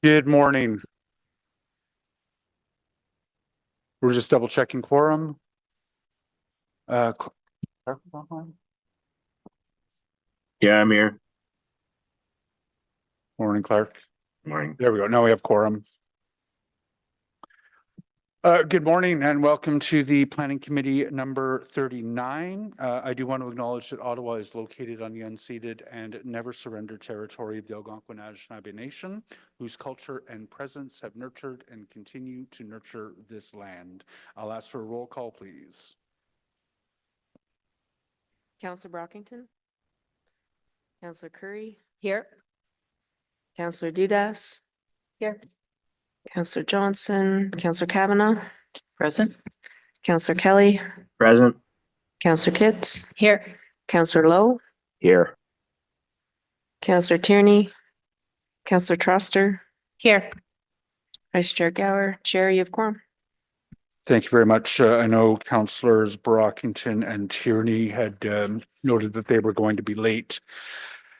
Good morning. We're just double checking quorum. Clark is online? Yeah, I'm here. Morning, Clark. Morning. There we go. Now we have quorum. Good morning and welcome to the Planning Committee number 39. I do want to acknowledge that Ottawa is located on the unceded and never surrender territory of the Algonquin Anishinaabe Nation, whose culture and presence have nurtured and continue to nurture this land. I'll ask for a roll call, please. Councillor Brockington. Councillor Curry. Here. Councillor Dudas. Here. Councillor Johnson. Councillor Kavanaugh. Present. Councillor Kelly. Present. Councillor Kitts. Here. Councillor Lowe. Here. Councillor Tierney. Councillor Truster. Here. Vice Chair Gower. Chair, you have quorum. Thank you very much. I know councillors Brockington and Tierney had noted that they were going to be late.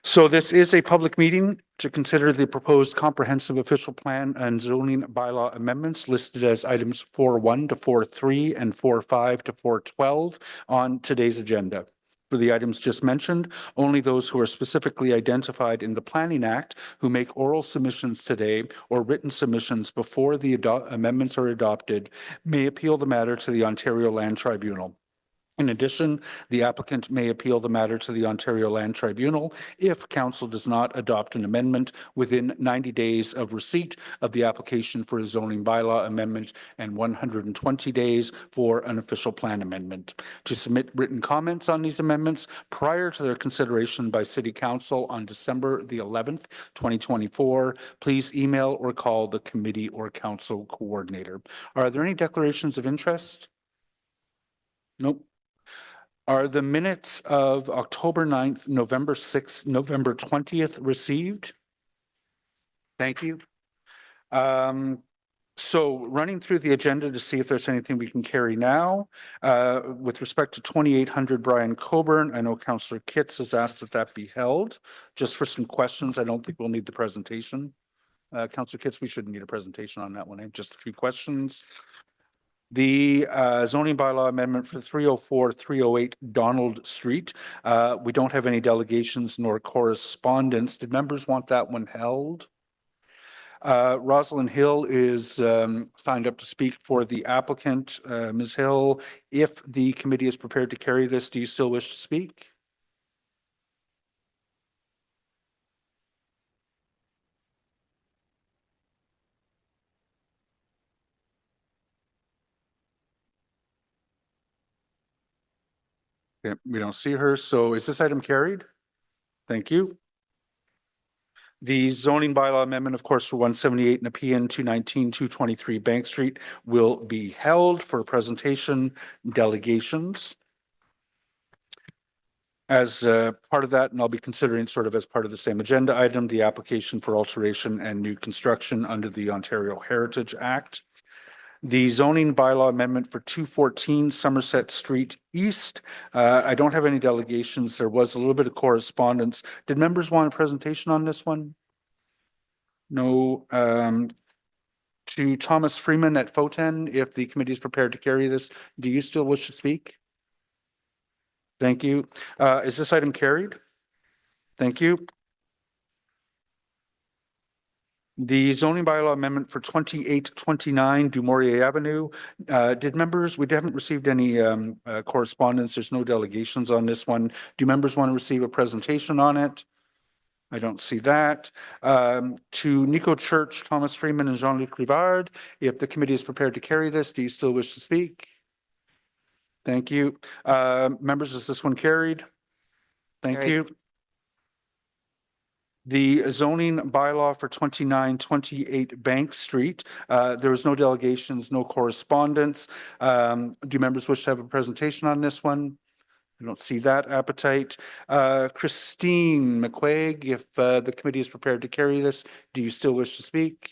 So this is a public meeting to consider the proposed comprehensive official plan and zoning bylaw amendments listed as items 4.1 to 4.3 and 4.5 to 4.12 on today's agenda. For the items just mentioned, only those who are specifically identified in the Planning Act who make oral submissions today or written submissions before the amendments are adopted may appeal the matter to the Ontario Land Tribunal. In addition, the applicant may appeal the matter to the Ontario Land Tribunal if Council does not adopt an amendment within 90 days of receipt of the application for a zoning bylaw amendment and 120 days for an official plan amendment. To submit written comments on these amendments prior to their consideration by City Council on December the 11th, 2024, please email or call the committee or council coordinator. Are there any declarations of interest? Nope. Are the minutes of October 9th, November 6th, November 20th received? Thank you. So running through the agenda to see if there's anything we can carry now. With respect to 2800 Brian Coburn, I know Councillor Kitts has asked that that be held. Just for some questions, I don't think we'll need the presentation. Councillor Kitts, we shouldn't need a presentation on that one. Just a few questions. The zoning bylaw amendment for 304, 308 Donald Street. We don't have any delegations nor correspondence. Did members want that one held? Rosalind Hill is signed up to speak for the applicant. Ms. Hill, if the committee is prepared to carry this, do you still wish to speak? Okay, we don't see her. So is this item carried? Thank you. The zoning bylaw amendment, of course, for 178 Nepean, 219, 223 Bank Street will be held for presentation delegations. As part of that, and I'll be considering sort of as part of the same agenda item, the application for alteration and new construction under the Ontario Heritage Act. The zoning bylaw amendment for 214 Somerset Street East. I don't have any delegations. There was a little bit of correspondence. Did members want a presentation on this one? No. To Thomas Freeman at Foten, if the committee is prepared to carry this, do you still wish to speak? Thank you. Is this item carried? Thank you. The zoning bylaw amendment for 2829 Du Maurier Avenue. Did members, we haven't received any correspondence. There's no delegations on this one. Do members want to receive a presentation on it? I don't see that. To Nico Church, Thomas Freeman, and Jean-Luc Rivard, if the committee is prepared to carry this, do you still wish to speak? Thank you. Members, is this one carried? Thank you. The zoning bylaw for 2928 Bank Street. There was no delegations, no correspondence. Do members wish to have a presentation on this one? I don't see that appetite. Christine McQuaig, if the committee is prepared to carry this, do you still wish to speak?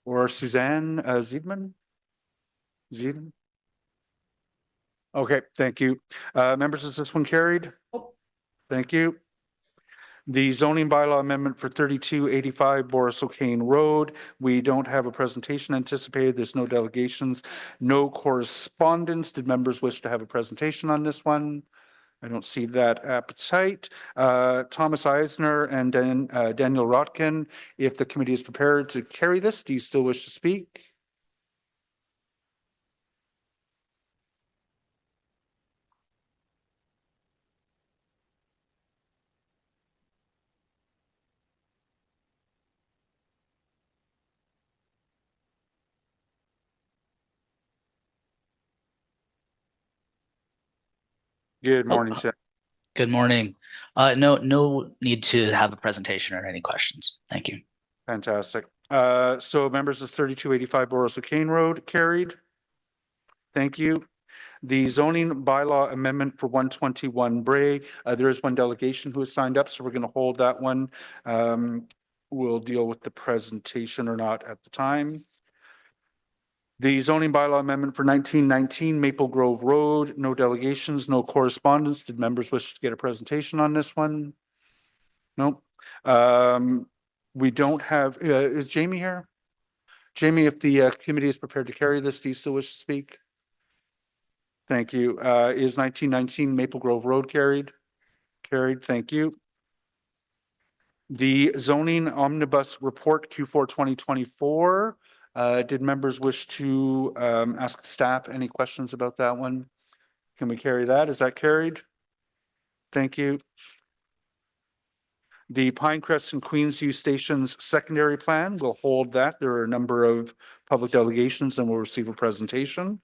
Or Suzanne Ziedman? Ziedman? Okay, thank you. Members, is this one carried? Thank you. The zoning bylaw amendment for 3285 Boris O'Kane Road. We don't have a presentation anticipated. There's no delegations, no correspondence. Did members wish to have a presentation on this one? I don't see that appetite. Thomas Eisner and Daniel Rotkin, if the committee is prepared to carry this, do you still wish to speak? Good morning, Tim. Good morning. No need to have a presentation or any questions. Thank you. Fantastic. So members, is 3285 Boris O'Kane Road carried? Thank you. The zoning bylaw amendment for 121 Bray, there is one delegation who has signed up, so we're going to hold that one. We'll deal with the presentation or not at the time. The zoning bylaw amendment for 1919 Maple Grove Road, no delegations, no correspondence. Did members wish to get a presentation on this one? Nope. We don't have, is Jamie here? Jamie, if the committee is prepared to carry this, do you still wish to speak? Thank you. Is 1919 Maple Grove Road carried? Carried, thank you. The zoning omnibus report Q4 2024. Did members wish to ask staff any questions about that one? Can we carry that? Is that carried? Thank you. The Pinecrest and Queensview Stations secondary plan, we'll hold that. There are a number of public delegations and we'll receive a presentation.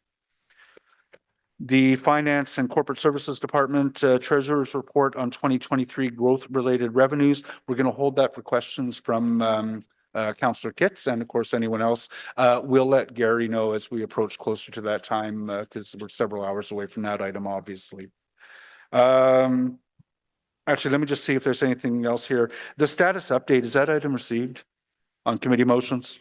The Finance and Corporate Services Department Treasurer's Report on 2023 growth-related revenues. We're going to hold that for questions from Councillor Kitts and of course anyone else. We'll let Gary know as we approach closer to that time because we're several hours away from that item, obviously. Actually, let me just see if there's anything else here. The status update, is that item received on committee motions?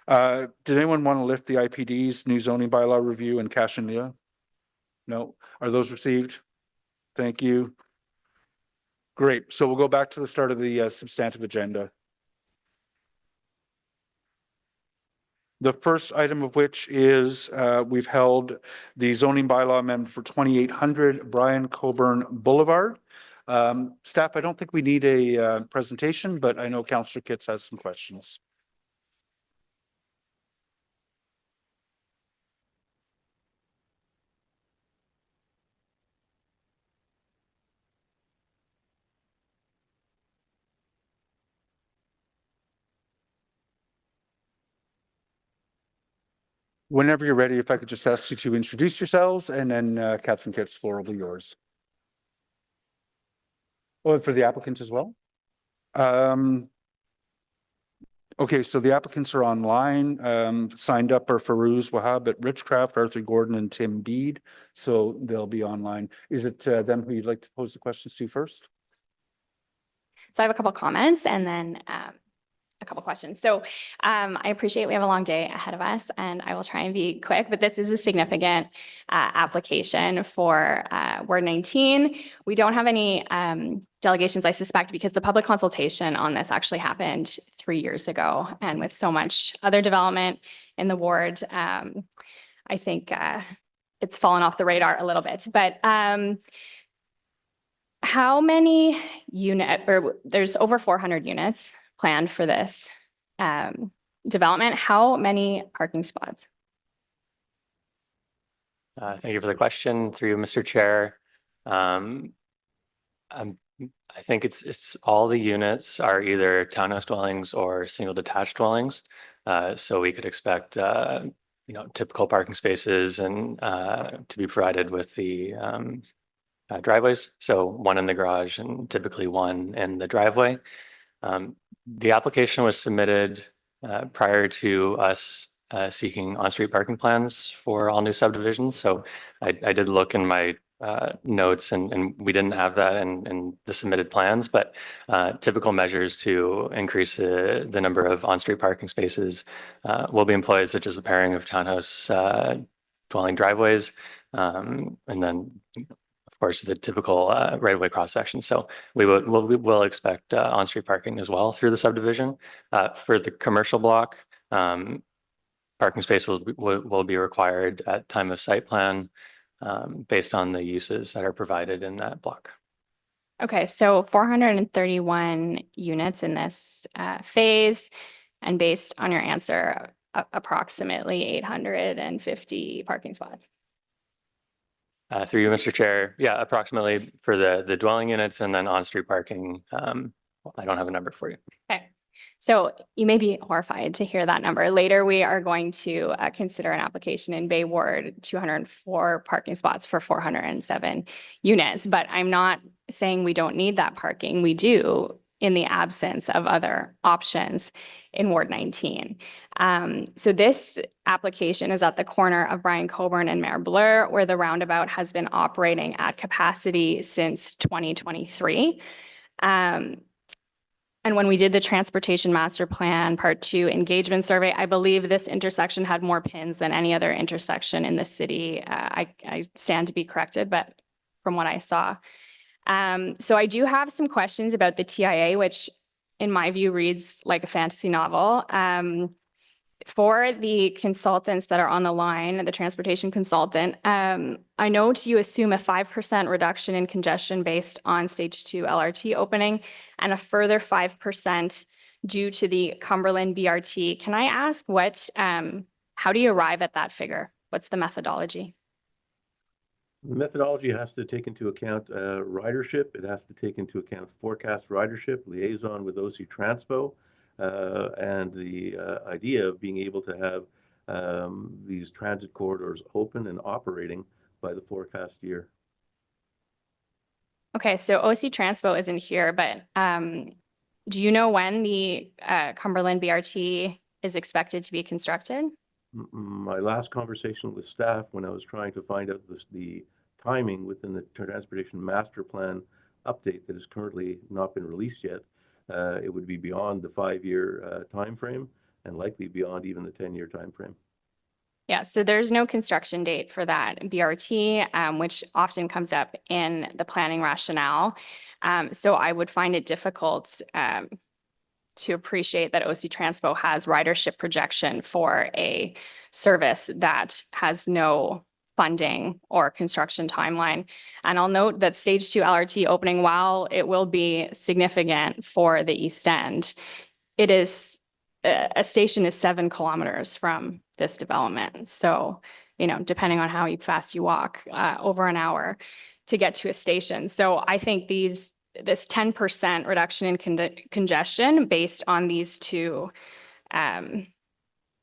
Did anyone want to lift the IPD's new zoning bylaw review and cash in Leah? No. Are those received? Thank you. Great. So we'll go back to the start of the substantive agenda. The first item of which is we've held the zoning bylaw amendment for 2800 Brian Coburn Boulevard. Staff, I don't think we need a presentation, but I know Councillor Kitts has some questions. Whenever you're ready, if I could just ask you to introduce yourselves and then Catherine Kitts, floor will be yours. Oh, for the applicant as well? Okay, so the applicants are online. Signed up are Farouz Wahab at Richcraft, Arthur Gordon and Tim Bede. So they'll be online. Is it them who you'd like to pose the questions to first? So I have a couple comments and then a couple questions. So I appreciate we have a long day ahead of us and I will try and be quick, but this is a significant application for Ward 19. We don't have any delegations, I suspect, because the public consultation on this actually happened 3 years ago. And with so much other development in the ward, I think it's fallen off the radar a little bit. But how many there's over 400 units planned for this development. How many parking spots? Thank you for the question. Through you, Mr. Chair. I think it's all the units are either townhouse dwellings or single detached dwellings. So we could expect typical parking spaces and to be provided with the driveways. So one in the garage and typically one in the driveway. The application was submitted prior to us seeking on-street parking plans for all new subdivisions. So I did look in my notes and we didn't have that in the submitted plans, but typical measures to increase the number of on-street parking spaces will be employed, such as the pairing of townhouse dwelling driveways. And then, of course, the typical right-of-way cross-section. So we will expect on-street parking as well through the subdivision. For the commercial block, parking spaces will be required at time of site plan based on the uses that are provided in that block. Okay, so 431 units in this phase, and based on your answer, approximately 850 parking spots. Through you, Mr. Chair, yeah, approximately for the dwelling units, and then on-street parking. I don't have a number for you. Okay, so you may be horrified to hear that number. Later, we are going to consider an application in Bay Ward, 204 parking spots for 407 units. But I'm not saying we don't need that parking. We do, in the absence of other options in Ward 19. So this application is at the corner of Brian Coburn and Mayor Blur, where the roundabout has been operating at capacity since 2023. And when we did the Transportation Master Plan Part 2 engagement survey, I believe this intersection had more pins than any other intersection in the city. I stand to be corrected, but from what I saw. So I do have some questions about the TIA, which in my view reads like a fantasy novel. For the consultants that are on the line, the transportation consultant, I note you assume a 5% reduction in congestion based on stage 2 LRT opening and a further 5% due to the Cumberland BRT. Can I ask how do you arrive at that figure? What's the methodology? The methodology has to take into account ridership. It has to take into account forecast ridership, liaison with OC Transpo, and the idea of being able to have these transit corridors open and operating by the forecast year. Okay, so OC Transpo isn't here, but do you know when the Cumberland BRT is expected to be constructed? My last conversation with staff, when I was trying to find out the timing within the Transportation Master Plan update that has currently not been released yet, it would be beyond the 5-year time frame and likely beyond even the 10-year time frame. Yeah, so there's no construction date for that BRT, which often comes up in the planning rationale. So I would find it difficult to appreciate that OC Transpo has ridership projection for a service that has no funding or construction timeline. And I'll note that stage 2 LRT opening, while it will be significant for the East End, it is a station is 7 kilometers from this development. So, depending on how fast you walk, over an hour to get to a station. So I think this 10% reduction in congestion based on these two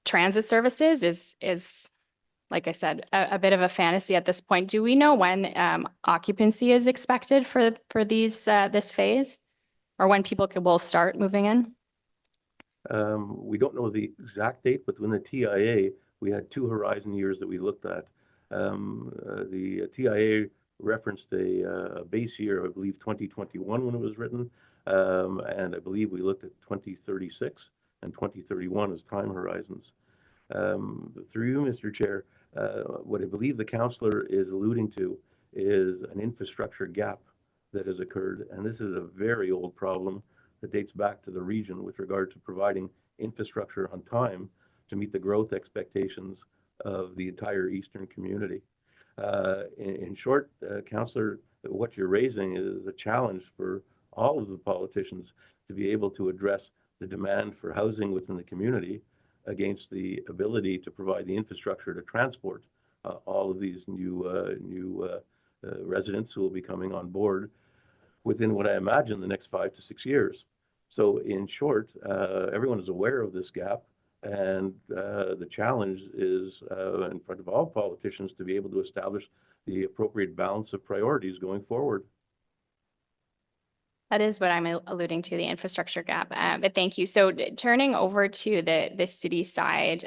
transit services is, like I said, a bit of a fantasy at this point. Do we know when occupancy is expected for this phase, or when people will start moving in? We don't know the exact date, but within the TIA, we had 2 horizon years that we looked at. The TIA referenced a base year, I believe 2021 when it was written, and I believe we looked at 2036 and 2031 as time horizons. Through you, Mr. Chair, what I believe the councillor is alluding to is an infrastructure gap that has occurred, and this is a very old problem that dates back to the region with regard to providing infrastructure on time to meet the growth expectations of the entire eastern community. In short, Councillor, what you're raising is a challenge for all of the politicians to be able to address the demand for housing within the community against the ability to provide the infrastructure to transport all of these new residents who will be coming on board within what I imagine the next 5 to 6 years. So in short, everyone is aware of this gap, and the challenge is in front of all politicians to be able to establish the appropriate balance of priorities going forward. That is what I'm alluding to, the infrastructure gap. But thank you. So turning over to the city side,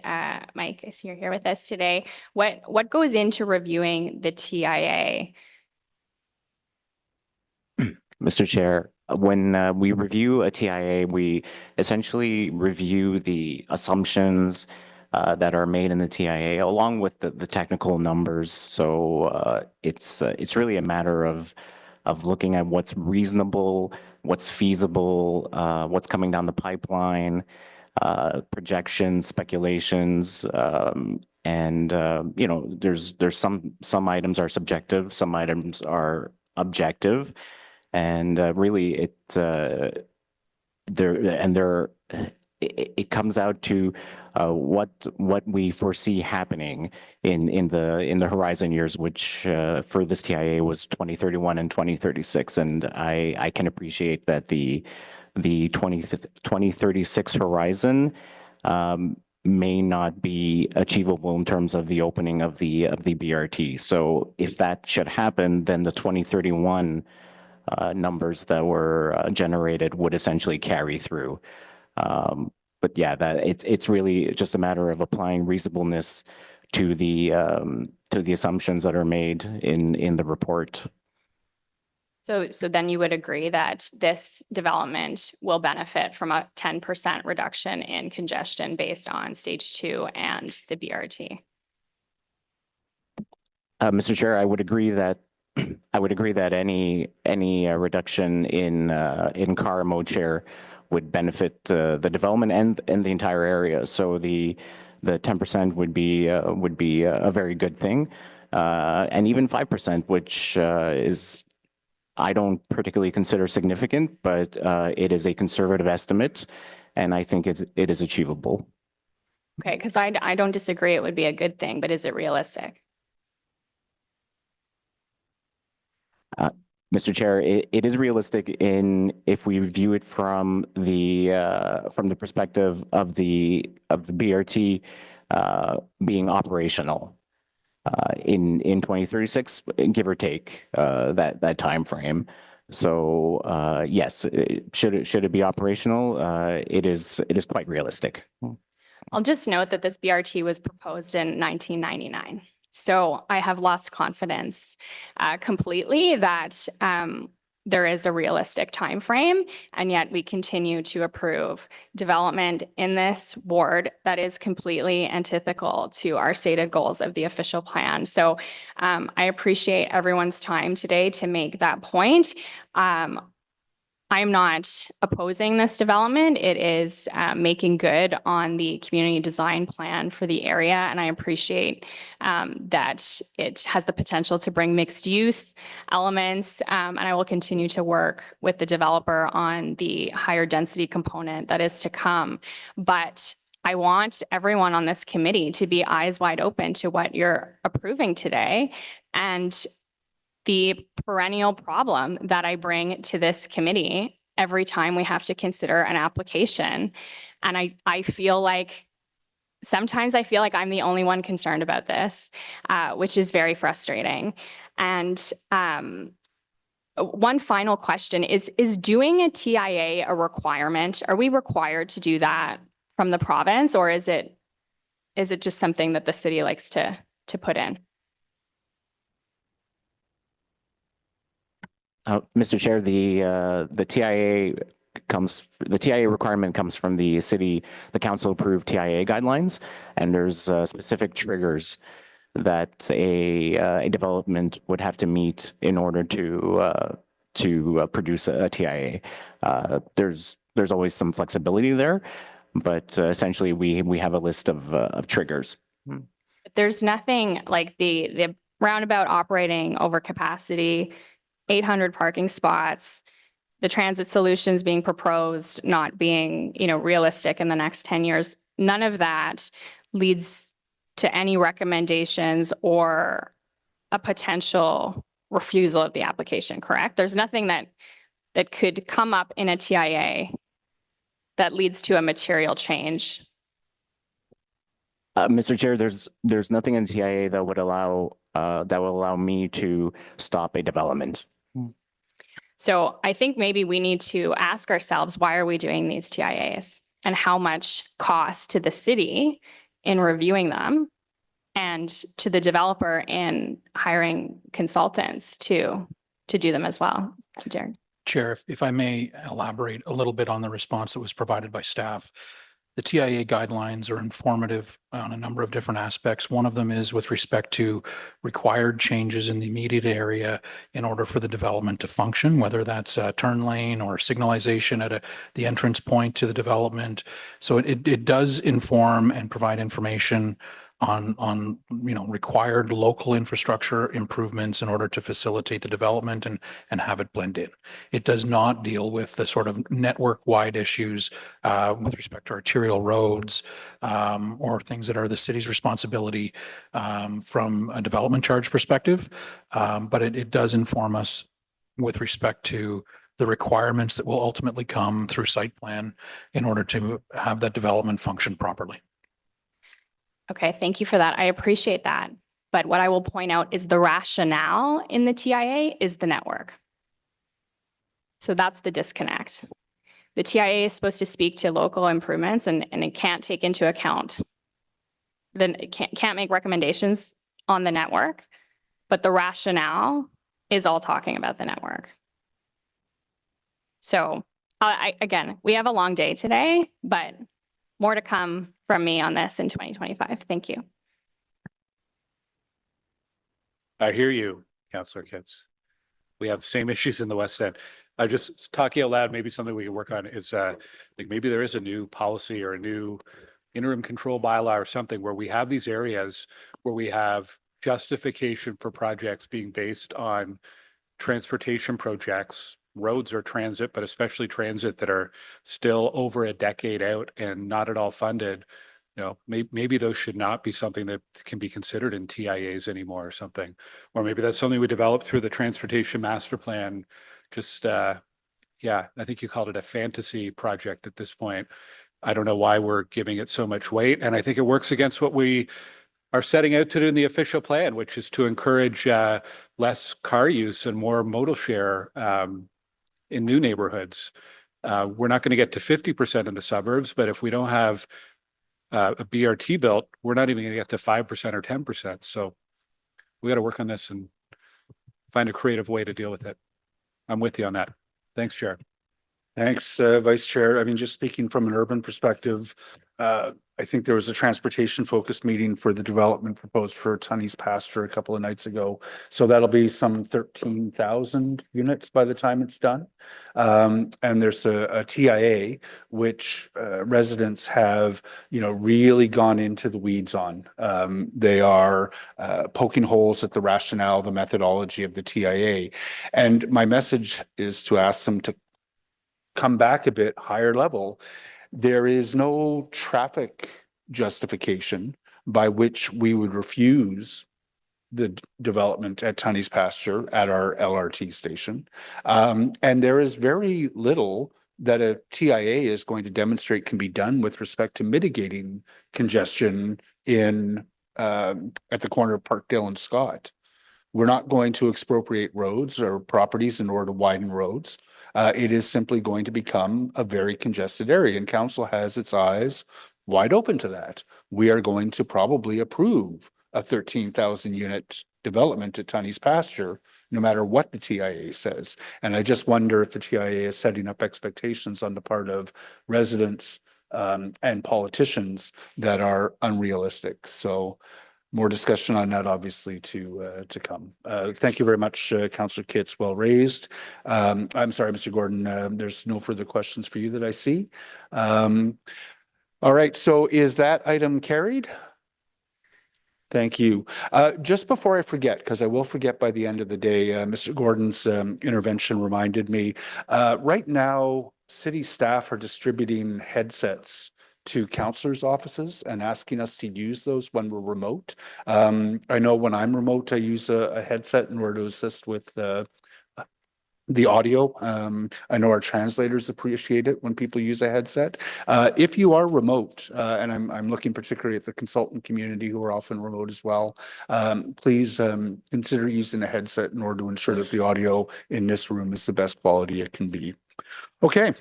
Mike, I see you're here with us today. What goes into reviewing the TIA? Mr. Chair, when we review a TIA, we essentially review the assumptions, that are made in the TIA, along with the technical numbers. So it's really a matter of looking at what's reasonable, what's feasible, what's coming down the pipeline, projections, speculations, and you know, there's some items are subjective, some items are objective, and really it comes out to what we foresee happening in the horizon years, which for this TIA was 2031 and 2036, and I can appreciate that the 2036 horizon may not be achievable in terms of the opening of the BRT. So if that should happen, then the 2031 numbers that were generated would essentially carry through. But yeah, that it's really just a matter of applying reasonableness to the assumptions that are made in the report. So then you would agree that this development will benefit from a 10% reduction in congestion based on stage 2 and the BRT? Mr. Chair, I would agree that any reduction in car mode share would benefit the development and the entire area. So the 10% would be a very good thing, and even 5%, which is, I don't particularly consider significant, but it is a conservative estimate, and I think it is achievable. Okay, because I don't disagree it would be a good thing, but is it realistic? Mr. Chair, it is realistic if we view it from the perspective of the BRT being operational in 2036, give or take that time frame. So yes, should it be operational? It is quite realistic. I'll just note that this BRT was proposed in 1999. So I have lost confidence completely that there is a realistic time frame, and yet we continue to approve development in this ward that is completely antithetical to our stated goals of the official plan. So I appreciate everyone's time today to make that point. I'm not opposing this development. It is making good on the community design plan for the area, and I appreciate that it has the potential to bring mixed use elements, and I will continue to work with the developer on the higher density component that is to come. But I want everyone on this committee to be eyes wide open to what you're approving today, and the perennial problem that I bring to this committee every time we have to consider an application. And I feel like, sometimes I feel like I'm the only one concerned about this, which is very frustrating. And one final question is doing a TIA a requirement? Are we required to do that from the province, or is it just something that the city likes to put in? Mr. Chair, the TIA requirement comes from the council approved TIA guidelines, and there's specific triggers that a development would have to meet in order to produce a TIA. There's always some flexibility there, but essentially we have a list of triggers. There's nothing like the roundabout operating over capacity, 800 parking spots, the transit solutions being proposed not being, realistic in the next 10 years. None of that leads to any recommendations or a potential refusal of the application, correct? There's nothing that could come up in a TIA that leads to a material change. Mr. Chair, there's nothing in TIA that would allow me to stop a development. So I think maybe we need to ask ourselves, why are we doing these TIAs, and how much cost to the city in reviewing them, and to the developer in hiring consultants to do them as well. Darren. Chair, if I may elaborate a little bit on the response that was provided by staff. The TIA guidelines are informative on a number of different aspects. One of them is with respect to required changes in the immediate area in order for the development to function, whether that's a turn lane or signalization at the entrance point to the development. So it does inform and provide information on required local infrastructure improvements in order to facilitate the development and have it blend in. It does not deal with the sort of network-wide issues with respect to arterial roads or things that are the city's responsibility from a development charge perspective. But it does inform us with respect to the requirements that will ultimately come through site plan in order to have that development function properly. Okay, thank you for that. I appreciate that. But what I will point out is the rationale in the TIA is the network. So that's the disconnect. The TIA is supposed to speak to local improvements and it can't take into account, then it can't make recommendations on the network, but the rationale is all talking about the network. So again, we have a long day today, but more to come from me on this in 2025. Thank you. I hear you, Councillor Kitts. We have the same issues in the West End. I just talking out loud, maybe something we can work on is like maybe there is a new policy or a new interim control bylaw or something where we have these areas where we have justification for projects being based on transportation projects, roads or transit, but especially transit that are still over a decade out and not at all funded. You know, maybe those should not be something that can be considered in TIAs anymore or something. Or maybe that's something we develop through the transportation master plan. Just, yeah, I think you called it a fantasy project at this point. I don't know why we're giving it so much weight. And I think it works against what we are setting out to do in the official plan, which is to encourage less car use and more modal share in new neighborhoods. We're not going to get to 50% in the suburbs, but if we don't have a BRT built, we're not even going to get to 5% or 10%. So we got to work on this and find a creative way to deal with it. I'm with you on that. Thanks, Chair. Thanks, Vice Chair. I mean, just speaking from an urban perspective, I think there was a transportation focused meeting for the development proposed for Tunney's Pasture a couple of nights ago. So that'll be some 13,000 units by the time it's done. And there's a TIA, which residents have, really gone into the weeds on. They are poking holes at the rationale, the methodology of the TIA. And my message is to ask them to come back a bit higher level. There is no traffic justification by which we would refuse the development at Tunney's Pasture at our LRT station. And there is very little that a TIA is going to demonstrate can be done with respect to mitigating congestion in at the corner of Parkdale and Scott. We're not going to expropriate roads or properties in order to widen roads. It is simply going to become a very congested area, and council has its eyes wide open to that. We are going to probably approve a 13,000 unit development at Tunney's Pasture, no matter what the TIA says. And I just wonder if the TIA is setting up expectations on the part of residents and politicians that are unrealistic. So more discussion on that, obviously, to come. Thank you very much, Councillor Kitts. Well raised. I'm sorry, Mr. Gordon. There's no further questions for you that I see. All right. So is that item carried? Thank you. Just before I forget, because I will forget by the end of the day, Mr. Gordon's intervention reminded me. Right now, city staff are distributing headsets to councillors' offices and asking us to use those when we're remote. I know when I'm remote, I use a headset in order to assist with the audio. I know our translators appreciate it when people use a headset. If you are remote, and I'm looking particularly at the consultant community who are often remote as well, please consider using a headset in order to ensure that the audio in this room is the best quality it can be. Okay.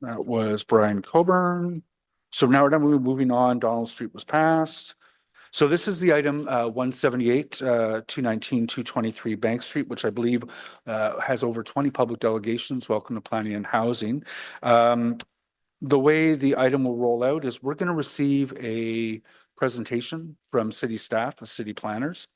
That was Brian Coburn. So now we're moving on. Donald Street was passed. So this is the item 178, 219, 223 Bank Street, which I believe has over 20 public delegations. Welcome to Planning and Housing. The way the item will roll out is we're going to receive a presentation from city staff, the city planners.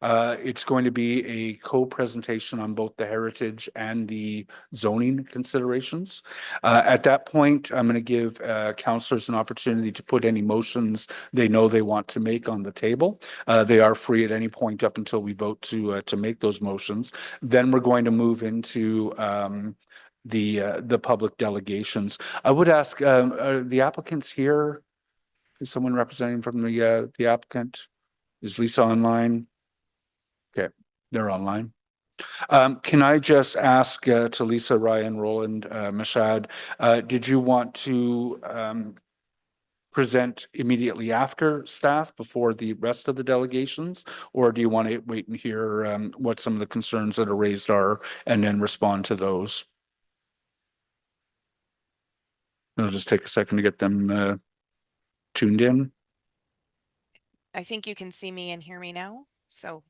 It's going to be a co-presentation on both the heritage and the zoning considerations. At that point, I'm going to give councillors an opportunity to put any motions they know they want to make on the table. They are free at any point up until we vote to make those motions. Then we're going to move into the public delegations. I would ask, are the applicants here? Is someone representing from the applicant? Is Lisa online? Okay, they're online. Can I just ask to Lisa, Ryan, Roland, Mashad, did you want to present immediately after staff before the rest of the delegations? Or do you want to wait and hear what some of the concerns that are raised are and then respond to those? It'll just take a second to get them tuned in. I think you can see me and hear me now. So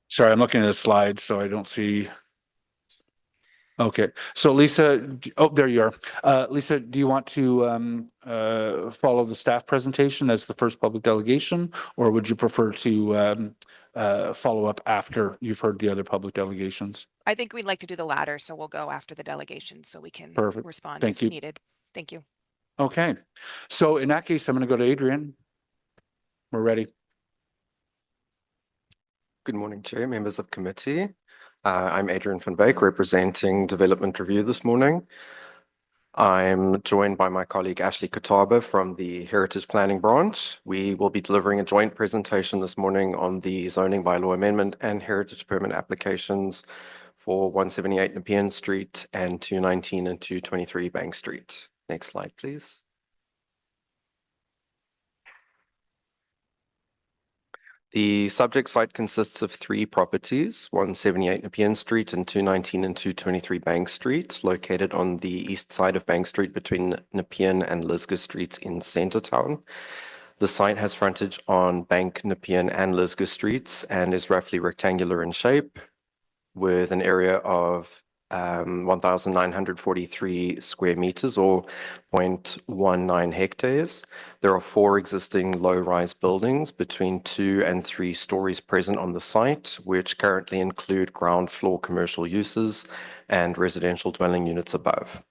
Sorry, I'm looking at the slides, so I don't see. Okay, so Lisa, oh, there you are. Lisa, do you want to follow the staff presentation as the first public delegation, or would you prefer to follow up after you've heard the other public delegations? I think we'd like to do the latter. So we'll go after the delegation so we can Perfect. respond Thank if you. needed. Thank you. Okay, so in that case, I'm going to go to Adrian. We're ready. Good morning, Chair, members of committee. I'm Adrian van Wyk, representing Development Review this morning. I'm joined by my colleague Ashley Kataba from the Heritage Planning Branch. We will be delivering a joint presentation this morning on the zoning bylaw amendment and heritage permit applications for 178 Nepean Street and 219 and 223 Bank Street. Next slide, please. The subject site consists of 3 properties, 178 Nepean Street and 219 and 223 Bank Street, located on the east side of Bank Street between Nepean and Lisgar Streets in Centretown. The site has frontage on Bank, Nepean and Lisgar Streets and is roughly rectangular in shape with an area of 1,943 square meters or 0.19 hectares. There are 4 existing low-rise buildings between 2 and 3 stories present on the site, which currently include ground floor commercial uses and residential dwelling units above.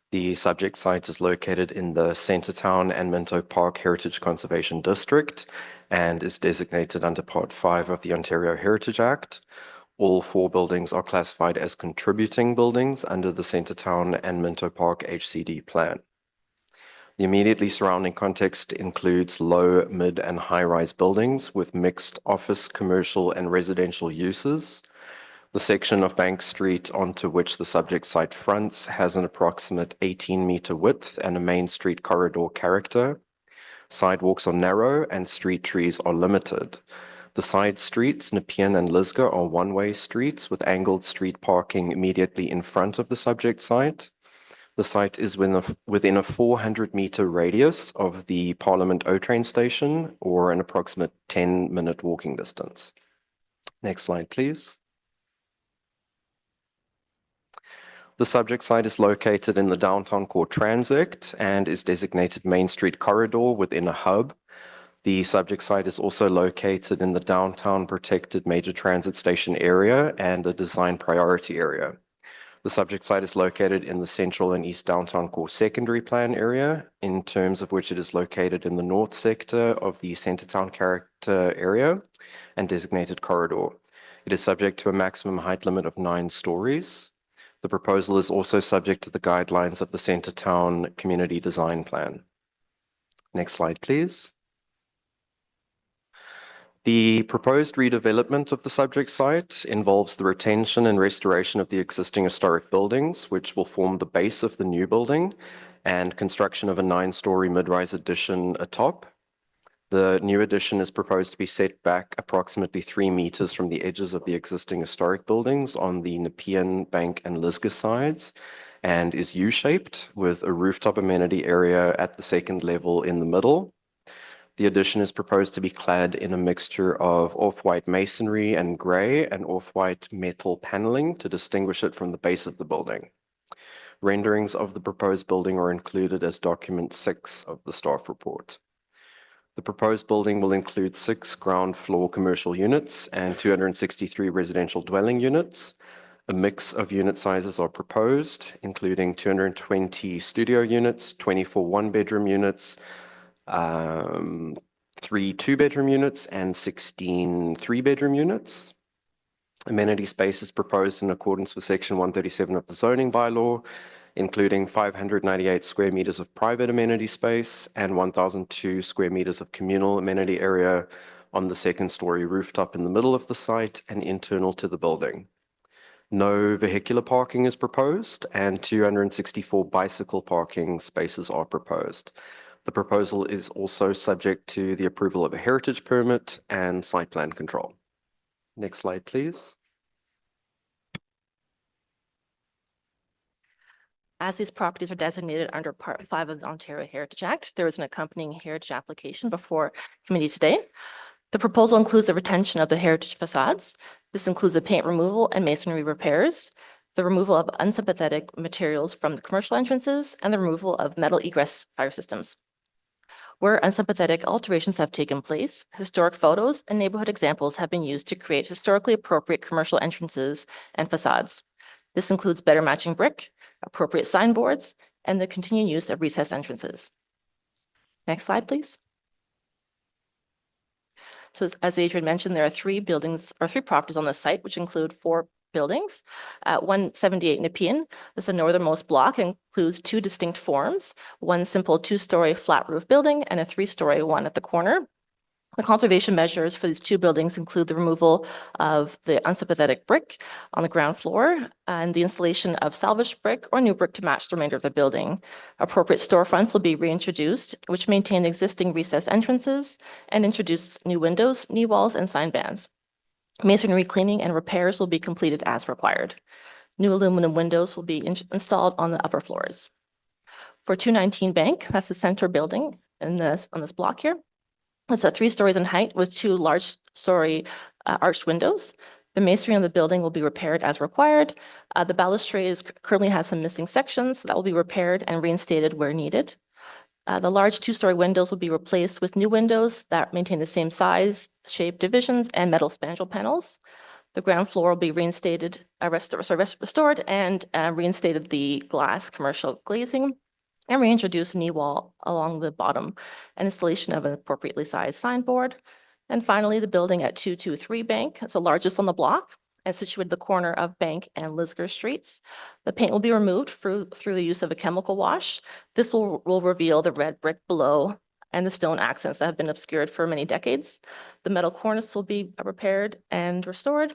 The subject site is located in the Centretown and Minto Park Heritage Conservation District and is designated under Part 5 of the Ontario Heritage Act. All 4 buildings are classified as contributing buildings under the Centretown and Minto Park HCD plan. The immediately surrounding context includes low, mid, and high-rise buildings with mixed office, commercial, and residential uses. The section of Bank Street onto which the subject site fronts has an approximate 18-meter width and a main street corridor character. Sidewalks are narrow and street trees are limited. The side streets, Nepean and Lisgar, are one-way streets with angled street parking immediately in front of the subject site. The site is within a 400-meter radius of the Parliament O train station, or an approximate 10-minute walking distance. Next slide, please. The subject site is located in the downtown core transect and is designated Main Street corridor within a hub. The subject site is also located in the downtown protected major transit station area and a design priority area. The subject site is located in the central and east downtown core secondary plan area, in terms of which it is located in the north sector of the Centretown character area and designated corridor. It is subject to a maximum height limit of 9 stories. The proposal is also subject to the guidelines of the Centretown Community Design Plan. Next slide, please. The proposed redevelopment of the subject site involves the retention and restoration of the existing historic buildings, which will form the base of the new building, and construction of a 9-story mid-rise addition atop. The new addition is proposed to be set back approximately 3 meters from the edges of the existing historic buildings on the Nepean, Bank, and Lisgar sides, and is U-shaped with a rooftop amenity area at the second level in the middle. The addition is proposed to be clad in a mixture of off-white masonry and gray and off-white metal paneling to distinguish it from the base of the building. Renderings of the proposed building are included as document 6 of the staff report. The proposed building will include 6 ground floor commercial units and 263 residential dwelling units. A mix of unit sizes are proposed, including 220 studio units, 24 one-bedroom units, 3 two-bedroom units, and 16 three-bedroom units. Amenity space is proposed in accordance with Section 137 of the zoning bylaw, including 598 square meters of private amenity space and 1,002 square meters of communal amenity area on the second-story rooftop in the middle of the site and internal to the building. No vehicular parking is proposed, and 264 bicycle parking spaces are proposed. The proposal is also subject to the approval of a heritage permit and site plan control. Next slide, please. As these properties are designated under Part 5 of the Ontario Heritage Act, there is an accompanying heritage application before committee today. The proposal includes the retention of the heritage facades. This includes the paint removal and masonry repairs, the removal of unsympathetic materials from the commercial entrances, and the removal of metal egress fire systems. Where unsympathetic alterations have taken place, historic photos and neighborhood examples have been used to create historically appropriate commercial entrances and facades. This includes better matching brick, appropriate signboards, and the continued use of recessed entrances. Next slide, please. So as Adrian mentioned, there are 3 properties on the site, which include 4 buildings. 178 Nepean, this is the northernmost block, includes 2 distinct forms, one simple 2-story flat roof building and a 3-story one at the corner. The conservation measures for these 2 buildings include the removal of the unsympathetic brick on the ground floor and the installation of salvaged brick or new brick to match the remainder of the building. Appropriate storefronts will be reintroduced, which maintain the existing recessed entrances and introduce new windows, knee walls, and sign bands. Masonry cleaning and repairs will be completed as required. New aluminum windows will be installed on the upper floors. For 219 Bank, that's the center building on this block here. It's 3 stories in height with 2 large story arched windows. The masonry on the building will be repaired as required. The balustrade currently has some missing sections, so that will be repaired and reinstated where needed. The large 2-story windows will be replaced with new windows that maintain the same size, shape, divisions, and metal spandrel panels. The ground floor will be reinstated, restored, and reinstated the glass commercial glazing, and reintroduce a knee wall along the bottom and installation of an appropriately sized signboard. And finally, the building at 223 Bank, it's the largest on the block and situated at the corner of Bank and Lisgar Streets. The paint will be removed through the use of a chemical wash. This will reveal the red brick below and the stone accents that have been obscured for many decades. The metal cornice will be repaired and restored,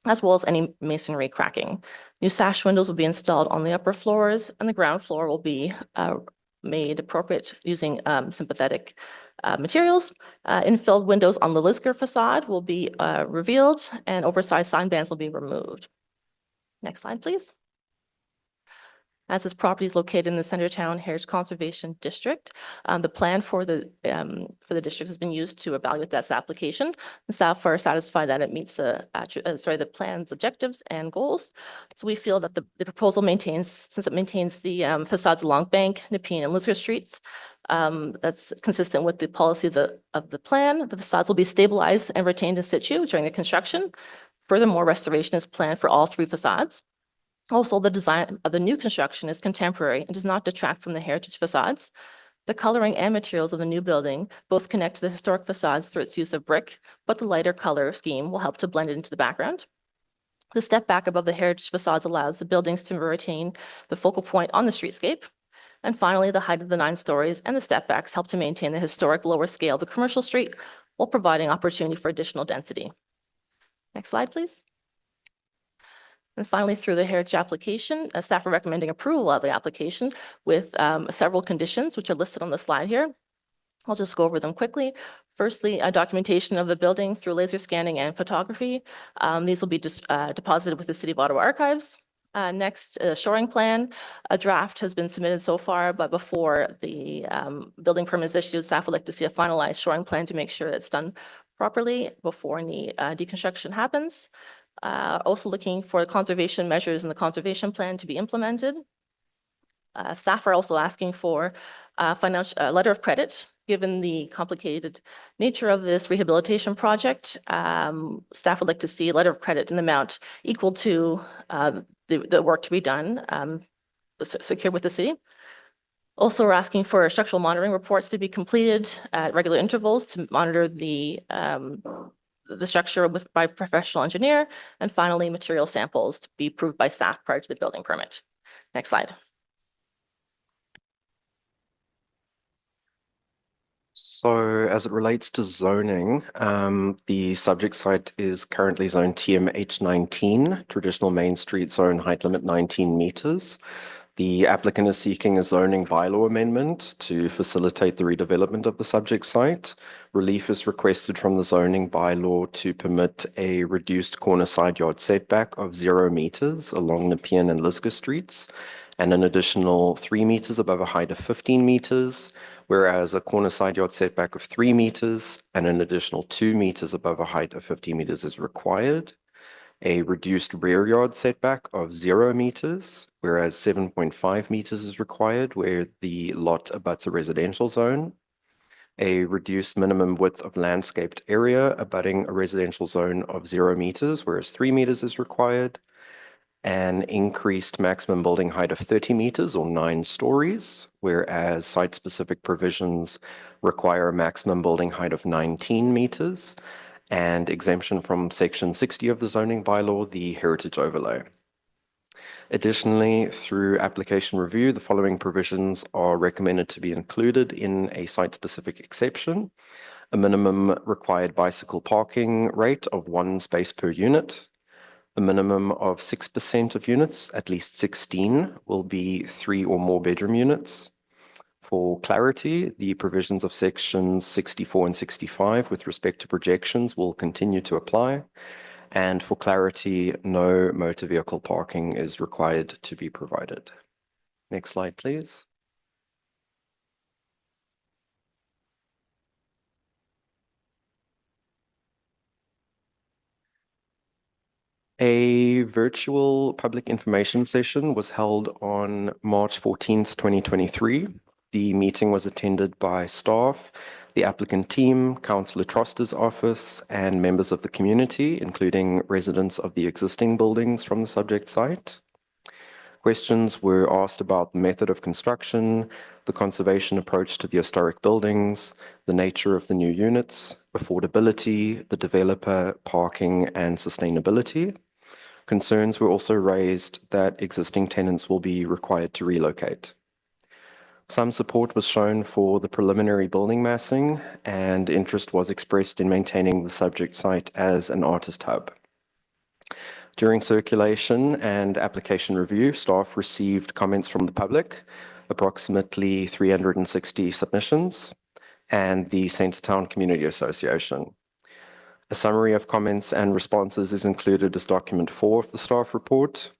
as well as any masonry cracking. New sash windows will be installed on the upper floors, and the ground floor will be made appropriate using sympathetic materials. Infilled windows on the Lisgar facade will be revealed, and oversized sign bands will be removed. Next slide, please. As this property is located in the Centertown Heritage Conservation District, the plan for the district has been used to evaluate this application. The staff are satisfied that it meets the plan's objectives and goals. So we feel that the proposal maintains the facades along Bank, Nepean, and Lisgar Streets. That's consistent with the policy of the plan. The facades will be stabilized and retained in situ during the construction. Furthermore, restoration is planned for all 3 facades. Also, the design of the new construction is contemporary and does not detract from the heritage facades. The coloring and materials of the new building both connect to the historic facades through its use of brick, but the lighter color scheme will help to blend it into the background. The step back above the heritage facades allows the buildings to retain the focal point on the streetscape. And finally, the height of the 9 stories and the step backs help to maintain the historic lower scale of the commercial street while providing opportunity for additional density. Next slide, please. And finally, through the heritage application, staff are recommending approval of the application with several conditions, which are listed on the slide here. I'll just go over them quickly. Firstly, a documentation of the building through laser scanning and photography. These will be deposited with the City of Ottawa Archives. Next, a shoring plan. A draft has been submitted so far, but before the building permit is issued, staff would like to see a finalized shoring plan to make sure it's done properly before any deconstruction happens. Also looking for conservation measures in the conservation plan to be implemented. Staff are also asking for a letter of credit. Given the complicated nature of this rehabilitation project, staff would like to see a letter of credit in amount equal to the work to be done, secured with the city. Also, we're asking for structural monitoring reports to be completed at regular intervals to monitor the structure by a professional engineer, and finally, material samples to be approved by staff prior to the building permit. Next slide. So as it relates to zoning, the subject site is currently zone TMH19, traditional Main Street zone, height limit 19 meters. The applicant is seeking a zoning bylaw amendment to facilitate the redevelopment of the subject site. Relief is requested from the zoning bylaw to permit a reduced corner side yard setback of 0 meters along Nepean and Lisgar streets, and an additional 3 meters above a height of 15 meters, whereas a corner side yard setback of 3 meters and an additional 2 meters above a height of 50 meters is required. A reduced rear yard setback of 0 meters, whereas 7.5 meters is required where the lot abuts a residential zone. A reduced minimum width of landscaped area abutting a residential zone of 0 meters, whereas 3 meters is required. An increased maximum building height of 30 meters or 9 stories, whereas site-specific provisions require a maximum building height of 19 meters. And exemption from section 60 of the zoning bylaw, the heritage overlay. Additionally, through application review, the following provisions are recommended to be included in a site-specific exception. A minimum required bicycle parking rate of 1 space per unit. A minimum of 6% of units, at least 16, will be 3 or more bedroom units. For clarity, the provisions of sections 64 and 65 with respect to projections will continue to apply. And for clarity, no motor vehicle parking is required to be provided. Next slide, please. A virtual public information session was held on March 14th, 2023. The meeting was attended by staff, the applicant team, Councillor Troster's office, and members of the community, including residents of the existing buildings from the subject site. Questions were asked about the method of construction, the conservation approach to the historic buildings, the nature of the new units, affordability, the developer, parking, and sustainability. Concerns were also raised that existing tenants will be required to relocate. Some support was shown for the preliminary building massing, and interest was expressed in maintaining the subject site as an artist hub. During circulation and application review, staff received comments from the public, approximately 360 submissions, and the Centretown Community Association. A summary of comments and responses is included as document 4 of the staff report.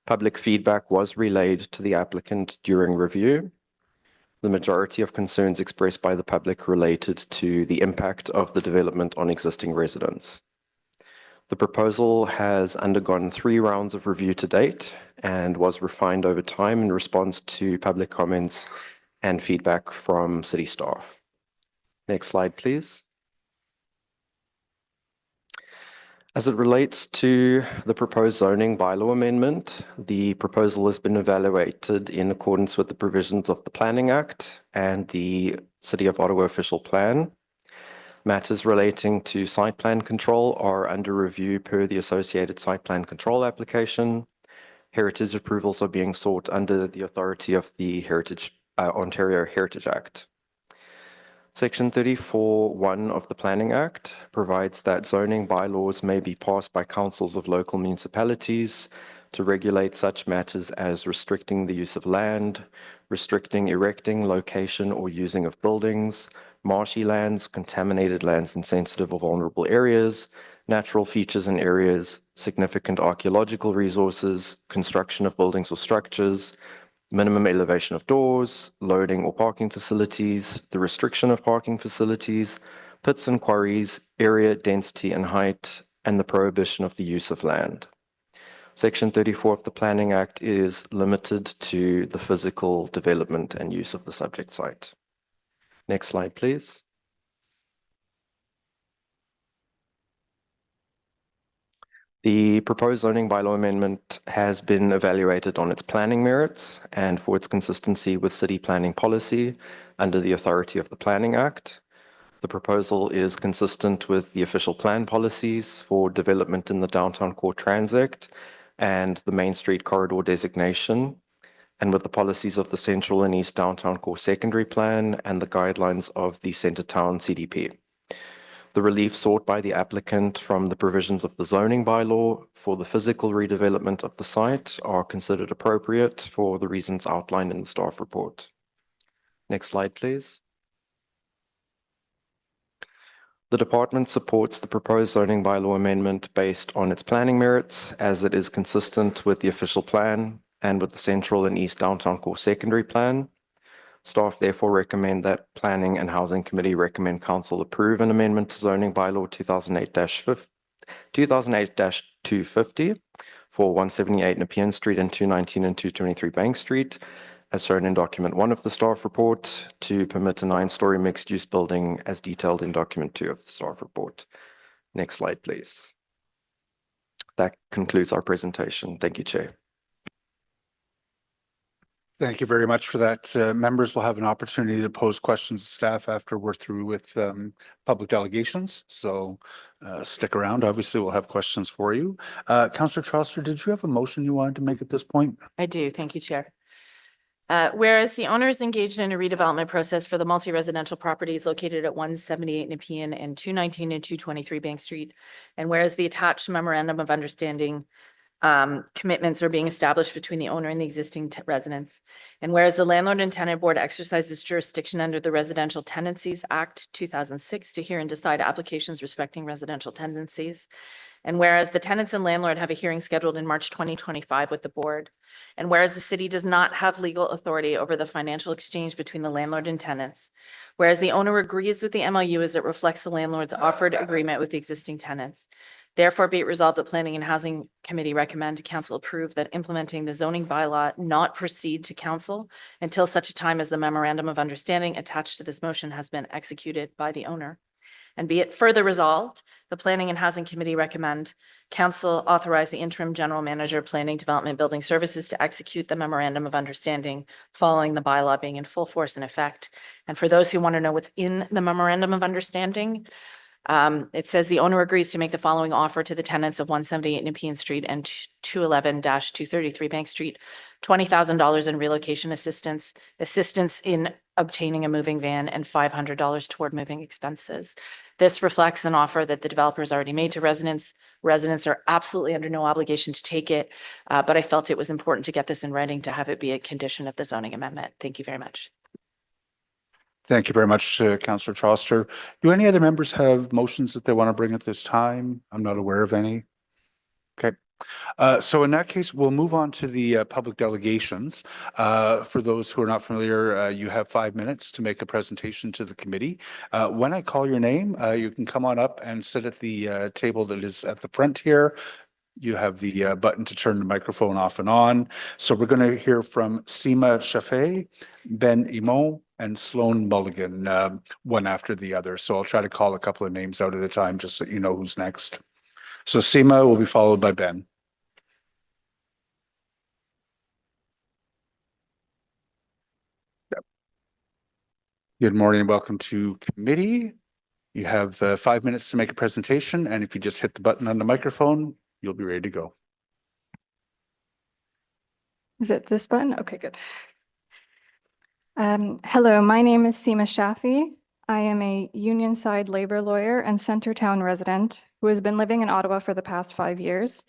Public feedback was relayed to the applicant during review. The majority of concerns expressed by the public related to the impact of the development on existing residents. The proposal has undergone 3 rounds of review to date and was refined over time in response to public comments and feedback from city staff. Next slide, please. As it relates to the proposed zoning bylaw amendment, the proposal has been evaluated in accordance with the provisions of the Planning Act and the City of Ottawa official plan. Matters relating to site plan control are under review per the associated site plan control application. Heritage approvals are being sought under the authority of the Ontario Heritage Act. Section 34(1) of the Planning Act provides that zoning bylaws may be passed by councils of local municipalities to regulate such matters as restricting the use of land, restricting erecting, location, or using of buildings, marshy lands, contaminated lands in sensitive or vulnerable areas, natural features and areas, significant archaeological resources, construction of buildings or structures, minimum elevation of doors, loading or parking facilities, the restriction of parking facilities, pits and quarries, area, density and height, and the prohibition of the use of land. Section 34 of the Planning Act is limited to the physical development and use of the subject site. Next slide, please. The proposed zoning bylaw amendment has been evaluated on its planning merits and for its consistency with city planning policy under the authority of the Planning Act. The proposal is consistent with the official plan policies for development in the downtown core transit and the Main Street corridor designation, and with the policies of the Central and East Downtown Core Secondary Plan and the guidelines of the Centertown CDP. The relief sought by the applicant from the provisions of the zoning bylaw for the physical redevelopment of the site are considered appropriate for the reasons outlined in the staff report. Next slide, please. The department supports the proposed zoning bylaw amendment based on its planning merits, as it is consistent with the official plan and with the Central and East Downtown Core Secondary Plan. Staff therefore recommend that Planning and Housing Committee recommend Council approve an amendment to zoning bylaw 2008-250 for 178 Nepean Street and 219 and 223 Bank Street, as shown in document 1 of the staff report, to permit a 9-story mixed-use building as detailed in document 2 of the staff report. Next slide, please. That concludes our presentation. Thank you, Chair. Thank you very much for that. Members will have an opportunity to pose questions to staff after we're through with public delegations. So stick around. Obviously, we'll have questions for you. Councillor Troster, did you have a motion you wanted to make at this point? I do. Thank you, Chair. Whereas the owner is engaged in a redevelopment process for the multi-residential properties located at 178 Nepean and 219 and 223 Bank Street, and whereas the attached memorandum of understanding commitments are being established between the owner and the existing residents. And whereas the Landlord and Tenant Board exercises jurisdiction under the Residential Tenancies Act 2006 to hear and decide applications respecting residential tenancies. And whereas the tenants and landlord have a hearing scheduled in March 2025 with the board. And whereas the city does not have legal authority over the financial exchange between the landlord and tenants. Whereas the owner agrees with the MOU as it reflects the landlord's offered agreement with the existing tenants. Therefore, be it resolved that Planning and Housing Committee recommend Council approve that implementing the zoning bylaw not proceed to Council until such a time as the memorandum of understanding attached to this motion has been executed by the owner. And be it further resolved, the Planning and Housing Committee recommend Council authorize the interim general manager of Planning, Development, Building Services to execute the memorandum of understanding following the bylaw being in full force and effect. And for those who want to know what's in the memorandum of understanding, it says the owner agrees to make the following offer to the tenants of 178 Nepean Street and 211-233 Bank Street, $20,000 in relocation assistance in obtaining a moving van, and $500 toward moving expenses. This reflects an offer that the developer has already made to residents. Residents are absolutely under no obligation to take it, but I felt it was important to get this in writing to have it be a condition of the zoning amendment. Thank you very much. Thank you very much, Councillor Troster. Do any other members have motions that they want to bring at this time? I'm not aware of any. Okay. So in that case, we'll move on to the public delegations. For those who are not familiar, you have 5 minutes to make a presentation to the committee. When I call your name, you can come on up and sit at the table that is at the front here. You have the button to turn the microphone off and on. So we're going to hear from Seema Shafee, Ben Imon, and Sloan Mulligan, one after the other. So I'll try to call a couple of names out at a time, just so you know who's next. So Seema will be followed by Ben. Yep. Good morning and welcome to committee. You have 5 minutes to make a presentation, and if you just hit the button on the microphone, you'll be ready to go. Is it this button? Okay, good. Hello, my name is Seema Shafee. I am a union side labor lawyer and Centertown resident who has been living in Ottawa for the past 5 years.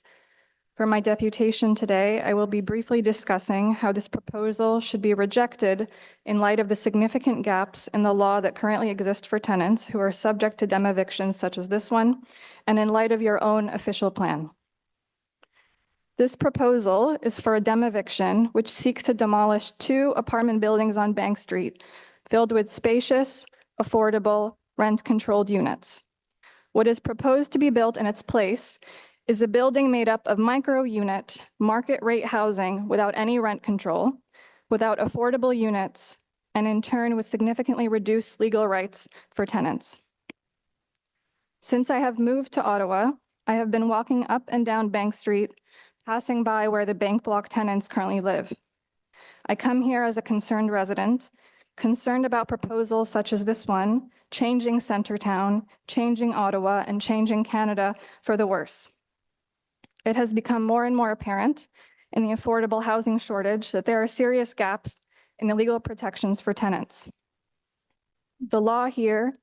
For my deputation today, I will be briefly discussing how this proposal should be rejected in light of the significant gaps in the law that currently exist for tenants who are subject to dem evictions such as this one, and in light of your own official plan. This proposal is for a dem eviction which seeks to demolish 2 apartment buildings on Bank Street filled with spacious, affordable, rent-controlled units. What is proposed to be built in its place is a building made up of micro unit, market rate housing without any rent control, without affordable units, and in turn with significantly reduced legal rights for tenants. Since I have moved to Ottawa, I have been walking up and down Bank Street, passing by where the bank block tenants currently live. I come here as a concerned resident, concerned about proposals such as this one, changing Centertown, changing Ottawa, and changing Canada for the worse. It has become more and more apparent in the affordable housing shortage that there are serious gaps in the legal protections for tenants. The law here,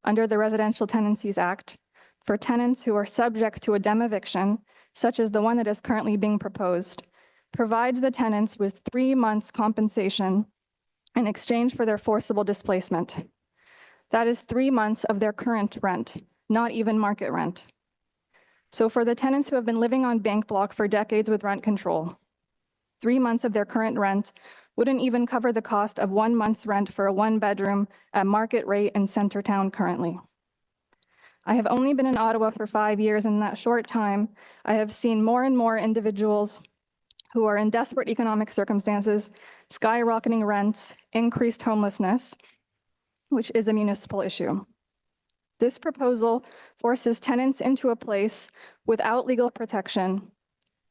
under the Residential Tenancies Act, for tenants who are subject to a dem eviction, such as the one that is currently being proposed, provides the tenants with 3 months compensation in exchange for their forcible displacement. That is 3 months of their current rent, not even market rent. So for the tenants who have been living on bank block for decades with rent control, 3 months of their current rent wouldn't even cover the cost of 1 month's rent for a 1-bedroom at market rate in Centertown currently. I have only been in Ottawa for 5 years, and in that short time, I have seen more and more individuals who are in desperate economic circumstances, skyrocketing rents, increased homelessness, which is a municipal issue. This proposal forces tenants into a place without legal protection.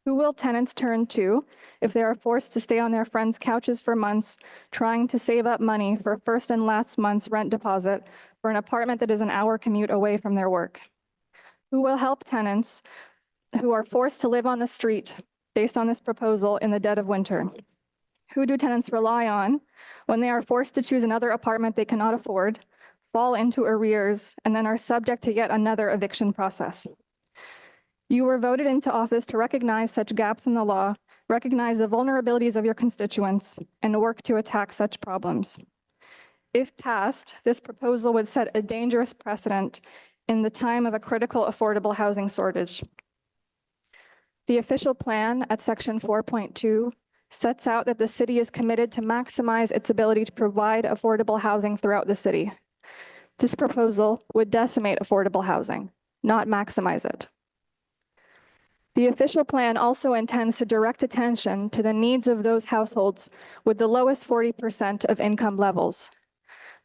Who will tenants turn to if they are forced to stay on their friends' couches for months, trying to save up money for first and last month's rent deposit for an apartment that is an hour commute away from their work? Who will help tenants who are forced to live on the street based on this proposal in the dead of winter? Who do tenants rely on when they are forced to choose another apartment they cannot afford, fall into arrears, and then are subject to yet another eviction process? You were voted into office to recognize such gaps in the law, recognize the vulnerabilities of your constituents, and work to attack such problems. If passed, this proposal would set a dangerous precedent in the time of a critical affordable housing shortage. The official plan at section 4.2 sets out that the city is committed to maximize its ability to provide affordable housing throughout the city. This proposal would decimate affordable housing, not maximize it. The official plan also intends to direct attention to the needs of those households with the lowest 40% of income levels.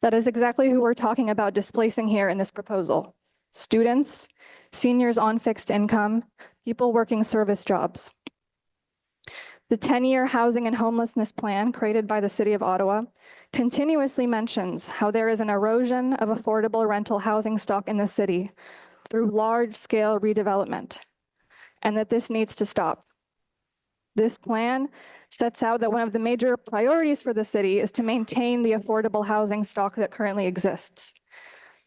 That is exactly who we're talking about displacing here in this proposal: students, seniors on fixed income, people working service jobs. The 10-year housing and homelessness plan created by the City of Ottawa continuously mentions how there is an erosion of affordable rental housing stock in the city through large-scale redevelopment, and that this needs to stop. This plan sets out that one of the major priorities for the city is to maintain the affordable housing stock that currently exists.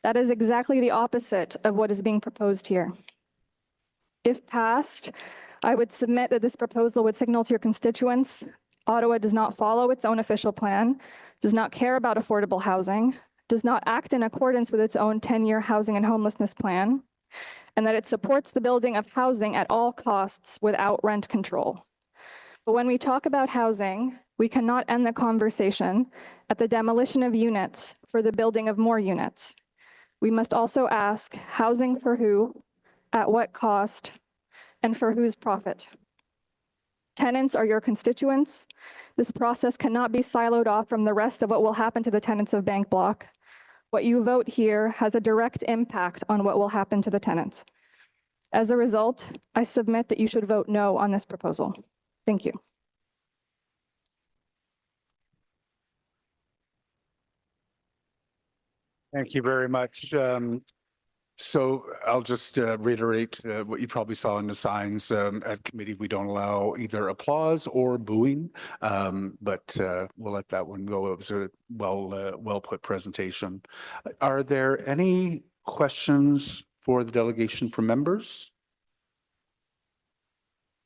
That is exactly the opposite of what is being proposed here. If passed, I would submit that this proposal would signal to your constituents Ottawa does not follow its own official plan, does not care about affordable housing, does not act in accordance with its own 10-year housing and homelessness plan, and that it supports the building of housing at all costs without rent control. But when we talk about housing, we cannot end the conversation at the demolition of units for the building of more units. We must also ask, housing for who, at what cost, and for whose profit? Tenants are your constituents. This process cannot be siloed off from the rest of what will happen to the tenants of Bank Block. What you vote here has a direct impact on what will happen to the tenants. As a result, I submit that you should vote no on this proposal. Thank you. Thank you very much. So I'll just reiterate what you probably saw in the signs. At committee, we don't allow either applause or booing, but we'll let that one go. It was a well put presentation. Are there any questions for the delegation from members?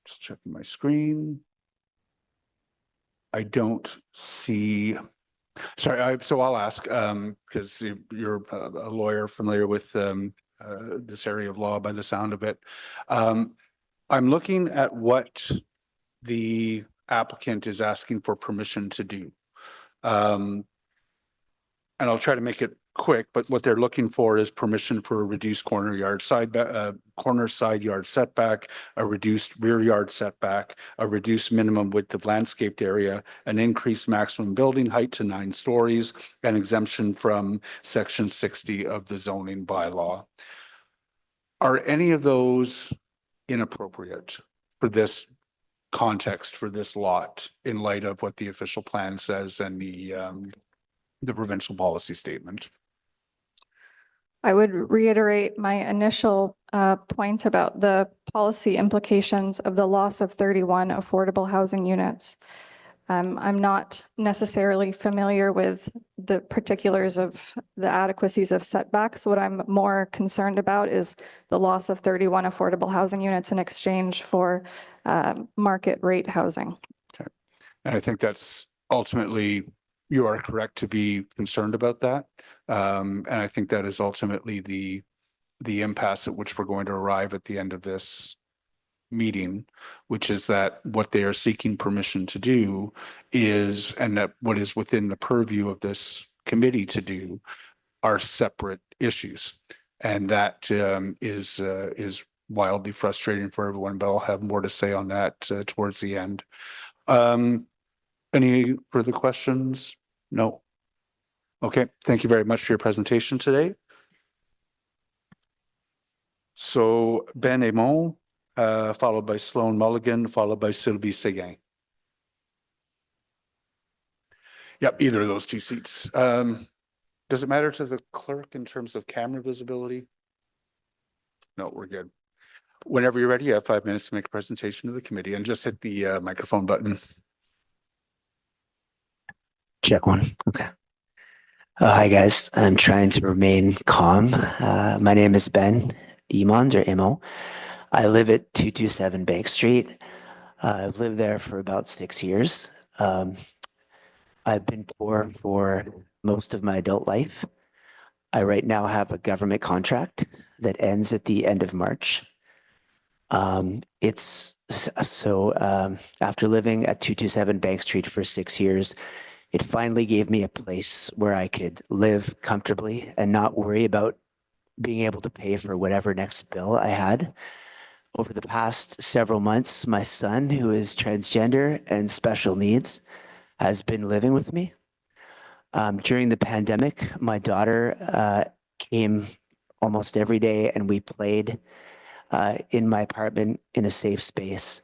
Just checking my screen. I don't see. Sorry, so I'll ask, because you're a lawyer familiar with this area of law by the sound of it. I'm looking at what the applicant is asking for permission to do. And I'll try to make it quick, but what they're looking for is permission for a reduced corner side yard setback, a reduced rear yard setback, a reduced minimum width of landscaped area, an increased maximum building height to 9 stories, and exemption from section 60 of the zoning bylaw. Are any of those inappropriate for this context, for this lot, in light of what the official plan says and the provincial policy statement? I would reiterate my initial point about the policy implications of the loss of 31 affordable housing units. I'm not necessarily familiar with the particulars of the adequacies of setbacks. What I'm more concerned about is the loss of 31 affordable housing units in exchange for market rate housing. Okay. And I think that's ultimately, you are correct to be concerned about that. And I think that is ultimately the impasse at which we're going to arrive at the end of this meeting, which is that what they are seeking permission to do is, and that what is within the purview of this committee to do, are separate issues. And that is wildly frustrating for everyone, but I'll have more to say on that towards the end. Any further questions? No. Okay, thank you very much for your presentation today. So Ben Aymon, followed by Sloan Mulligan, followed by Sylvie Seguin. Yep, either of those two seats. Does it matter to the clerk in terms of camera visibility? No, we're good. Whenever you're ready, you have 5 minutes to make a presentation to the committee, and just hit the microphone button. Check one. Okay. Hi guys. I'm trying to remain calm. My name is Ben Emond or Emo. I live at 227 Bank Street. I've lived there for about 6 years. I've been poor for most of my adult life. I right now have a government contract that ends at the end of March. After living at 227 Bank Street for 6 years, it finally gave me a place where I could live comfortably and not worry about being able to pay for whatever next bill I had. Over the past several months, my son, who is transgender and special needs, has been living with me. During the pandemic, my daughter came almost every day and we played in my apartment in a safe space.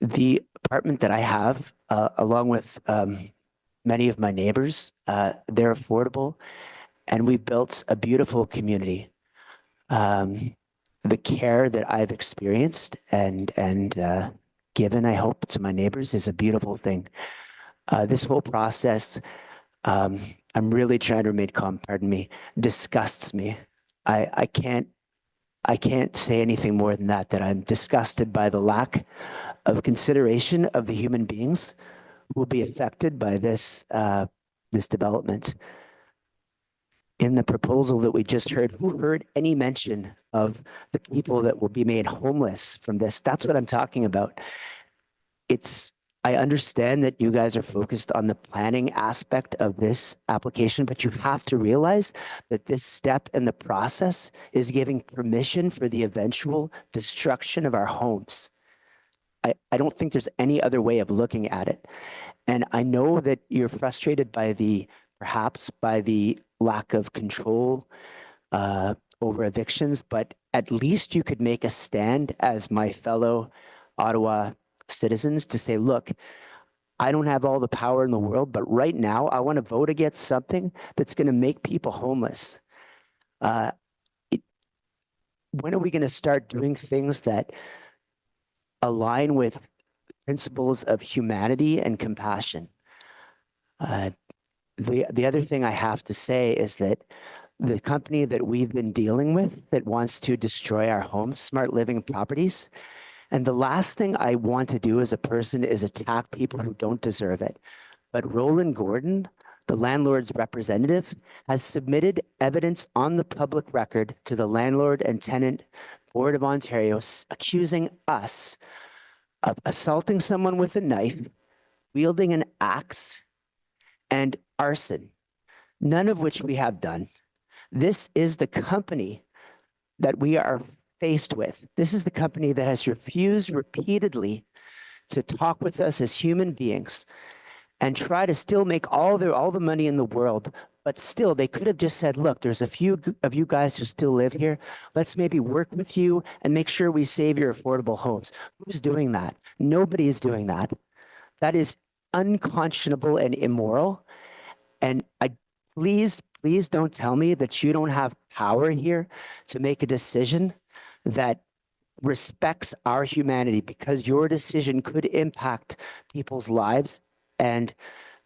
The apartment that I have, along with many of my neighbors, they're affordable, and we've built a beautiful community. The care that I've experienced and given, I hope, to my neighbors is a beautiful thing. This whole process, I'm really trying to remain calm, pardon me, disgusts me. I can't say anything more than that I'm disgusted by the lack of consideration of the human beings who will be affected by this development. In the proposal that we just heard, who heard any mention of the people that will be made homeless from this? That's what I'm talking about. I understand that you guys are focused on the planning aspect of this application, but you have to realize that this step in the process is giving permission for the eventual destruction of our homes. I don't think there's any other way of looking at it. And I know that you're frustrated by perhaps by the lack of control over evictions, but at least you could make a stand as my fellow Ottawa citizens to say, look, I don't have all the power in the world, but right now I want to vote against something that's going to make people homeless. When are we going to start doing things that align with principles of humanity and compassion? The other thing I have to say is that the company that we've been dealing with that wants to destroy our homes, Smart Living Properties, and the last thing I want to do as a person is attack people who don't deserve it. But Roland Gordon, the landlord's representative, has submitted evidence on the public record to the Landlord and Tenant Board of Ontario accusing us of assaulting someone with a knife, wielding an axe, and arson. none of which we have done. This is the company that we are faced with. This is the company that has refused repeatedly to talk with us as human beings and try to still make all the money in the world. But still, they could have just said, look, there's a few of you guys who still live here. Let's maybe work with you and make sure we save your affordable homes. Who's doing that? Nobody is doing that. That is unconscionable and immoral. And please don't tell me that you don't have power here to make a decision that respects our humanity, because your decision could impact people's lives and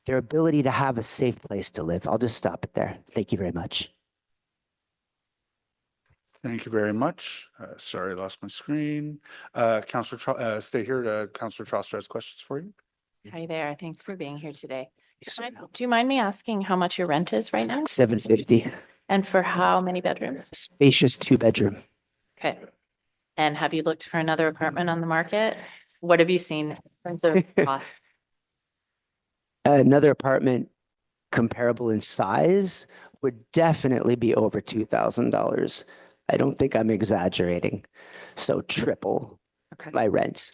their ability to have a safe place to live. I'll just stop it there. Thank you very much. Thank you very much. Sorry, I lost my screen. Stay here. Councillor Troster has questions for you. Hi there. Thanks for being here today. Yes, sir. Do you mind me asking how much your rent is right now? $750. And for how many bedrooms? Spacious 2-bedroom. Okay. And have you looked for another apartment on the market? What have you seen in terms of cost? Another apartment comparable in size would definitely be over $2,000. I don't think I'm exaggerating. So triple my rent.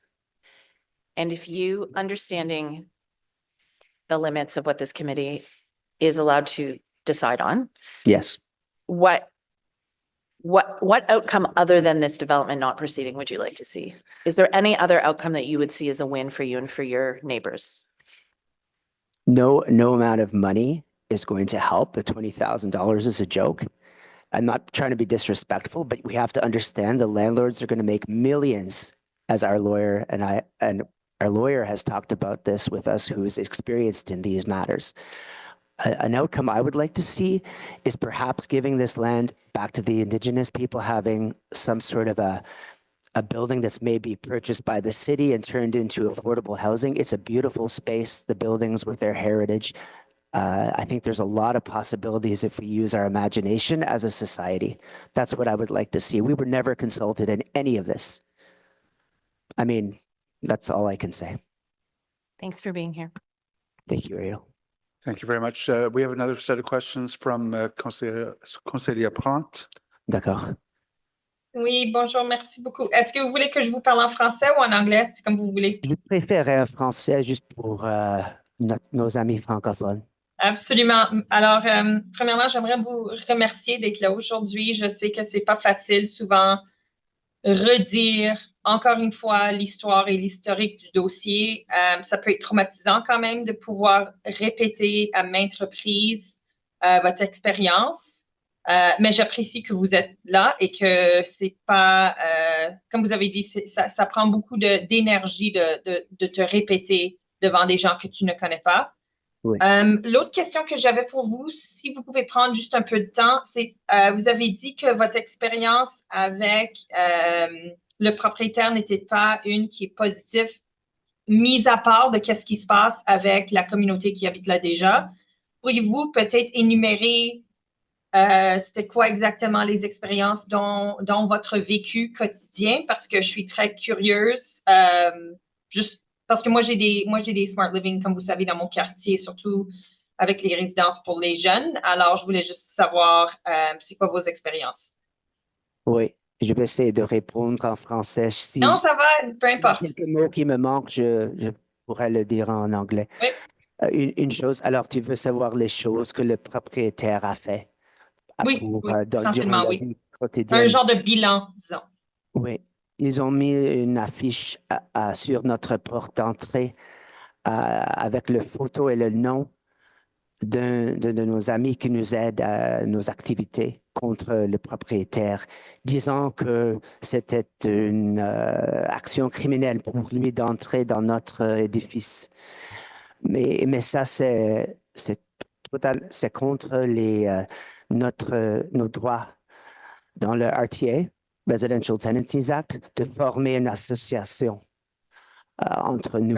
And if you, understanding the limits of what this committee is allowed to decide on, Yes. what outcome other than this development not proceeding would you like to see? Is there any other outcome that you would see as a win for you and for your neighbors? No amount of money is going to help. The $20,000 is a joke. I'm not trying to be disrespectful, but we have to understand the landlords are going to make millions, as our lawyer and our lawyer has talked about this with us, who is experienced in these matters. An outcome I would like to see is perhaps giving this land back to the Indigenous people, having some sort of a building that's maybe purchased by the city and turned into affordable housing. It's a beautiful space, the buildings with their heritage. I think there's a lot of possibilities if we use our imagination as a society. That's what I would like to see. We were never consulted in any of this. I mean, that's all I can say. Thanks for being here. Thank you, Ariel. Thank you very much. We have another set of questions from Conseiller Plante. D'accord. Oui, bonjour, merci beaucoup. Est-ce que vous voulez que je vous parle en français ou en anglais? C'est comme vous voulez. Je préférerais un français juste pour nos amis francophones. Absolument. Alors, premièrement, j'aimerais vous remercier d'être là aujourd'hui. Je sais que c'est pas facile souvent redire encore une fois l'histoire et l'historique du dossier. Ça peut être traumatisant quand même de pouvoir répéter à maintes reprises votre expérience. Mais j'apprécie que vous êtes là et que c'est pas, comme vous avez dit, ça prend beaucoup d'énergie de te répéter devant des gens que tu ne connais pas. Oui. L'autre question que j'avais pour vous, si vous pouvez prendre juste un peu de temps, c'est vous avez dit que votre expérience avec le propriétaire n'était pas une qui est positive, mise à part de qu'est-ce qui se passe avec la communauté qui habite là déjà. Pourriez-vous peut-être énumérer c'était quoi exactement les expériences dont votre vécu quotidien? Parce que je suis très curieuse, juste parce que moi j'ai des smart living, comme vous savez, dans mon quartier, surtout avec les résidences pour les jeunes. Alors, je voulais juste savoir, c'est quoi vos expériences? Oui, je vais essayer de répondre en français. Si Non, ça va, peu importe. il y a quelques mots qui me manquent, je pourrais le dire en anglais. Oui. Une chose, alors tu veux savoir les choses que le propriétaire a fait Oui, pour, oui, durant essentiellement, la oui. vie quotidienne. Un genre de bilan, disons. Oui, ils ont mis une affiche sur notre porte d'entrée avec le photo et le nom de nos amis qui nous aident à nos activités contre le propriétaire, disant que c'était une action criminelle pour lui d'entrer dans notre édifice. Mais ça, c'est contre nos droits dans le RTA, Residential Tenancies Act, de former une association entre nous.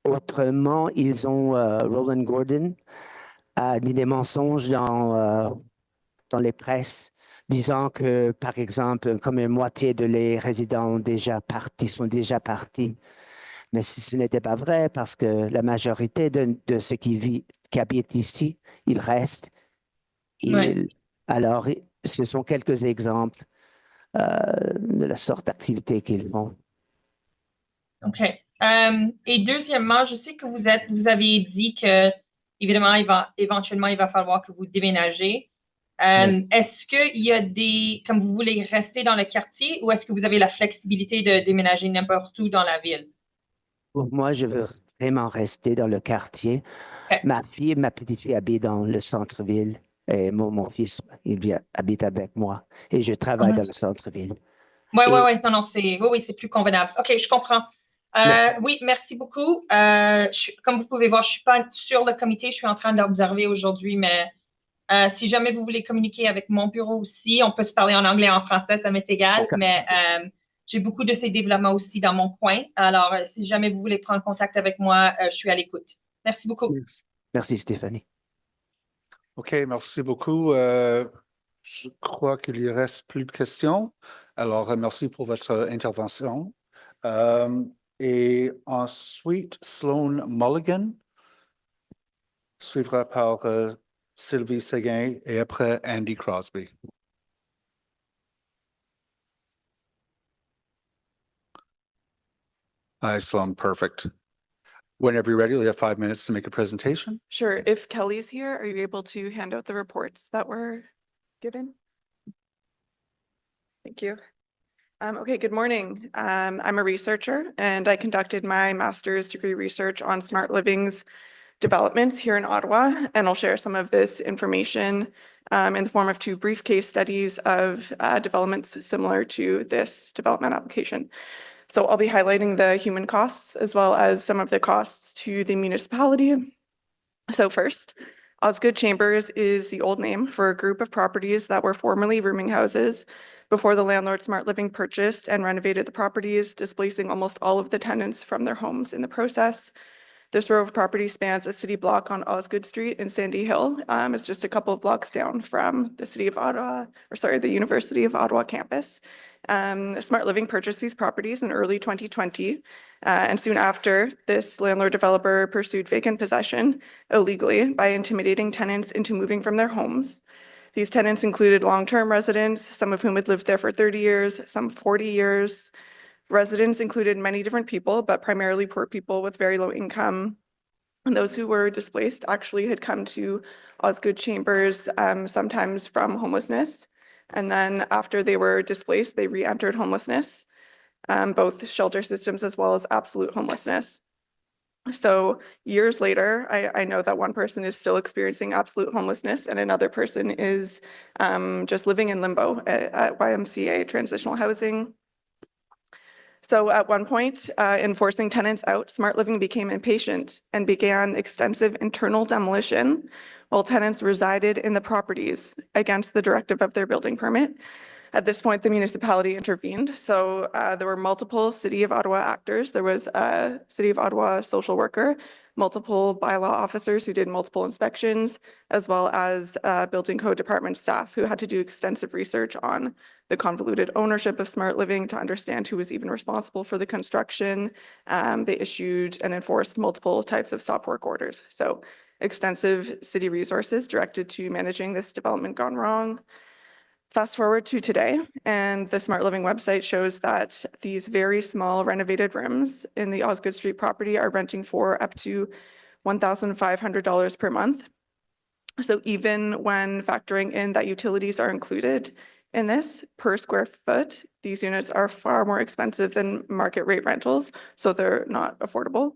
Autrement, ils ont, Roland Gordon a dit des mensonges dans les presses, disant que, par exemple, comme une moitié de les résidents sont déjà partis. Mais ce n'était pas vrai parce que la majorité de ceux qui habitent ici ils restent. Alors, ce sont quelques exemples de la sorte d'activité qu'ils font. OK. Et deuxièmement, je sais que vous avez dit que, évidemment, éventuellement, il va falloir que vous déménagez. Est-ce qu'il y a comme vous voulez rester dans le quartier ou est-ce que vous avez la flexibilité de déménager n'importe où dans la ville? Pour moi, je veux vraiment rester dans le quartier. Ma petite fille habite dans le centre-ville et mon fils, habite avec moi et je travaille dans le centre-ville. Oui, non, c'est plus convenable. OK, je comprends. Oui, merci beaucoup. Comme vous pouvez voir, je ne suis pas sur le comité, je suis en train d'observer aujourd'hui, mais si jamais vous voulez communiquer avec mon bureau aussi, on peut se parler en anglais, en français, ça m'est égal, mais j'ai beaucoup de ces développements aussi dans mon coin. Alors, si jamais vous voulez prendre contact avec moi, je suis à l'écoute. Merci beaucoup. Merci, Stéphanie. OK, merci beaucoup. Je crois qu'il ne reste plus de questions. Alors, merci pour votre intervention. Et ensuite, Sloan Mulligan suivra par Sylvie Séguin et après Andy Crosby. Hi, Sloan. Perfect. Whenever you're ready, you have 5 minutes to make a presentation. Sure. If Kelly's here, are you able to hand out the reports that were given? Thank you. Okay, good morning. I'm a researcher and I conducted my master's degree research on smart living's developments here in Ottawa, and I'll share some of this information in the form of 2 brief case studies of developments similar to this development application. So I'll be highlighting the human costs as well as some of the costs to the municipality. So first, Osgood Chambers is the old name for a group of properties that were formerly rooming houses before the landlord Smart Living purchased and renovated the properties, displacing almost all of the tenants from their homes in the process. This row of property spans a city block on Osgood Street in Sandy Hill. It's just a couple of blocks down from the the University of Ottawa campus. Smart Living purchased these properties in early 2020, and soon after, this landlord developer pursued vacant possession illegally by intimidating tenants into moving from their homes. These tenants included long-term residents, some of whom had lived there for 30 years, some 40 years. Residents included many different people, but primarily poor people with very low income. And those who were displaced actually had come to Osgood Chambers, sometimes from homelessness. And then after they were displaced, they re-entered homelessness, both shelter systems as well as absolute homelessness. So years later, I know that one person is still experiencing absolute homelessness and another person is just living in limbo at YMCA transitional housing. So at one point, in forcing tenants out, Smart Living became impatient and began extensive internal demolition while tenants resided in the properties against the directive of their building permit. At this point, the municipality intervened. So there were multiple City of Ottawa actors. There was a City of Ottawa social worker, multiple bylaw officers who did multiple inspections, as well as building code department staff who had to do extensive research on the convoluted ownership of Smart Living to understand who was even responsible for the construction. They issued and enforced multiple types of stop work orders. So extensive city resources directed to managing this development gone wrong. Fast forward to today, and the Smart Living website shows that these very small renovated rooms in the Osgood Street property are renting for up to $1,500 per month. So even when factoring in that utilities are included in this per square foot, these units are far more expensive than market rate rentals, so they're not affordable.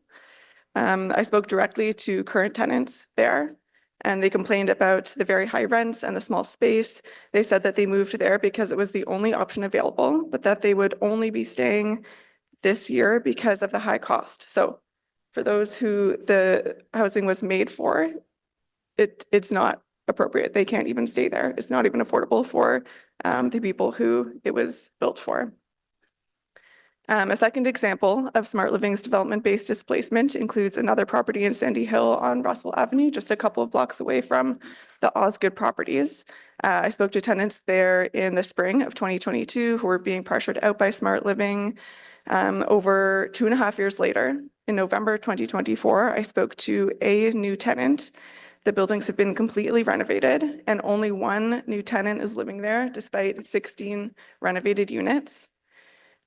I spoke directly to current tenants there, and they complained about the very high rents and the small space. They said that they moved there because it was the only option available, but that they would only be staying this year because of the high cost. So for those who the housing was made for, it's not appropriate. They can't even stay there. It's not even affordable for the people who it was built for. A second example of Smart Living's development-based displacement includes another property in Sandy Hill on Russell Avenue, just a couple of blocks away from the Osgood properties. I spoke to tenants there in the spring of 2022 who were being pressured out by Smart Living. Over 2.5 years later, in November 2024, I spoke to a new tenant. The buildings have been completely renovated and only one new tenant is living there despite 16 renovated units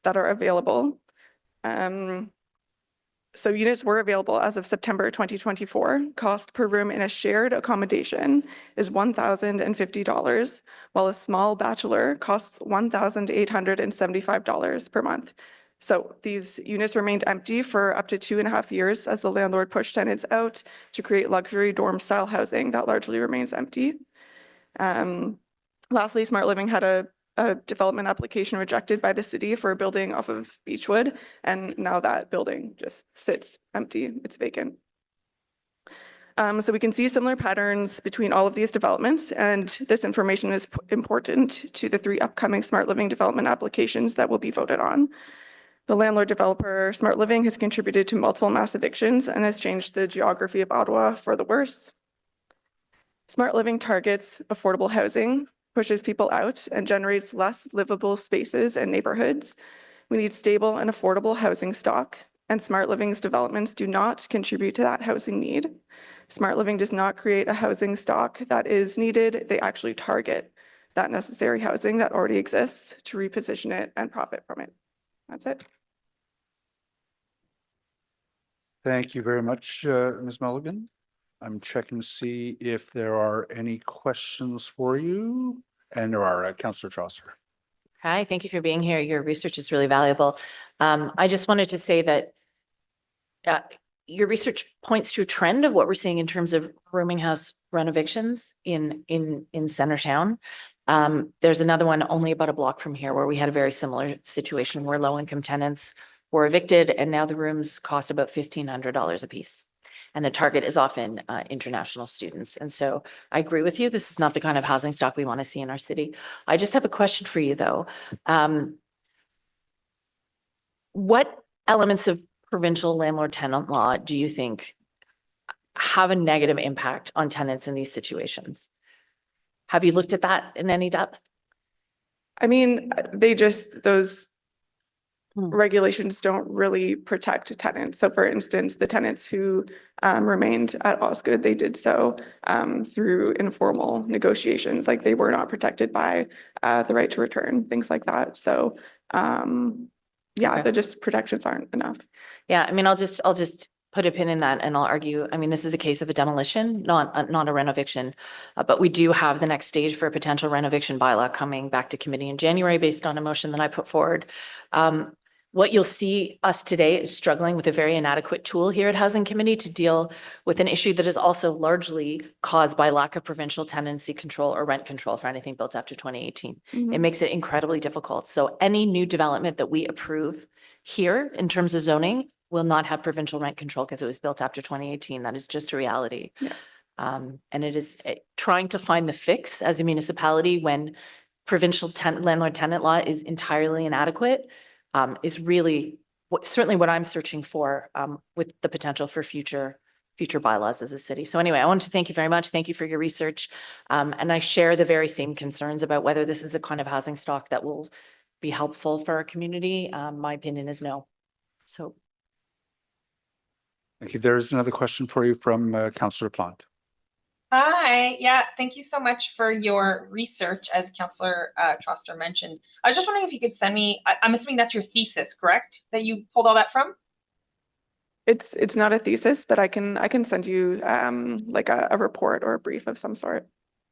that are available. So units were available as of September 2024. Cost per room in a shared accommodation is $1,050, while a small bachelor costs $1,875 per month. So these units remained empty for up to 2.5 years as the landlord pushed tenants out to create luxury dorm style housing that largely remains empty. Lastly, Smart Living had a development application rejected by the city for a building off of Beechwood, and now that building just sits empty, it's vacant. So we can see similar patterns between all of these developments, and this information is important to the 3 upcoming Smart Living development applications that will be voted on. The landlord developer Smart Living has contributed to multiple mass evictions and has changed the geography of Ottawa for the worse. Smart Living targets affordable housing, pushes people out, and generates less livable spaces and neighborhoods. We need stable and affordable housing stock, and Smart Living's developments do not contribute to that housing need. Smart Living does not create a housing stock that is needed. They actually target that necessary housing that already exists to reposition it and profit from it. That's it. Thank you very much, Ms. Mulligan. I'm checking to see if there are any questions for you. And there are, Councillor Trosser. Hi, thank you for being here. Your research is really valuable. I just wanted to say that your research points to a trend of what we're seeing in terms of rooming house renovations in Centertown. There's another one only about a block from here where we had a very similar situation where low-income tenants were evicted and now the rooms cost about $1,500 a piece. And the target is often international students. And so I agree with you. This is not the kind of housing stock we want to see in our city. I just have a question for you, though. What elements of provincial landlord-tenant law do you think have a negative impact on tenants in these situations? Have you looked at that in any depth? I mean, those regulations don't really protect tenants. So for instance, the tenants who remained at Osgood, they did so through informal negotiations, like they were not protected by the right to return, things like that. So yeah, Okay. the just protections aren't enough. Yeah, I mean, I'll just put a pin in that and I'll argue, I mean, this is a case of a demolition, not a renoviction. But we do have the next stage for a potential renoviction bylaw coming back to committee in January based on a motion that I put forward. What you'll see us today is struggling with a very inadequate tool here at Housing Committee to deal with an issue that is also largely caused by lack of provincial tenancy control or rent control for anything built after 2018. It makes it incredibly difficult. So any new development that we approve here in terms of zoning will not have provincial rent control because it was built after 2018. That is just a reality. Yeah. And it is trying to find the fix as a municipality when provincial landlord-tenant law is entirely inadequate. Is really certainly what I'm searching for with the potential for future bylaws as a city. So anyway, I wanted to thank you very much. Thank you for your research. And I share the very same concerns about whether this is the kind of housing stock that will be helpful for our community. My opinion is no. So. Thank you. There is another question for you from Councillor Plante. Hi, yeah, thank you so much for your research, as Councillor Troster mentioned. I was just wondering if you could send me, I'm assuming that's your thesis, correct? That you pulled all that from? It's not a thesis, but I can send you like a report or a brief of some sort.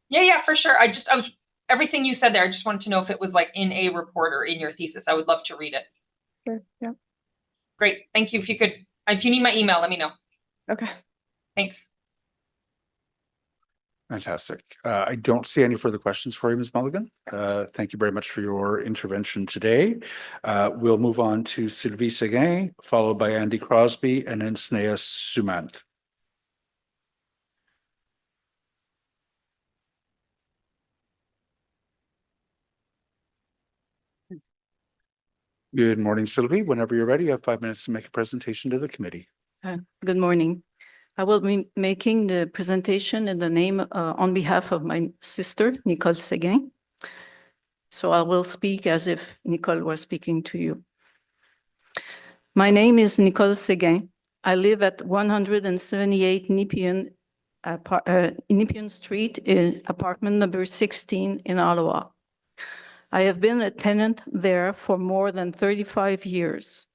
Yeah, for sure. Everything you said there, I just wanted to know if it was like in a report or in your thesis. I would love to read it. Sure, yeah. Great, thank you. If you need my email, let me know. Okay. Thanks. Fantastic. I don't see any further questions for you, Ms. Mulligan. Thank you very much for your intervention today. We'll move on to Sylvie Seguin, followed by Andy Crosby, and then Snea Sumant. Good morning, Sylvie. Whenever you're ready, you have 5 minutes to make a presentation to the committee. Good morning. I will be making the presentation in the name on behalf of my sister, Nicole Seguin. So I will speak as if Nicole was speaking to you. My name is Nicole Seguin. I live at 178 Nepean Nepean Street in apartment number 16 in Ottawa. I have been a tenant there for more than 35 years.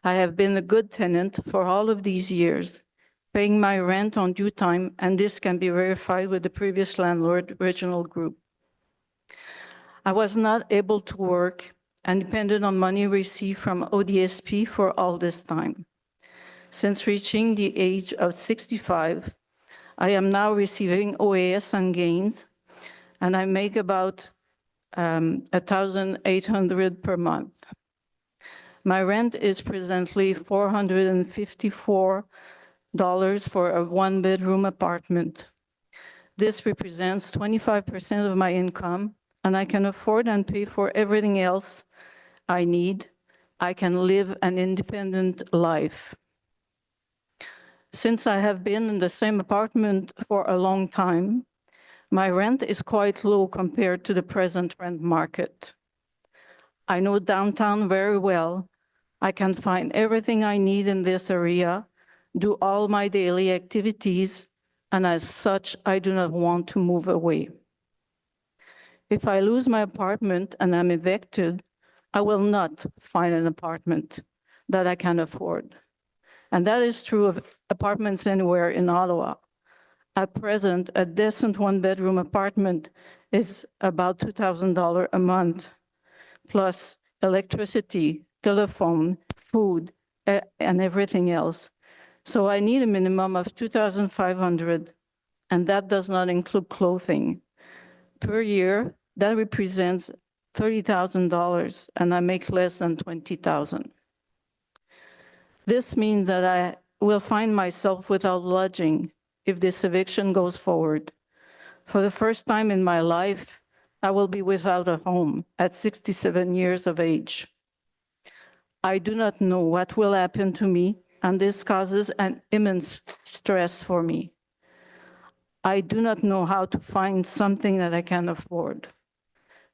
I have been a good tenant for all of these years, paying my rent on due time, and this can be verified with the previous landlord, Regional Group. I was not able to work and depended on money received from ODSP for all this time. Since reaching the age of 65, I am now receiving OAS and gains, and I make about $1,800 per month. My rent is presently $454 for a one-bedroom apartment. This represents 25% of my income, and I can afford and pay for everything else I need. I can live an independent life. Since I have been in the same apartment for a long time, my rent is quite low compared to the present rent market. I know downtown very well. I can find everything I need in this area, do all my daily activities, and as such, I do not want to move away. If I lose my apartment and I'm evicted, I will not find an apartment that I can afford. And that is true of apartments anywhere in Ottawa. At present, a decent one-bedroom apartment is about $2,000 a month, plus electricity, telephone, food, and everything else. So I need a minimum of $2,500, and that does not include clothing. Per year, that represents $30,000, and I make less than $20,000. This means that I will find myself without lodging if this eviction goes forward. For the first time in my life, I will be without a home at 67 years of age. I do not know what will happen to me, and this causes an immense stress for me. I do not know how to find something that I can afford.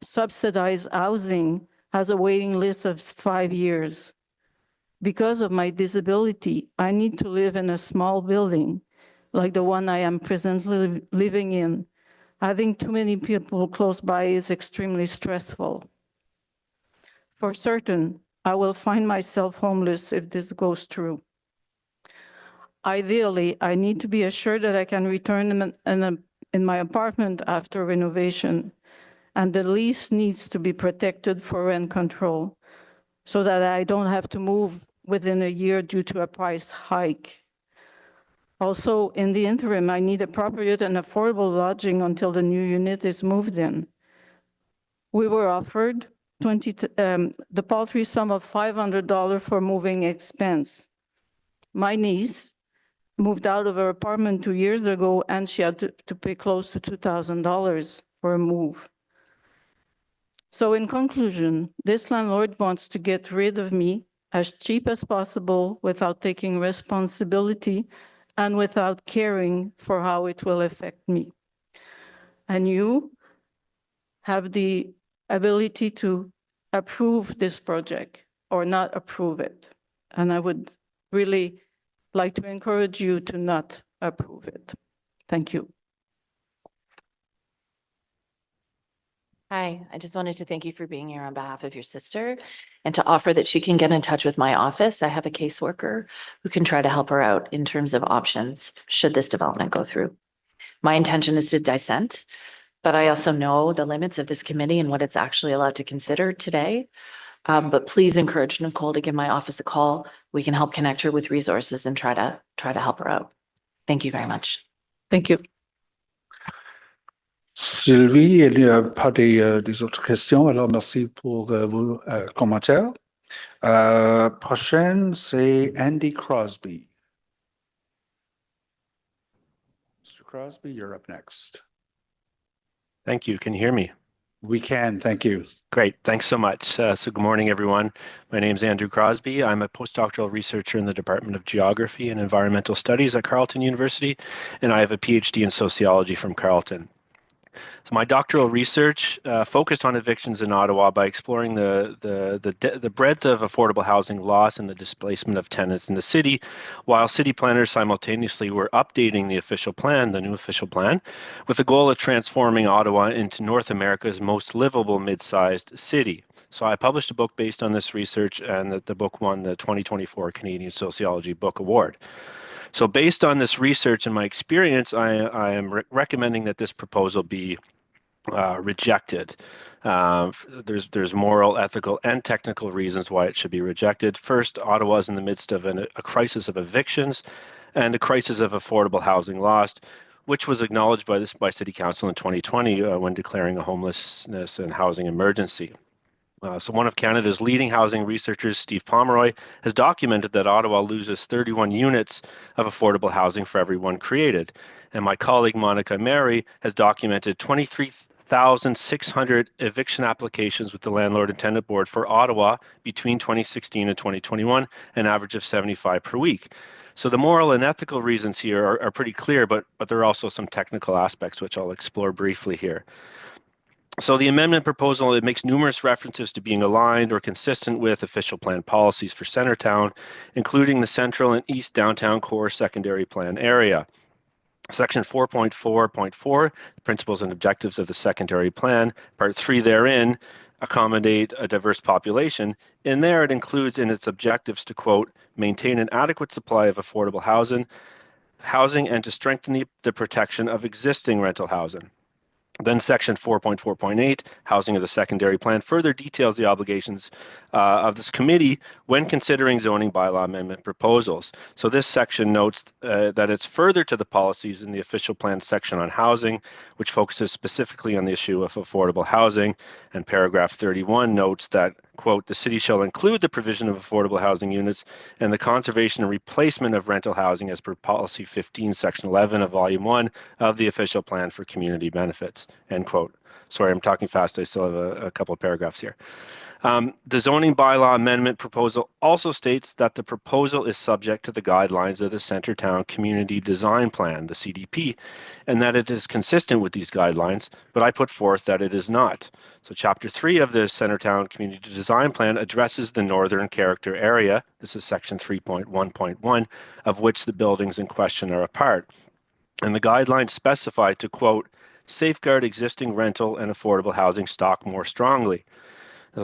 Subsidized housing has a waiting list of 5 years. Because of my disability, I need to live in a small building like the one I am presently living in. Having too many people close by is extremely stressful. For certain, I will find myself homeless if this goes through. Ideally, I need to be assured that I can return in my apartment after renovation, and the lease needs to be protected for rent control so that I don't have to move within a year due to a price hike. Also, in the interim, I need appropriate and affordable lodging until the new unit is moved in. We were offered the paltry sum of $500 for moving expense. My niece moved out of her apartment 2 years ago, and she had to pay close to $2,000 for a move. So in conclusion, this landlord wants to get rid of me as cheap as possible without taking responsibility and without caring for how it will affect me. And you have the ability to approve this project or not approve it. And I would really like to encourage you to not approve it. Thank you. Hi, I just wanted to thank you for being here on behalf of your sister and to offer that she can get in touch with my office. I have a caseworker who can try to help her out in terms of options should this development go through. My intention is to dissent, but I also know the limits of this committee and what it's actually allowed to consider today. But please encourage Nicole to give my office a call. We can help connect her with resources and try to help her out. Thank you very much. Thank you. Sylvie, il n'y a pas des autres questions, alors merci pour vos commentaires. Prochaine, c'est Andy Crosby. Mr. Crosby, you're up next. Thank you. Can you hear me? We can, thank you. Great. Thanks so much. So good morning, everyone. My name is Andrew Crosby. I'm a postdoctoral researcher in the Department of Geography and Environmental Studies at Carleton University, and I have a PhD in sociology from Carleton. So my doctoral research focused on evictions in Ottawa by exploring the breadth of affordable housing loss and the displacement of tenants in the city, while city planners simultaneously were updating the official plan, the new official plan, with the goal of transforming Ottawa into North America's most livable mid-sized city. So I published a book based on this research, and the book won the 2024 Canadian Sociology Book Award. So based on this research and my experience, I am recommending that this proposal be rejected. There's moral, ethical, and technical reasons why it should be rejected. First, Ottawa is in the midst of a crisis of evictions and a crisis of affordable housing lost, which was acknowledged by City Council in 2020 when declaring a homelessness and housing emergency. So one of Canada's leading housing researchers, Steve Pomeroy, has documented that Ottawa loses 31 units of affordable housing for every one created. And my colleague, Monica Mary, has documented 23,600 eviction applications with the Landlord and Tenant Board for Ottawa between 2016 and 2021, an average of 75 per week. So the moral and ethical reasons here are pretty clear, but there are also some technical aspects which I'll explore briefly here. So the amendment proposal, it makes numerous references to being aligned or consistent with official plan policies for Centertown, including the central and east downtown core secondary plan area. Section 4.4.4, principles and objectives of the secondary plan, part 3 therein, accommodate a diverse population. In there, it includes in its objectives to, quote, maintain an adequate supply of affordable housing and to strengthen the protection of existing rental housing. Then section 4.4.8, housing of the secondary plan, further details the obligations of this committee when considering zoning bylaw amendment proposals. So this section notes that it's further to the policies in the official plan section on housing, which focuses specifically on the issue of affordable housing. And paragraph 31 notes that, quote, the city shall include the provision of affordable housing units and the conservation and replacement of rental housing as per policy 15, section 11 of volume 1 of the official plan for community benefits, end quote. Sorry, I'm talking fast. I still have a couple of paragraphs here. The zoning bylaw amendment proposal also states that the proposal is subject to the guidelines of the Centertown Community Design Plan, the CDP, and that it is consistent with these guidelines, but I put forth that it is not. So Chapter 3 of the Centertown Community Design Plan addresses the northern character area. This is Section 3.1.1, of which the buildings in question are a part. And the guidelines specify to, quote, safeguard existing rental and affordable housing stock more strongly.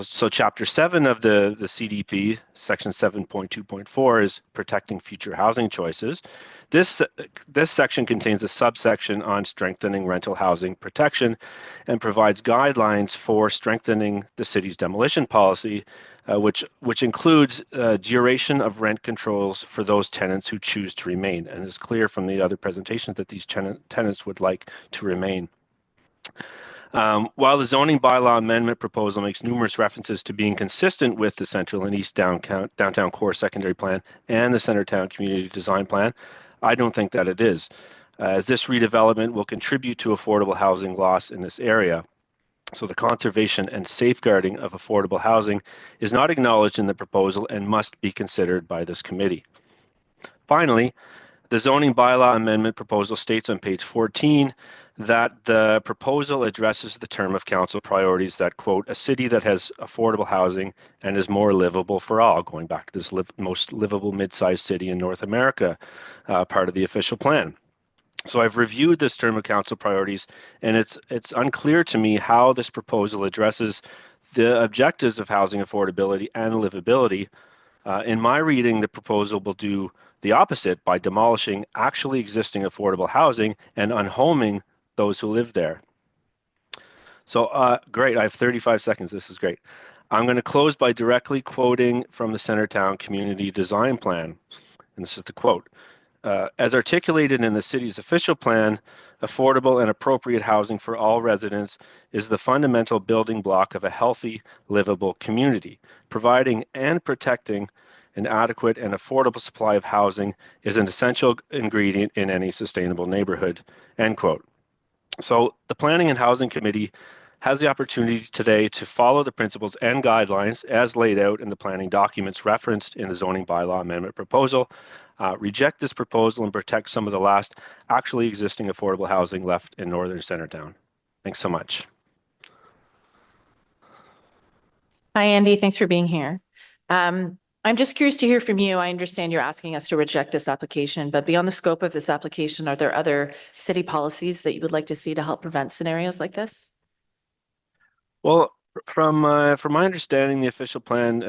So Chapter 7 of the CDP, Section 7.2.4, is protecting future housing choices. This section contains a subsection on strengthening rental housing protection and provides guidelines for strengthening the city's demolition policy, which includes duration of rent controls for those tenants who choose to remain. And it's clear from the other presentations that these tenants would like to remain. While the zoning bylaw amendment proposal makes numerous references to being consistent with the central and east downtown core secondary plan and the Centertown Community Design Plan, I don't think that it is, as this redevelopment will contribute to affordable housing loss in this area. So the conservation and safeguarding of affordable housing is not acknowledged in the proposal and must be considered by this committee. Finally, the zoning bylaw amendment proposal states on page 14 that the proposal addresses the term of council priorities that, quote, a city that has affordable housing and is more livable for all, going back to this most livable mid-sized city in North America, part of the official plan. So I've reviewed this term of council priorities, and it's unclear to me how this proposal addresses the objectives of housing affordability and livability. In my reading, the proposal will do the opposite by demolishing actually existing affordable housing and unhoming those who live there. So great, I have 35 seconds. This is great. I'm going to close by directly quoting from the Centertown Community Design Plan. And this is the quote. As articulated in the city's official plan, affordable and appropriate housing for all residents is the fundamental building block of a healthy, livable community. Providing and protecting an adequate and affordable supply of housing is an essential ingredient in any sustainable neighborhood, end quote. So the Planning and Housing Committee has the opportunity today to follow the principles and guidelines as laid out in the planning documents referenced in the zoning bylaw amendment proposal, reject this proposal and protect some of the last actually existing affordable housing left in northern Centertown. Thanks so much. Hi, Andy. Thanks for being here. I'm just curious to hear from you. I understand you're asking us to reject this application, but beyond the scope of this application, are there other city policies that you would like to see to help prevent scenarios like this? Well, from my understanding, the official plan,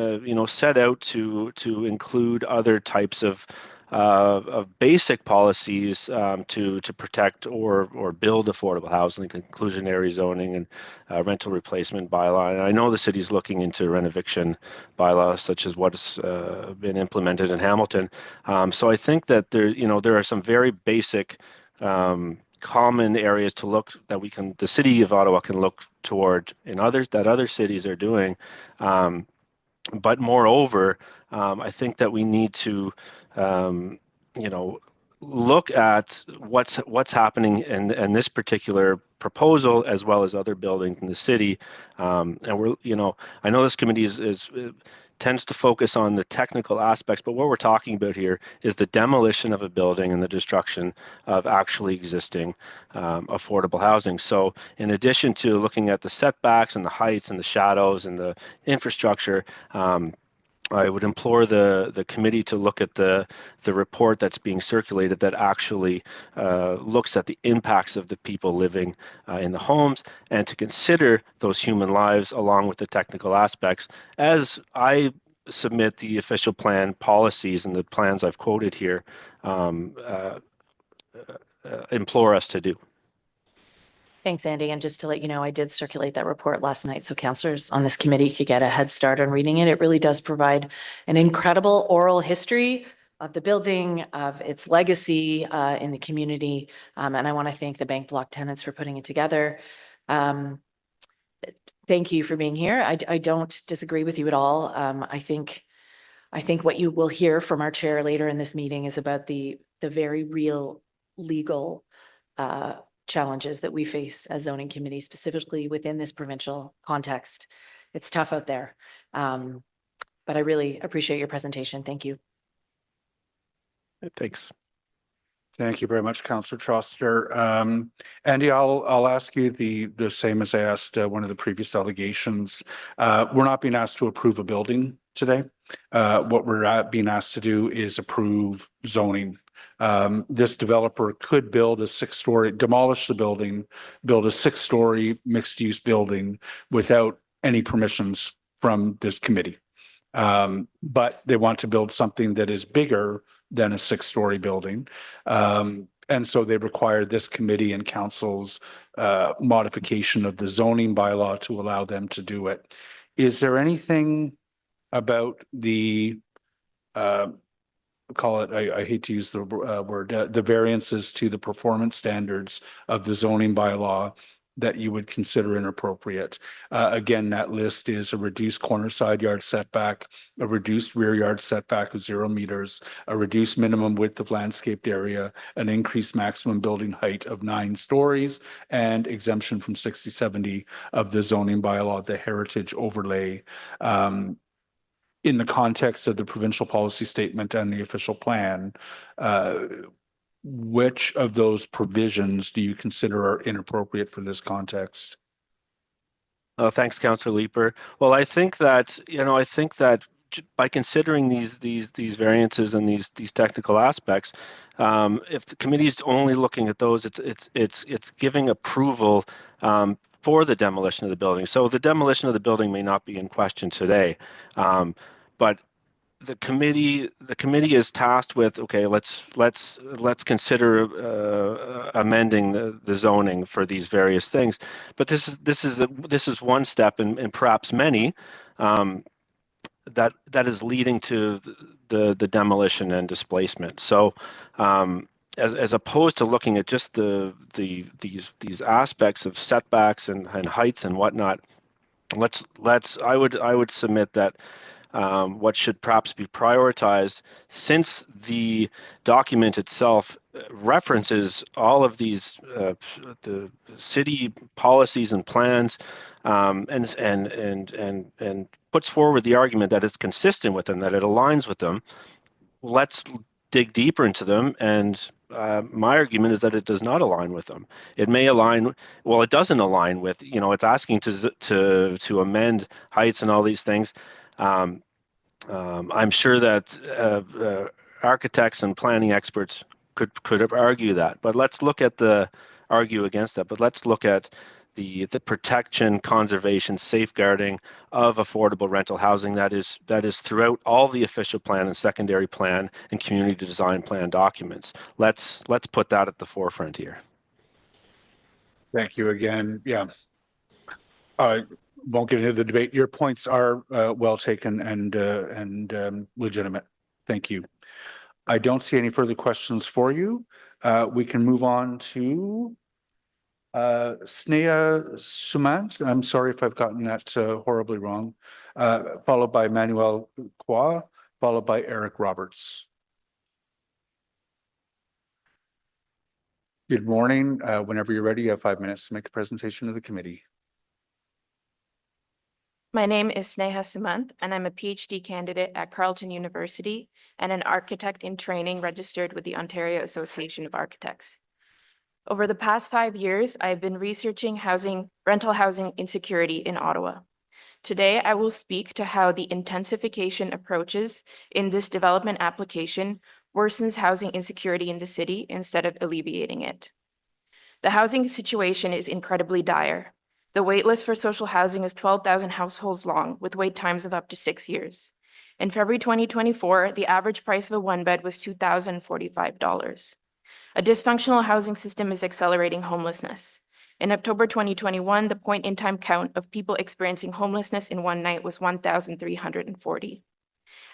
set out to include other types of basic policies to protect or build affordable housing, like inclusionary zoning and rental replacement bylaw. And I know the city is looking into rent eviction bylaws, such as what's been implemented in Hamilton. So I think that there are some very basic common areas to look that the city of Ottawa can look toward in others that other cities are doing. But moreover, I think that we need to, look at what's happening in this particular proposal as well as other buildings in the city. And I know this committee tends to focus on the technical aspects, but what we're talking about here is the demolition of a building and the destruction of actually existing affordable housing. So in addition to looking at the setbacks and the heights and the shadows and the infrastructure, I would implore the committee to look at the report that's being circulated that actually looks at the impacts of the people living in the homes, and to consider those human lives along with the technical aspects as I submit the official plan policies and the plans I've quoted here implore us to do. Thanks, Andy. And just to let you know, I did circulate that report last night, so councillors on this committee could get a head start on reading it. It really does provide an incredible oral history of the building, of its legacy in the community. And I want to thank the bank block tenants for putting it together. Thank you for being here. I don't disagree with you at all. I think what you will hear from our chair later in this meeting is about the very real legal challenges that we face as zoning committee, specifically within this provincial context. It's tough out there. But I really appreciate your presentation. Thank you. Thanks. Thank you very much, Councillor Troster. Andy, I'll ask you the same as I asked one of the previous delegations. We're not being asked to approve a building today. What we're being asked to do is approve zoning. This developer could build a demolish the building, build a 6-story mixed-use building without any permissions from this committee. But they want to build something that is bigger than a 6-story building. And so they require this committee and council's modification of the zoning bylaw to allow them to do it. Is there anything about the call it, I hate to use the word, the variances to the performance standards of the zoning bylaw that you would consider inappropriate? Again, that list is a reduced corner side yard setback, a reduced rear yard setback of 0 meters, a reduced minimum width of landscaped area, an increased maximum building height of 9 stories, and exemption from 60/70 of the zoning bylaw, the heritage overlay. In the context of the provincial policy statement and the official plan, which of those provisions do you consider are inappropriate for this context? Thanks, Councillor Leeper. Well, I think that by considering these variances and these technical aspects, if the committee is only looking at those, it's giving approval for the demolition of the building. So the demolition of the building may not be in question today, but the committee is tasked with, okay, let's consider amending the zoning for these various things. But this is one step and perhaps many that is leading to the demolition and displacement. So as opposed to looking at just these aspects of setbacks and heights and whatnot, I would submit that what should perhaps be prioritized, since the document itself references all of these the city policies and plans, and puts forward the argument that it's consistent with them, that it aligns with them. Let's dig deeper into them and my argument is that it does not align with them. It may align, well, it doesn't align with, it's asking to amend heights and all these things. I'm sure that architects and planning experts could argue that, but let's look at argue against that. But let's look at the protection, conservation, safeguarding of affordable rental housing that is throughout all the official plan and secondary plan and community design plan documents. Let's put that at the forefront here. Thank you again. Yeah. Won't get into the debate. Your points are well taken and legitimate. Thank you. I don't see any further questions for you. We can move on to Sneha Sumant. I'm sorry if I've gotten that horribly wrong. Followed by Manuel Kwa, followed by Eric Roberts. Good morning. Whenever you're ready, you have 5 minutes to make a presentation to the committee. My name is Sneha Sumant, and I'm a PhD candidate at Carleton University and an architect in training registered with the Ontario Association of Architects. Over the past 5 years, I have been researching rental housing insecurity in Ottawa. Today, I will speak to how the intensification approaches in this development application worsens housing insecurity in the city instead of alleviating it. The housing situation is incredibly dire. The waitlist for social housing is 12,000 households long, with wait times of up to 6 years. In February 2024, the average price of a one-bed was $2,045. A dysfunctional housing system is accelerating homelessness. In October 2021, the point-in-time count of people experiencing homelessness in one night was 1,340.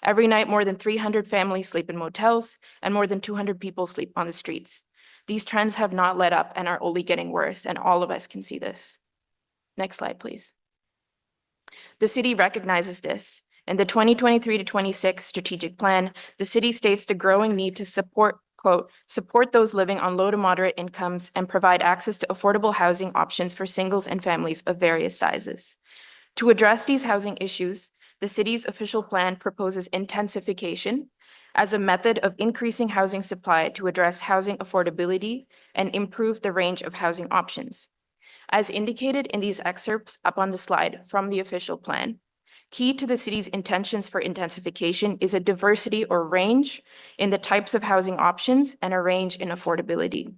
Every night, more than 300 families sleep in motels, and more than 200 people sleep on the streets. These trends have not let up and are only getting worse, and all of us can see this. Next slide, please. The city recognizes this. In the 2023 to 26 strategic plan, the city states the growing need to support, quote, support those living on low to moderate incomes and provide access to affordable housing options for singles and families of various sizes. To address these housing issues, the city's official plan proposes intensification as a method of increasing housing supply to address housing affordability and improve the range of housing options. As indicated in these excerpts up on the slide from the official plan, key to the city's intentions for intensification is a diversity or range in the types of housing options and a range in affordability.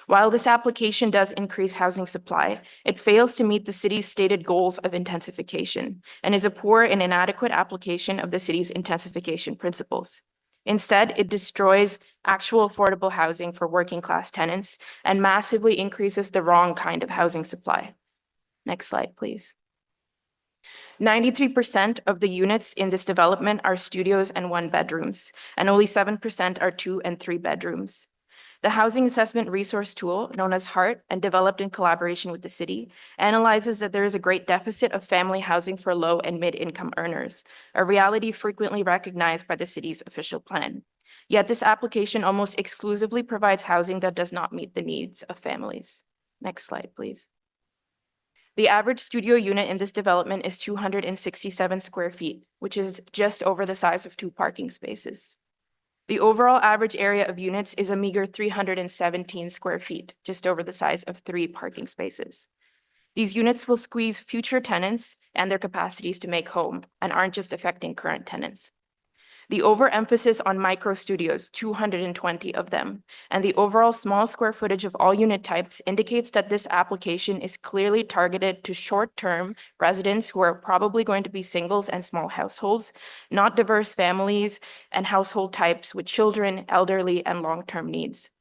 While this application does increase housing supply, it fails to meet the city's stated goals of intensification and is a poor and inadequate application of the city's intensification principles. Instead, it destroys actual affordable housing for working class tenants and massively increases the wrong kind of housing supply. Next slide, please. 93% of the units in this development are studios and one bedrooms, and only 7% are 2 and 3 bedrooms. The Housing Assessment Resource Tool, known as HEART and developed in collaboration with the city, analyzes that there is a great deficit of family housing for low and mid-income earners, a reality frequently recognized by the city's official plan. Yet this application almost exclusively provides housing that does not meet the needs of families. Next slide, please. The average studio unit in this development is 267 square feet, which is just over the size of 2 parking spaces. The overall average area of units is a meager 317 square feet, just over the size of 3 parking spaces. These units will squeeze future tenants and their capacities to make home and aren't just affecting current tenants. The overemphasis on micro studios, 220 of them, and the overall small square footage of all unit types indicates that this application is clearly targeted to short-term residents who are probably going to be singles and small households, not diverse families and household types with children, elderly, and long-term needs.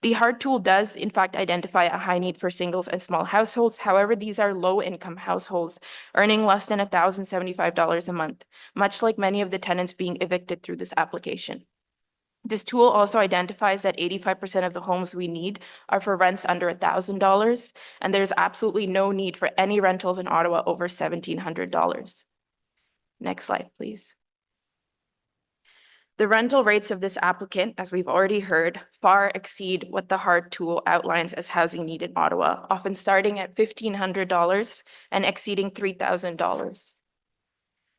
The HEART tool does, in fact, identify a high need for singles and small households. However, these are low-income households earning less than $1,075 a month, much like many of the tenants being evicted through this application. This tool also identifies that 85% of the homes we need are for rents under $1,000, and there's absolutely no need for any rentals in Ottawa over $1,700. Next slide, please. The rental rates of this applicant, as we've already heard, far exceed what the HEART tool outlines as housing need in Ottawa, often starting at $1,500 and exceeding $3,000.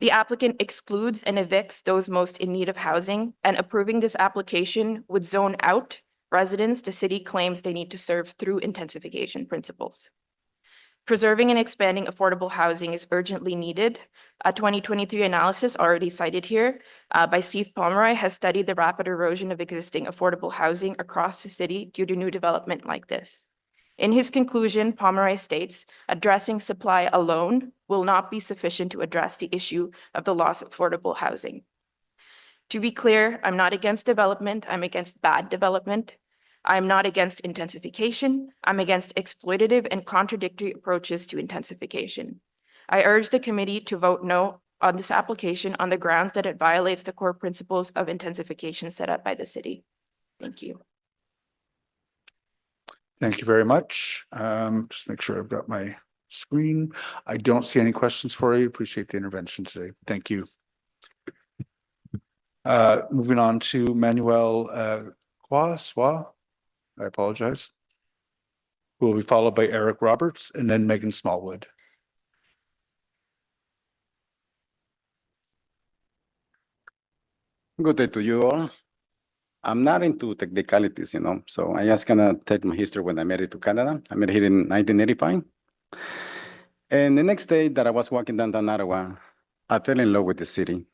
The applicant excludes and evicts those most in need of housing, and approving this application would zone out residents the city claims they need to serve through intensification principles. Preserving and expanding affordable housing is urgently needed. A 2023 analysis already cited here by Steve Pomeroy has studied the rapid erosion of existing affordable housing across the city due to new development like this. In his conclusion, Pomeroy states, addressing supply alone will not be sufficient to address the issue of the loss of affordable housing. To be clear, I'm not against development, I'm against bad development. I'm not against intensification. I'm against exploitative and contradictory approaches to intensification. I urge the committee to vote no on this application on the grounds that it violates the core principles of intensification set up by the city. Thank you. Thank you very much. Just make sure I've got my screen. I don't see any questions for you. Appreciate the intervention today. Thank you. Moving on to Manuel Swa. I apologize. Who will be followed by Eric Roberts and then Megan Smallwood. Good day to you all. I'm not into technicalities, so I just gonna tell my history when I married to Canada. I married here in 1985. And the next day that I was walking downtown Ottawa, I fell in love with the city.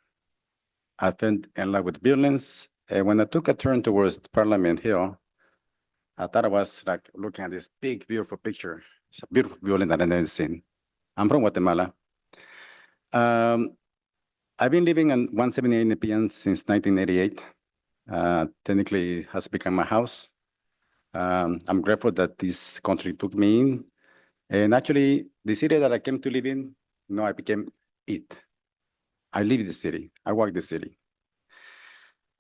I fell in love with buildings. And when I took a turn towards Parliament Hill, I thought I was like looking at this big, beautiful picture. It's a beautiful building that I've never seen. I'm from Guatemala. I've been living on 178 Nepean since 1988. Technically, it has become my house. I'm grateful that this country took me in. And actually, the city that I came to live in, I became it. I live in the city. I work the city.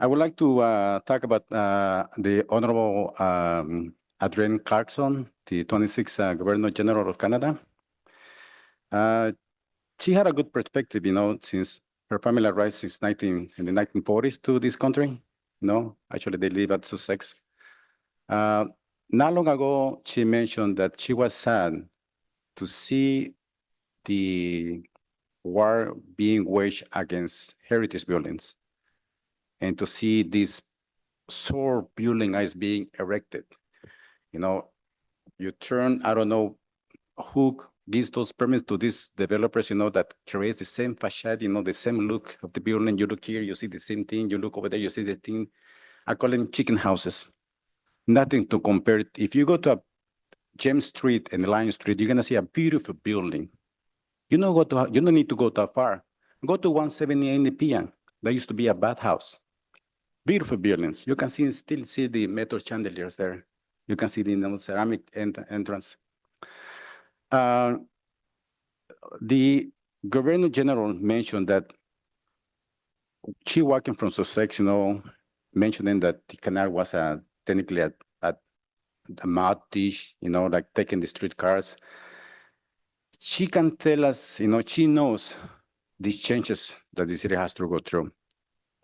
I would like to talk about the Honorable Adrienne Clarkson, the 26th Governor General of Canada. She had a good perspective, since her family arrived in the 1940s to this country. Actually, they live at Sussex. Not long ago, she mentioned that she was sad to see the war being waged against heritage buildings and to see this SOAR building is being erected. You turn, I don't know who gives those permits to these developers, that creates the same facade, the same look of the building. You look here, you see the same thing. You look over there, you see the thing. I call them chicken houses. Nothing to compare it. If you go to James Street and Lion Street, you're gonna see a beautiful building. You don't need to go that far. Go to 178 Nepean. That used to be a bathhouse. Beautiful buildings. You can still see the metal chandeliers there. You can see the ceramic entrance. The Governor General mentioned that she working from Sussex, mentioning that the canal was technically a mud dish, like taking the streetcars. She can tell us, she knows these changes that the city has to go through.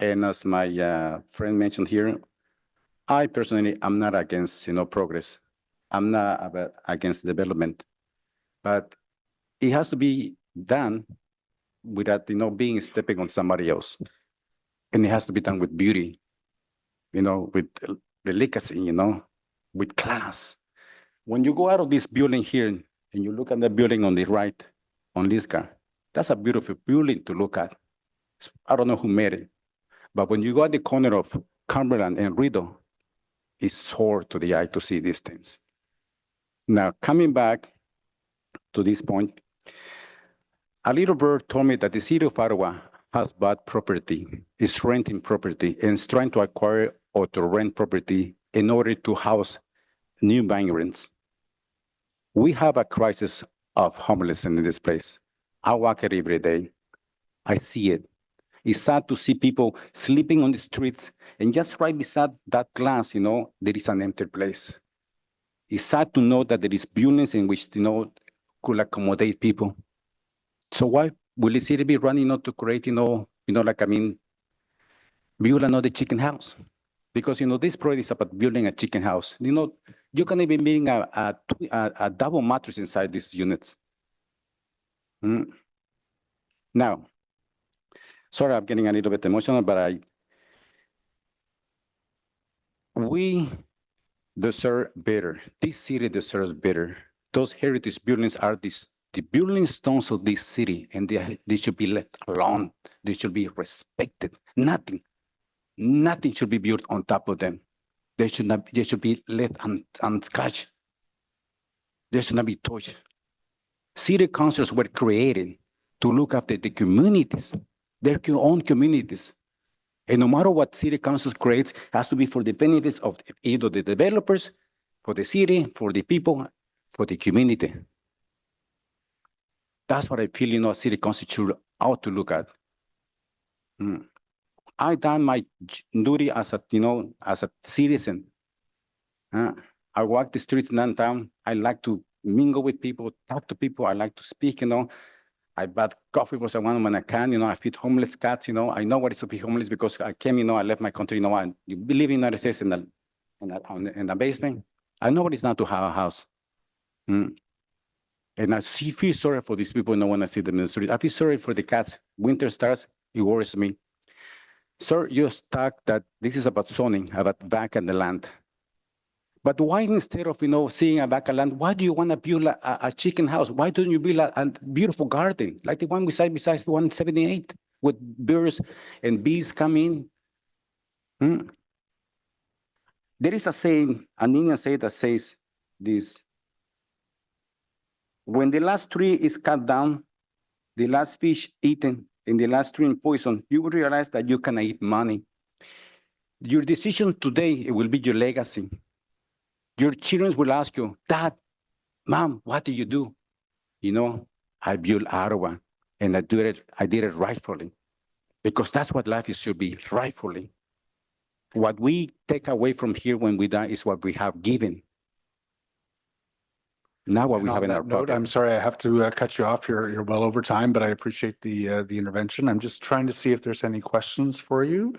And as my friend mentioned here, I personally am not against, progress. I'm not against development, but it has to be done without, being stepping on somebody else. And it has to be done with beauty, with delicacy, with class. When you go out of this building here and you look at the building on the right, on Lisca, that's a beautiful building to look at. I don't know who made it, but when you go at the corner of Cumberland and Rideau, it's sore to the eye to see these things. Now, coming back to this point, a little bird told me that the city of Ottawa has bought property, is renting property, and is trying to acquire or to rent property in order to house new migrants. We have a crisis of homelessness in this place. I walk it every day. I see it. It's sad to see people sleeping on the streets, and just right beside that glass, there is an empty place. It's sad to know that there is buildings in which, could accommodate people. So why will the city be running to create, build another chicken house? Because, this project is about building a chicken house. You can even bring a double mattress inside these units. Now, sorry, I'm getting a little bit emotional, but we deserve better. This city deserves better. Those heritage buildings are the building stones of this city, and they should be left alone. They should be respected. Nothing should be built on top of them. They should be left unscratched. They should not be touched. City councils were created to look after the communities, their own communities. And no matter what city councils creates, has to be for the benefits of either the developers, for the city, for the people, for the community. That's what I feel, city council should ought to look at. I done my duty as a citizen. I walk the streets downtown. I like to mingle with people, talk to people. I like to speak, I bought coffee for someone when I can, I feed homeless cats, I know what it's to be homeless because I came, I left my country, I live in the United States in the basement. I know what it's not to have a house. And I feel sorry for these people, when I see them in the street. I feel sorry for the cats. Winter starts, it worries me. Sir, you talk that this is about zoning, about back and the land. But why instead of, seeing a back of land, why do you want to build a chicken house? Why don't you build a beautiful garden like the one besides the 178 with birds and bees come in? There is a saying, an Indian saying that says this: when the last tree is cut down, the last fish eaten, and the last tree poison, you will realize that you can eat money. Your decision today, it will be your legacy. Your children will ask you, Dad, Mom, what did you do? I built Ottawa, and I did it rightfully, because that's what life should be, rightfully. What we take away from here when we die is what we have given. Not what we have in our pocket. I'm sorry, I have to cut you off. You're well over time, but I appreciate the intervention. I'm just trying to see if there's any questions for you.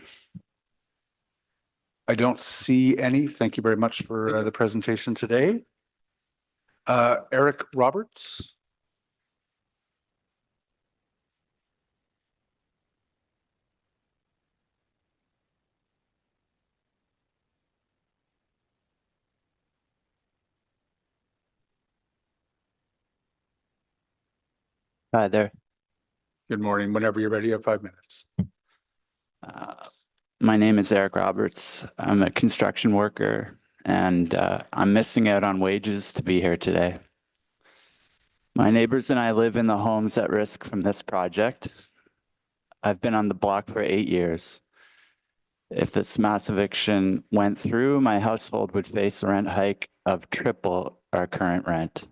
I don't see any. Thank you very much for the presentation today. Eric Roberts. Hi there. Good morning. Whenever you're ready, you have 5 minutes. My name is Eric Roberts. I'm a construction worker, and I'm missing out on wages to be here today. My neighbors and I live in the homes at risk from this project. I've been on the block for 8 years. If this mass eviction went through, my household would face a rent hike of triple our current rent.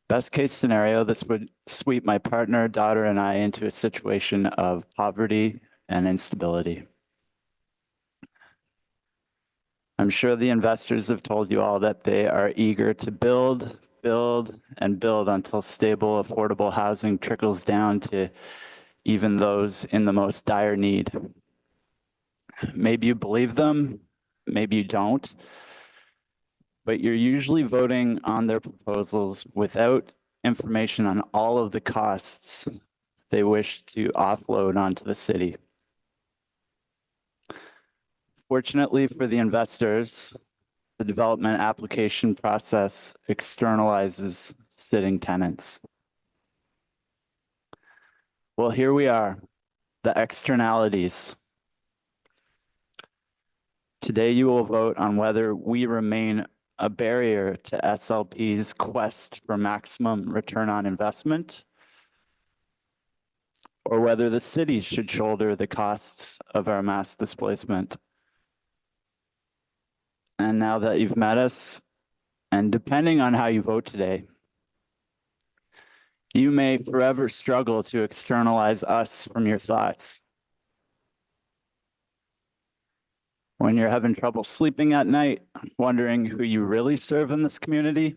Best case scenario, this would sweep my partner, daughter, and I into a situation of poverty and instability. I'm sure the investors have told you all that they are eager to build, and build until stable, affordable housing trickles down to even those in the most dire need. Maybe you believe them, maybe you don't. But you're usually voting on their proposals without information on all of the costs they wish to offload onto the city. Fortunately for the investors, the development application process externalizes sitting tenants. Well, here we are, the externalities. Today you will vote on whether we remain a barrier to SLP's quest for maximum return on investment, or whether the city should shoulder the costs of our mass displacement. And now that you've met us, and depending on how you vote today, you may forever struggle to externalize us from your thoughts. When you're having trouble sleeping at night, wondering who you really serve in this community.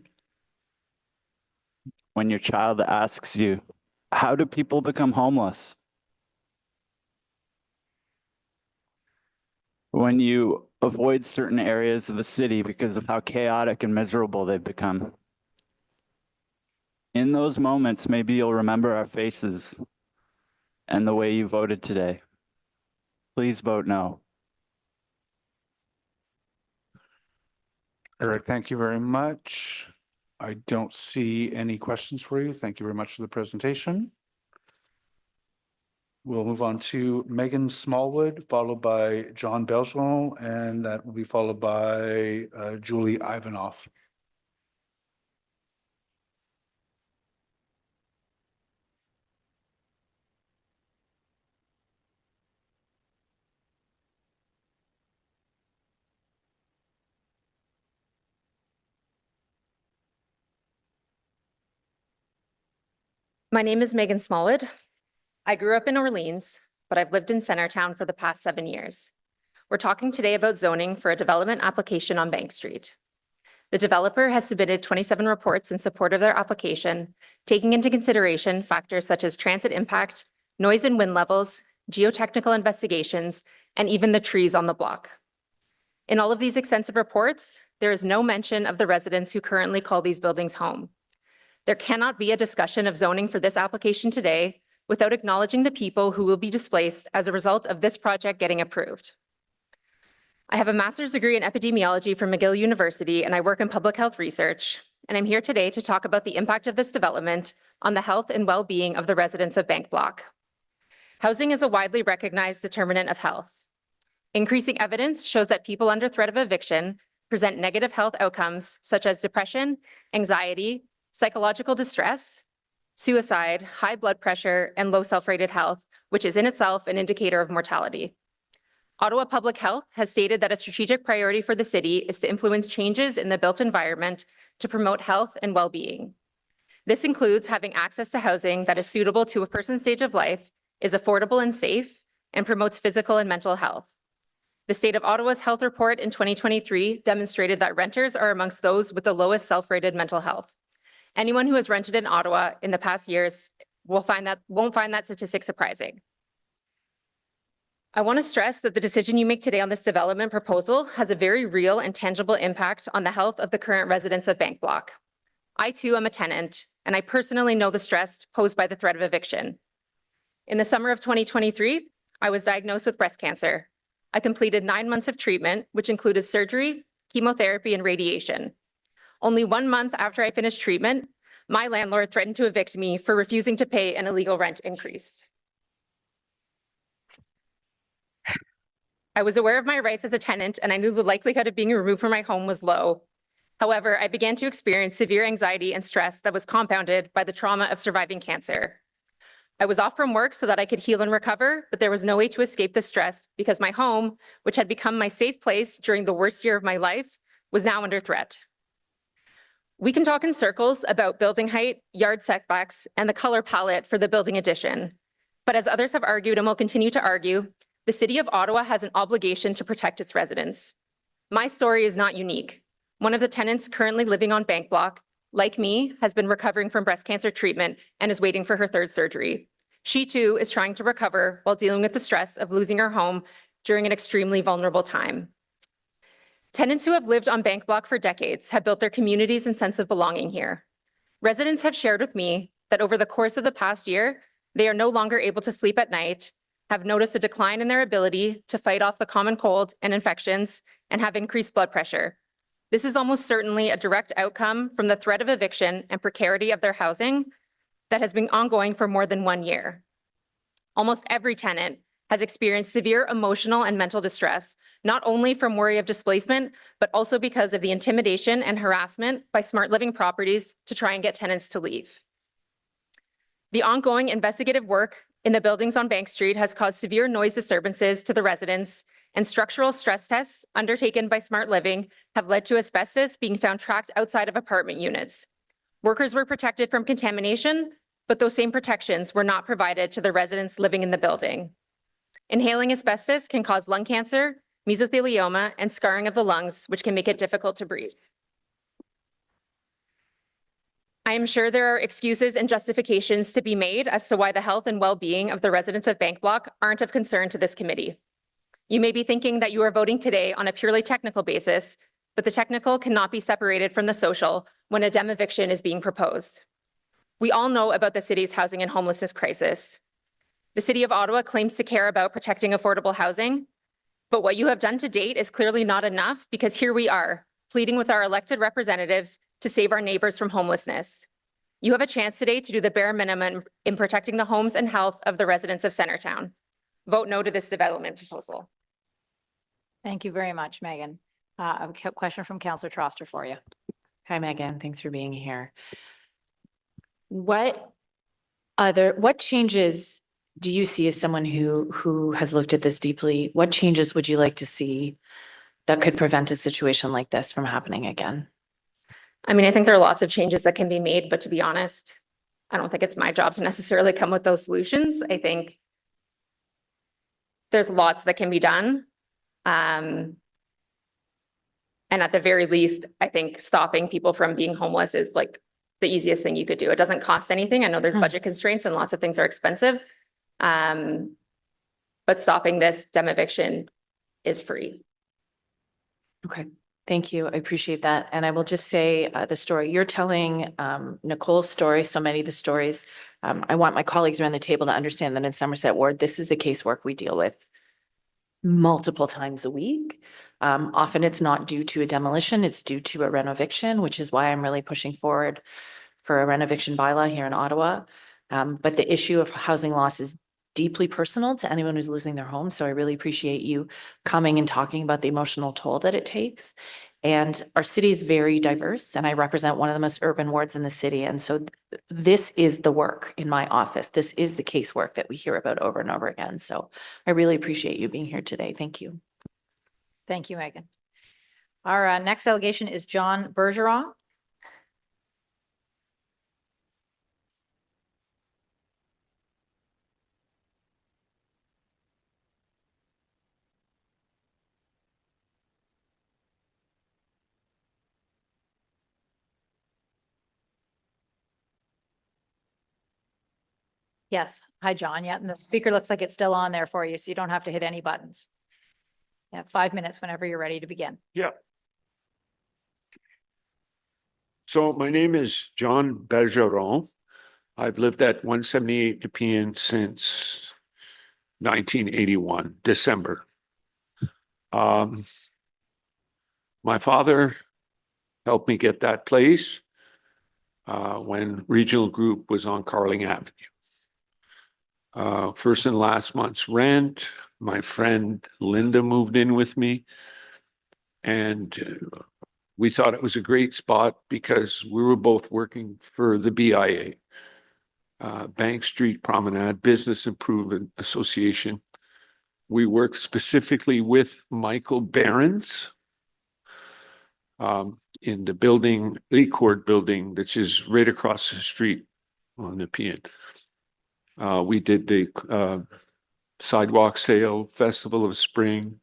When your child asks you, how do people become homeless? When you avoid certain areas of the city because of how chaotic and miserable they've become. In those moments, maybe you'll remember our faces and the way you voted today. Please vote no. All right, thank you very much. I don't see any questions for you. Thank you very much for the presentation. We'll move on to Megan Smallwood, followed by John Belgeron, and that will be followed by Julie Ivanoff. My name is Megan Smallwood. I grew up in Orleans, but I've lived in Centertown for the past 7 years. We're talking today about zoning for a development application on Bank Street. The developer has submitted 27 reports in support of their application, taking into consideration factors such as transit impact, noise and wind levels, geotechnical investigations, and even the trees on the block. In all of these extensive reports, there is no mention of the residents who currently call these buildings home. There cannot be a discussion of zoning for this application today without acknowledging the people who will be displaced as a result of this project getting approved. I have a master's degree in epidemiology from McGill University, and I work in public health research. And I'm here today to talk about the impact of this development on the health and well-being of the residents of Bank Block. Housing is a widely recognized determinant of health. Increasing evidence shows that people under threat of eviction present negative health outcomes such as depression, anxiety, psychological distress, suicide, high blood pressure, and low self-rated health, which is in itself an indicator of mortality. Ottawa Public Health has stated that a strategic priority for the city is to influence changes in the built environment to promote health and well-being. This includes having access to housing that is suitable to a person's stage of life, is affordable and safe, and promotes physical and mental health. The State of Ottawa's health report in 2023 demonstrated that renters are amongst those with the lowest self-rated mental health. Anyone who has rented in Ottawa in the past years won't find that statistic surprising. I want to stress that the decision you make today on this development proposal has a very real and tangible impact on the health of the current residents of Bank Block. I too am a tenant, and I personally know the stress posed by the threat of eviction. In the summer of 2023, I was diagnosed with breast cancer. I completed 9 months of treatment, which included surgery, chemotherapy, and radiation. Only 1 month after I finished treatment, my landlord threatened to evict me for refusing to pay an illegal rent increase. I was aware of my rights as a tenant, and I knew the likelihood of being removed from my home was low. However, I began to experience severe anxiety and stress that was compounded by the trauma of surviving cancer. I was off from work so that I could heal and recover, but there was no way to escape the stress because my home, which had become my safe place during the worst year of my life, was now under threat. We can talk in circles about building height, yard setbacks, and the color palette for the building addition. But as others have argued and will continue to argue, the City of Ottawa has an obligation to protect its residents. My story is not unique. One of the tenants currently living on Bank Block, like me, has been recovering from breast cancer treatment and is waiting for her 3rd surgery. She too is trying to recover while dealing with the stress of losing her home during an extremely vulnerable time. Tenants who have lived on Bank Block for decades have built their communities and sense of belonging here. Residents have shared with me that over the course of the past year, they are no longer able to sleep at night, have noticed a decline in their ability to fight off the common cold and infections, and have increased blood pressure. This is almost certainly a direct outcome from the threat of eviction and precarity of their housing that has been ongoing for more than 1 year. Almost every tenant has experienced severe emotional and mental distress, not only from worry of displacement, but also because of the intimidation and harassment by Smart Living Properties to try and get tenants to leave. The ongoing investigative work in the buildings on Bank Street has caused severe noise disturbances to the residents, and structural stress tests undertaken by Smart Living have led to asbestos being found trapped outside of apartment units. Workers were protected from contamination, but those same protections were not provided to the residents living in the building. Inhaling asbestos can cause lung cancer, mesothelioma, and scarring of the lungs, which can make it difficult to breathe. I am sure there are excuses and justifications to be made as to why the health and well-being of the residents of Bank Block aren't of concern to this committee. You may be thinking that you are voting today on a purely technical basis, but the technical cannot be separated from the social when a dem eviction is being proposed. We all know about the city's housing and homelessness crisis. The City of Ottawa claims to care about protecting affordable housing, but what you have done to date is clearly not enough because here we are, pleading with our elected representatives to save our neighbors from homelessness. You have a chance today to do the bare minimum in protecting the homes and health of the residents of Centertown. Vote no to this development proposal. Thank you very much, Megan. A question from Councillor Troster for you. Hi, Megan. Thanks for being here. What changes do you see as someone who has looked at this deeply? What changes would you like to see that could prevent a situation like this from happening again? I mean, I think there are lots of changes that can be made, but to be honest, I don't think it's my job to necessarily come with those solutions. I think there's lots that can be done. And at the very least, I think stopping people from being homeless is like the easiest thing you could do. It doesn't cost anything. I know there's budget constraints and lots of things are expensive. But stopping this eviction is free. Okay, thank you. I appreciate that. And I will just say the story you're telling, Nicole's story, so many of the stories. I want my colleagues around the table to understand that in Somerset Ward, this is the casework we deal with multiple times a week. Often it's not due to a demolition, it's due to a renoviction, which is why I'm really pushing forward for a renoviction bylaw here in Ottawa. But the issue of housing loss is deeply personal to anyone who's losing their home. So I really appreciate you coming and talking about the emotional toll that it takes. And our city is very diverse, and I represent one of the most urban wards in the city. And so this is the work in my office. This is the casework that we hear about over and over again. So I really appreciate you being here today. Thank you. Thank you, Megan. Our next delegation is John Bergeron. Yes. Hi, John. Yeah, and the speaker looks like it's still on there for you, so you don't have to hit any buttons. Yeah, 5 minutes whenever you're ready to begin. Yeah. So my name is John Bergeron. I've lived at 178 Nepean since 1981, December. My father helped me get that place when Regional Group was on Carling Avenue. First and last month's rent, my friend Linda moved in with me, and we thought it was a great spot because we were both working for the BIA, Bank Street Promenade Business Improvement Association. We worked specifically with Michael Behrens in the building, Lecourt building, which is right across the street on Nepean. We did the sidewalk sale, Festival of Spring,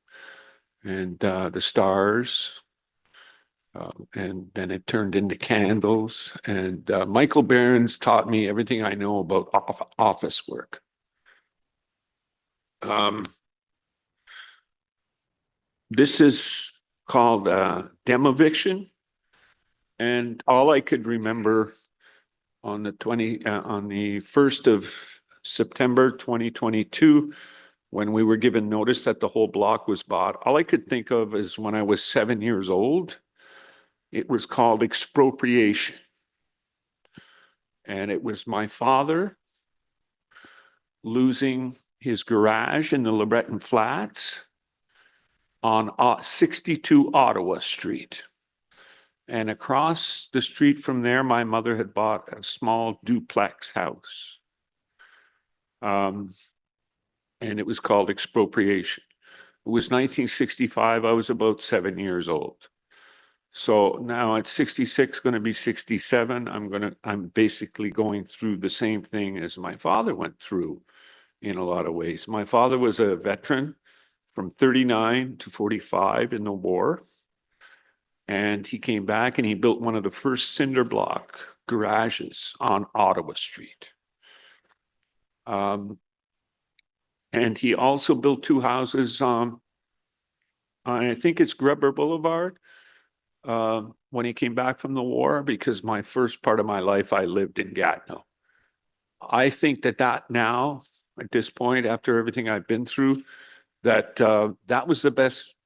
and the stars. And then it turned into candles. And Michael Behrens taught me everything I know about office work. This is called demoviction. And all I could remember on the 1st of September 2022, when we were given notice that the whole block was bought, all I could think of is when I was 7 years old, it was called expropriation. And it was my father losing his garage in the Loretton Flats on 62 Ottawa Street. And across the street from there, my mother had bought a small duplex house. And it was called expropriation. It was 1965. I was about 7 years old. So now at 66, going to be 67, I'm basically going through the same thing as my father went through in a lot of ways. My father was a veteran from 39 to 45 in the war. And he came back and he built one of the first cinder block garages on Ottawa Street. And he also built two houses on, I think it's Grubber Boulevard, when he came back from the war, because my first part of my life, I lived in Gatineau. I think that now, at this point, after everything I've been through, that was the best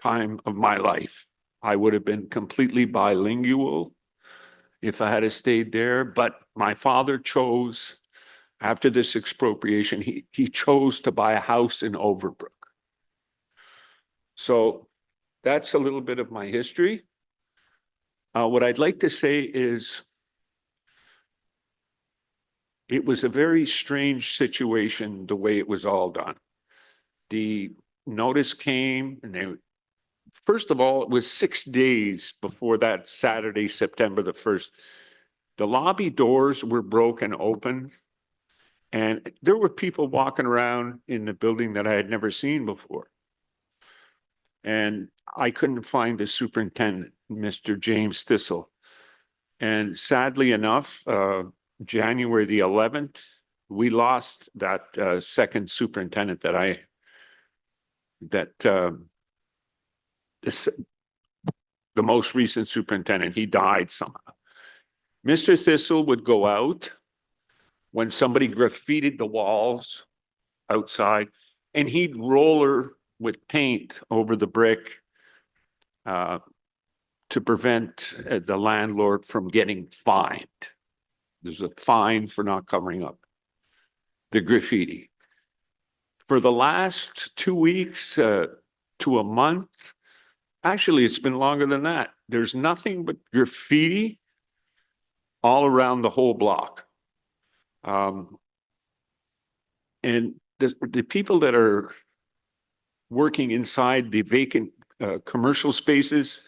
time of my life. I would have been completely bilingual if I had stayed there, but my father chose, after this expropriation, he chose to buy a house in Overbrook. So that's a little bit of my history. What I'd like to say is it was a very strange situation, the way it was all done. The notice came and first of all, it was 6 days before that Saturday, September the 1st. The lobby doors were broken open and there were people walking around in the building that I had never seen before. And I couldn't find the superintendent, Mr. James Thistle. And sadly enough, January the 11th, we lost that second superintendent the most recent superintendent. He died somehow. Mr. Thistle would go out when somebody graffitied the walls outside, and he'd roller with paint over the brick to prevent the landlord from getting fined. There's a fine for not covering up the graffiti. For the last 2 weeks to a month, actually, it's been longer than that. There's nothing but graffiti all around the whole block. And the people that are working inside the vacant commercial spaces,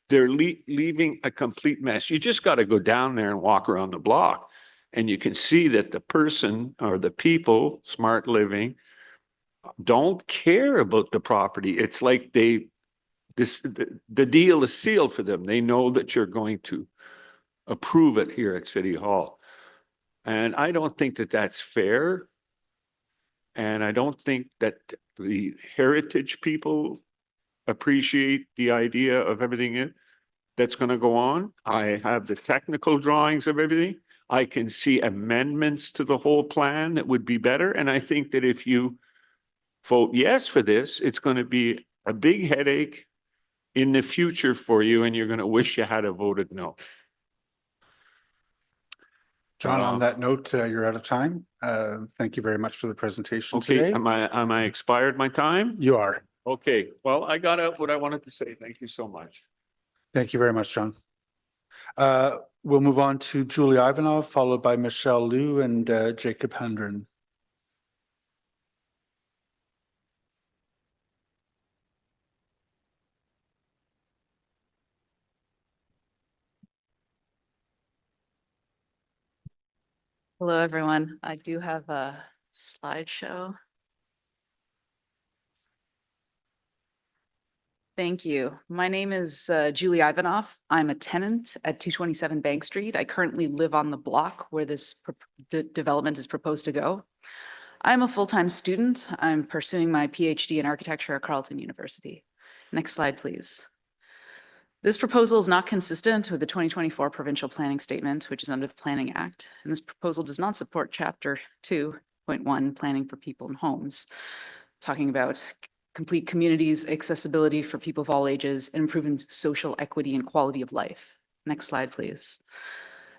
they're leaving a complete mess. You just got to go down there and walk around the block, and you can see that the person or the people, Smart Living, don't care about the property. It's like the deal is sealed for them. They know that you're going to approve it here at City Hall. And I don't think that that's fair. And I don't think that the heritage people appreciate the idea of everything that's going to go on. I have the technical drawings of everything. I can see amendments to the whole plan that would be better. And I think that if you vote yes for this, it's going to be a big headache in the future for you, and you're going to wish you had voted no. John, on that note, you're out of time. Thank you very much for the presentation Okay, today. am I expired my time? You are. Okay, well, I got out what I wanted to say. Thank you so much. Thank you very much, John. We'll move on to Julie Ivanov, followed by Michelle Liu and Jacob Hendren. Hello, everyone. I do have a slideshow. Thank you. My name is Julie Ivanov. I'm a tenant at 227 Bank Street. I currently live on the block where this development is proposed to go. I'm a full-time student. I'm pursuing my PhD in architecture at Carleton University. Next slide, please. This proposal is not consistent with the 2024 Provincial Planning Statement, which is under the Planning Act, and this proposal does not support Chapter 2.1, Planning for People and Homes, talking about complete communities, accessibility for people of all ages, and improving social equity and quality of life. Next slide, please.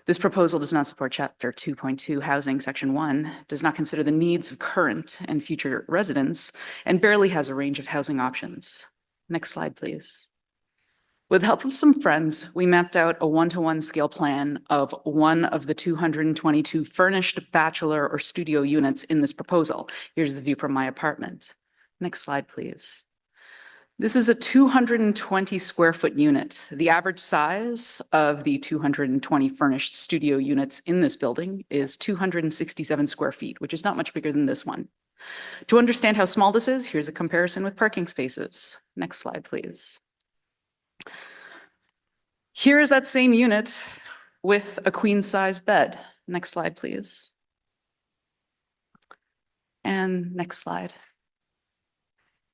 This proposal does not support Chapter 2.2, Housing, Section 1, does not consider the needs of current and future residents, and barely has a range of housing options. Next slide, please. With the help of some friends, we mapped out a one-to-one scale plan of one of the 222 furnished bachelor or studio units in this proposal. Here's the view from my apartment. Next slide, please. This is a 220 square foot unit. The average size of the 220 furnished studio units in this building is 267 square feet, which is not much bigger than this one. To understand how small this is, here's a comparison with parking spaces. Next slide, please. Here is that same unit with a queen-size bed. Next slide, please. And next slide.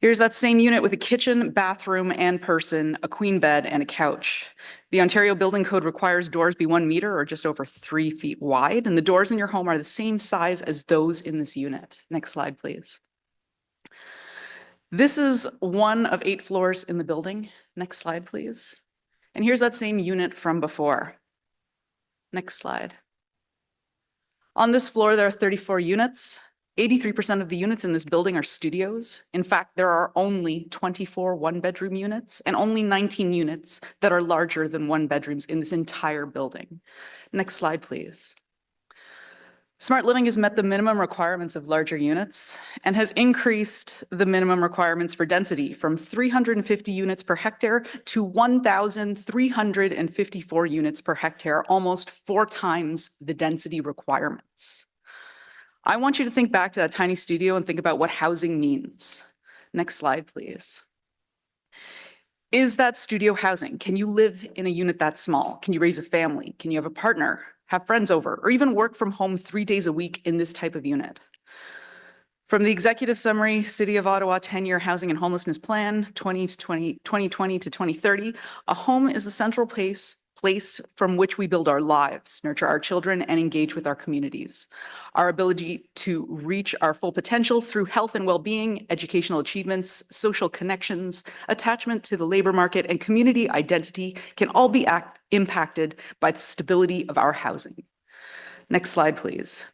Here's that same unit with a kitchen, bathroom, and person, a queen bed, and a couch. The Ontario Building Code requires doors be 1 meter or just over 3 feet wide, and the doors in your home are the same size as those in this unit. Next slide, please. This is one of 8 floors in the building. Next slide, please. And here's that same unit from before. Next slide. On this floor, there are 34 units. 83% of the units in this building are studios. In fact, there are only 24 one-bedroom units and only 19 units that are larger than 1 bedrooms in this entire building. Next slide, please. Smart Living has met the minimum requirements of larger units and has increased the minimum requirements for density from 350 units per hectare to 1,354 units per hectare, almost 4 times the density requirements. I want you to think back to that tiny studio and think about what housing means. Next slide, please. Is that studio housing? Can you live in a unit that small? Can you raise a family? Can you have a partner, have friends over, or even work from home 3 days a week in this type of unit? From the executive summary, City of Ottawa 10-year housing and homelessness plan, 2020 to 2030, a home is the central place from which we build our lives, nurture our children, and engage with our communities. Our ability to reach our full potential through health and well-being, educational achievements, social connections, attachment to the labor market, and community identity can all be impacted by the stability of our housing. Next slide, please.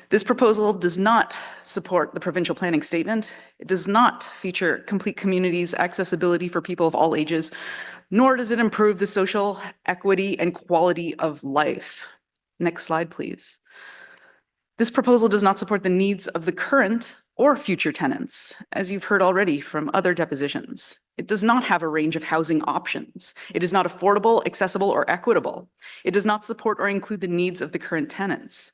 This proposal does not support the provincial planning statement. It does not feature complete communities, accessibility for people of all ages, nor does it improve the social equity and quality of life. Next slide, please. This proposal does not support the needs of the current or future tenants, as you've heard already from other depositions. It does not have a range of housing options. It is not affordable, accessible, or equitable. It does not support or include the needs of the current tenants.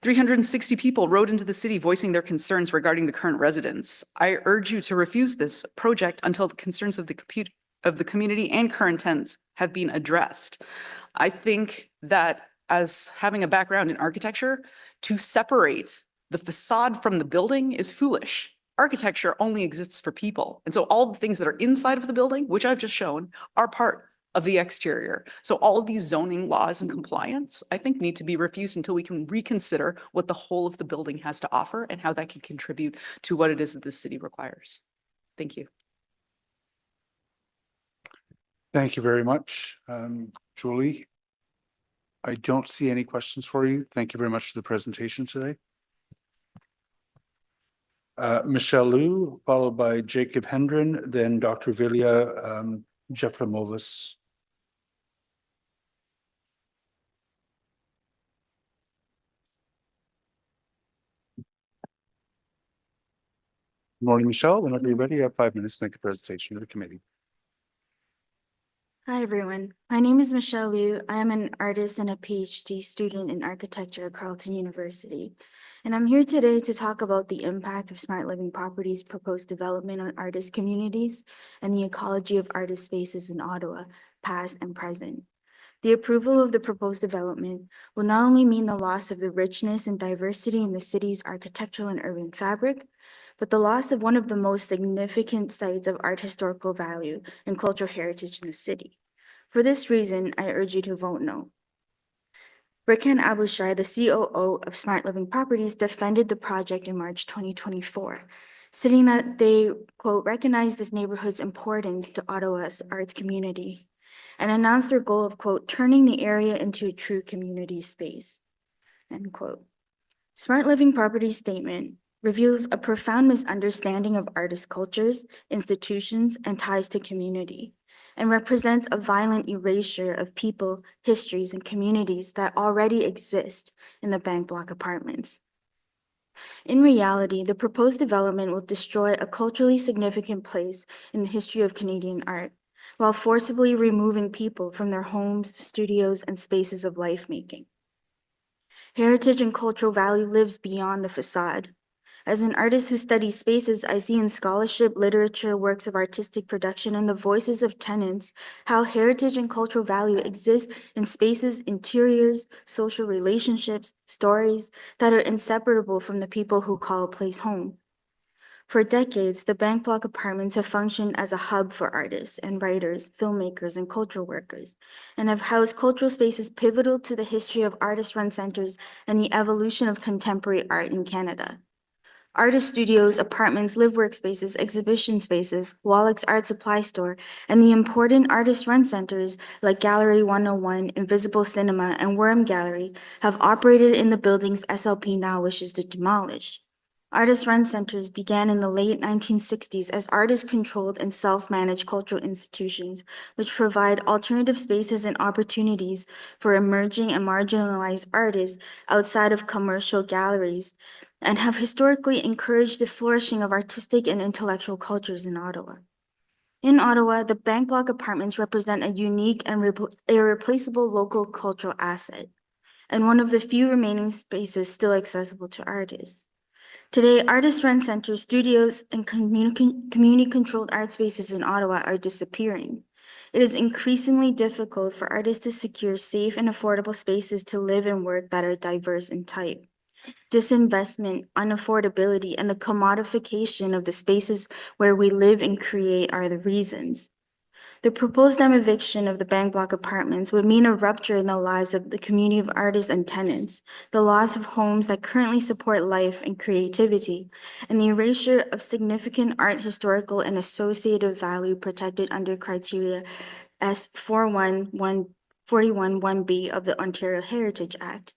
360 people wrote into the city voicing their concerns regarding the current residents. I urge you to refuse this project until the concerns of the community and current tenants have been addressed. I think that as having a background in architecture, to separate the facade from the building is foolish. Architecture only exists for people. And so all the things that are inside of the building, which I've just shown, are part of the exterior. So all of these zoning laws and compliance, I think, need to be refused until we can reconsider what the whole of the building has to offer and how that can contribute to what it is that the city requires. Thank you. Thank you very much, Julie. I don't see any questions for you. Thank you very much for the presentation today. Michelle Liu, followed by Jacob Hendren, then Dr. Vilja Jeframovis. Good morning, Michelle. Whenever you're ready, you have 5 minutes to make a presentation to the committee. Hi, everyone. My name is Michelle Liu. I am an artist and a PhD student in architecture at Carleton University. And I'm here today to talk about the impact of Smart Living Properties' proposed development on artist communities and the ecology of artist spaces in Ottawa, past and present. The approval of the proposed development will not only mean the loss of the richness and diversity in the city's architectural and urban fabric, but the loss of one of the most significant sites of art historical value and cultural heritage in the city. For this reason, I urge you to vote no. Rikhan Abushar, the COO of Smart Living Properties, defended the project in March 2024, stating that they, quote, recognize this neighborhood's importance to Ottawa's arts community, and announced their goal of, quote, turning the area into a true community space, end quote. Smart Living Properties statement reveals a profound misunderstanding of artist cultures, institutions, and ties to community, and represents a violent erasure of people, histories, and communities that already exist in the bank block apartments. In reality, the proposed development will destroy a culturally significant place in the history of Canadian art, while forcibly removing people from their homes, studios, and spaces of life-making. Heritage and cultural value lives beyond the facade. As an artist who studies spaces, I see in scholarship, literature, works of artistic production, and the voices of tenants how heritage and cultural value exist in spaces, interiors, social relationships, stories that are inseparable from the people who call a place home. For decades, the bank block apartments have functioned as a hub for artists and writers, filmmakers, and cultural workers, and have housed cultural spaces pivotal to the history of artist-run centers and the evolution of contemporary art in Canada. artist studios, apartments, live workspaces, exhibition spaces, Wallach's art supply store, and the important artist run centers like Gallery 101, Invisible Cinema, and Worm Gallery have operated in the buildings SLP now wishes to demolish. Artist run centers began in the late 1960s as artist-controlled and self-managed cultural institutions, which provide alternative spaces and opportunities for emerging and marginalized artists outside of commercial galleries, and have historically encouraged the flourishing of artistic and intellectual cultures in Ottawa. In Ottawa, the Bank Block apartments represent a unique and irreplaceable local cultural asset, and one of the few remaining spaces still accessible to artists. Today, artist rent centers, studios, and community-controlled art spaces in Ottawa are disappearing. It is increasingly difficult for artists to secure safe and affordable spaces to live and work that are diverse in type. Disinvestment, unaffordability, and the commodification of the spaces where we live and create are the reasons. The proposed eviction of the Bank Block apartments would mean a rupture in the lives of the community of artists and tenants, the loss of homes that currently support life and creativity, and the erasure of significant art, historical, and associative value protected under criteria S 41141B of the Ontario Heritage Act.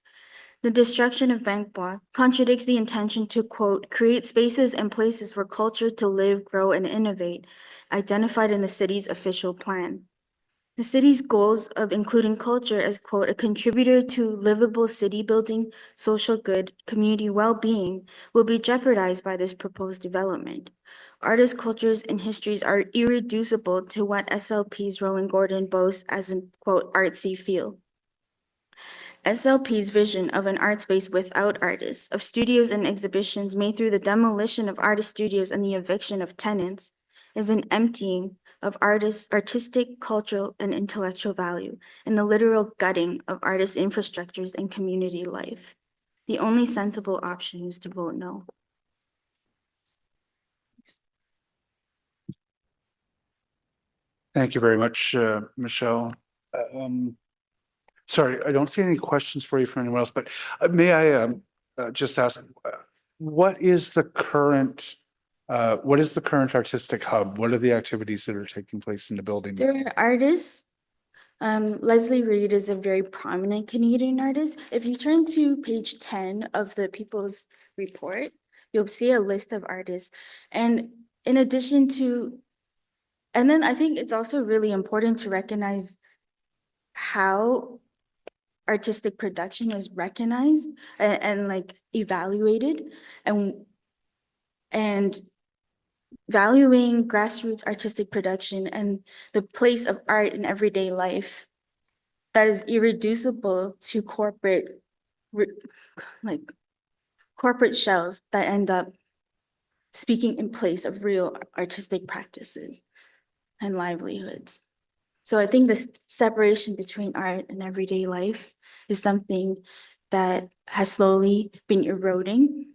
The destruction of Bank Block contradicts the intention to, quote, create spaces and places for culture to live, grow, and innovate, identified in the city's official plan. The city's goals of including culture as, quote, a contributor to livable city building, social good, community well-being will be jeopardized by this proposed development. Artists' cultures and histories are irreducible to what SLP's Roland Gordon boasts as an, quote, artsy feel. SLP's vision of an art space without artists, of studios and exhibitions made through the demolition of artist studios and the eviction of tenants, is an emptying of artistic, cultural, and intellectual value, and the literal gutting of artist infrastructures and community life. The only sensible option is to vote no. Thank you very much, Michelle. Sorry, I don't see any questions for you from anyone else, but may I just ask, what is the current artistic hub? What are the activities that are taking place in the building? There are artists. Leslie Reed is a very prominent Canadian artist. If you turn to page 10 of the People's Report, you'll see a list of artists. And in addition to, and then I think it's also really important to recognize how artistic production is recognized and like evaluated, and valuing grassroots artistic production and the place of art in everyday life that is irreducible to corporate shells that end up speaking in place of real artistic practices and livelihoods. So I think this separation between art and everyday life is something that has slowly been eroding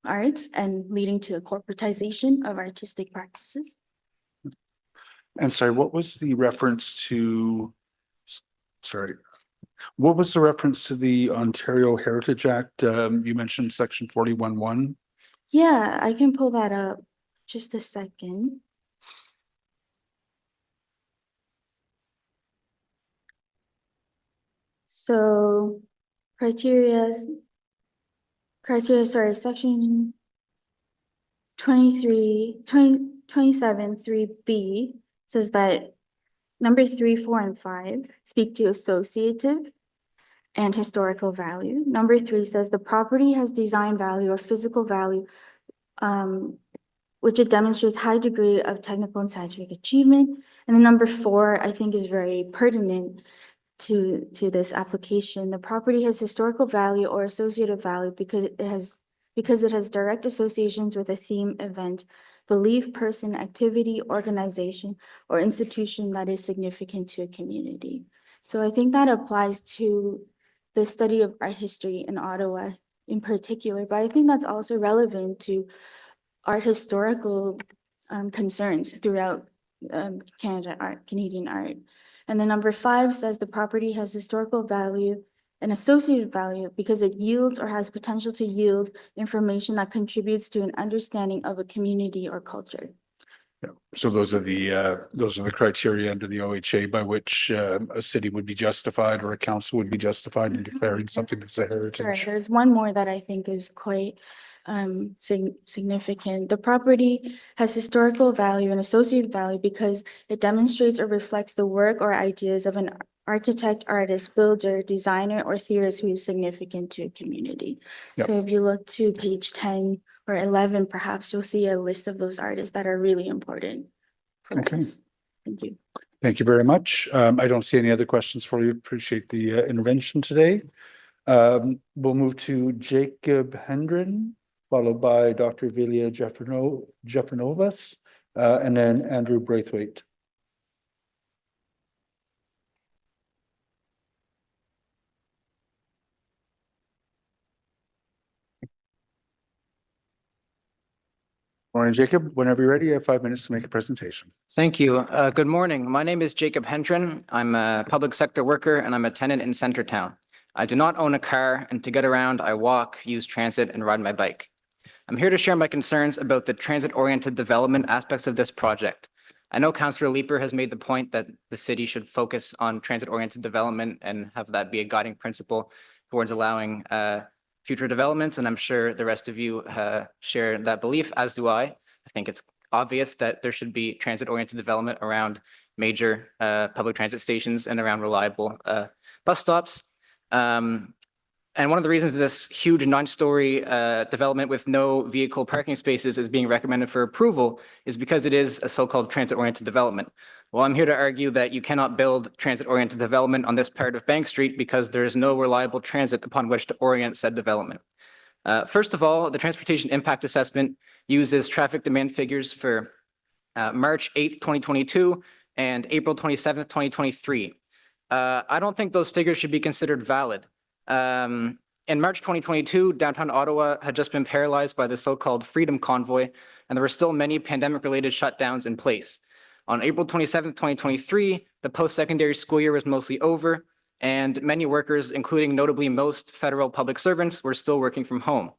arts and leading to the corporatization of artistic practices. And sorry, what was the reference to, what was the reference to the Ontario Heritage Act? You mentioned section 41(1). Yeah, I can pull that up. Just a second. So section 27(3)(b) says that number 3, 4, and 5 speak to associative and historical value. Number 3 says the property has design value or physical value, which it demonstrates high degree of technical and scientific achievement. And then number 4, I think, is very pertinent to this application. The property has historical value or associative value because it has direct associations with a theme, event, belief, person, activity, organization, or institution that is significant to a community. So I think that applies to the study of art history in Ottawa in particular, but I think that's also relevant to art historical concerns throughout Canadian art. And then number 5 says the property has historical value an associated value because it yields or has potential to yield information that contributes to an understanding of a community or culture. Yeah. So those are the criteria under the OHA by which a city would be justified or a council would be justified in declaring something as a Sure, heritage. there's one more that I think is quite significant. The property has historical value and associated value because it demonstrates or reflects the work or ideas of an architect, artist, builder, designer, or theorist who is significant to a community. Yep. So if you look to page 10 or 11, perhaps you'll see a list of those artists that are really important for Okay. this. Thank you. Thank you very much. I don't see any other questions for you. Appreciate the intervention today. We'll move to Jacob Hendren, followed by Dr. Vilia Jeffernovas, and then Andrew Braithwaite. Morning, Jacob. Whenever you're ready, you have 5 minutes to make a presentation. Thank you. Good morning. My name is Jacob Hendren. I'm a public sector worker and I'm a tenant in Centertown. I do not own a car, and to get around, I walk, use transit, and ride my bike. I'm here to share my concerns about the transit-oriented development aspects of this project. I know Councillor Leeper has made the point that the city should focus on transit-oriented development and have that be a guiding principle towards allowing future developments, and I'm sure the rest of you share that belief, as do I. I think it's obvious that there should be transit-oriented development around major public transit stations and around reliable bus stops. And one of the reasons this huge 9-story development with no vehicle parking spaces is being recommended for approval is because it is a so-called transit-oriented development. Well, I'm here to argue that you cannot build transit-oriented development on this part of Bank Street because there is no reliable transit upon which to orient said development. First of all, the transportation impact assessment uses traffic demand figures for March 8th, 2022 and April 27th, 2023. I don't think those figures should be considered valid. In March 2022, downtown Ottawa had just been paralyzed by the so-called Freedom Convoy, and there were still many pandemic-related shutdowns in place. On April 27th, 2023, the post-secondary school year was mostly over, and many workers, including notably most federal public servants, were still working from home.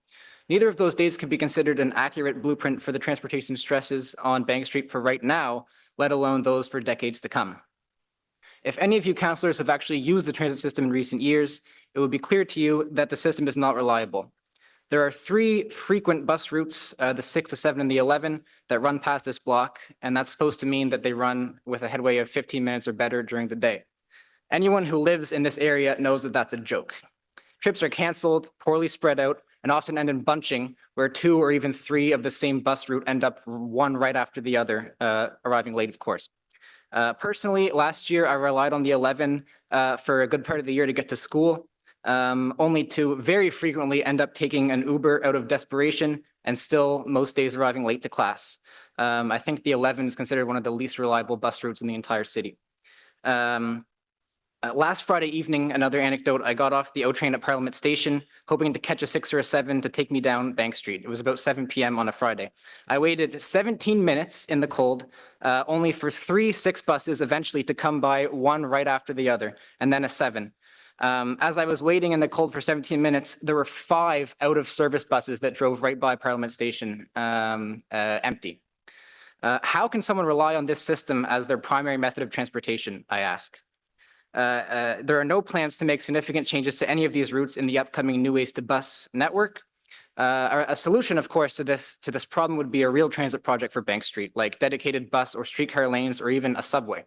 Neither of those dates can be considered an accurate blueprint for the transportation stresses on Bank Street for right now, let alone those for decades to come. If any of you councillors have actually used the transit system in recent years, it would be clear to you that the system is not reliable. There are 3 frequent bus routes, the 6, the 7, and the 11, that run past this block, and that's supposed to mean that they run with a headway of 15 minutes or better during the day. Anyone who lives in this area knows that that's a joke. Trips are canceled, poorly spread out, and often end in bunching, where 2 or even 3 of the same bus route end up one right after the other, arriving late, of course. Personally, last year, I relied on the 11 for a good part of the year to get to school, only to very frequently end up taking an Uber out of desperation and still most days arriving late to class. I think the 11 is considered one of the least reliable bus routes in the entire city. Last Friday evening, another anecdote, I got off the O train at Parliament Station, hoping to catch a 6 or a 7 to take me down Bank Street. It was about 7 p.m. on a Friday. I waited 17 minutes in the cold, only for 3 6 buses eventually to come by, one right after the other, and then a 7. As I was waiting in the cold for 17 minutes, there were 5 out-of-service buses that drove right by Parliament Station, empty. How can someone rely on this system as their primary method of transportation, I ask? There are no plans to make significant changes to any of these routes in the upcoming New Ways to Bus network. A solution, of course, to this problem would be a real transit project for Bank Street, like dedicated bus or streetcar lanes or even a subway.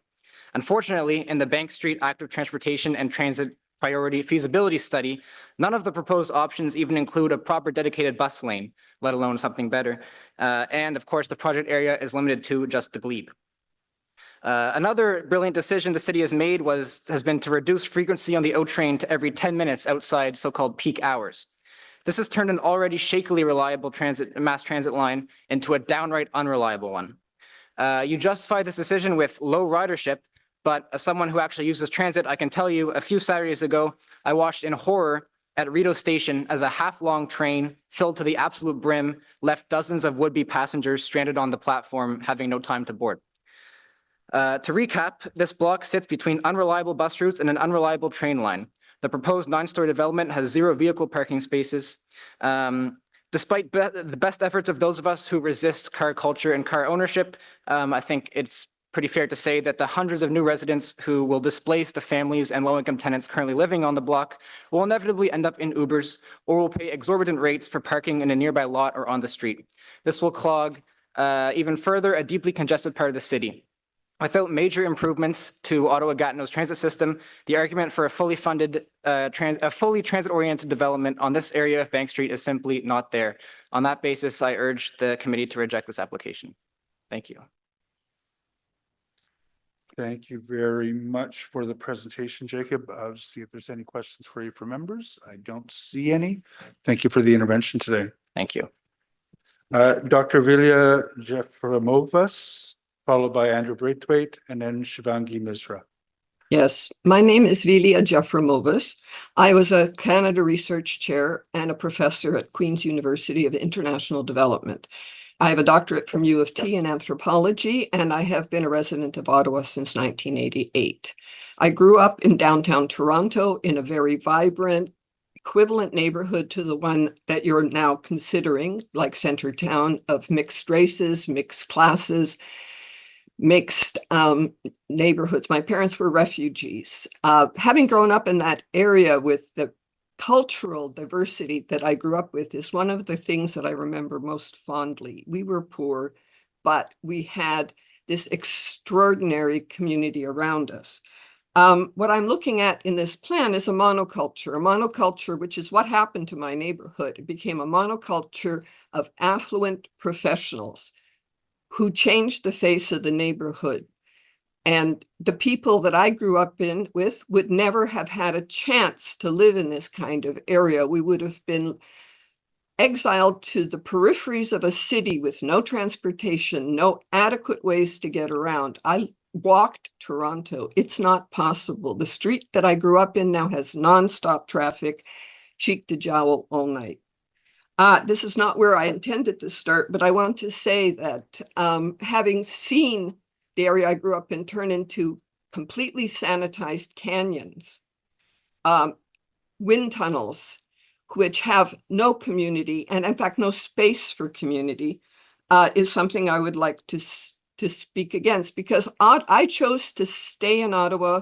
Unfortunately, in the Bank Street Active Transportation and Transit Priority Feasibility Study, none of the proposed options even include a proper dedicated bus lane, let alone something better. And of course, the project area is limited to just the glebe. Another brilliant decision the city has made has been to reduce frequency on the O train to every 10 minutes outside so-called peak hours. This has turned an already shakily reliable mass transit line into a downright unreliable one. You justify this decision with low ridership, but as someone who actually uses transit, I can tell you a few Saturdays ago, I watched in horror at Rideau Station as a half-long train filled to the absolute brim left dozens of would-be passengers stranded on the platform having no time to board. To recap, this block sits between unreliable bus routes and an unreliable train line. The proposed 9-story development has 0 vehicle parking spaces. Despite the best efforts of those of us who resist car culture and car ownership, I think it's pretty fair to say that the hundreds of new residents who will displace the families and low-income tenants currently living on the block will inevitably end up in Ubers or will pay exorbitant rates for parking in a nearby lot or on the street. This will clog even further a deeply congested part of the city. Without major improvements to Ottawa-Gatineau's transit system, the argument for a fully funded, fully transit-oriented development on this area of Bank Street is simply not there. On that basis, I urge the committee to reject this application. Thank you. Thank you very much for the presentation, Jacob. I'll see if there's any questions for you from members. I don't see any. Thank you for the intervention today. Thank you. Dr. Vilya Jefremovas, followed by Andrew Braithwaite, and then Shivangi Misra. Yes, my name is Vilya Jefremovas. I was a Canada Research Chair and a professor at Queen's University of International Development. I have a doctorate from U of T in anthropology, and I have been a resident of Ottawa since 1988. I grew up in downtown Toronto in a very vibrant, equivalent neighborhood to the one that you're now considering, like Centertown, of mixed races, mixed classes, mixed neighborhoods. My parents were refugees. Having grown up in that area with the cultural diversity that I grew up with is one of the things that I remember most fondly. We were poor, but we had this extraordinary community around us. What I'm looking at in this plan is a monoculture, which is what happened to my neighborhood. It became a monoculture of affluent professionals who changed the face of the neighborhood. And the people that I grew up with would never have had a chance to live in this kind of area. We would have been exiled to the peripheries of a city with no transportation, no adequate ways to get around. I walked Toronto. It's not possible. The street that I grew up in now has nonstop traffic, cheek to jowl all night. This is not where I intended to start, but I want to say that having seen the area I grew up in turn into completely sanitized canyons, wind tunnels, which have no community and in fact no space for community, is something I would like to speak against, because I chose to stay in Ottawa.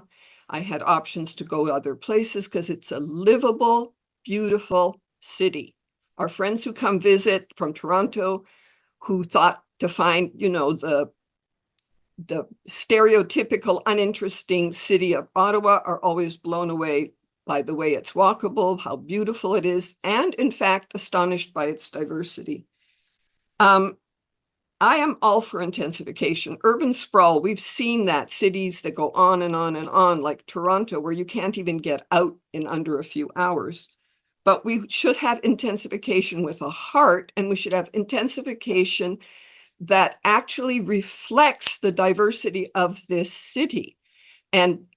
I had options to go other places because it's a livable, beautiful city. Our friends who come visit from Toronto, who thought to find, you know, the stereotypical uninteresting city of Ottawa, are always blown away by the way it's walkable, how beautiful it is, and in fact, astonished by its diversity. I am all for intensification. Urban sprawl, we've seen that, cities that go on and on and on, like Toronto, where you can't even get out in under a few hours. But we should have intensification with a heart, and we should have intensification that actually reflects the diversity of this city. And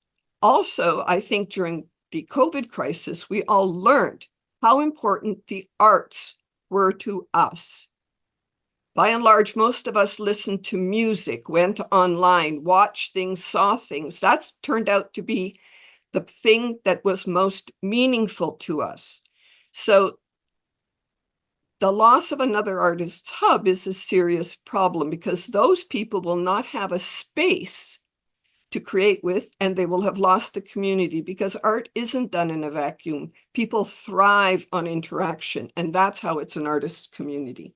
also, I think during the COVID crisis, we all learned how important the arts were to us. By and large, most of us listened to music, went online, watched things, saw things. That's turned out to be the thing that was most meaningful to us. So the loss of another artist's hub is a serious problem, because those people will not have a space to create with, and they will have lost the community, because art isn't done in a vacuum. People thrive on interaction, and that's how it's an artist's community.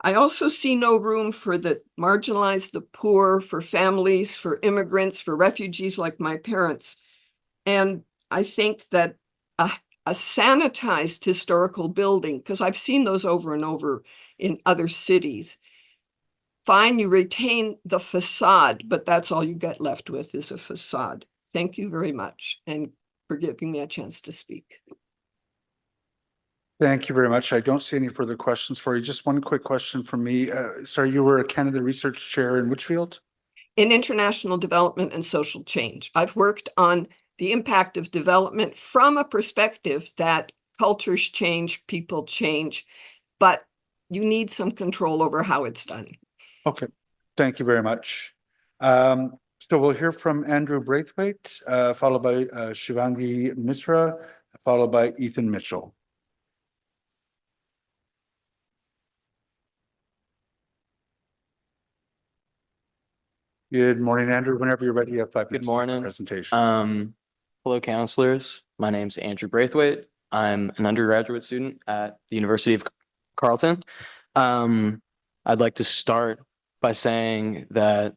I also see no room for the marginalized, the poor, for families, for immigrants, for refugees like my parents. And I think that a sanitized historical building, because I've seen those over and over in other cities. Fine, you retain the facade, but that's all you get left with is a facade. Thank you very much, and for giving me a chance to speak. Thank you very much. I don't see any further questions for you. Just one quick question from me. Sorry, you were a Canada Research Chair in which field? In international development and social change. I've worked on the impact of development from a perspective that cultures change, people change, but you need some control over how it's done. Okay, thank you very much. So we'll hear from Andrew Braithwaite, followed by Shivangi Misra, followed by Ethan Mitchell. Good morning, Andrew. Whenever you're ready, you have 5 minutes. Good morning. Presentation. Hello, counselors. My name's Andrew Braithwaite. I'm an undergraduate student at the University of Carleton. I'd like to start by saying that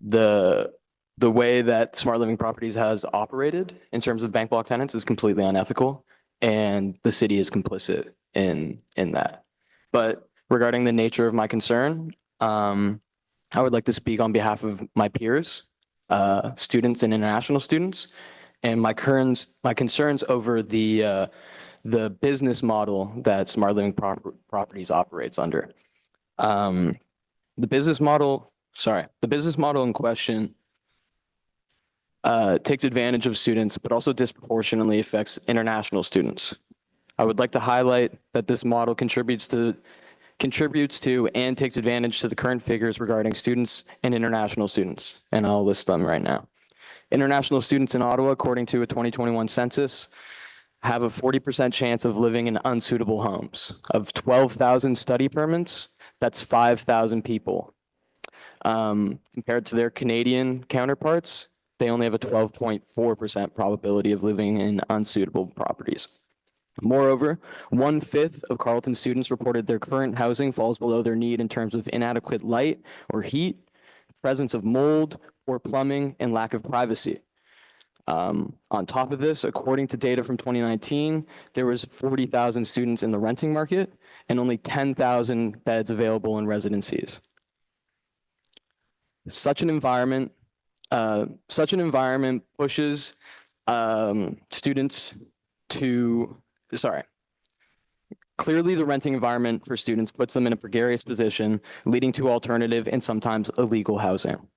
the way that Smart Living Properties has operated in terms of bank block tenants is completely unethical, and the city is complicit in that. But regarding the nature of my concern, I would like to speak on behalf of my peers, students and international students, and my concerns over the business model that Smart Living Properties operates under. The business model in question takes advantage of students, but also disproportionately affects international students. I would like to highlight that this model contributes to and takes advantage to the current figures regarding students and international students, and I'll list them right now. International students in Ottawa, according to a 2021 census, have a 40% chance of living in unsuitable homes. Of 12,000 study permits, that's 5,000 people. Compared to their Canadian counterparts, they only have a 12.4% probability of living in unsuitable properties. Moreover, 1/5 of Carleton students reported their current housing falls below their need in terms of inadequate light or heat, presence of mold or plumbing, and lack of privacy. On top of this, according to data from 2019, there was 40,000 students in the renting market and only 10,000 beds available in residencies. Such an environment pushes students to, clearly the renting environment for students puts them in a precarious position, leading to alternative and sometimes illegal housing.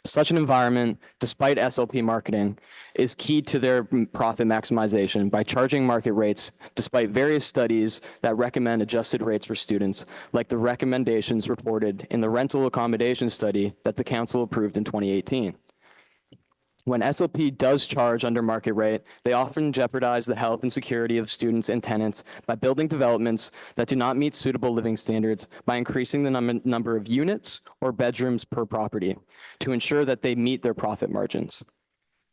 Such an environment, despite SLP marketing, is key to their profit maximization by charging market rates, despite various studies that recommend adjusted rates for students, like the recommendations reported in the rental accommodation study that the council approved in 2018. When SLP does charge under market rate, they often jeopardize the health and security of students and tenants by building developments that do not meet suitable living standards by increasing the number of units or bedrooms per property to ensure that they meet their profit margins.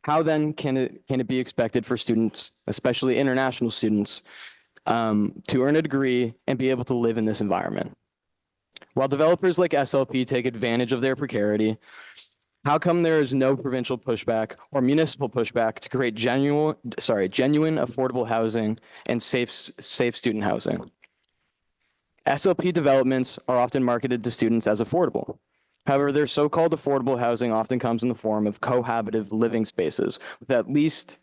How then can it be expected for students, especially international students, to earn a degree and be able to live in this environment? While developers like SLP take advantage of their precarity, how come there is no provincial pushback or municipal pushback to create genuine affordable housing and safe student housing? SLP developments are often marketed to students as affordable. However, their so-called affordable housing often comes in the form of cohabitive living spaces with at least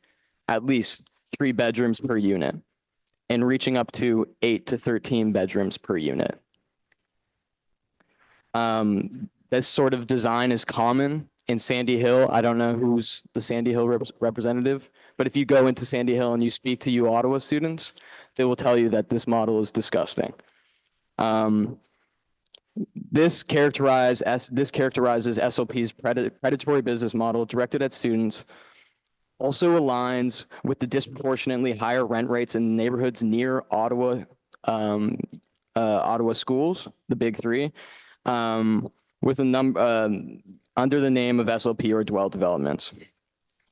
3 bedrooms per unit and reaching up to 8 to 13 bedrooms per unit. This sort of design is common in Sandy Hill. I don't know who's the Sandy Hill representative, but if you go into Sandy Hill and you speak to Ottawa students, they will tell you that this model is disgusting. This characterizes SLP's predatory business model directed at students, also aligns with the disproportionately higher rent rates in neighborhoods near Ottawa schools, the big three, with a number under the name of SLP or dwell developments.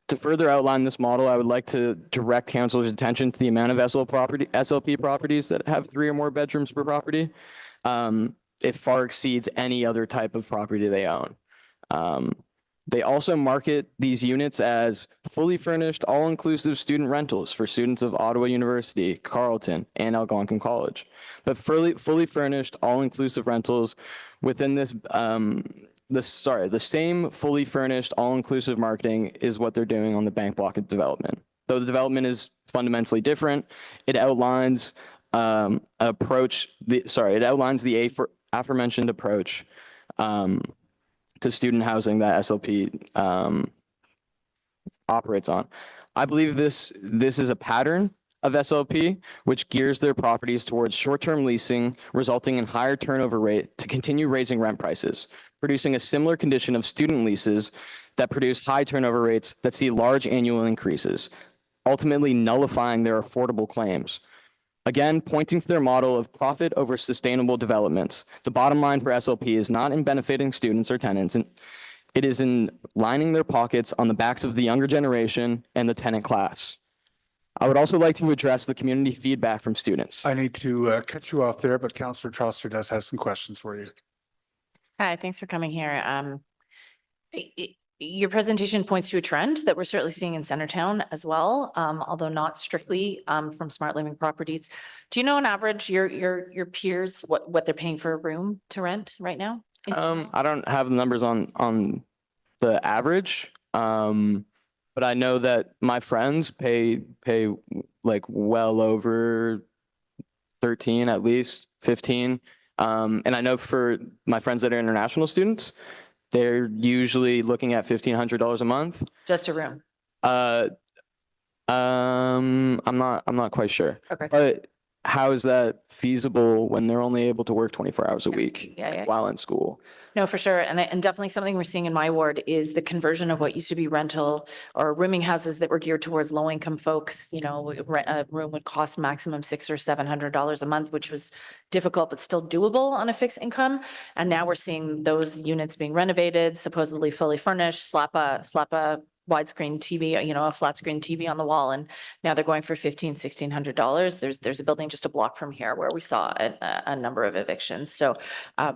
To further outline this model, I would like to direct council's attention to the amount of SLP properties that have 3 or more bedrooms per property. It far exceeds any other type of property they own. They also market these units as fully furnished, all-inclusive student rentals for students of Ottawa University, Carleton, and Algonquin College. But fully furnished, all-inclusive rentals within the same fully furnished, all-inclusive marketing is what they're doing on the bank block of development. Though the development is fundamentally different, it outlines the aforementioned approach to student housing that SLP operates on. I believe this is a pattern of SLP, which gears their properties towards short-term leasing, resulting in higher turnover rate to continue raising rent prices. producing a similar condition of student leases that produce high turnover rates that see large annual increases, ultimately nullifying their affordable claims. Again, pointing to their model of profit over sustainable developments. The bottom line for SLP is not in benefiting students or tenants, and it is in lining their pockets on the backs of the younger generation and the tenant class. I would also like to address the community feedback from students. I need to cut you off there, but Councillor Chaucer does have some questions for you. Hi, thanks for coming here. Your presentation points to a trend that we're certainly seeing in Centertown as well, although not strictly from Smart Living Properties. Do you know on average your peers what they're paying for a room to rent right now? I don't have the numbers on the average, but I know that my friends pay like well over 13, at least 15. And I know for my friends that are international students, they're usually looking at $1,500 a month. Just a room? I'm not quite sure. Okay. But how is that feasible when they're only able to work 24 hours a week while in school? No, for sure. And definitely something we're seeing in my ward is the conversion of what used to be rental or rooming houses that were geared towards low income folks. You know, a room would cost maximum $600 or $700 a month, which was difficult, but still doable on a fixed income. And now we're seeing those units being renovated, supposedly fully furnished, slap a widescreen TV, you know, a flat screen TV on the wall. And now they're going for $1,600. There's a building just a block from here where we saw a number of evictions. So I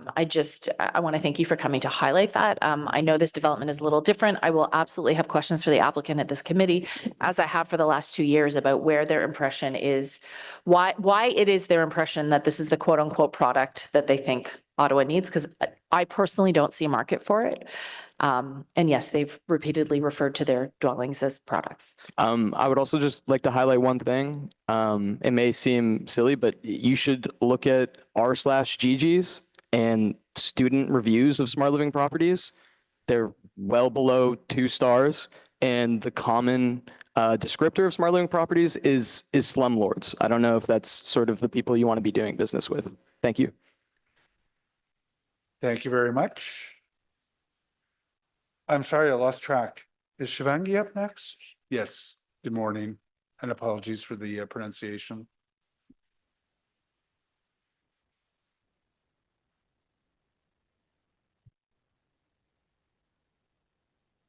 want to thank you for coming to highlight that. I know this development is a little different. I will absolutely have questions for the applicant at this committee, as I have for the last 2 years, about where their impression is, why it is their impression that this is the quote unquote product that they think Ottawa needs, because I personally don't see a market for it. And yes, they've repeatedly referred to their dwellings as products. I would also just like to highlight one thing. It may seem silly, but you should look at r/GGs and student reviews of Smart Living Properties. They're well below 2 stars, and the common descriptor of Smart Living Properties is slumlords. I don't know if that's sort of the people you want to be doing business with. Thank you. Thank you very much. I'm sorry, I lost track. Is Shivangi up next? Yes, good morning, and apologies for the pronunciation.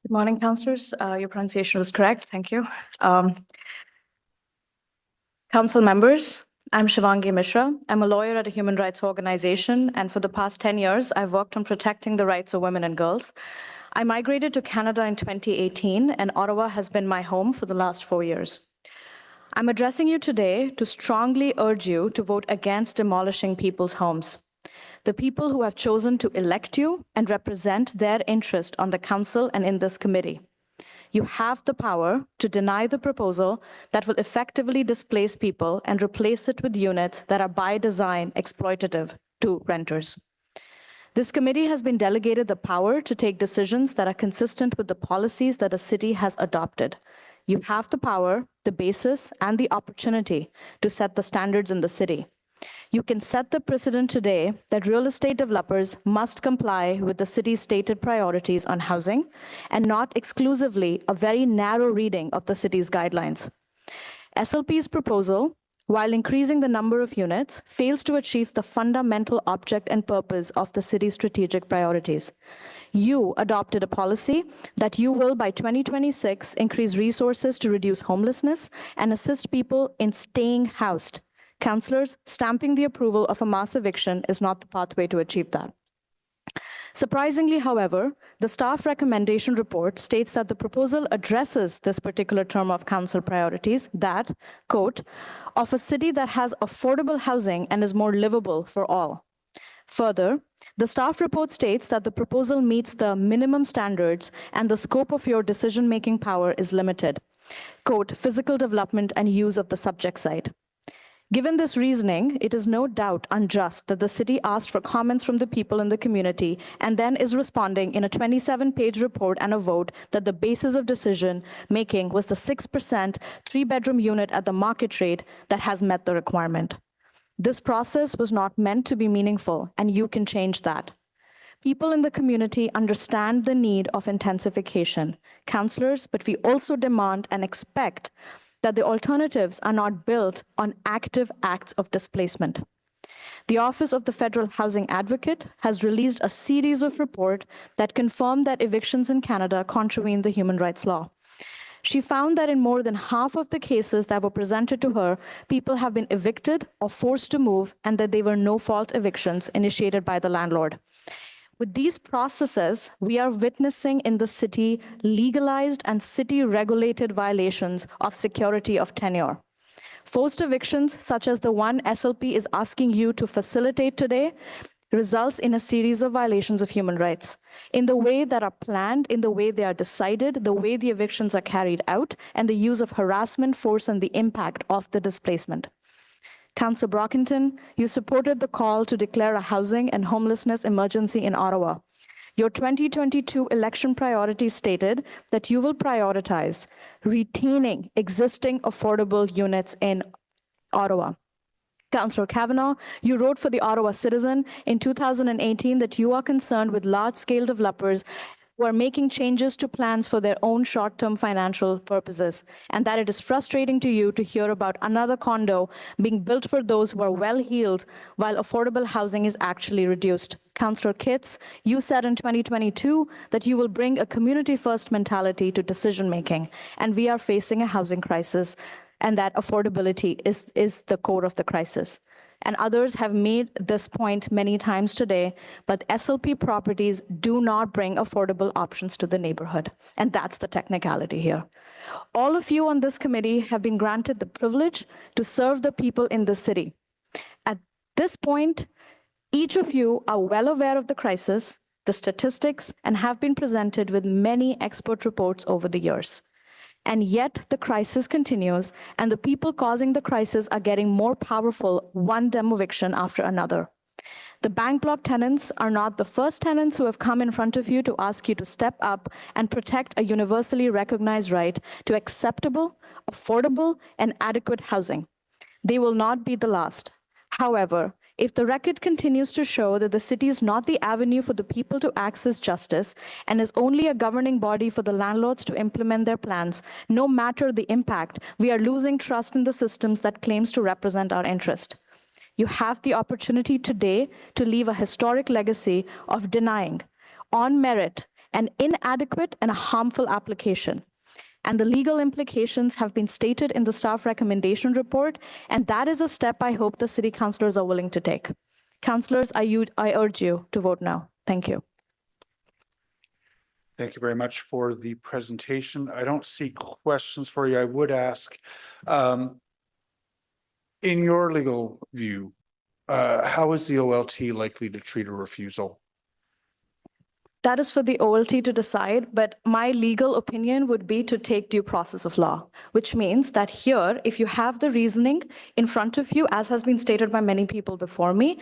Good morning, councillors. Your pronunciation was correct. Thank you. Council members, I'm Shivangi Mishra. I'm a lawyer at a human rights organization, and for the past 10 years, I've worked on protecting the rights of women and girls. I migrated to Canada in 2018, and Ottawa has been my home for the last 4 years. I'm addressing you today to strongly urge you to vote against demolishing people's homes. The people who have chosen to elect you and represent their interest on the council and in this committee. You have the power to deny the proposal that will effectively displace people and replace it with units that are by design exploitative to renters. This committee has been delegated the power to take decisions that are consistent with the policies that a city has adopted. You have the power, the basis, and the opportunity to set the standards in the city. You can set the precedent today that real estate developers must comply with the city's stated priorities on housing and not exclusively a very narrow reading of the city's guidelines. SLP's proposal, while increasing the number of units, fails to achieve the fundamental object and purpose of the city's strategic priorities. You adopted a policy that you will, by 2026, increase resources to reduce homelessness and assist people in staying housed. Councillors, stamping the approval of a mass eviction is not the pathway to achieve that. Surprisingly, however, the staff recommendation report states that the proposal addresses this particular term of council priorities, that, quote, of a city that has affordable housing and is more livable for all. Further, the staff report states that the proposal meets the minimum standards and the scope of your decision-making power is limited. Quote, physical development and use of the subject site. Given this reasoning, it is no doubt unjust that the city asked for comments from the people in the community and then is responding in a 27-page report and a vote that the basis of decision making was the 6% 3-bedroom unit at the market rate that has met the requirement. This process was not meant to be meaningful, and you can change that. People in the community understand the need of intensification, councillors, but we also demand and expect that the alternatives are not built on active acts of displacement. The Office of the Federal Housing Advocate has released a series of reports that confirm that evictions in Canada contravene the human rights law. She found that in more than half of the cases that were presented to her, people have been evicted or forced to move, and that they were no-fault evictions initiated by the landlord. With these processes, we are witnessing in the city legalized and city-regulated violations of security of tenure. Forced evictions, such as the one SLP is asking you to facilitate today, results in a series of violations of human rights in the way that are planned, in the way they are decided, the way the evictions are carried out, and the use of harassment, force, and the impact of the displacement. Councillor Brockington, you supported the call to declare a housing and homelessness emergency in Ottawa. Your 2022 election priorities stated that you will prioritize retaining existing affordable units in Ottawa. Councillor Kavanagh, you wrote for the Ottawa Citizen in 2018 that you are concerned with large-scale developers who are making changes to plans for their own short-term financial purposes, and that it is frustrating to you to hear about another condo being built for those who are well-heeled while affordable housing is actually reduced. Councillor Kitts, you said in 2022 that you will bring a community-first mentality to decision-making, and we are facing a housing crisis, and that affordability is the core of the crisis. And others have made this point many times today, but SLP properties do not bring affordable options to the neighborhood. And that's the technicality here. All of you on this committee have been granted the privilege to serve the people in the city. At this point, each of you are well aware of the crisis, the statistics, and have been presented with many expert reports over the years. And yet the crisis continues, and the people causing the crisis are getting more powerful, one demo eviction after another. The bank block tenants are not the first tenants who have come in front of you to ask you to step up and protect a universally recognized right to acceptable, affordable, and adequate housing. They will not be the last. However, if the record continues to show that the city is not the avenue for the people to access justice and is only a governing body for the landlords to implement their plans, no matter the impact, we are losing trust in the systems that claims to represent our interest. You have the opportunity today to leave a historic legacy of denying, on merit, an inadequate and a harmful application. And the legal implications have been stated in the staff recommendation report, and that is a step I hope the city councillors are willing to take. Councillors, I urge you to vote now. Thank you. Thank you very much for the presentation. I don't see questions for you. I would ask, in your legal view, how is the OLT likely to treat a refusal? That is for the OLT to decide, but my legal opinion would be to take due process of law, which means that here, if you have the reasoning in front of you, as has been stated by many people before me,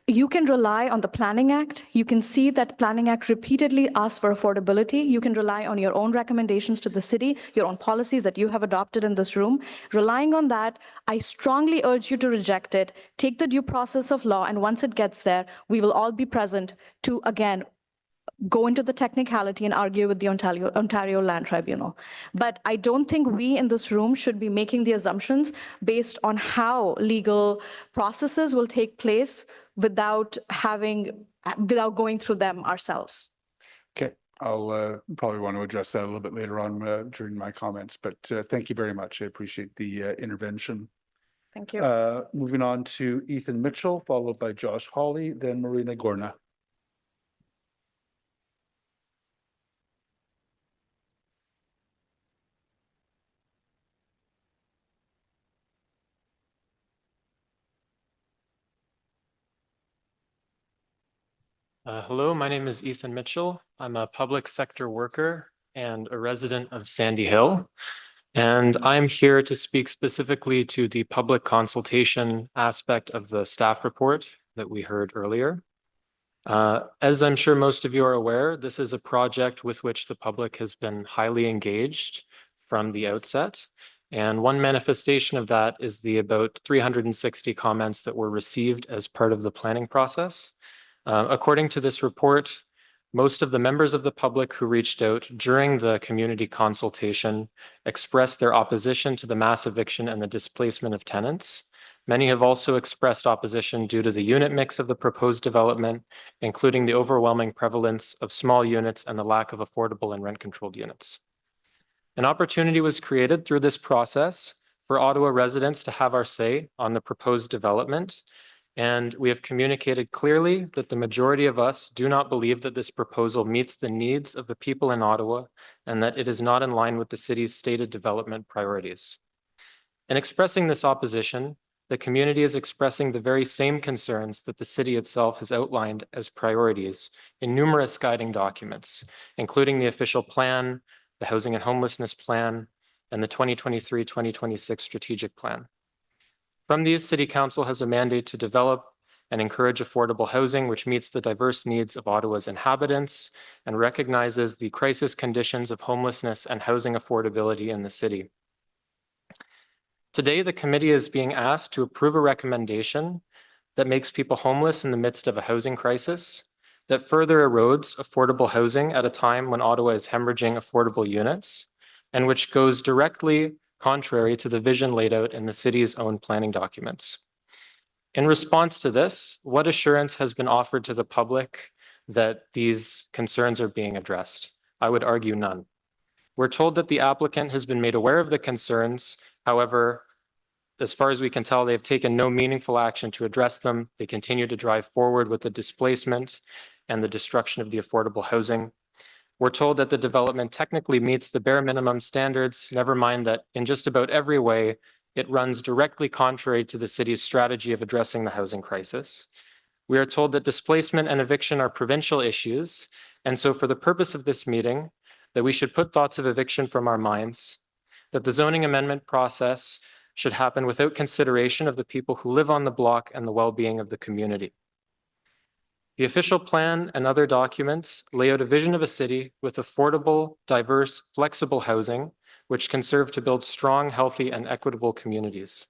you can rely on the Planning Act. You can see that Planning Act repeatedly asks for affordability. You can rely on your own recommendations to the city, your own policies that you have adopted in this room. Relying on that, I strongly urge you to reject it, take the due process of law, and once it gets there, we will all be present to, again, go into the technicality and argue with the Ontario Land Tribunal. But I don't think we in this room should be making the assumptions based on how legal processes will take place without going through them ourselves. Okay, I'll probably want to address that a little bit later on during my comments, but thank you very much. I appreciate the intervention. Thank you. Moving on to Ethan Mitchell, followed by Josh Hawley, then Marina Gorna. Hello, my name is Ethan Mitchell. I'm a public sector worker and a resident of Sandy Hill. And I'm here to speak specifically to the public consultation aspect of the staff report that we heard earlier. As I'm sure most of you are aware, this is a project with which the public has been highly engaged from the outset. And one manifestation of that is the about 360 comments that were received as part of the planning process. According to this report, most of the members of the public who reached out during the community consultation expressed their opposition to the mass eviction and the displacement of tenants. Many have also expressed opposition due to the unit mix of the proposed development, including the overwhelming prevalence of small units and the lack of affordable and rent-controlled units. An opportunity was created through this process for Ottawa residents to have our say on the proposed development, and we have communicated clearly that the majority of us do not believe that this proposal meets the needs of the people in Ottawa and that it is not in line with the city's stated development priorities. In expressing this opposition, the community is expressing the very same concerns that the city itself has outlined as priorities in numerous guiding documents, including the official plan, the housing and homelessness plan, and the 2023-2026 strategic plan. From these, City Council has a mandate to develop and encourage affordable housing, which meets the diverse needs of Ottawa's inhabitants and recognizes the crisis conditions of homelessness and housing affordability in the city. Today, the committee is being asked to approve a recommendation that makes people homeless in the midst of a housing crisis, that further erodes affordable housing at a time when Ottawa is hemorrhaging affordable units, and which goes directly contrary to the vision laid out in the city's own planning documents. In response to this, what assurance has been offered to the public that these concerns are being addressed? I would argue none. We're told that the applicant has been made aware of the concerns. However, as far as we can tell, they've taken no meaningful action to address them. They continue to drive forward with the displacement and the destruction of the affordable housing. We're told that the development technically meets the bare minimum standards, never mind that in just about every way, it runs directly contrary to the city's strategy of addressing the housing crisis. We are told that displacement and eviction are provincial issues, and so for the purpose of this meeting, that we should put thoughts of eviction from our minds, that the zoning amendment process should happen without consideration of the people who live on the block and the well-being of the community. The official plan and other documents lay out a vision of a city with affordable, diverse, flexible housing, which can serve to build strong, healthy, and equitable communities.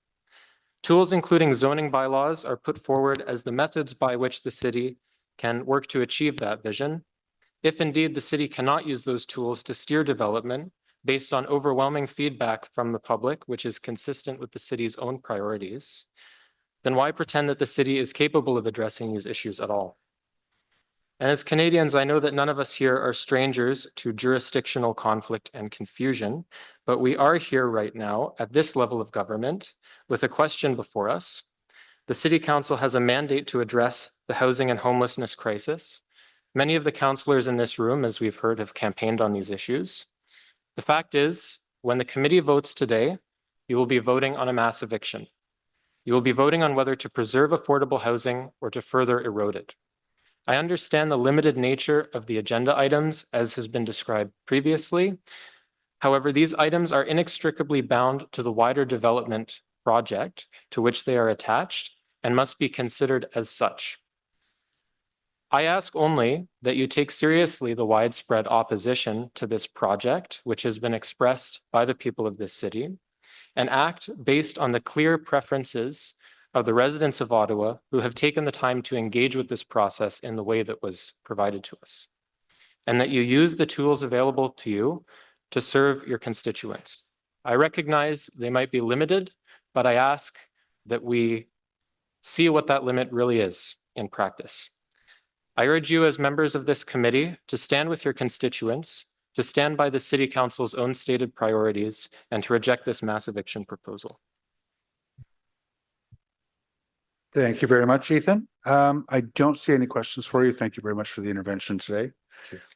Tools including zoning bylaws are put forward as the methods by which the city can work to achieve that vision. If indeed the city cannot use those tools to steer development based on overwhelming feedback from the public, which is consistent with the city's own priorities, then why pretend that the city is capable of addressing these issues at all? And as Canadians, I know that none of us here are strangers to jurisdictional conflict and confusion, but we are here right now at this level of government with a question before us. The City Council has a mandate to address the housing and homelessness crisis. Many of the councillors in this room, as we've heard, have campaigned on these issues. The fact is, when the committee votes today, you will be voting on a mass eviction. You will be voting on whether to preserve affordable housing or to further erode it. I understand the limited nature of the agenda items as has been described previously. However, these items are inextricably bound to the wider development project to which they are attached and must be considered as such. I ask only that you take seriously the widespread opposition to this project, which has been expressed by the people of this city, and act based on the clear preferences of the residents of Ottawa who have taken the time to engage with this process in the way that was provided to us, and that you use the tools available to you to serve your constituents. I recognize they might be limited, but I ask that we see what that limit really is in practice. I urge you as members of this committee to stand with your constituents, to stand by the City Council's own stated priorities, and to reject this mass eviction proposal. Thank you very much, Ethan. I don't see any questions for you. Thank you very much for the intervention today.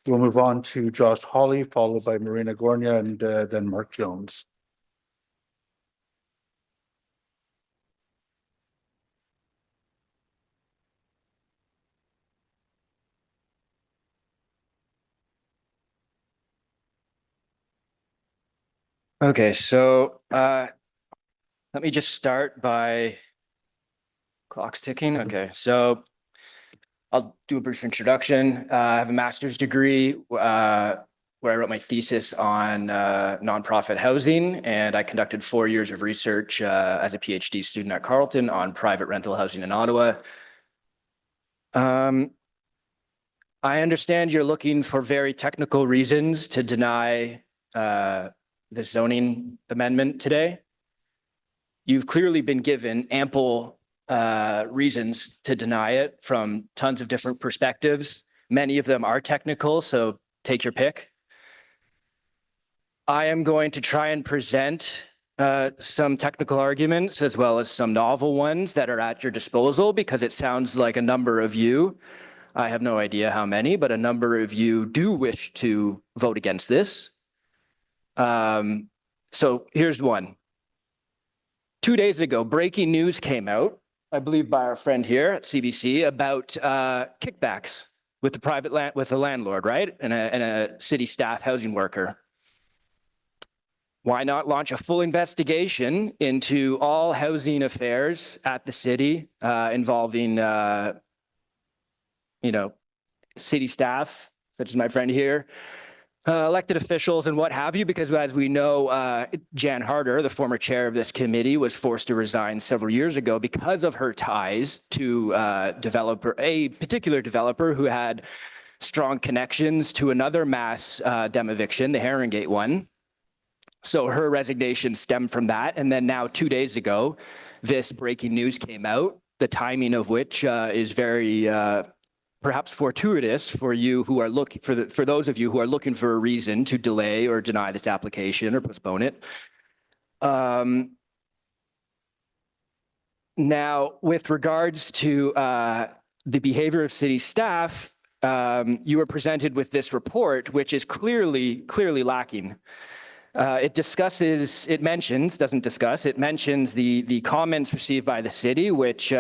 We'll move on to Josh Hawley, followed by Marina Gornia, and then Mark Jones. Okay, so let me just start by clock's ticking. Okay, so I'll do a brief introduction. I have a master's degree where I wrote my thesis on nonprofit housing, and I conducted 4 years of research as a PhD student at Carleton on private rental housing in Ottawa. I understand you're looking for very technical reasons to deny the zoning amendment today. You've clearly been given ample reasons to deny it from tons of different perspectives. Many of them are technical, so take your pick. I am going to try and present some technical arguments as well as some novel ones that are at your disposal, because it sounds like a number of you, I have no idea how many, but a number of you do wish to vote against this. So here's one. 2 days ago, breaking news came out, I believe by our friend here at CBC, about kickbacks with the landlord, right? And a city staff housing worker. Why not launch a full investigation into all housing affairs at the city involving, city staff, such as my friend here, elected officials and what have you, because as we know, Jan Harder, the former chair of this committee, was forced to resign several years ago because of her ties to a particular developer who had strong connections to another mass dem eviction, the Herringate one. So her resignation stemmed from that. And then now 2 days ago, this breaking news came out, the timing of which is very perhaps fortuitous for you who are looking for those of you who are looking for a reason to delay or deny this application or postpone it. Now, with regards to the behavior of city staff, you were presented with this report, which is clearly lacking. It mentions the comments received by the city, which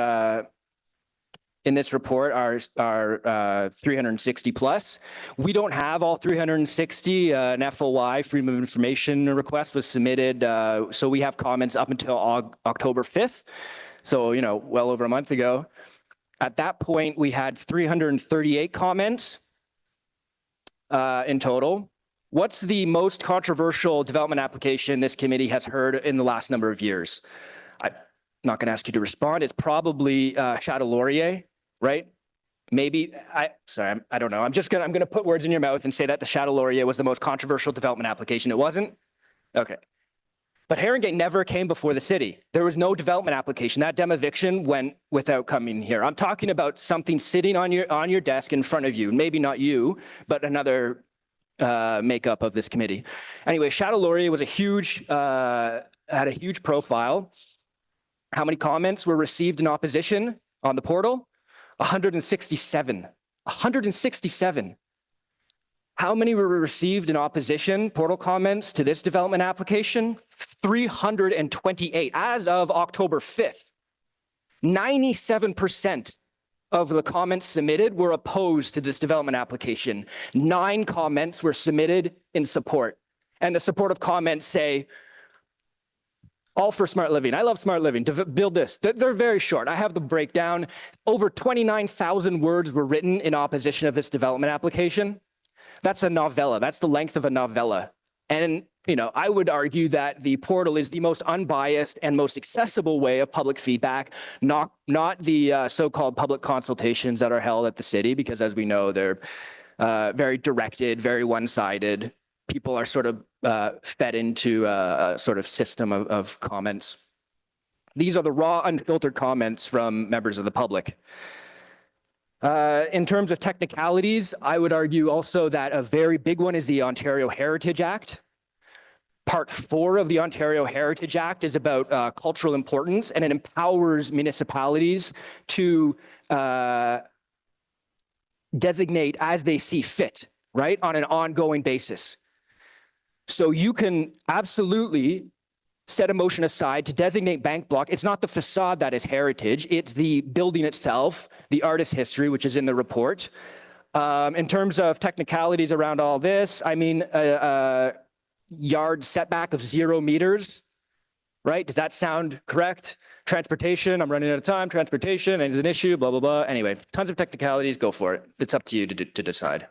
in this report are 360 plus. We don't have all 360. An FOI, Freedom of Information request, was submitted. So we have comments up until October 5th. So, well over a month ago. At that point, we had 338 comments in total. What's the most controversial development application this committee has heard in the last number of years? I'm not going to ask you to respond. It's probably Chateau Laurier, right? Maybe, I don't know. I'm going to put words in your mouth and say that the Chateau Laurier was the most controversial development application. It wasn't? Okay. But Herringate never came before the city. There was no development application. That dem eviction went without coming here. I'm talking about something sitting on your desk in front of you. Maybe not you, but another makeup of this committee. Anyway, Chateau Laurier was had a huge profile. How many comments were received in opposition on the portal? 167. 167. How many were received in opposition, portal comments to this development application? 328 as of October 5th. 97% of the comments submitted were opposed to this development application. 9 comments were submitted in support. And the supportive comments say, all for smart living. I love smart living. To build this. They're very short. I have the breakdown. Over 29,000 words were written in opposition of this development application. That's a novella. That's the length of a novella. And, I would argue that the portal is the most unbiased and most accessible way of public feedback, not the so-called public consultations that are held at the city, because as we know, they're very directed, very one-sided. People are sort of fed into a sort of system of comments. These are the raw, unfiltered comments from members of the public. In terms of technicalities, I would argue also that a very big one is the Ontario Heritage Act. Part 4 of the Ontario Heritage Act is about cultural importance, and it empowers municipalities to designate as they see fit, right, on an ongoing basis. So you can absolutely set a motion aside to designate Bank Block. It's not the facade that is heritage, it's the building itself, the artist history, which is in the report. In terms of technicalities around all this, I mean, yard setback of 0 meters, right? Does that sound correct? Transportation, I'm running out of time. Transportation is an issue, blah, blah, blah. Anyway, tons of technicalities, go for it. It's up to you to decide.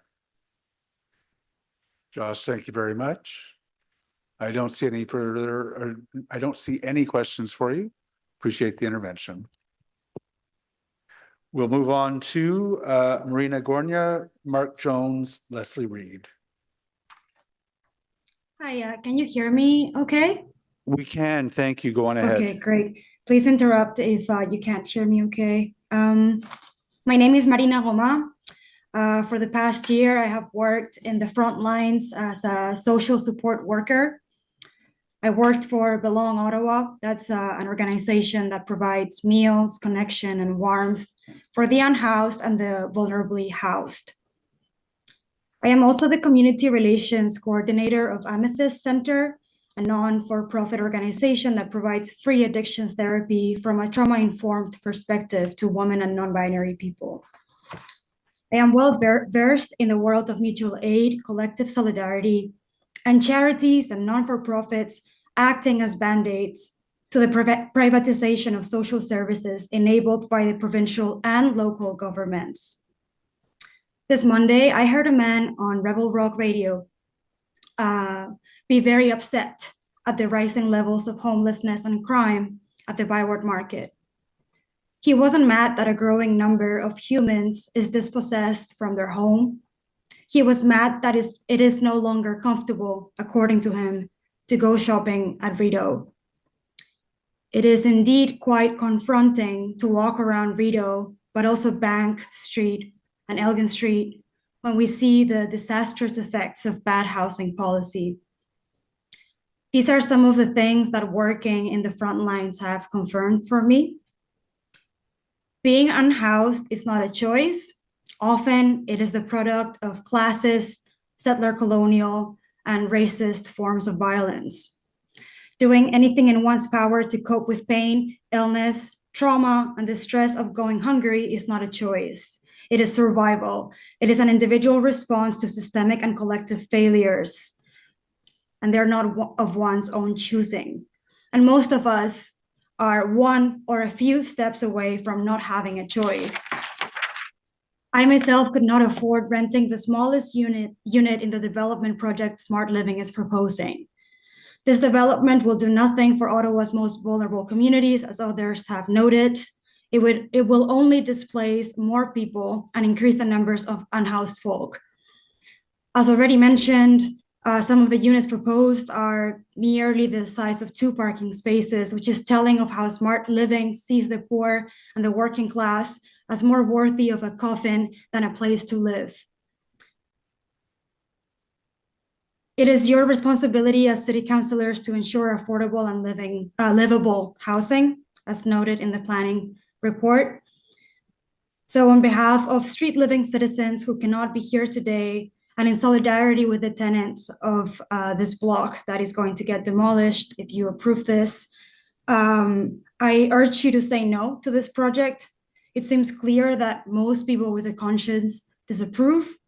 Josh, thank you very much. I don't see any I don't see any questions for you. Appreciate the intervention. We'll move on to Marina Gornia, Mark Jones, Leslie Reed. Hi, can you hear me okay? We can, thank you. Go on ahead. Okay, great. Please interrupt if you can't hear me okay. My name is Marina Roma. For the past year, I have worked in the front lines as a social support worker. I worked for Belong Ottawa. That's an organization that provides meals, connection, and warmth for the unhoused and the vulnerably housed. I am also the community relations coordinator of Amethyst Center, a non-for-profit organization that provides free addictions therapy from a trauma-informed perspective to women and non-binary people. I am well versed in the world of mutual aid, collective solidarity, and charities and non-for-profits acting as band-aids to the privatization of social services enabled by the provincial and local governments. This Monday, I heard a man on Rebel Rock Radio be very upset at the rising levels of homelessness and crime at the Byward Market. He wasn't mad that a growing number of humans is dispossessed from their home. He was mad that it is no longer comfortable, according to him, to go shopping at Rideau. It is indeed quite confronting to walk around Rideau, but also Bank Street and Elgin Street, when we see the disastrous effects of bad housing policy. These are some of the things that working in the front lines have confirmed for me. Being unhoused is not a choice. Often it is the product of classist, settler colonial, and racist forms of violence. Doing anything in one's power to cope with pain, illness, trauma, and the stress of going hungry is not a choice. It is survival. It is an individual response to systemic and collective failures. And they're not of one's own choosing. And most of us are one or a few steps away from not having a choice. I myself could not afford renting the smallest unit in the development project Smart Living is proposing. This development will do nothing for Ottawa's most vulnerable communities, as others have noted. It will only displace more people and increase the numbers of unhoused folk. As already mentioned, some of the units proposed are nearly the size of 2 parking spaces, which is telling of how Smart Living sees the poor and the working class as more worthy of a coffin than a place to live. It is your responsibility as city councillors to ensure affordable and livable housing, as noted in the planning report. So on behalf of street living citizens who cannot be here today, and in solidarity with the tenants of this block that is going to get demolished if you approve this, I urge you to say no to this project. It seems clear that most people with a conscience disapprove.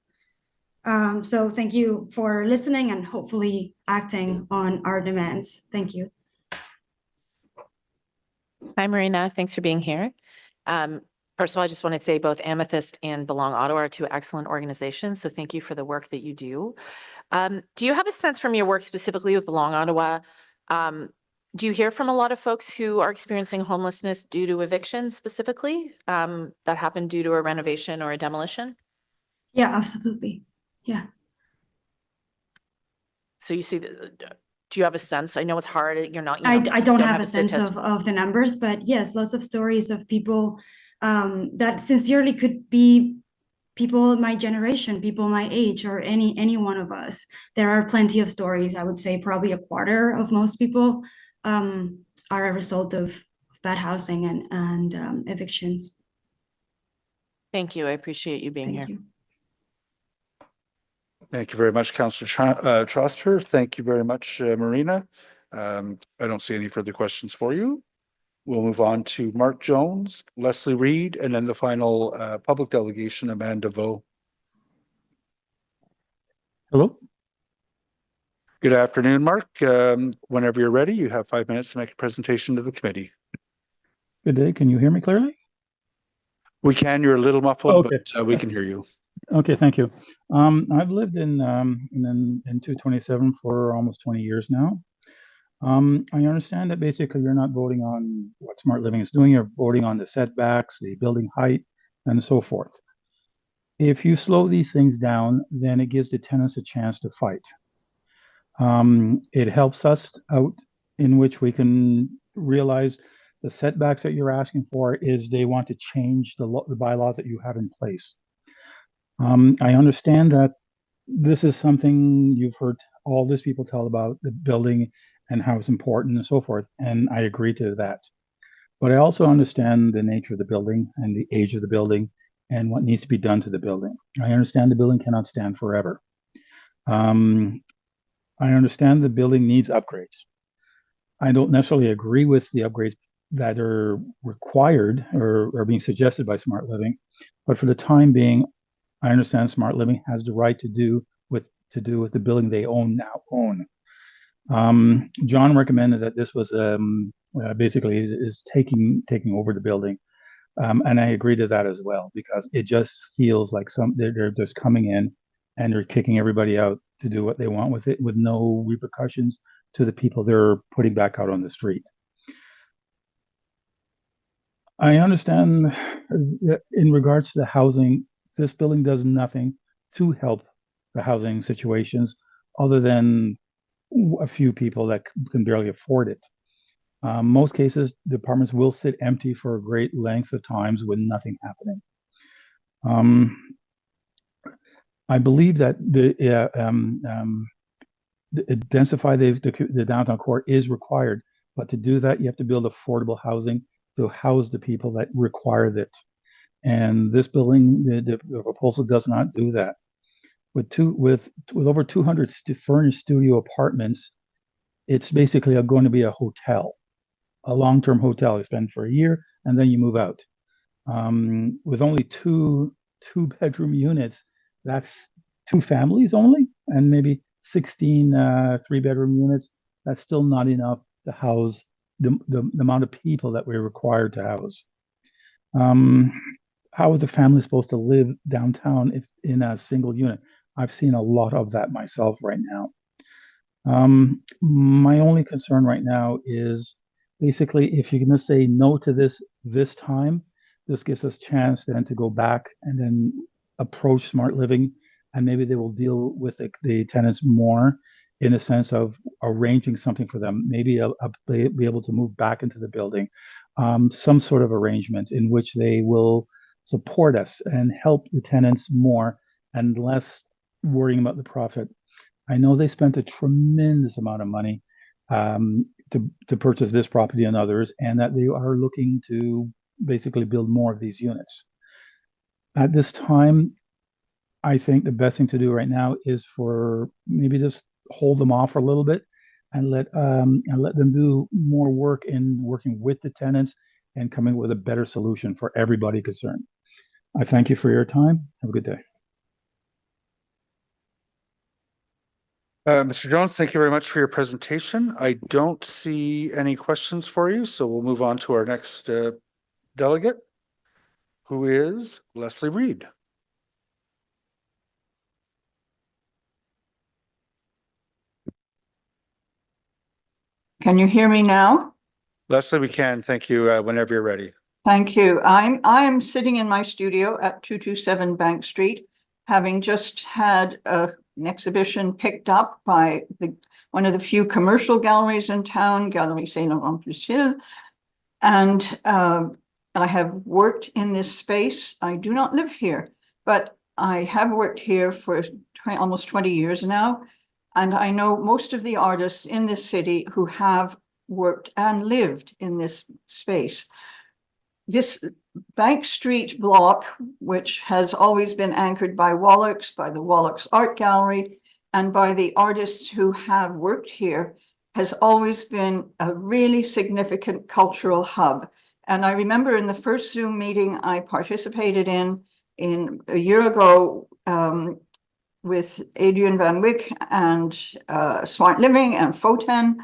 So thank you for listening and hopefully acting on our demands. Thank you. Hi, Marina. Thanks for being here. First of all, I just want to say both Amethyst and Belong Ottawa are 2 excellent organizations. So thank you for the work that you do. Do you have a sense from your work specifically with Belong Ottawa? Do you hear from a lot of folks who are experiencing homelessness due to eviction specifically that happened due to a renovation or a demolition? Yeah, absolutely. Yeah. So you see, do you have a sense? I know it's hard. You're not, I don't have a sense of the numbers, but yes, lots of stories of people that sincerely could be people my generation, people my age, or any one of us. There are plenty of stories. I would say probably a quarter of most people are a result of bad housing and evictions. Thank you. I appreciate you being here. Thank you very much, Councillor Troster. Thank you very much, Marina. I don't see any further questions for you. We'll move on to Mark Jones, Leslie Reed, and then the final public delegation, Amanda Vo. Hello. Good afternoon, Mark. Whenever you're ready, you have 5 minutes to make a presentation to the committee. Good day. Can you hear me clearly? We can. You're a little muffled, Okay. but we can hear you. Okay, thank you. I've lived in 227 for almost 20 years now. I understand that basically you're not voting on what Smart Living is doing. You're voting on the setbacks, the building height, and so forth. If you slow these things down, then it gives the tenants a chance to fight. It helps us out in which we can realize the setbacks that you're asking for is they want to change the bylaws that you have in place. I understand that this is something you've heard all these people tell about the building and how it's important and so forth, and I agree to that. But I also understand the nature of the building and the age of the building and what needs to be done to the building. I understand the building cannot stand forever. I understand the building needs upgrades. I don't necessarily agree with the upgrades that are required or are being suggested by Smart Living, but for the time being, I understand Smart Living has the right to do with the building they now own. John recommended that this was basically is taking over the building, and I agree to that as well, because it just feels like they're just coming in and they're kicking everybody out to do what they want with it, with no repercussions to the people they're putting back out on the street. I understand that in regards to the housing, this building does nothing to help the housing situations other than a few people that can barely afford it. Most cases, the apartments will sit empty for great lengths of times with nothing happening. I believe that densify the downtown core is required, but to do that, you have to build affordable housing to house the people that require it. And this building, the proposal does not do that. With over 200 furnished studio apartments, it's basically going to be a hotel, a long-term hotel. You spend for a year and then you move out. With only two bedroom units, that's 2 families only, and maybe 16 3-bedroom units. That's still not enough to house the amount of people that we're required to house. How is a family supposed to live downtown if in a single unit? I've seen a lot of that myself right now. My only concern right now is basically if you're going to say no to this time, this gives us a chance then to go back and then approach Smart Living, and maybe they will deal with the tenants more in a sense of arranging something for them, maybe be able to move back into the building, some sort of arrangement in which they will support us and help the tenants more and less worrying about the profit. I know they spent a tremendous amount of money to purchase this property and others, and that they are looking to basically build more of these units. At this time, I think the best thing to do right now is for maybe just hold them off for a little bit and let them do more work in working with the tenants and coming with a better solution for everybody concerned. I thank you for your time. Have a good day. Mr. Jones, thank you very much for your presentation. I don't see any questions for you, so we'll move on to our next delegate, who is Leslie Reed. Can you hear me now? Leslie, we can. Thank you. Whenever you're ready. Thank you. I'm sitting in my studio at 227 Bank Street, having just had an exhibition picked up by one of the few commercial galleries in town, Galerie Saint-Laurent-Pluchil, and I have worked in this space. I do not live here, but I have worked here for almost 20 years now, and I know most of the artists in this city who have worked and lived in this space. This Bank Street block, which has always been anchored by Wallach's, by the Wallach's Art Gallery, and by the artists who have worked here, has always been a really significant cultural hub. And I remember in the first Zoom meeting I participated in a year ago with Adrian Van Wyck and Smart Living and Foten,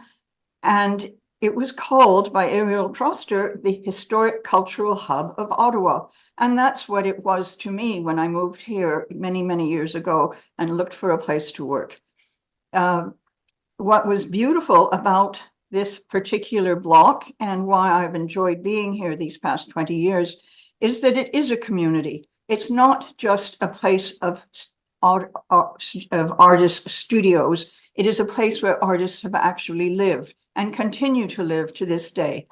and it was called by Ariel Troster the Historic Cultural Hub of Ottawa. And that's what it was to me when I moved here many, many years ago and looked for a place to work. What was beautiful about this particular block and why I've enjoyed being here these past 20 years is that it is a community. It's not just a place of artist studios. It is a place where artists have actually lived and continue to live to this day.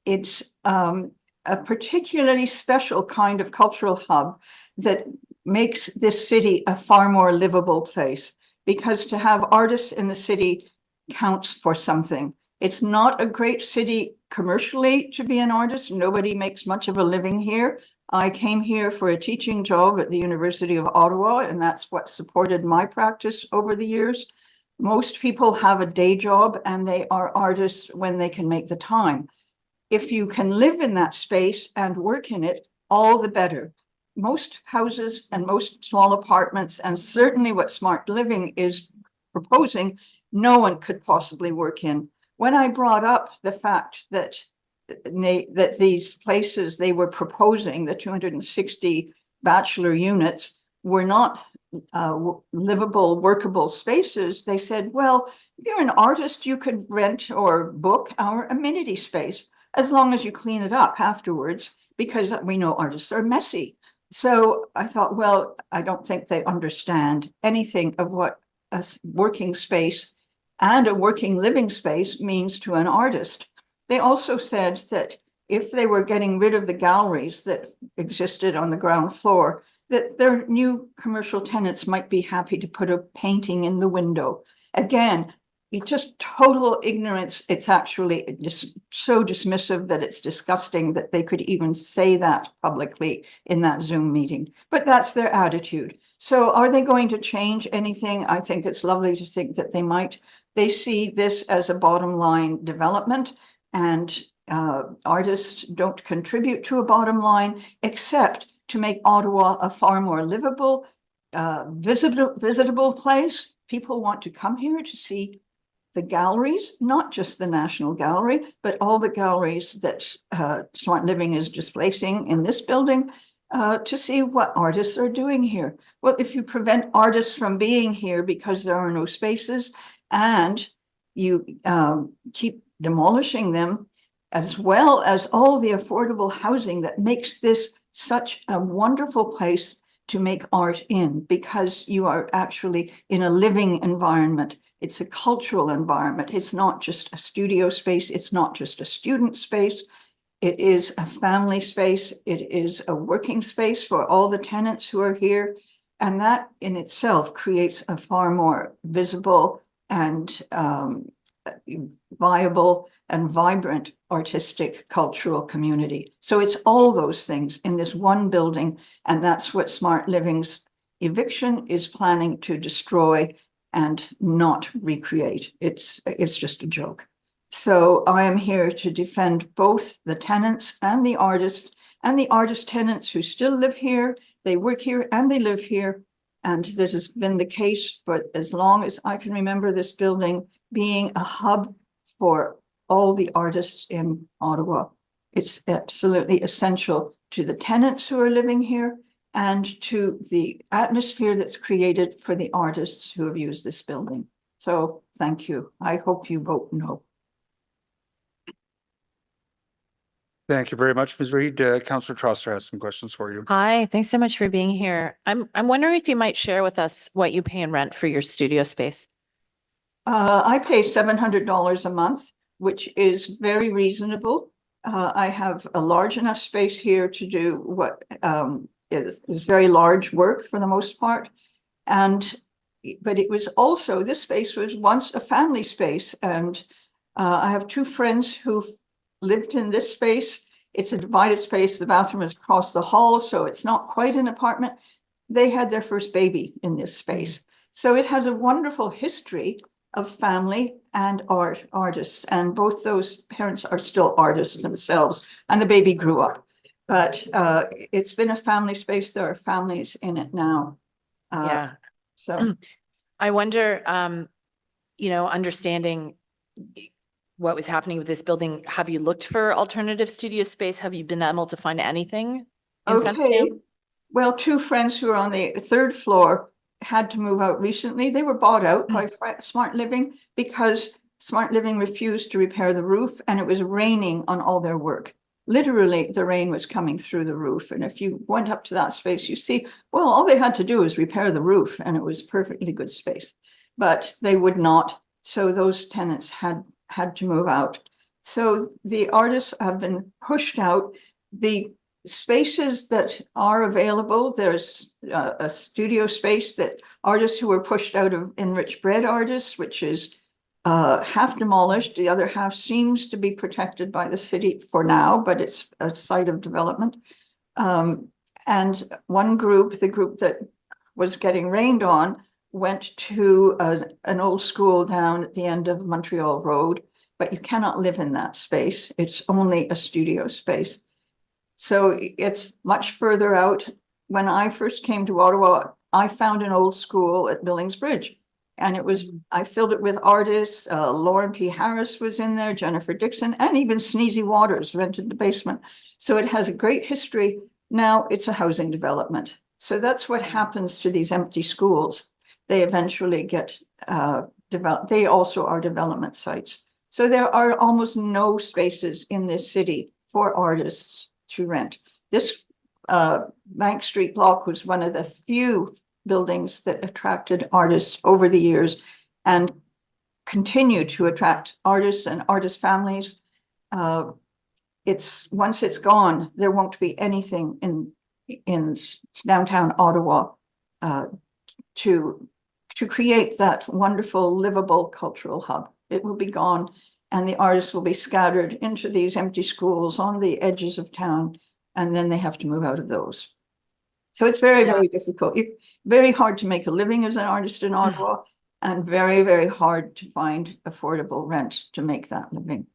It's a particularly special kind of cultural hub that makes this city a far more livable place, because to have artists in the city counts for something. It's not a great city commercially to be an artist. Nobody makes much of a living here. I came here for a teaching job at the University of Ottawa, and that's what supported my practice over the years. Most people have a day job and they are artists when they can make the time. If you can live in that space and work in it, all the better. Most houses and most small apartments, and certainly what Smart Living is proposing, no one could possibly work in. When I brought up the fact that these places they were proposing, the 260 bachelor units, were not livable, workable spaces, they said, well, if you're an artist, you could rent or book our amenity space, as long as you clean it up afterwards, because we know artists are messy. So I thought, well, I don't think they understand anything of what a working space and a working living space means to an artist. They also said that if they were getting rid of the galleries that existed on the ground floor, that their new commercial tenants might be happy to put a painting in the window. Again, it's just total ignorance. It's actually just so dismissive that it's disgusting that they could even say that publicly in that Zoom meeting. But that's their attitude. So are they going to change anything? I think it's lovely to think that they might. They see this as a bottom line development, and artists don't contribute to a bottom line except to make Ottawa a far more livable, visitable place. People want to come here to see the galleries, not just the National Gallery, but all the galleries that Smart Living is displacing in this building, to see what artists are doing here. Well, if you prevent artists from being here because there are no spaces, and you keep demolishing them, as well as all the affordable housing that makes this such a wonderful place to make art in, because you are actually in a living environment. It's a cultural environment. It's not just a studio space. It's not just a student space. It is a family space. It is a working space for all the tenants who are here. And that in itself creates a far more visible and viable and vibrant artistic cultural community. So it's all those things in this one building, and that's what Smart Living's eviction is planning to destroy and not recreate. It's just a joke. So I am here to defend both the tenants and the artists tenants who still live here. They work here and they live here. And this has been the case for as long as I can remember, this building being a hub for all the artists in Ottawa. It's absolutely essential to the tenants who are living here and to the atmosphere that's created for the artists who have used this building. So thank you. I hope you vote no. Thank you very much, Ms. Reid. Councillor Trosser has some questions for you. Hi, thanks so much for being here. I'm wondering if you might share with us what you pay in rent for your studio space. I pay $700 a month, which is very reasonable. I have a large enough space here to do what is very large work for the most part. But it was also, this space was once a family space. And I have two friends who lived in this space. It's a divided space. The bathroom is across the hall, so it's not quite an apartment. They had their first baby in this space. So it has a wonderful history of family and artists. And both those parents are still artists themselves, and the baby grew up. But it's been a family space. There are families in it now. Yeah. So I wonder, understanding what was happening with this building, have you looked for alternative studio space? Have you been able to find anything in Centertown? Well, two friends who are on the third floor had to move out recently. They were bought out by Smart Living because Smart Living refused to repair the roof, and it was raining on all their work. literally the rain was coming through the roof. And if you went up to that space, you see, well, all they had to do was repair the roof and it was perfectly good space, but they would not. So those tenants had to move out. So the artists have been pushed out. The spaces that are available, there's a studio space that artists who were pushed out of Enriched Bread Artists, which is half demolished. The other half seems to be protected by the city for now, but it's a site of development. And one group, the group that was getting rained on, went to an old school down at the end of Montreal Road, but you cannot live in that space. It's only a studio space. So it's much further out. When I first came to Ottawa, I found an old school at Billings Bridge. And it was, I filled it with artists. Lauren P. Harris was in there, Jennifer Dixon, and even Sneezy Waters rented the basement. So it has a great history. Now it's a housing development. So that's what happens to these empty schools. They eventually get developed. They also are development sites. So there are almost no spaces in this city for artists to rent. This Bank Street block was one of the few buildings that attracted artists over the years and continue to attract artists and artist families. Once it's gone, there won't be anything in downtown Ottawa to create that wonderful, livable cultural hub. It will be gone, and the artists will be scattered into these empty schools on the edges of town, and then they have to move out of those. So it's very, very difficult. Very hard to make a living as an artist in Ottawa, and very, very hard to find affordable rent to make that living.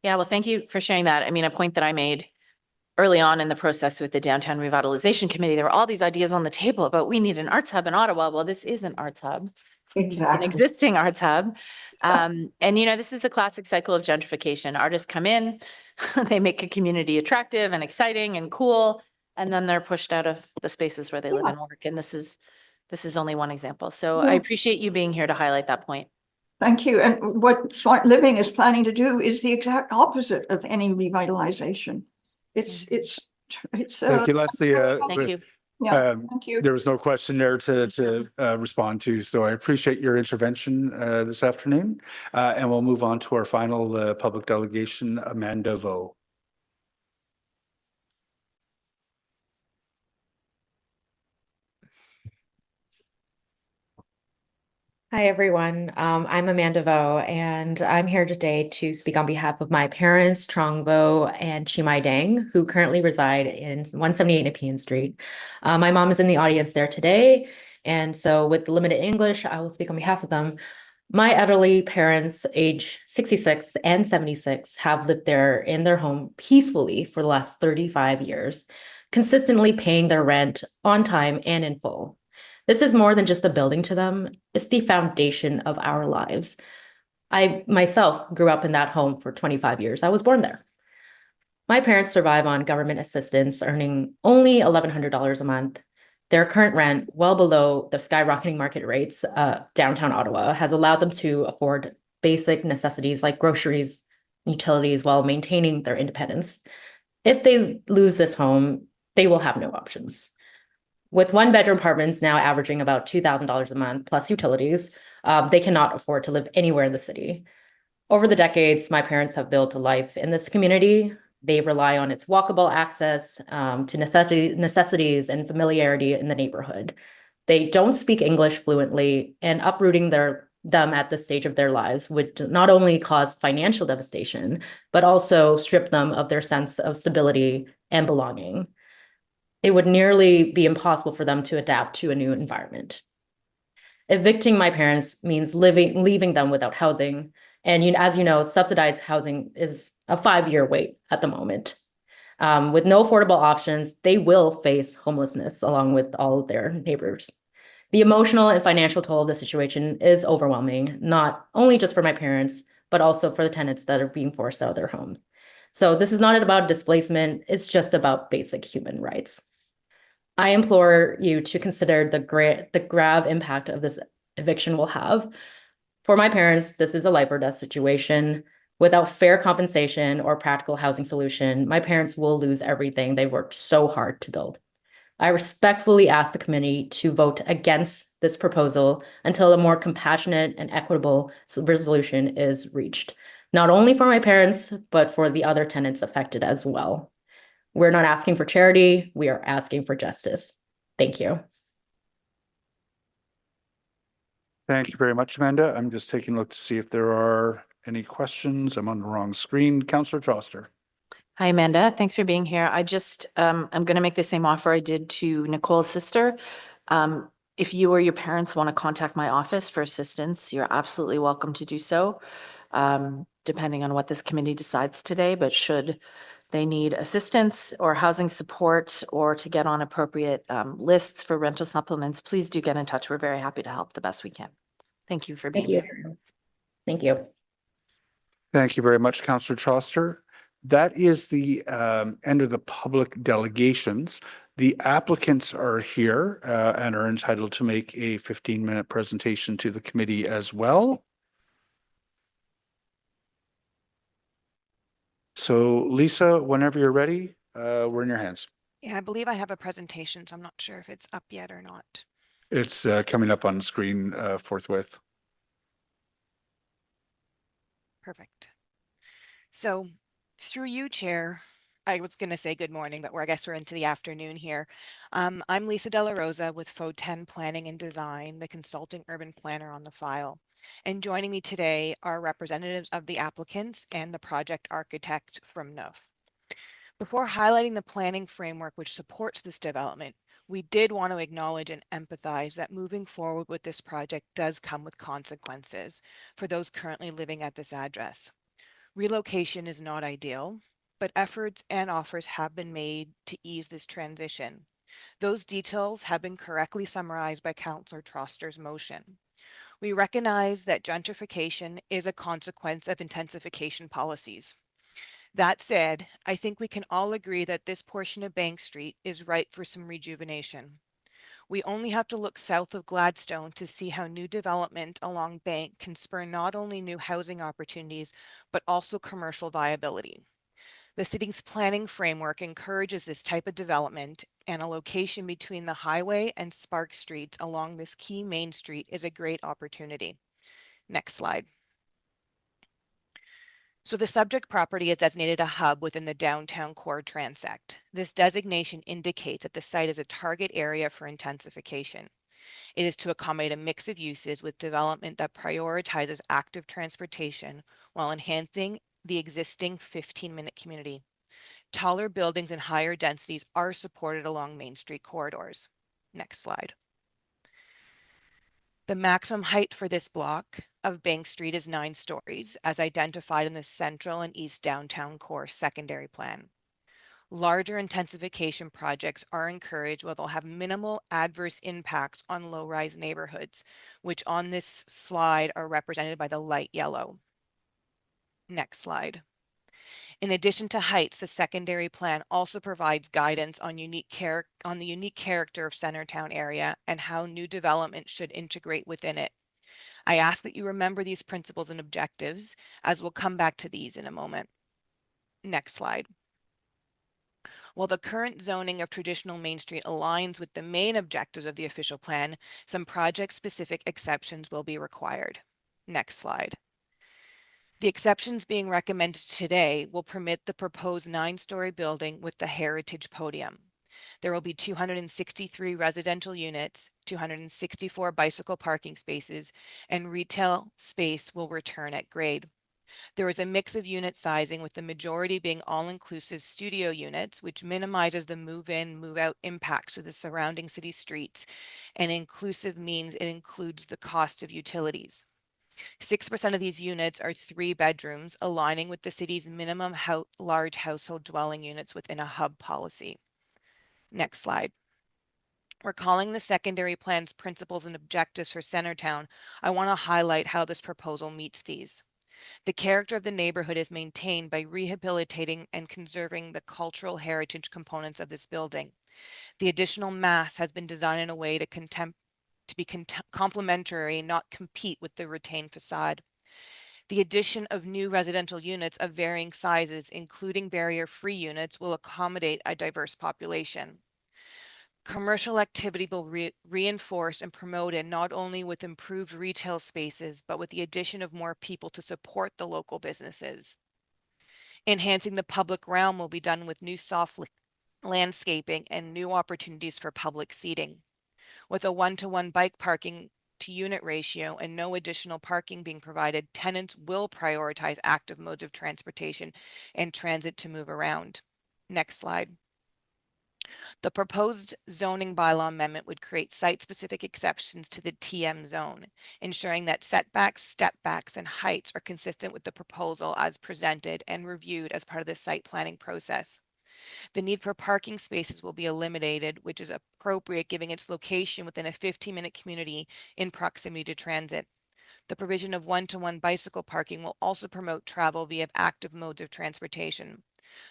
Yeah, well, thank you for sharing that. I mean, a point that I made early on in the process with the Downtown Revitalization Committee, there were all these ideas on the table about we need an arts hub in Ottawa. Well, this is an arts hub. Exactly. An existing arts hub. And, this is the classic cycle of gentrification. Artists come in, they make a community attractive and exciting and cool, and then they're pushed out of the spaces where they live and work. And this is only one example. So I appreciate you being here to highlight that point. Thank you. And what Smart Living is planning to do is the exact opposite of any revitalization. It's Thank you, Leslie. Thank you. Yeah, thank you. There was no question there to respond to, so I appreciate your intervention this afternoon. And we'll move on to our final public delegation, Amanda Vo. Hi, everyone. I'm Amanda Vo, and I'm here today to speak on behalf of my parents, Trong Vo and Chimai Dang, who currently reside in 178 Nepean Street. My mom is in the audience there today, and so with the limited English, I will speak on behalf of them. My elderly parents, age 66 and 76, have lived there in their home peacefully for the last 35 years, consistently paying their rent on time and in full. This is more than just a building to them. It's the foundation of our lives. I myself grew up in that home for 25 years. I was born there. My parents survive on government assistance, earning only $1,100 a month. Their current rent, well below the skyrocketing market rates, downtown Ottawa, has allowed them to afford basic necessities like groceries, utilities, while maintaining their independence. If they lose this home, they will have no options. With one-bedroom apartments now averaging about $2,000 a month plus utilities, they cannot afford to live anywhere in the city. Over the decades, my parents have built a life in this community. They rely on its walkable access to necessities and familiarity in the neighborhood. They don't speak English fluently, and uprooting them at this stage of their lives would not only cause financial devastation, but also strip them of their sense of stability and belonging. It would nearly be impossible for them to adapt to a new environment. Evicting my parents means leaving them without housing. And as you know, subsidized housing is a 5-year wait at the moment. With no affordable options, they will face homelessness along with all of their neighbors. The emotional and financial toll of the situation is overwhelming, not only just for my parents, but also for the tenants that are being forced out of their homes. So this is not about displacement, it's just about basic human rights. I implore you to consider the grave impact of this eviction will have. For my parents, this is a life or death situation. Without fair compensation or practical housing solution, my parents will lose everything they've worked so hard to build. I respectfully ask the committee to vote against this proposal until a more compassionate and equitable resolution is reached, not only for my parents, but for the other tenants affected as well. We're not asking for charity, we are asking for justice. Thank you. Thank you very much, Amanda. I'm just taking a look to see if there are any questions. I'm on the wrong screen. Councillor Troster. Hi, Amanda. Thanks for being here. I just, I'm going to make the same offer I did to Nicole's sister. If you or your parents want to contact my office for assistance, you're absolutely welcome to do so, depending on what this committee decides today. But should they need assistance or housing support or to get on appropriate lists for rental supplements, please do get in touch. We're very happy to help the best we can. Thank you for being here. Thank you. Thank you very much, Councillor Troster. That is the end of the public delegations. The applicants are here and are entitled to make a 15-minute presentation to the committee as well. So Lisa, whenever you're ready, we're in your hands. Yeah, I believe I have a presentation, so I'm not sure if it's up yet or not. It's coming up on screen forthwith. Perfect. So through you, Chair, I was going to say good morning, but I guess we're into the afternoon here. I'm Lisa De La Rosa with FO10 Planning and Design, the consulting urban planner on the file. And joining me today are representatives of the applicants and the project architect from NUF. Before highlighting the planning framework which supports this development, we did want to acknowledge and empathize that moving forward with this project does come with consequences for those currently living at this address. Relocation is not ideal, but efforts and offers have been made to ease this transition. Those details have been correctly summarized by Councillor Troster's motion. We recognize that gentrification is a consequence of intensification policies. That said, I think we can all agree that this portion of Bank Street is ripe for some rejuvenation. We only have to look south of Gladstone to see how new development along Bank can spur not only new housing opportunities, but also commercial viability. The city's planning framework encourages this type of development, and a location between the highway and Spark Streets along this key main street is a great opportunity. Next slide. So the subject property is designated a hub within the downtown core transect. This designation indicates that the site is a target area for intensification. It is to accommodate a mix of uses with development that prioritizes active transportation while enhancing the existing 15-minute community. Taller buildings and higher densities are supported along Main Street corridors. Next slide. The maximum height for this block of Bank Street is 9 stories, as identified in the central and east downtown core secondary plan. Larger intensification projects are encouraged where they'll have minimal adverse impacts on low-rise neighborhoods, which on this slide are represented by the light yellow. Next slide. In addition to heights, the secondary plan also provides guidance on the unique character of Centertown area and how new development should integrate within it. I ask that you remember these principles and objectives, as we'll come back to these in a moment. Next slide. While the current zoning of traditional Main Street aligns with the main objectives of the official plan, some project-specific exceptions will be required. Next slide. The exceptions being recommended today will permit the proposed 9-story building with the heritage podium. There will be 263 residential units, 264 bicycle parking spaces, and retail space will return at grade. There is a mix of unit sizing, with the majority being all-inclusive studio units, which minimizes the move-in, move-out impacts to the surrounding city streets, and inclusive means it includes the cost of utilities. 6% of these units are 3 bedrooms, aligning with the city's minimum large household dwelling units within a hub policy. Next slide. Recalling the secondary plan's principles and objectives for Centertown, I want to highlight how this proposal meets these. The character of the neighborhood is maintained by rehabilitating and conserving the cultural heritage components of this building. The additional mass has been designed in a way to be complementary, not compete with the retained facade. The addition of new residential units of varying sizes, including barrier-free units, will accommodate a diverse population. Commercial activity will be reinforced and promoted not only with improved retail spaces, but with the addition of more people to support the local businesses. Enhancing the public realm will be done with new soft landscaping and new opportunities for public seating. With a 1-to-1 bike parking to unit ratio and no additional parking being provided, tenants will prioritize active modes of transportation and transit to move around. Next slide. The proposed zoning bylaw amendment would create site-specific exceptions to the TM zone, ensuring that setbacks, step-backs, and heights are consistent with the proposal as presented and reviewed as part of the site planning process. The need for parking spaces will be eliminated, which is appropriate given its location within a 15-minute community in proximity to transit. The provision of 1-to-1 bicycle parking will also promote travel via active modes of transportation.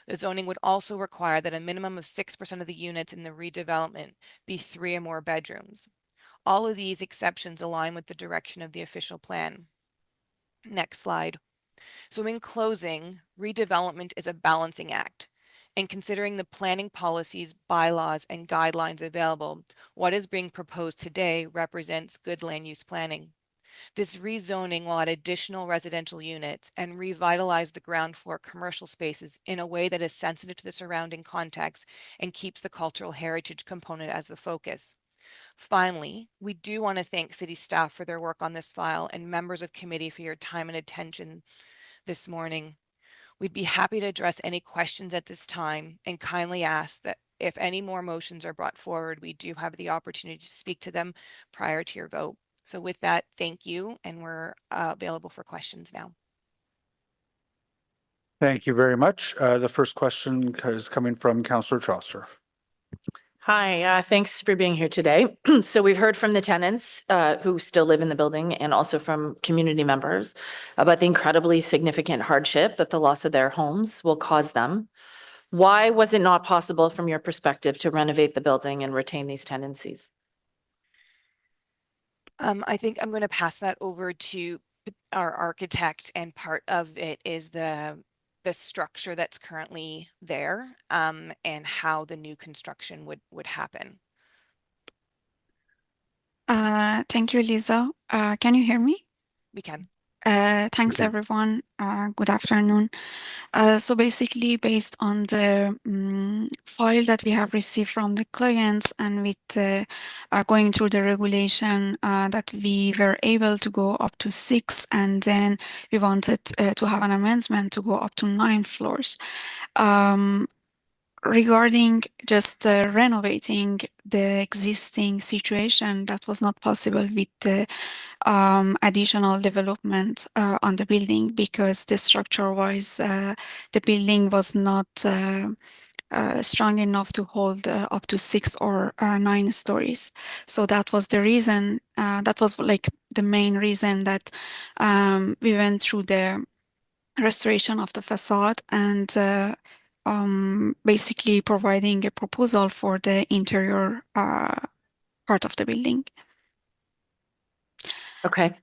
The zoning would also require that a minimum of 6% of the units in the redevelopment be 3 or more bedrooms. All of these exceptions align with the direction of the official plan. Next slide. So in closing, redevelopment is a balancing act. And considering the planning policies, bylaws, and guidelines available, what is being proposed today represents good land use planning. This rezoning will add additional residential units and revitalize the ground floor commercial spaces in a way that is sensitive to the surrounding context and keeps the cultural heritage component as the focus. Finally, we do want to thank city staff for their work on this file and members of committee for your time and attention this morning. We'd be happy to address any questions at this time and kindly ask that if any more motions are brought forward, we do have the opportunity to speak to them prior to your vote. So with that, thank you, and we're available for questions now. Thank you very much. The first question is coming from Councillor Chaucer. Hi, thanks for being here today. So we've heard from the tenants who still live in the building and also from community members about the incredibly significant hardship that the loss of their homes will cause them. Why was it not possible from your perspective to renovate the building and retain these tenancies? I think I'm going to pass that over to our architect, and part of it is the structure that's currently there, and how the new construction would happen. Thank you, Lisa. Can you hear me? We can. Thanks, everyone. Good afternoon. So basically, based on the file that we have received from the clients and with going through the regulation, that we were able to go up to 6, and then we wanted to have an amendment to go up to 9 floors. Regarding just renovating the existing situation, that was not possible with the additional development on the building, because the structure-wise, the building was not strong enough to hold up to 6 or 9 stories. So that was the reason, that was like the main reason that we went through the restoration of the facade and basically providing a proposal for the interior part of the building. Okay.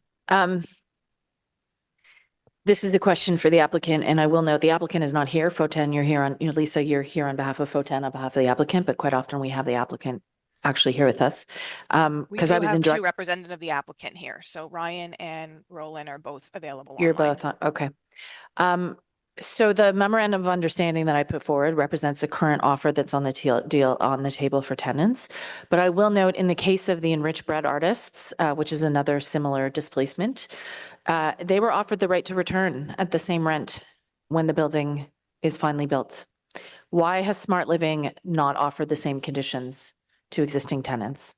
This is a question for the applicant, and I will note the applicant is not here. Foten, you're here on, Lisa, you're here on behalf of Foten, on behalf of the applicant, but quite often we have the applicant actually here with us. We do have 2 representatives of the applicant here. So Ryan and Roland are both available. You're online. both on, okay. So the memorandum of understanding that I put forward represents the current offer that's on the deal on the table for tenants. But I will note, in the case of the Enriched Bread Artists, which is another similar displacement, they were offered the right to return at the same rent when the building is finally built. Why has Smart Living not offered the same conditions to existing tenants?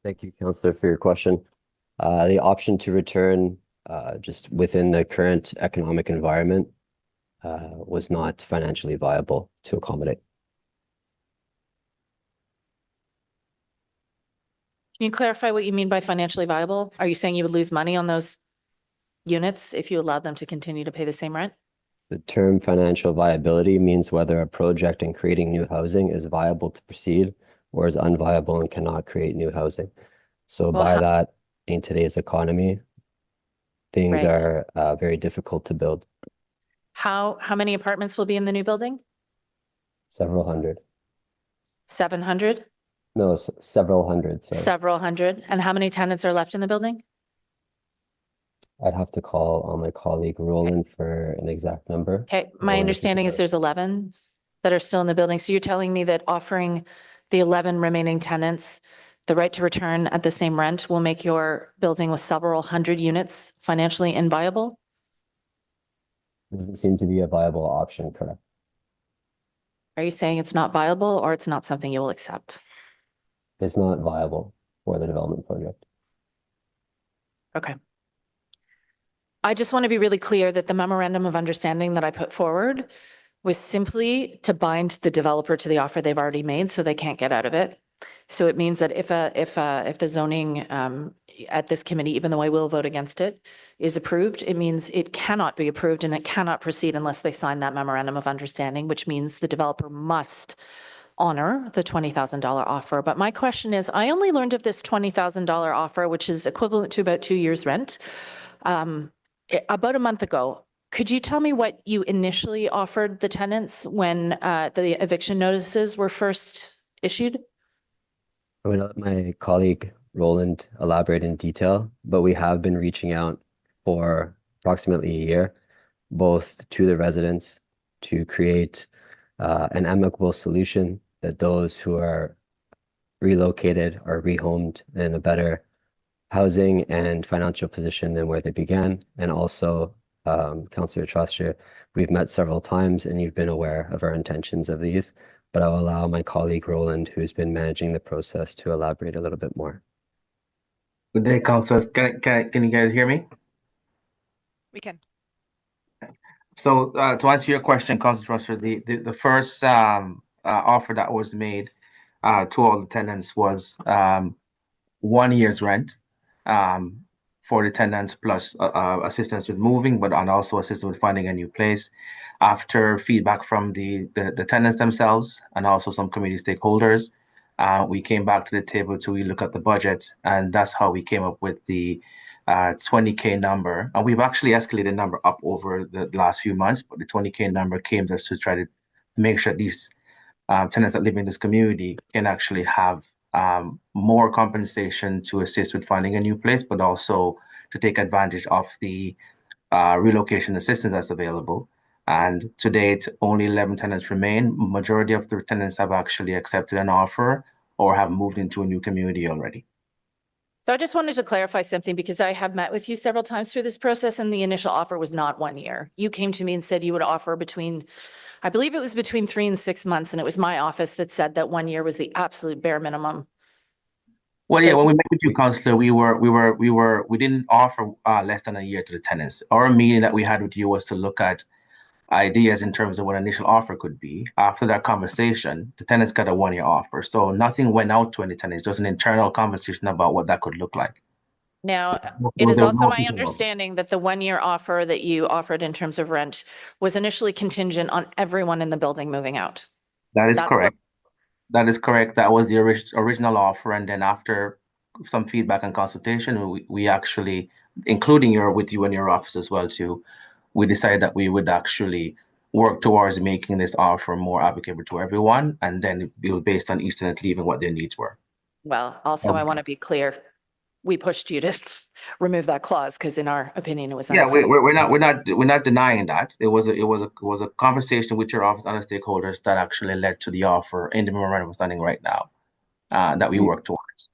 Thank you, Councillor, for your question. The option to return just within the current economic environment was not financially viable to accommodate. Can you clarify what you mean by financially viable? Are you saying you would lose money on those units if you allowed them to continue to pay the same rent? The term financial viability means whether a project in creating new housing is viable to proceed or is unviable and cannot create new housing. So Well, by how- that, in today's economy, things Right. are very difficult to build. How many apartments will be in the new building? Several hundred. 700? No, several hundred, sorry. Several hundred? And how many tenants are left in the building? I'd have to call on my colleague Roland for an exact number. Okay, my Roland, understanding is there's 11 that are still in the building. So you're telling me that offering the 11 remaining tenants the right to return at the same rent will make your building with several hundred units financially inviable? Doesn't seem to be a viable option, correct? Are you saying it's not viable or it's not something you will accept? It's not viable for the development project. Okay. I just want to be really clear that the memorandum of understanding that I put forward was simply to bind the developer to the offer they've already made so they can't get out of it. So it means that if the zoning at this committee, even though I will vote against it, is approved, it means it cannot be approved and it cannot proceed unless they sign that memorandum of understanding, which means the developer must honor the $20,000 offer. But my question is, I only learned of this $20,000 offer, which is equivalent to about 2 years' rent, about a month ago. Could you tell me what you initially offered the tenants when the eviction notices were first issued? I'm going to let my colleague Roland elaborate in detail, but we have been reaching out for approximately a year, both to the residents to create an amicable solution that those who are relocated or rehomed in a better housing and financial position than where they began. And also, Councillor Truscher, we've met several times and you've been aware of our intentions of these, but I'll allow my colleague Roland, who's been managing the process, to elaborate a little bit more. Good day, councillors. Can you guys hear me? We can. So to answer your question, Councillor Trusser, the first offer that was made to all the tenants was 1 year's rent for the tenants plus assistance with moving, but and also assistance with finding a new place. After feedback from the tenants themselves and also some community stakeholders, we came back to the table to look at the budget, and that's how we came up with the 20K number. And we've actually escalated the number up over the last few months, but the 20K number came just to try to make sure these tenants that live in this community can actually have more compensation to assist with finding a new place, but also to take advantage of the relocation assistance that's available. And to date, only 11 tenants remain. Majority of the tenants have actually accepted an offer or have moved into a new community already. So I just wanted to clarify something because I have met with you several times through this process and the initial offer was not 1 year. You came to me and said you would offer between, I believe it was between 3 and 6 months, and it was my office that said that 1 year was the absolute bare minimum. Well, yeah, when we met with you, Councillor, we didn't offer less than a year to the tenants. Our meeting that we had with you was to look at ideas in terms of what an initial offer could be. After that conversation, the tenants got a 1 year offer. So nothing went out to any tenants, just an internal conversation about what that could look like. Now, it is also my understanding that the 1 year offer that you offered in terms of rent was initially contingent on everyone in the building moving out. That is That's correct. That is correct. That was the original offer. And then after some feedback and consultation, we actually, including with you and your office as well too, we decided that we would actually work towards making this offer more applicable to everyone. And then it was based on each tenant leaving what their needs were. Well, also, I want to be clear. We pushed you to remove that clause because in our opinion, it was Yeah, unacceptable. we're not denying that. It was a conversation with your office and the stakeholders that actually led to the offer in the memorandum of standing right now that we work towards.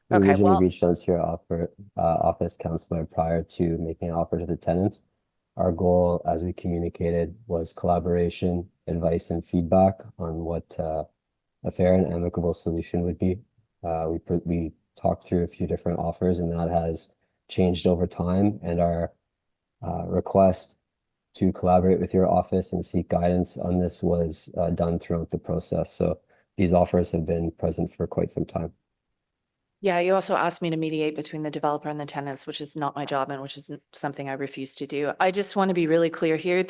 We originally reached out to your office, Councillor, prior to making an offer to the tenant. Our goal, as we communicated, was collaboration, advice, and feedback on what a fair and amicable solution would be. We talked through a few different offers, and that has changed over time. And our request to collaborate with your office and seek guidance on this was done throughout the process. So these offers have been present for quite some time. Yeah, you also asked me to mediate between the developer and the tenants, which is not my job and which is something I refuse to do. I just want to be really clear here,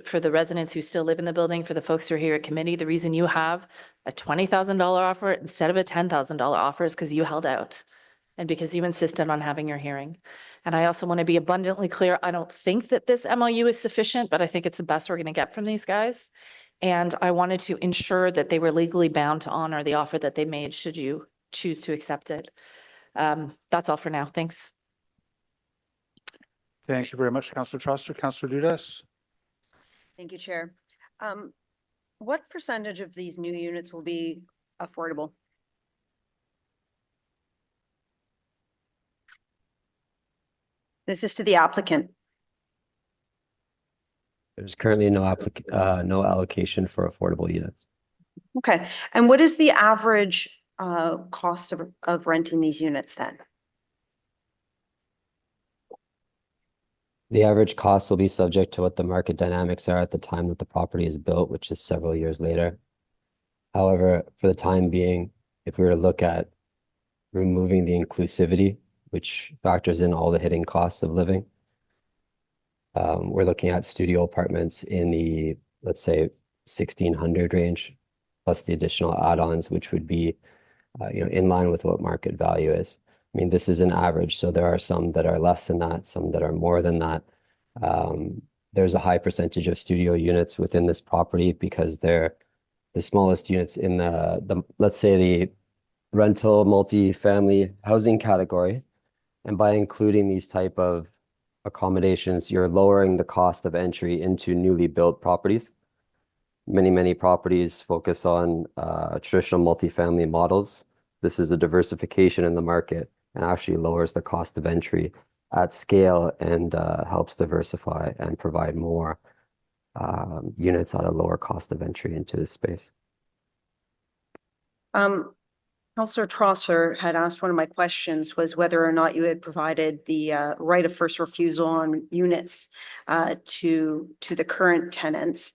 for the residents who still live in the building, for the folks who are here at committee, the reason you have a $20,000 offer instead of a $10,000 offer is because you held out and because you insisted on having your hearing. And I also want to be abundantly clear, I don't think that this MOU is sufficient, but I think it's the best we're going to get from these guys. And I wanted to ensure that they were legally bound to honor the offer that they made, should you choose to accept it. That's all for now. Thanks. Thank you very much, Councillor Trosser. Councillor Dudas? Thank you, Chair. What percentage of these new units will be affordable? This is to the applicant. There's currently no allocation for affordable units. Okay, and what is the average cost of renting these units then? The average cost will be subject to what the market dynamics are at the time that the property is built, which is several years later. However, for the time being, if we were to look at removing the inclusivity, which factors in all the hidden costs of living, we're looking at studio apartments in the, let's say, 1,600 range, plus the additional add-ons, which would be in line with what market value is. I mean, this is an average, so there are some that are less than that, some that are more than that. There's a high percentage of studio units within this property because they're the smallest units in the let's say the rental multi-family housing category. And by including these type of accommodations, you're lowering the cost of entry into newly built properties. Many properties focus on traditional multifamily models. This is a diversification in the market and actually lowers the cost of entry at scale and helps diversify and provide more units at a lower cost of entry into this space. Councillor Trosser had asked, one of my questions was whether or not you had provided the right of first refusal on units to the current tenants.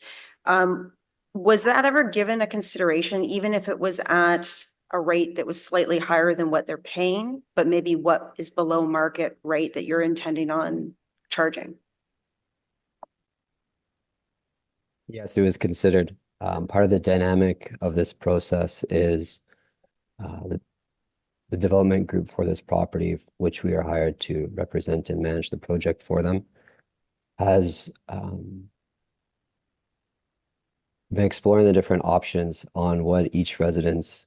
Was that ever given a consideration, even if it was at a rate that was slightly higher than what they're paying, but maybe what is below market rate that you're intending on charging? Yes, it was considered. Part of the dynamic of this process is the development group for this property, which we are hired to represent and manage the project for them, has been exploring the different options on what each resident's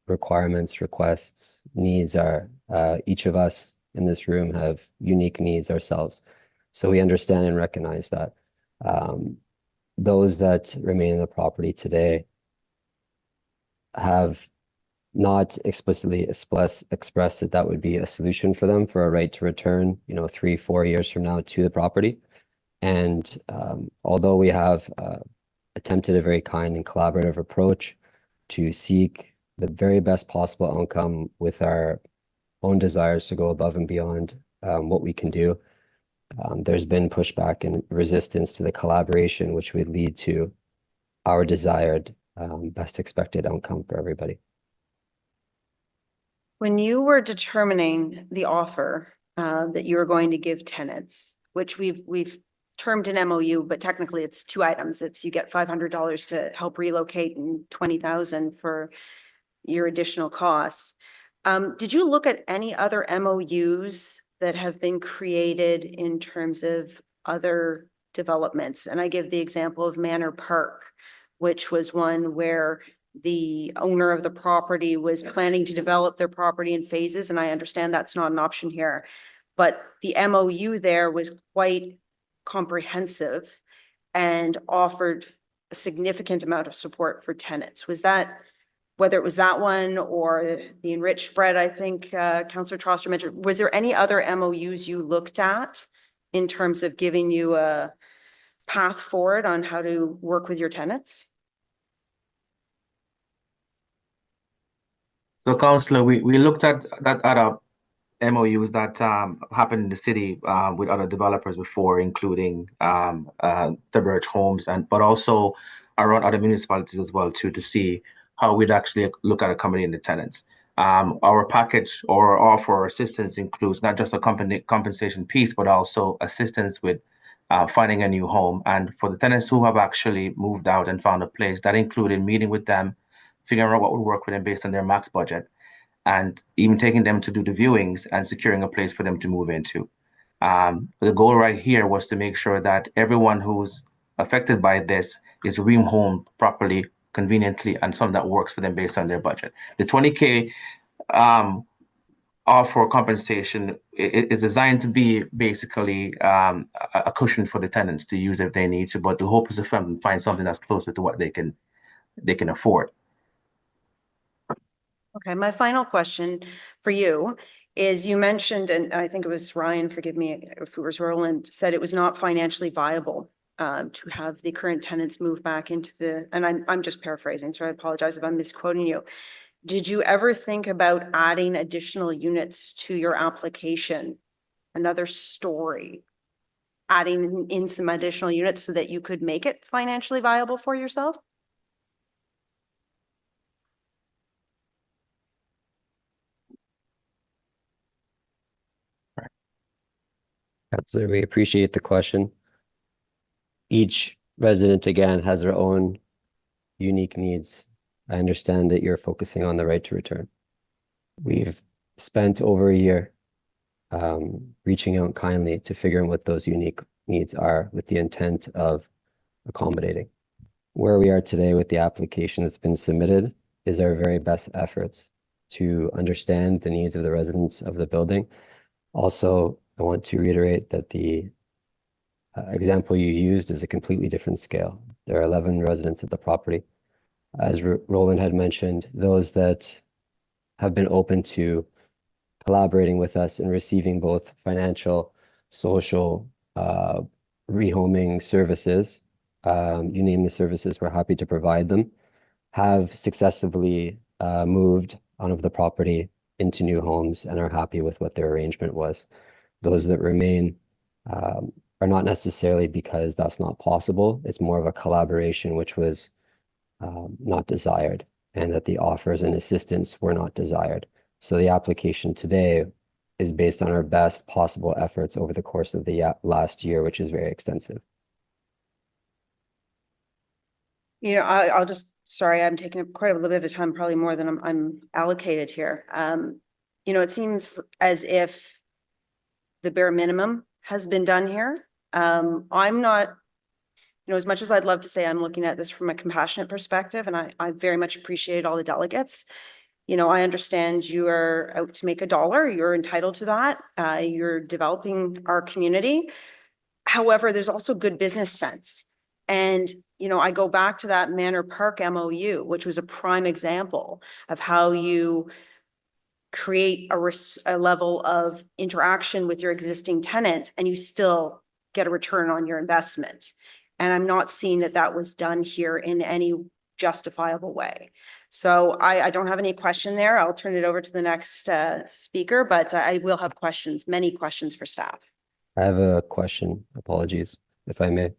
requirements, requests, needs are. Each of us in this room have unique needs ourselves. So we understand and recognize that those that remain in the property today have not explicitly expressed that would be a solution for them for a right to return, 3-4 years from now to the property. And although we have attempted a very kind and collaborative approach to seek the very best possible outcome with our own desires to go above and beyond what we can do, there's been pushback and resistance to the collaboration, which would lead to our desired best expected outcome for everybody. When you were determining the offer that you were going to give tenants, which we've termed an MOU, but technically it's 2 items. It's you get $500 to help relocate and $20,000 for your additional costs. Did you look at any other MOUs that have been created in terms of other developments? And I give the example of Manor Park, which was one where the owner of the property was planning to develop their property in phases. And I understand that's not an option here, but the MOU there was quite comprehensive and offered a significant amount of support for tenants. Was that, whether it was that one or the enriched spread, I think Councillor Trosser mentioned, was there any other MOUs you looked at in terms of giving you a path forward on how to work with your tenants? So, Councillor, we looked at that other MOUs that happened in the city with other developers before, including the Birch Homes, but also around other municipalities as well too, to see how we'd actually look at accommodating the tenants. Our package or offer or assistance includes not just a compensation piece, but also assistance with finding a new home. And for the tenants who have actually moved out and found a place, that included meeting with them, figuring out what would work for them based on their max budget, and even taking them to do the viewings and securing a place for them to move into. The goal right here was to make sure that everyone who's affected by this is rehomed properly, conveniently, and something that works for them based on their budget. The 20K offer compensation is designed to be basically a cushion for the tenants to use if they need to, but the hope is to find something that's closer to what they can afford. Okay, my final question for you is you mentioned, and I think it was Ryan, forgive me if it was Roland, said it was not financially viable to have the current tenants move back into the, and I'm just paraphrasing, so I apologize if I'm misquoting you. Did you ever think about adding additional units to your application? Another story, adding in some additional units so that you could make it financially viable for yourself? Absolutely, we appreciate the question. Each resident, again, has their own unique needs. I understand that you're focusing on the right to return. We've spent over a year reaching out kindly to figure out what those unique needs are with the intent of accommodating. Where we are today with the application that's been submitted is our very best efforts to understand the needs of the residents of the building. Also, I want to reiterate that the example you used is a completely different scale. There are 11 residents of the property. As Roland had mentioned, those that have been open to collaborating with us and receiving both financial, social, rehoming services, you name the services, we're happy to provide them, have successively moved out of the property into new homes and are happy with what their arrangement was. Those that remain are not necessarily because that's not possible. It's more of a collaboration which was not desired, and that the offers and assistance were not desired. So the application today is based on our best possible efforts over the course of the last year, which is very extensive. You know, I'll just, sorry, I'm taking up quite a little bit of time, probably more than I'm allocated here. You know, it seems as if the bare minimum has been done here. I'm not, you know, as much as I'd love to say I'm looking at this from a compassionate perspective, and I very much appreciate all the delegates. You know, I understand you are out to make a dollar. You're entitled to that. You're developing our community. However, there's also good business sense. And, you know, I go back to that Manor Park MOU, which was a prime example of how you create a level of interaction with your existing tenants and you still get a return on your investment. And I'm not seeing that that was done here in any justifiable way. So I don't have any question there. I'll turn it over to the next speaker, but I will have questions, many questions for staff. I have a question, apologies, if I may.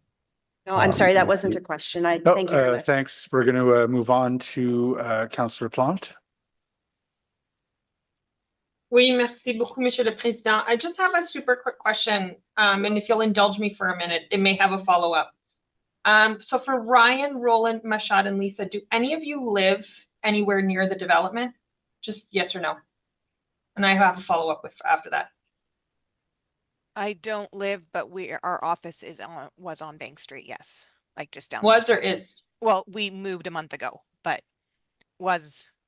No, I'm sorry, that wasn't a question. Thank you very much. Thanks. We're going to move on to Councillor Plante. Oui, merci beaucoup, Monsieur le Président. I just have a super quick question, and if you'll indulge me for a minute, it may have a follow-up. So for Ryan, Roland, Mashad, and Lisa, do any of you live anywhere near the development? Just yes or no. And I have a follow-up after that. I don't live, but our office was on Bank Street, yes. Like just down. Was or is? Well, we moved a month ago, but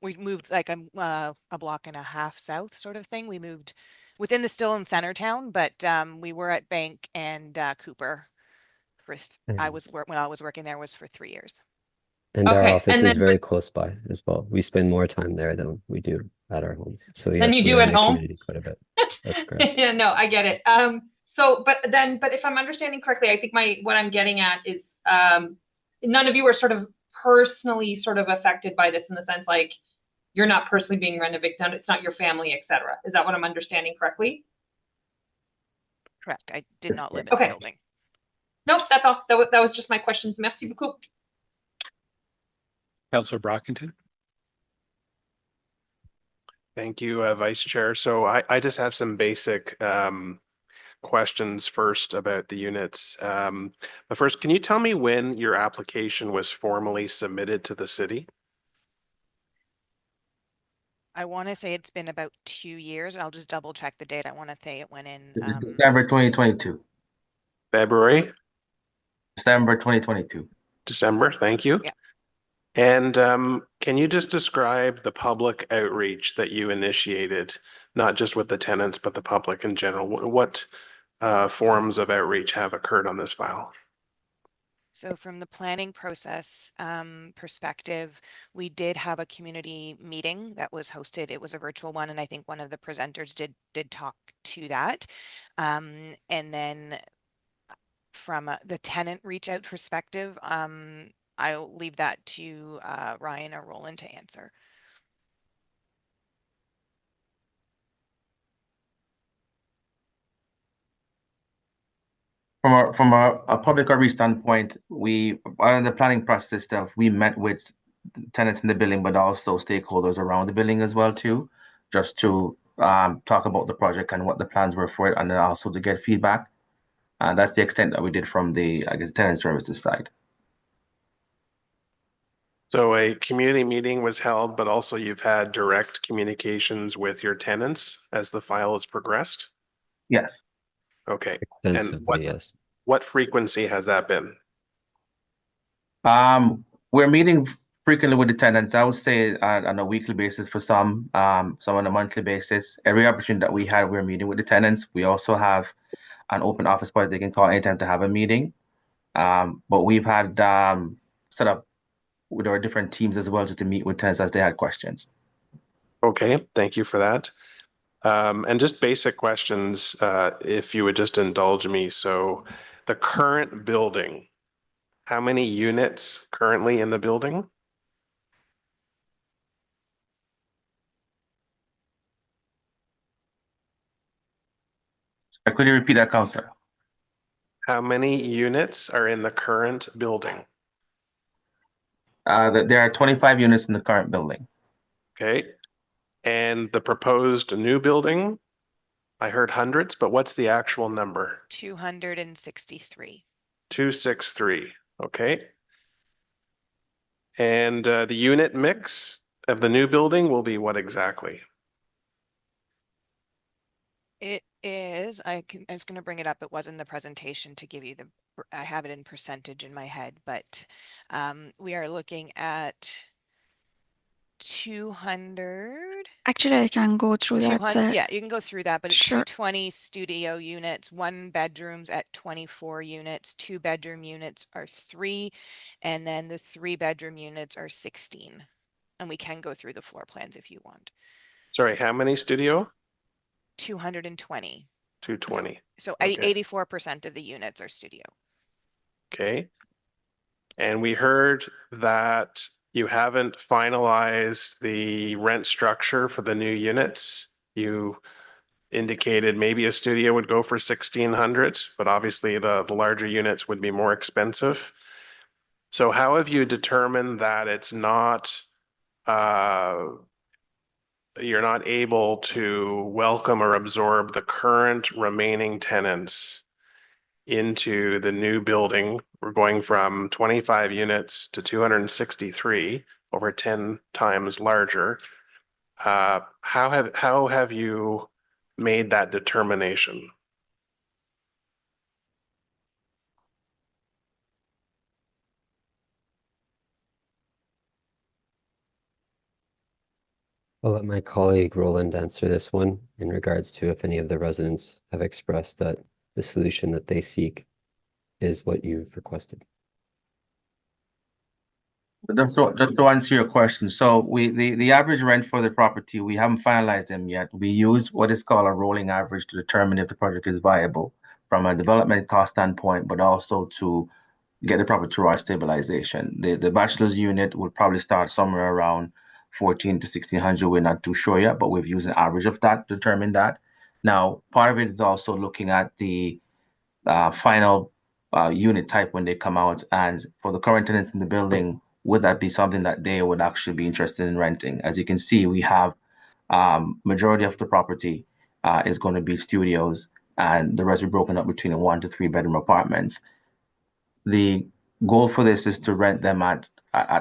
we moved like a block and a half south sort of thing. We moved within still in Centertown, but we were at Bank and Cooper for when I was working there was for 3 years. And our office is very close by as well. We spend more time there than we do at our homes. So yes, and you do at home quite a bit. That's correct. Yeah, no, I get it. But if I'm understanding correctly, I think what I'm getting at is none of you are sort of personally sort of affected by this in the sense like you're not personally being renovated, it's not your family, etc. Is that what I'm understanding correctly? Correct. I did not live in the building. Nope, that's all. That was just my questions. Merci beaucoup. Councillor Brockington. Thank you, Vice Chair. So I just have some basic questions first about the units. But first, can you tell me when your application was formally submitted to the city? I want to say it's been about 2 years. I'll just double check the date. I want to say it went in. It's December 2022. February? December 2022. December, thank you. Yeah. And can you just describe the public outreach that you initiated, not just with the tenants, but the public in general? What forms of outreach have occurred on this file? So from the planning process perspective, we did have a community meeting that was hosted. It was a virtual one, and I think one of the presenters did talk to that. And then from the tenant reach out perspective, I'll leave that to Ryan or Roland to answer. From a public outreach standpoint, we, on the planning process stuff, we met with tenants in the building, but also stakeholders around the building as well too, just to talk about the project and what the plans were for it, and then also to get feedback. And that's the extent that we did from the, I guess, tenant services side. So a community meeting was held, but also you've had direct communications with your tenants as the file has progressed? Yes. Okay. Extensively, yes. What frequency has that been? We're meeting frequently with the tenants. I would say on a weekly basis for some on a monthly basis. Every opportunity that we had, we're meeting with the tenants. We also have an open office part they can call anytime to have a meeting. But we've had set up with our different teams as well, just to meet with tenants as they had questions. Okay, thank you for that. And just basic questions, if you would just indulge me. So the current building, how many units currently in the building? Could you repeat that, Councillor? How many units are in the current building? There are 25 units in the current building. Okay. And the proposed new building, I heard hundreds, but what's the actual number? 263. 263. Okay. And the unit mix of the new building will be what exactly? It is, I was going to bring it up. It was in the presentation to give you I have it in percentage in my head, but we are looking at 200. Actually, I can go through that. Yeah, you can go through that, but it's Sure. 220 studio units, 1 bedrooms at 24 units, 2 bedroom units are 3, and then the 3 bedroom units are 16. And we can go through the floor plans if you want. Sorry, how many studio? 220. 220. So Okay. 84% of the units are studio. Okay. And we heard that you haven't finalized the rent structure for the new units. You indicated maybe a studio would go for 1,600, but obviously the larger units would be more expensive. So how have you determined that it's not, you're not able to welcome or absorb the current remaining tenants into the new building? We're going from 25 units to 263, over 10 times larger. How have you made that determination? I'll let my colleague Roland answer this one in regards to if any of the residents have expressed that the solution that they seek is what you've requested. Just to answer your question, so the average rent for the property, we haven't finalized them yet. We use what is called a rolling average to determine if the project is viable from a development cost standpoint, but also to get the property to our stabilization. The bachelor's unit would probably start somewhere around 14 to 1,600. We're not too sure yet, but we've used an average of that to determine that. Now, part of it is also looking at the final unit type when they come out, and for the current tenants in the building, would that be something that they would actually be interested in renting? As you can see, we have Majority of the property is going to be studios, and the rest will be broken up between 1 to 3 bedroom apartments. The goal for this is to rent them at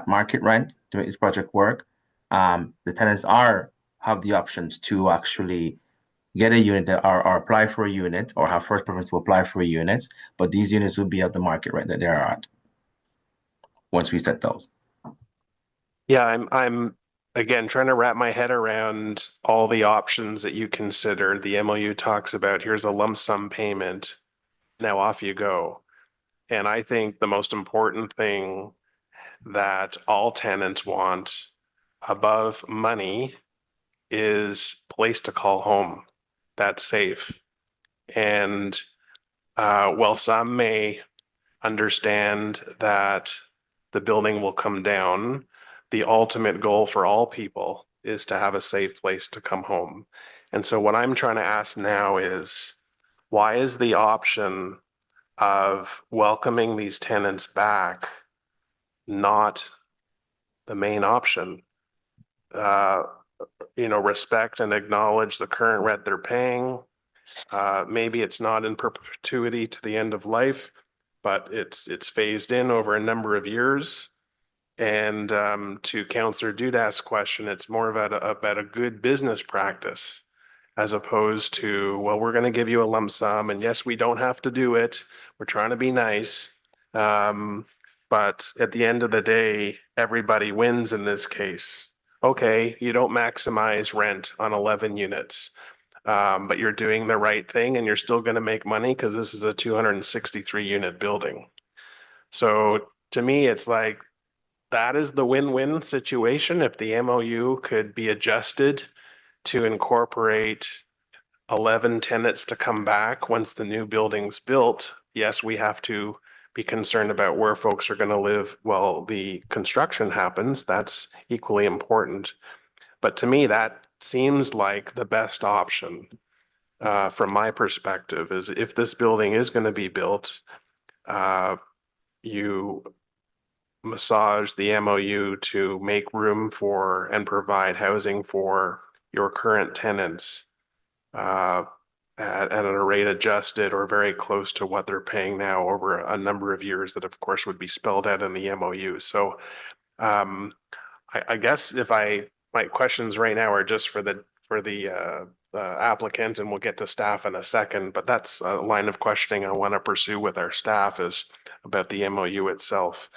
market rent to make this project work. The tenants have the options to actually get a unit or apply for a unit or have first preference to apply for a unit, but these units will be at the market rent that they are at once we set those. Yeah, I'm again trying to wrap my head around all the options that you consider. The MOU talks about here's a lump sum payment. Now off you go. And I think the most important thing that all tenants want above money is place to call home. That's safe. And while some may understand that the building will come down, the ultimate goal for all people is to have a safe place to come home. And so what I'm trying to ask now is, why is the option of welcoming these tenants back not the main option? Respect and acknowledge the current rent they're paying. Maybe it's not in perpetuity to the end of life, but it's phased in over a number of years. And to Councillor Dudas's question, it's more about a good business practice, as opposed to, well, we're going to give you a lump sum, and yes, we don't have to do it. We're trying to be nice. But at the end of the day, everybody wins in this case. Okay, you don't maximize rent on 11 units, but you're doing the right thing and you're still going to make money because this is a 263 unit building. So to me, it's like, that is the win-win situation. If the MOU could be adjusted to incorporate 11 tenants to come back once the new building's built, yes, we have to be concerned about where folks are going to live while the construction happens. That's equally important. But to me, that seems like the best option from my perspective, is if this building is going to be built, you massage the MOU to make room for and provide housing for your current tenants at a rate adjusted or very close to what they're paying now over a number of years that of course would be spelled out in the MOU. So I guess my questions right now are just for the applicant, and we'll get to staff in a second, but that's a line of questioning I want to pursue with our staff, is about the MOU itself.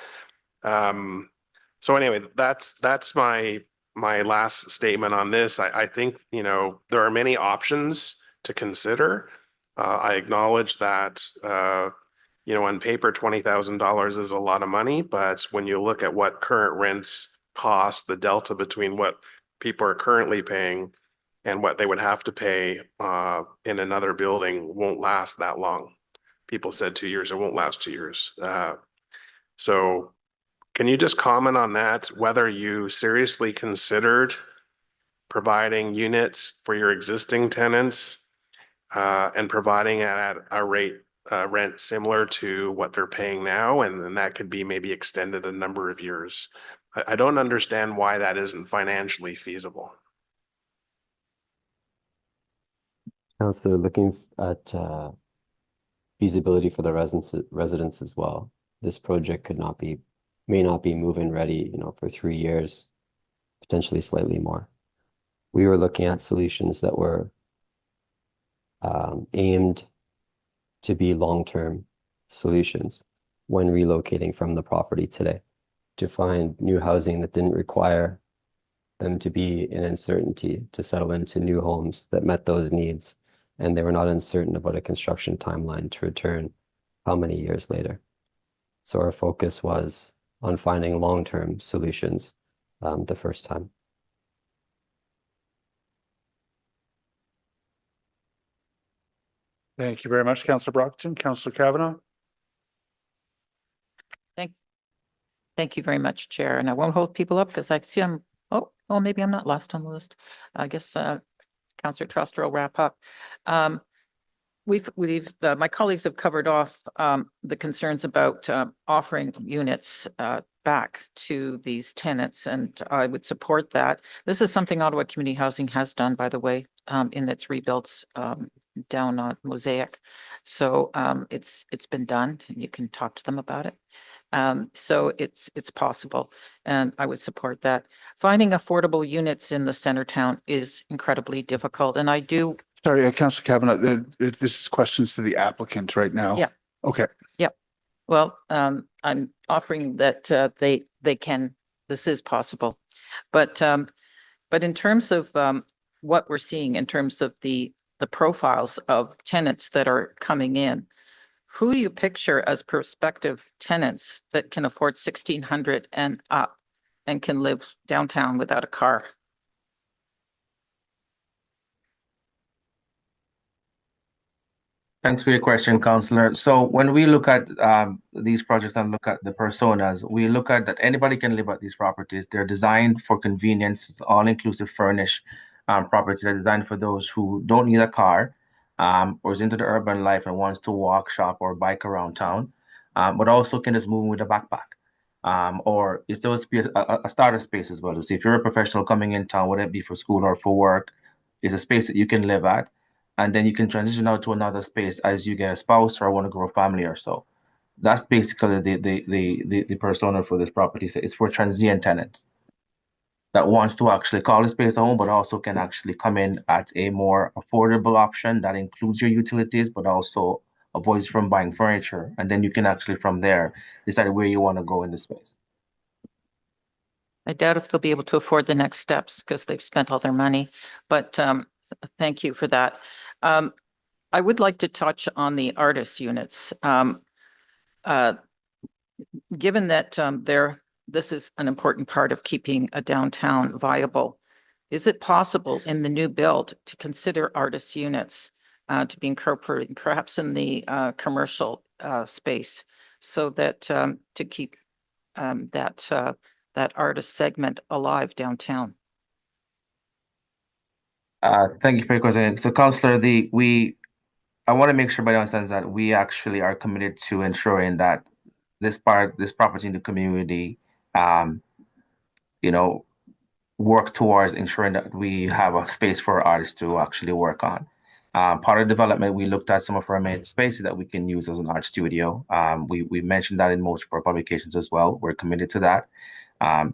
So anyway, that's my last statement on this. I think, there are many options to consider. I acknowledge that, on paper, $20,000 is a lot of money, but when you look at what current rents cost, the delta between what people are currently paying and what they would have to pay in another building won't last that long. People said 2 years, it won't last 2 years. So can you just comment on that, whether you seriously considered providing units for your existing tenants and providing it at a rate rent similar to what they're paying now, and then that could be maybe extended a number of years? I don't understand why that isn't financially feasible. Councillor, looking at feasibility for the residents as well. This project may not be move-in ready, for 3 years, potentially slightly more. We were looking at solutions that were aimed to be long-term solutions when relocating from the property today, to find new housing that didn't require them to be in uncertainty, to settle into new homes that met those needs, and they were not uncertain about a construction timeline to return how many years later. So our focus was on finding long-term solutions the first time. Thank you very much, Councillor Brockton. Councillor Kavanaugh. Thank you very much, Chair. And I won't hold people up because I see maybe I'm not last on the list. I guess Councillor Truster will wrap up. My colleagues have covered off the concerns about offering units back to these tenants, and I would support that. This is something Ottawa Community Housing has done, by the way, in its rebuilds down on Mosaic. So it's been done, and you can talk to them about it. So it's possible, and I would support that. Finding affordable units in the center town is incredibly difficult, and I do. Sorry, Councillor Kavanagh, this is questions to the applicant right now. Yeah. Okay. Yep. Well, I'm offering that they can, this is possible. But in terms of what we're seeing in terms of the profiles of tenants that are coming in, who you picture as prospective tenants that can afford 1,600 and up and can live downtown without a car? Thanks for your question, Councillor. So when we look at these projects and look at the personas, we look at that anybody can live at these properties. They're designed for convenience. It's all-inclusive furnished property. They're designed for those who don't need a car or is into the urban life and wants to walk, shop, or bike around town, but also can just move with a backpack. Or is there a starter space as well? So if you're a professional coming in town, whether it be for school or for work, is a space that you can live at. And then you can transition out to another space as you get a spouse or want to grow a family or so. That's basically the persona for this property. So it's for transient tenants that wants to actually call the space a home, but also can actually come in at a more affordable option that includes your utilities, but also avoids from buying furniture. And then you can actually from there decide where you want to go in the space. I doubt if they'll be able to afford the next steps because they've spent all their money, but thank you for that. I would like to touch on the artist units. Given that this is an important part of keeping a downtown viable, is it possible in the new build to consider artist units to be incorporated perhaps in the commercial space so that to keep that artist segment alive downtown? Thank you for your question. So, Councillor, I want to make sure everybody understands that we actually are committed to ensuring that this property in the community, work towards ensuring that we have a space for artists to actually work on. Part of development, we looked at some of our main spaces that we can use as an art studio. We mentioned that in most of our publications as well. We're committed to that.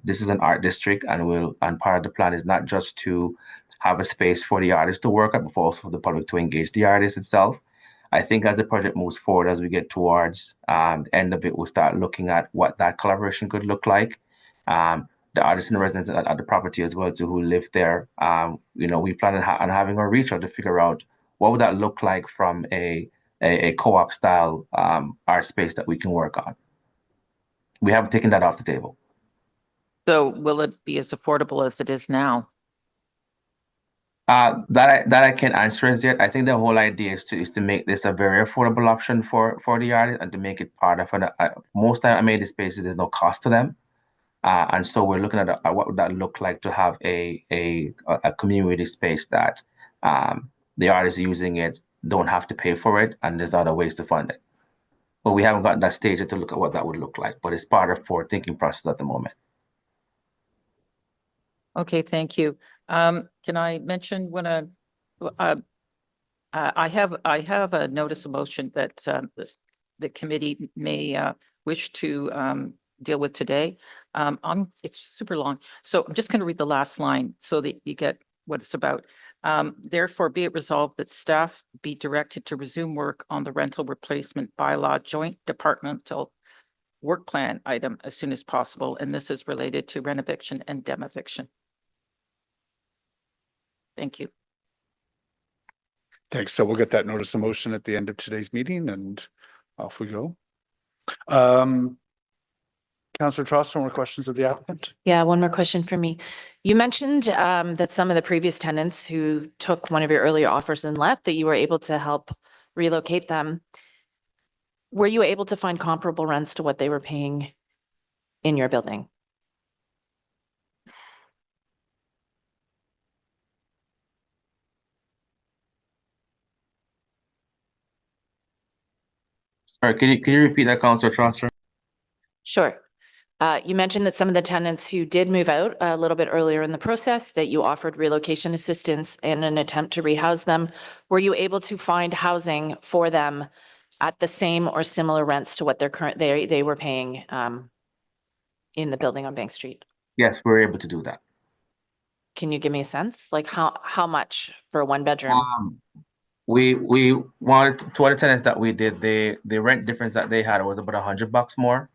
This is an art district, and part of the plan is not just to have a space for the artists to work at, but also for the public to engage the artist itself. I think as the project moves forward, as we get towards the end of it, we'll start looking at what that collaboration could look like. The artists and residents at the property as well, too, who live there. We plan on having a reach out to figure out what would that look like from a co-op style art space that we can work on. We haven't taken that off the table. So will it be as affordable as it is now? That I can't answer as yet. I think the whole idea is to make this a very affordable option for the artist and to make it part of most time I made the spaces, there's no cost to them. And so we're looking at what would that look like to have a community space that the artists using it don't have to pay for it, and there's other ways to fund it. But we haven't gotten that stage yet to look at what that would look like. But it's part of forward thinking process at the moment. Okay, thank you. Can I mention when I have a notice of motion that the committee may wish to deal with today. It's super long, so I'm just going to read the last line so that you get what it's about. Therefore, be it resolved that staff be directed to resume work on the rental replacement bylaw joint departmental work plan item as soon as possible, and this is related to renoviction and demoviction. Thank you. Thanks. So we'll get that notice of motion at the end of today's meeting and off we go. Councillor Trost, more questions of the applicant? Yeah, one more question for me. You mentioned that some of the previous tenants who took one of your earlier offers and left, that you were able to help relocate them. Were you able to find comparable rents to what they were paying in your building? Sorry, can you repeat that, Councillor Trost? Sure. You mentioned that some of the tenants who did move out a little bit earlier in the process, that you offered relocation assistance in an attempt to rehouse them. Were you able to find housing for them at the same or similar rents to what they were paying in the building on Bank Street? Yes, we were able to do that. Can you give me a sense? Like how much for a one bedroom? We wanted to other tenants that we did, the rent difference that they had was about $100 more,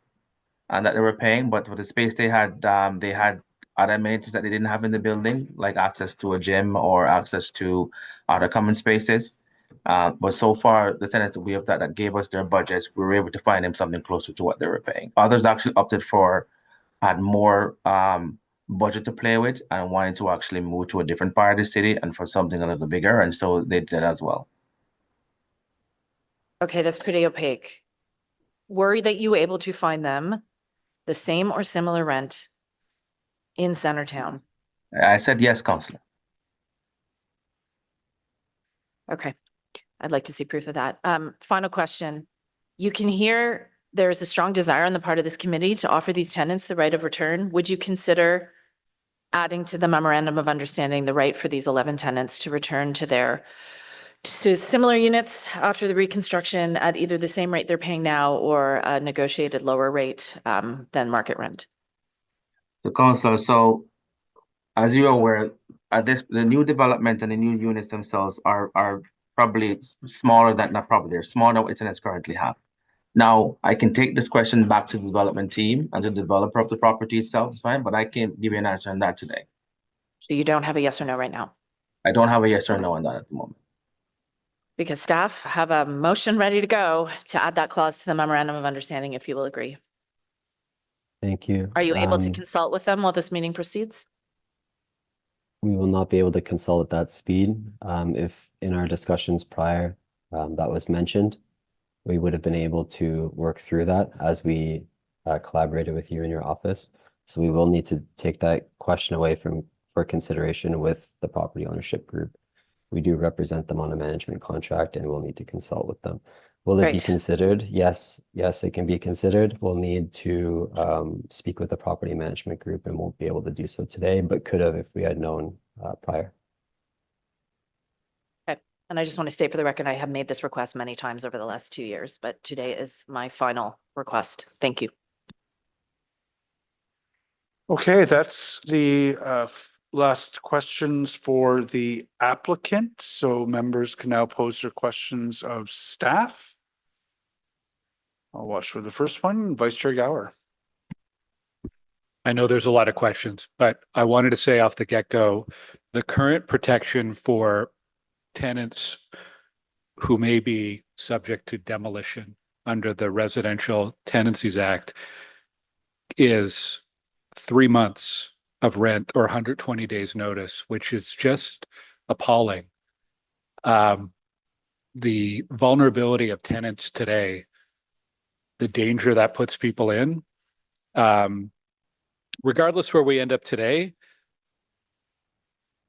and that they were paying. But for the space they had other amenities that they didn't have in the building, like access to a gym or access to other common spaces. But so far, the tenants that we have that gave us their budgets, we were able to find them something closer to what they were paying. Others actually opted for had more budget to play with and wanted to actually move to a different part of the city and for something a little bigger, and so they did as well. Okay, that's pretty opaque. Were you able to find them the same or similar rent in Centertown? I said yes, Councillor. Okay, I'd like to see proof of that. Final question. You can hear there is a strong desire on the part of this committee to offer these tenants the right of return. Would you consider adding to the memorandum of understanding the right for these 11 tenants to return to similar units after the reconstruction at either the same rate they're paying now or a negotiated lower rate than market rent? So, Councillor, so as you're aware, the new development and the new units themselves are probably smaller than, not probably, they're smaller than what tenants currently have. Now, I can take this question back to the development team and the developer of the property itself, it's fine, but I can't give you an answer on that today. So you don't have a yes or no right now? I don't have a yes or no on that at the moment. Because staff have a motion ready to go to add that clause to the memorandum of understanding, if you will agree. Thank you. Are you able to consult with them while this meeting proceeds? We will not be able to consult at that speed. If in our discussions prior, that was mentioned, we would have been able to work through that as we collaborated with you in your office. So we will need to take that question away for consideration with the property ownership group. We do represent them on a management contract and we'll need to consult with them. Will it be considered? Yes, it can be considered. We'll need to speak with the property management group and won't be able to do so today, but could have if we had known prior. Okay, and I just want to state for the record, I have made this request many times over the last 2 years, but today is my final request. Thank you. Okay, that's the last questions for the applicant. So members can now pose their questions of staff. I'll watch for the first one, Vice Chair Gower. I know there's a lot of questions, but I wanted to say off the get-go, the current protection for tenants who may be subject to demolition under the Residential Tenancies Act is 3 months of rent or 120 days notice, which is just appalling. The vulnerability of tenants today, the danger that puts people in, regardless where we end up today,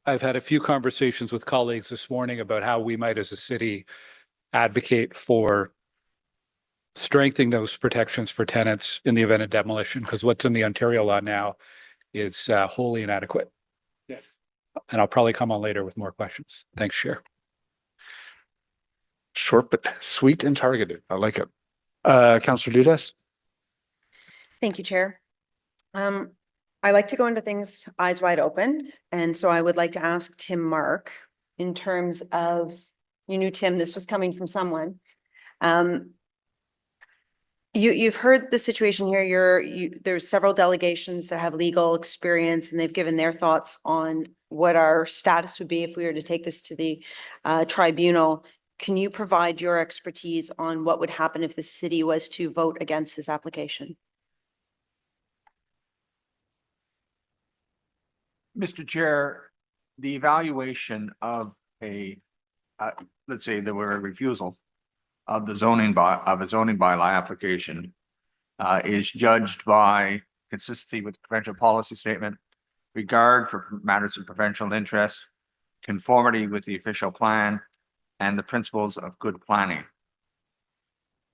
I've had a few conversations with colleagues this morning about how we might as a city advocate for strengthening those protections for tenants in the event of demolition, because what's in the Ontario law now is wholly inadequate. Yes. And I'll probably come on later with more questions. Thanks, Chair. Short but sweet and targeted. I like it. Councillor Dudas. Thank you, Chair. I like to go into things eyes wide open. And so I would like to ask Tim Mark in terms of, you knew, Tim, this was coming from someone. You've heard the situation here. There's several delegations that have legal experience and they've given their thoughts on what our status would be if we were to take this to the tribunal. Can you provide your expertise on what would happen if the city was to vote against this application? Mr. Chair, the evaluation of let's say there were a refusal of a zoning bylaw application is judged by consistency with the provincial policy statement, regard for matters of provincial interest, conformity with the official plan, and the principles of good planning.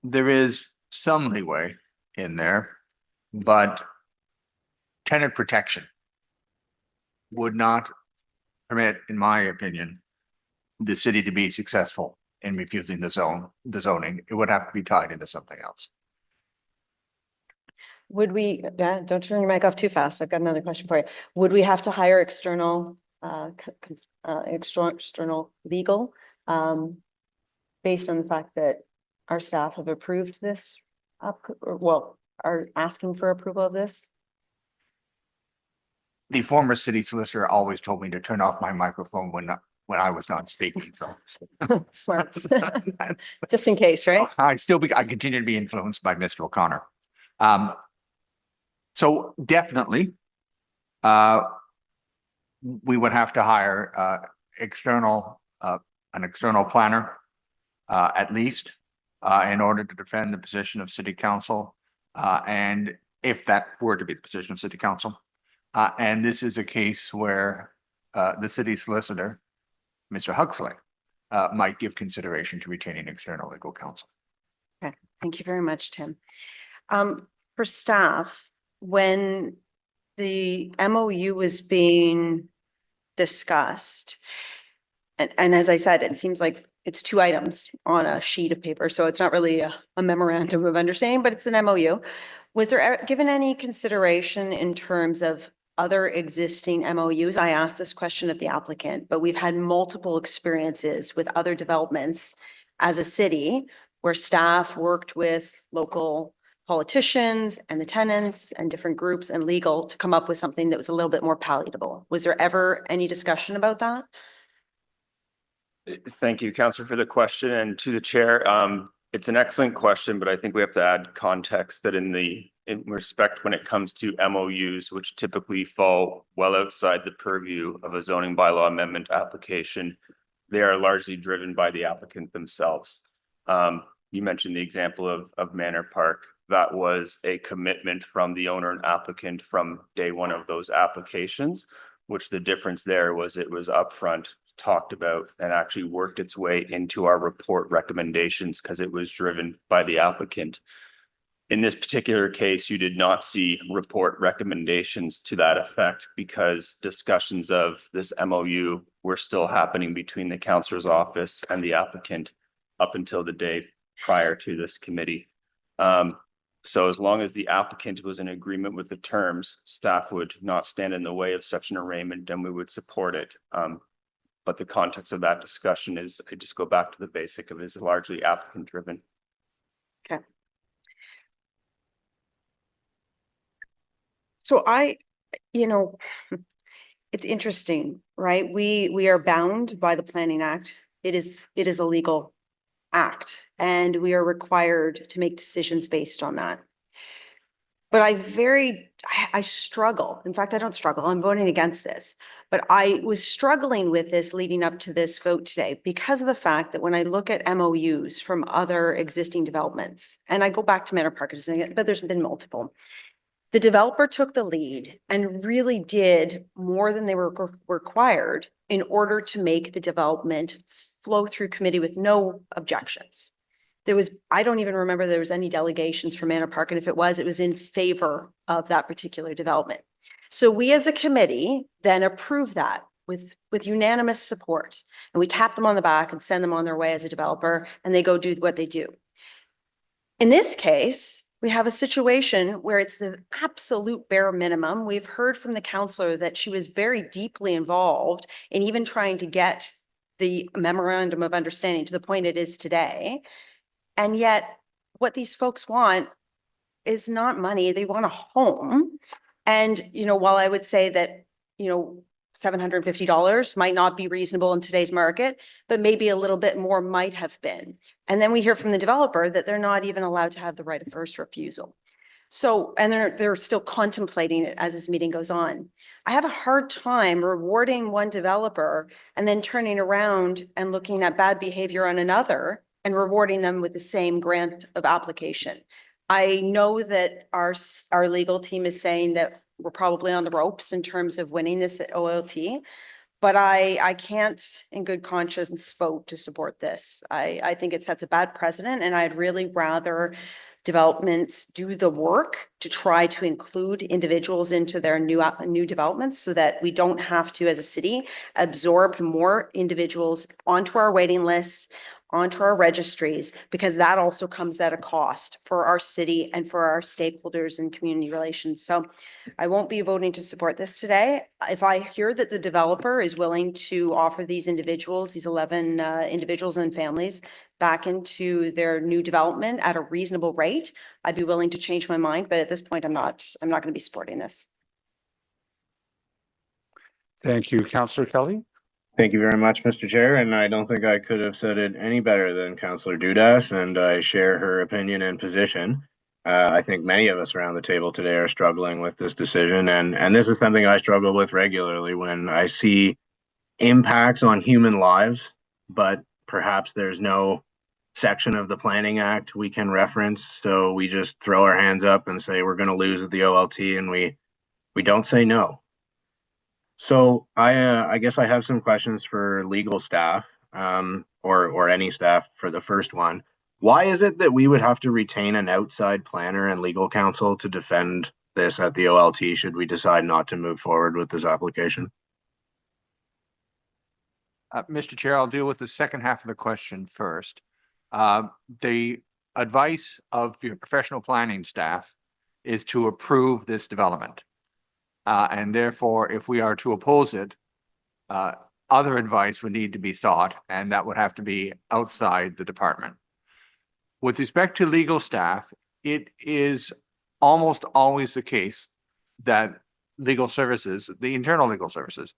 There is some leeway in there, but tenant protection would not permit, in my opinion, the city to be successful in refusing the zoning. It would have to be tied into something else. Would we, don't turn your mic off too fast. I've got another question for you. Would we have to hire external, external legal, based on the fact that our staff have approved this, are asking for approval of this? The former city solicitor always told me to turn off my microphone when I was not speaking, so. Smart. Just in case, right? I continue to be influenced by Mr. O'Connor. So definitely, we would have to hire an external planner, at least, in order to defend the position of city council. And if that were to be the position of city council, and this is a case where the city solicitor, Mr. Huxley, might give consideration to retaining external legal counsel. Okay, thank you very much, Tim. For staff, when the MOU was being discussed, and as I said, it seems like it's 2 items on a sheet of paper, so it's not really a memorandum of understanding, but it's an MOU. Was there given any consideration in terms of other existing MOUs? I asked this question of the applicant, but we've had multiple experiences with other developments as a city where staff worked with local politicians and the tenants and different groups and legal to come up with something that was a little bit more palatable. Was there ever any discussion about that? Thank you, Councillor, for the question, and to the chair. It's an excellent question, but I think we have to add context that in respect when it comes to MOUs, which typically fall well outside the purview of a zoning bylaw amendment application, they are largely driven by the applicant themselves. You mentioned the example of Manor Park. That was a commitment from the owner and applicant from day one of those applications, which the difference there was it was upfront, talked about, and actually worked its way into our report recommendations because it was driven by the applicant. In this particular case, you did not see report recommendations to that effect because discussions of this MOU were still happening between the councillor's office and the applicant up until the day prior to this committee. So as long as the applicant was in agreement with the terms, staff would not stand in the way of such an arraignment and we would support it. But the context of that discussion is, I just go back to the basic of it, is largely applicant driven. Okay. So it's interesting, right? We are bound by the Planning Act. It is a legal act and we are required to make decisions based on that. But I struggle. In fact, I don't struggle. I'm voting against this. But I was struggling with this leading up to this vote today because of the fact that when I look at MOUs from other existing developments, and I go back to Manor Park, but there's been multiple, the developer took the lead and really did more than they were required in order to make the development flow through committee with no objections. I don't even remember there was any delegations from Manor Park, and if it was in favor of that particular development. So we as a committee then approve that with unanimous support, and we tap them on the back and send them on their way as a developer, and they go do what they do. In this case, we have a situation where it's the absolute bare minimum. We've heard from the councillor that she was very deeply involved in even trying to get the memorandum of understanding to the point it is today. And yet what these folks want is not money. They want a home. And, while I would say that, $750 might not be reasonable in today's market, but maybe a little bit more might have been. And then we hear from the developer that they're not even allowed to have the right of first refusal. So, and they're still contemplating it as this meeting goes on. I have a hard time rewarding one developer and then turning around and looking at bad behavior on another and rewarding them with the same grant of application. I know that our legal team is saying that we're probably on the ropes in terms of winning this at OLT, but I can't in good conscience vote to support this. I think it sets a bad precedent, and I'd really rather developments do the work to try to include individuals into their new developments so that we don't have to, as a city, absorb more individuals onto our waiting lists, onto our registries, because that also comes at a cost for our city and for our stakeholders and community relations. So I won't be voting to support this today. If I hear that the developer is willing to offer these individuals, these 11 individuals and families back into their new development at a reasonable rate, I'd be willing to change my mind. But at this point, I'm not going to be supporting this. Thank you, Councillor Kelly. Thank you very much, Mr. Chair, and I don't think I could have said it any better than Councillor Dudas, and I share her opinion and position. I think many of us around the table today are struggling with this decision, and this is something I struggle with regularly when I see impacts on human lives, but perhaps there's no section of the Planning Act we can reference, so we just throw our hands up and say we're going to lose at the OLT, and we don't say no. So I guess I have some questions for legal staff, or any staff for the first one. Why is it that we would have to retain an outside planner and legal counsel to defend this at the OLT should we decide not to move forward with this application? Mr. Chair, I'll deal with the second half of the question first. The advice of your professional planning staff is to approve this development. And therefore, if we are to oppose it, other advice would need to be sought, and that would have to be outside the department. With respect to legal staff, it is almost always the case that legal services, the internal legal services,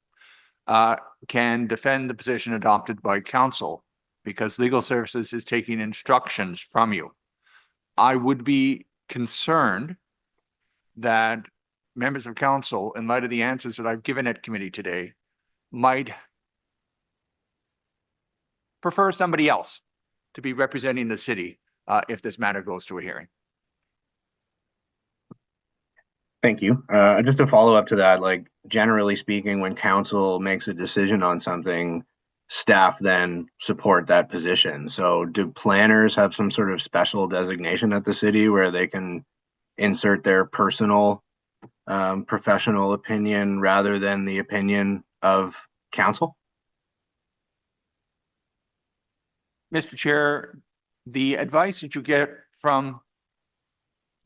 can defend the position adopted by council because legal services is taking instructions from you. I would be concerned that members of council, in light of the answers that I've given at committee today, might prefer somebody else to be representing the city if this matter goes to a hearing. Thank you. Just to follow up to that, like generally speaking, when council makes a decision on something, staff then support that position. So do planners have some sort of special designation at the city where they can insert their personal professional opinion rather than the opinion of council? Mr. Chair, the advice that you get from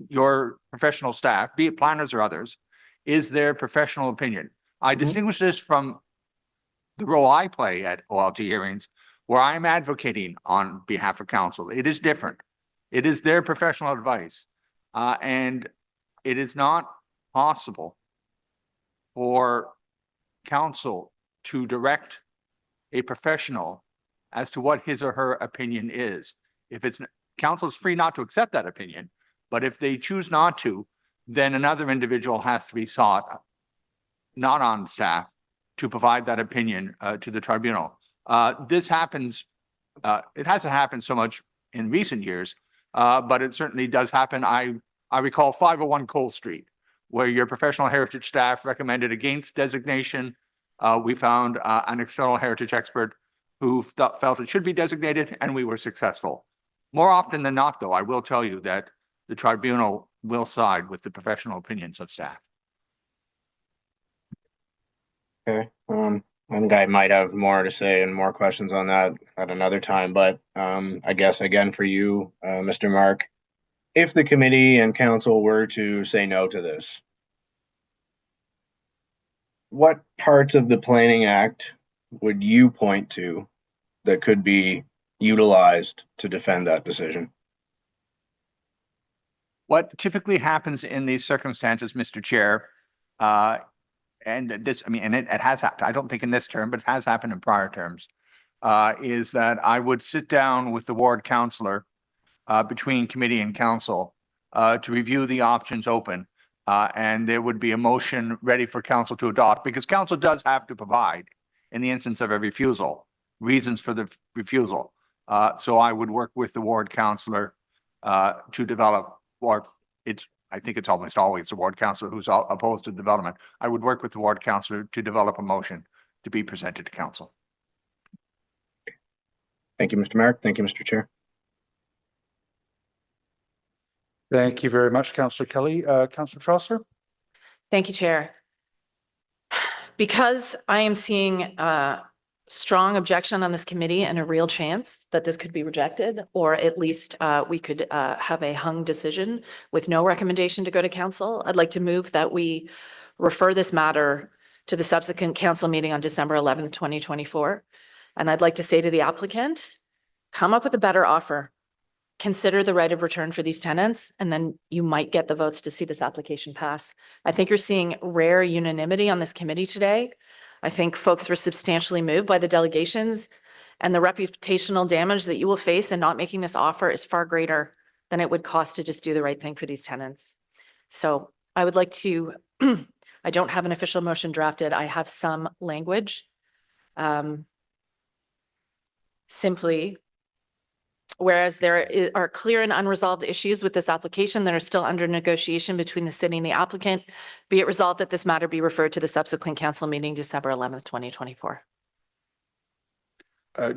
your professional staff, be it planners or others, is their professional opinion. I distinguish this from the role I play at OLT hearings, where I'm advocating on behalf of council. It is different. It is their professional advice. And it is not possible for council to direct a professional as to what his or her opinion is. If it's council is free not to accept that opinion, but if they choose not to, then another individual has to be sought, not on staff, to provide that opinion to the tribunal. This happens, it hasn't happened so much in recent years, but it certainly does happen. I recall 501 Cole Street, where your professional heritage staff recommended against designation. We found an external heritage expert who felt it should be designated, and we were successful. More often than not, though, I will tell you that the tribunal will side with the professional opinions of staff. Okay. I think I might have more to say and more questions on that at another time, but I guess again for you, Mr. Mark, if the committee and council were to say no to this, what parts of the Planning Act would you point to that could be utilized to defend that decision? What typically happens in these circumstances, Mr. Chair, and this, I mean, and it has happened, I don't think in this term, but it has happened in prior terms, is that I would sit down with the ward councillor between committee and council to review the options open. And there would be a motion ready for council to adopt, because council does have to provide, in the instance of a refusal, reasons for the refusal. So I would work with the ward councillor to develop, or I think it's almost always the ward councillor who's opposed to development. I would work with the ward councillor to develop a motion to be presented to council. Thank you, Mr. Mark. Thank you, Mr. Chair. Thank you very much, Councillor Kelly. Councillor Trosser? Thank you, Chair. Because I am seeing a strong objection on this committee and a real chance that this could be rejected, or at least we could have a hung decision with no recommendation to go to council, I'd like to move that we refer this matter to the subsequent council meeting on December 11th, 2024. And I'd like to say to the applicant, come up with a better offer. Consider the right of return for these tenants, and then you might get the votes to see this application pass. I think you're seeing rare unanimity on this committee today. I think folks were substantially moved by the delegations, and the reputational damage that you will face in not making this offer is far greater than it would cost to just do the right thing for these tenants. So I would like to, I don't have an official motion drafted. I have some language. Simply, whereas there are clear and unresolved issues with this application that are still under negotiation between the city and the applicant, be it resolved that this matter be referred to the subsequent council meeting December 11th, 2024.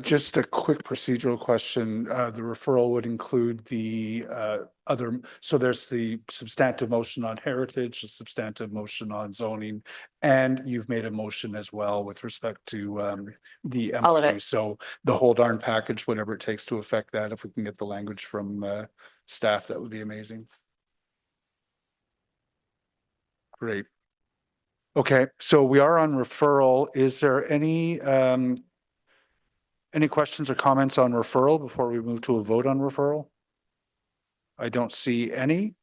Just a quick procedural question. The referral would include the other, so there's the substantive motion on heritage, the substantive motion on zoning, and you've made a motion as well with respect to the all of MOU. it. So the whole darn package, whatever it takes to affect that, if we can get the language from staff, that would be amazing. Great. Okay, so we are on referral. Is there any questions or comments on referral before we move to a vote on referral? I don't see any.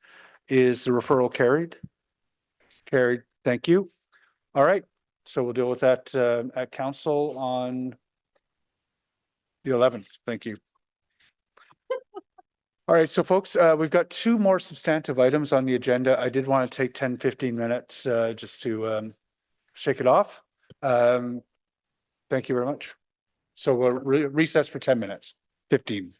Is the referral carried? Carried. Thank you. All right. So we'll deal with that at council on the 11th. Thank you. All right. So folks, we've got two more substantive items on the agenda. I did want to take 10, 15 minutes just to shake it off. Thank you very much. So we'll recess for 10 minutes, 15.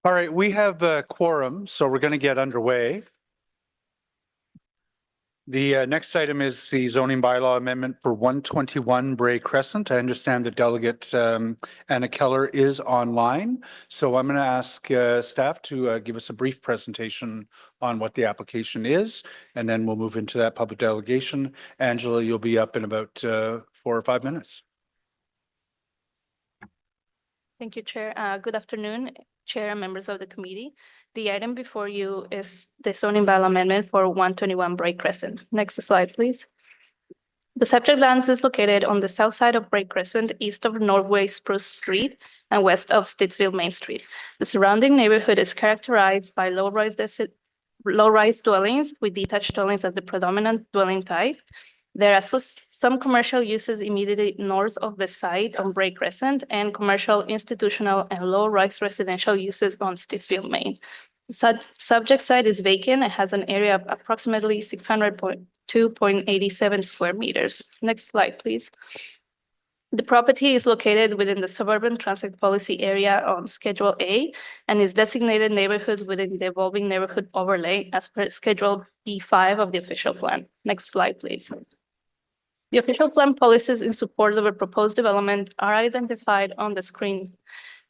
All right, we have a quorum, so we're going to get underway. The next item is the zoning bylaw amendment for 121 Bray Crescent. I understand the delegate Anna Keller is online. So I'm going to ask staff to give us a brief presentation on what the application is, and then we'll move into that public delegation. Angela, you'll be up in about 4 or 5 minutes. Thank you, Chair. Good afternoon, Chair and members of the committee. The item before you is the zoning bylaw amendment for 121 Bray Crescent. Next slide, please. The subject land is located on the south side of Bray Crescent, east of Norway Spruce Street and west of Stittsville Main Street. The surrounding neighborhood is characterized by low-rise dwellings with detached dwellings as the predominant dwelling type. There are some commercial uses immediately north of the site on Bray Crescent and commercial, institutional, and low-rise residential uses on Stittsville, Maine. The subject site is vacant. It has an area of approximately 602.87 square meters. Next slide, please. The property is located within the Suburban Transit Policy Area on Schedule A and is designated neighborhood within the evolving neighborhood overlay as per Schedule B5 of the official plan. Next slide, please. The official plan policies in support of a proposed development are identified on the screen.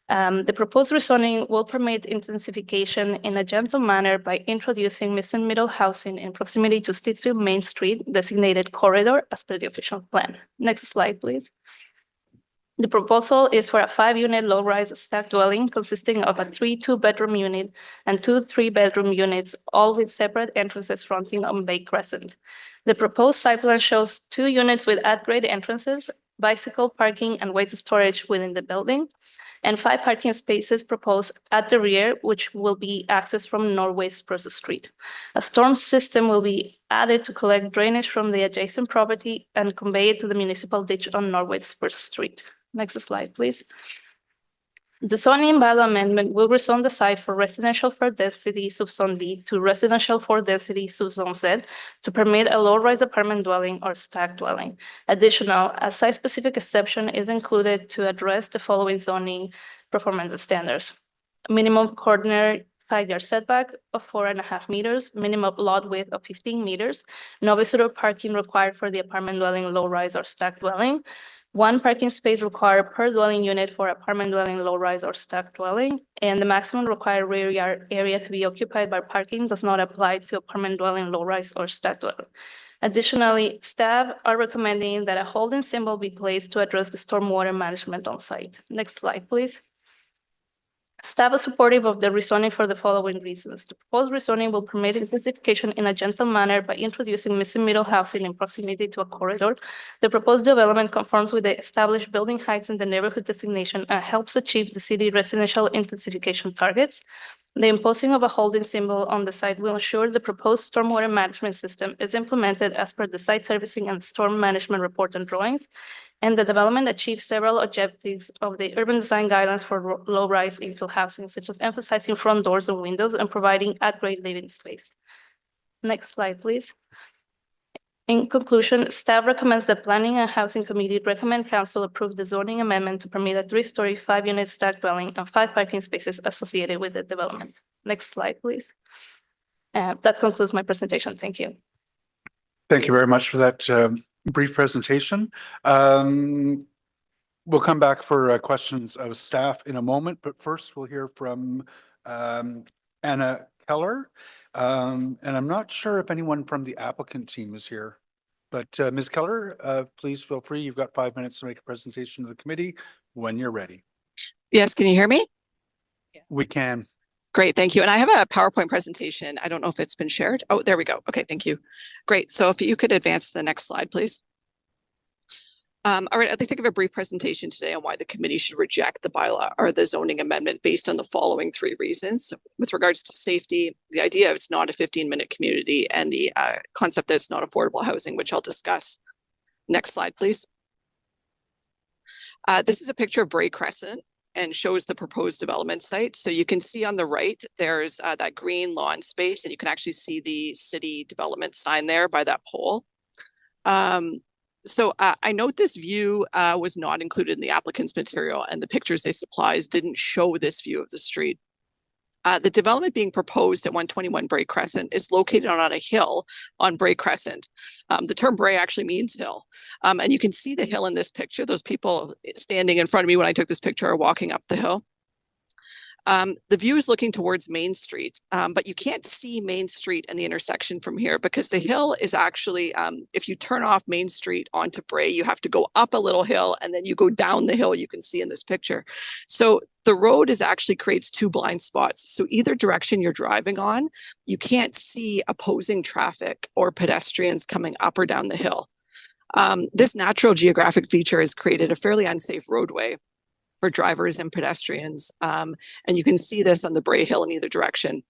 The proposed rezoning will permit intensification in a gentle manner by introducing mixed and middle housing in proximity to Stittsville Main Street, designated corridor as per the official plan. Next slide, please. The proposal is for a 5-unit low-rise stacked dwelling consisting of a 3 2-bedroom unit and 2 3-bedroom units, all with separate entrances fronting on Bay Crescent. The proposed site plan shows 2 units with at-grade entrances, bicycle parking and weight storage within the building, and 5 parking spaces proposed at the rear, which will be accessed from Norway Spruce Street. A storm system will be added to collect drainage from the adjacent property and convey it to the municipal ditch on Norway Spruce Street. Next slide, please. The zoning bylaw amendment will rezone the site for residential for density subzone D to residential for density subzone Z to permit a low-rise apartment dwelling or stacked dwelling. Additional, a site-specific exception is included to address the following zoning performance standards. Minimum corner side yard setback of 4.5 meters, minimum lot width of 15 meters, no visitor parking required for the apartment dwelling, low-rise or stacked dwelling, 1 parking space required per dwelling unit for apartment dwelling, low-rise or stacked dwelling, and the maximum required rear yard area to be occupied by parking does not apply to apartment dwelling, low-rise or stacked dwelling. Additionally, staff are recommending that a holding symbol be placed to address the stormwater management on site. Next slide, please. Staff is supportive of the rezoning for the following reasons. The proposed rezoning will permit intensification in a gentle manner by introducing missing middle housing in proximity to a corridor. The proposed development conforms with the established building heights in the neighborhood designation and helps achieve the city residential intensification targets. The imposing of a holding symbol on the site will ensure the proposed stormwater management system is implemented as per the site servicing and storm management report and drawings, and the development achieves several objectives of the urban design guidelines for low-rise infill housing, such as emphasizing front doors and windows and providing at-grade living space. Next slide, please. In conclusion, staff recommends the Planning and Housing Committee recommend council approve the zoning amendment to permit a 3-story, 5-unit stacked dwelling and 5 parking spaces associated with the development. Next slide, please. That concludes my presentation. Thank you. Thank you very much for that brief presentation. We'll come back for questions of staff in a moment, but first we'll hear from Anna Keller. And I'm not sure if anyone from the applicant team is here, but Ms. Keller, please feel free. You've got 5 minutes to make a presentation to the committee when you're ready. Yes, can you hear me? We can. Great, thank you. And I have a PowerPoint presentation. I don't know if it's been shared. Oh, there we go. Okay, thank you. Great. So if you could advance to the next slide, please. All right, I'd like to give a brief presentation today on why the committee should reject the bylaw or the zoning amendment based on the following 3 reasons. With regards to safety, the idea of it's not a 15-minute community, and the concept that it's not affordable housing, which I'll discuss. Next slide, please. This is a picture of Bray Crescent and shows the proposed development site. So you can see on the right, there's that green lawn space, and you can actually see the city development sign there by that pole. So I note this view was not included in the applicant's material, and the pictures they supplied didn't show this view of the street. The development being proposed at 121 Bray Crescent is located on a hill on Bray Crescent. The term Bray actually means hill. And you can see the hill in this picture. Those people standing in front of me when I took this picture are walking up the hill. The view is looking towards Main Street, but you can't see Main Street and the intersection from here because the hill is actually, if you turn off Main Street onto Bray, you have to go up a little hill and then you go down the hill you can see in this picture. So the road actually creates two blind spots. So either direction you're driving on, you can't see opposing traffic or pedestrians coming up or down the hill. This natural geographic feature has created a fairly unsafe roadway for drivers and pedestrians. And you can see this on the Bray Hill in either direction.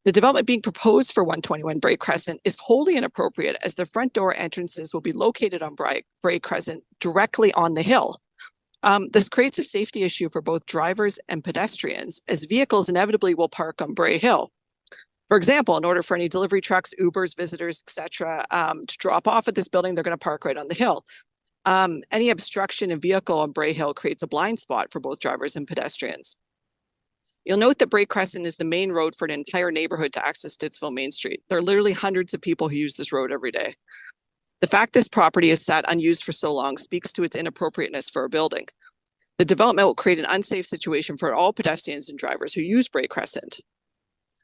The development being proposed for 121 Bray Crescent is wholly inappropriate as the front door entrances will be located on Bray Crescent directly on the hill. This creates a safety issue for both drivers and pedestrians as vehicles inevitably will park on Bray Hill. For example, in order for any delivery trucks, Ubers, visitors, etc., to drop off at this building, they're going to park right on the hill. Any obstruction in vehicle on Bray Hill creates a blind spot for both drivers and pedestrians. You'll note that Bray Crescent is the main road for an entire neighborhood to access Stittsville Main Street. There are literally hundreds of people who use this road every day. The fact this property is sat unused for so long speaks to its inappropriateness for a building. The development will create an unsafe situation for all pedestrians and drivers who use Bray Crescent.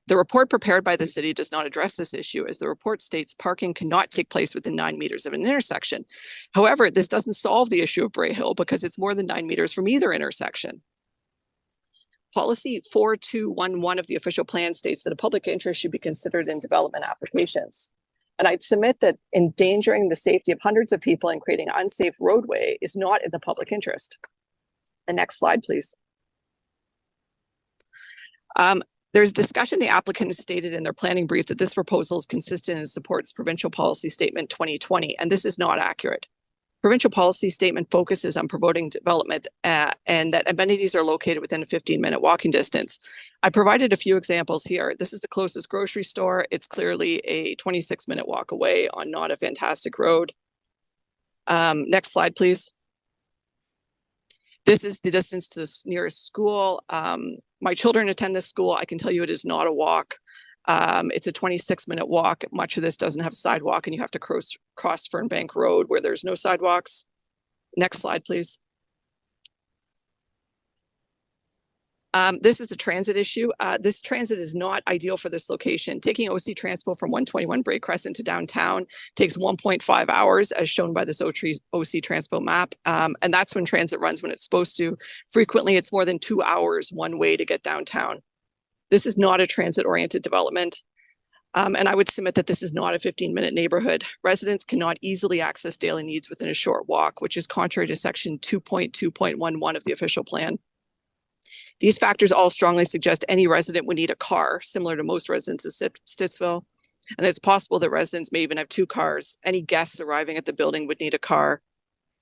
The report prepared by the city does not address this issue as the report states parking cannot take place within 9 meters of an intersection. However, this doesn't solve the issue of Bray Hill because it's more than 9 meters from either intersection. Policy 4211 of the official plan states that a public interest should be considered in development applications. And I'd submit that endangering the safety of hundreds of people and creating an unsafe roadway is not in the public interest. The next slide, please. There's discussion the applicant has stated in their planning brief that this proposal is consistent and supports Provincial Policy Statement 2020, and this is not accurate. Provincial Policy Statement focuses on promoting development and that amenities are located within a 15-minute walking distance. I provided a few examples here. This is the closest grocery store. It's clearly a 26-minute walk away on not a fantastic road. Next slide, please. This is the distance to the nearest school. My children attend this school. I can tell you it is not a walk. It's a 26-minute walk. Much of this doesn't have a sidewalk and you have to cross Fernbank Road where there's no sidewalks. Next slide, please. This is the transit issue. This transit is not ideal for this location. Taking OC Transpo from 121 Bray Crescent to downtown takes 1.5 hours as shown by this OC Transpo map. And that's when transit runs when it's supposed to. Frequently, it's more than 2 hours one way to get downtown. This is not a transit-oriented development. And I would submit that this is not a 15-minute neighborhood. Residents cannot easily access daily needs within a short walk, which is contrary to section 2.2.11 of the official plan. These factors all strongly suggest any resident would need a car, similar to most residents of Stittsville. And it's possible that residents may even have 2 cars. Any guests arriving at the building would need a car.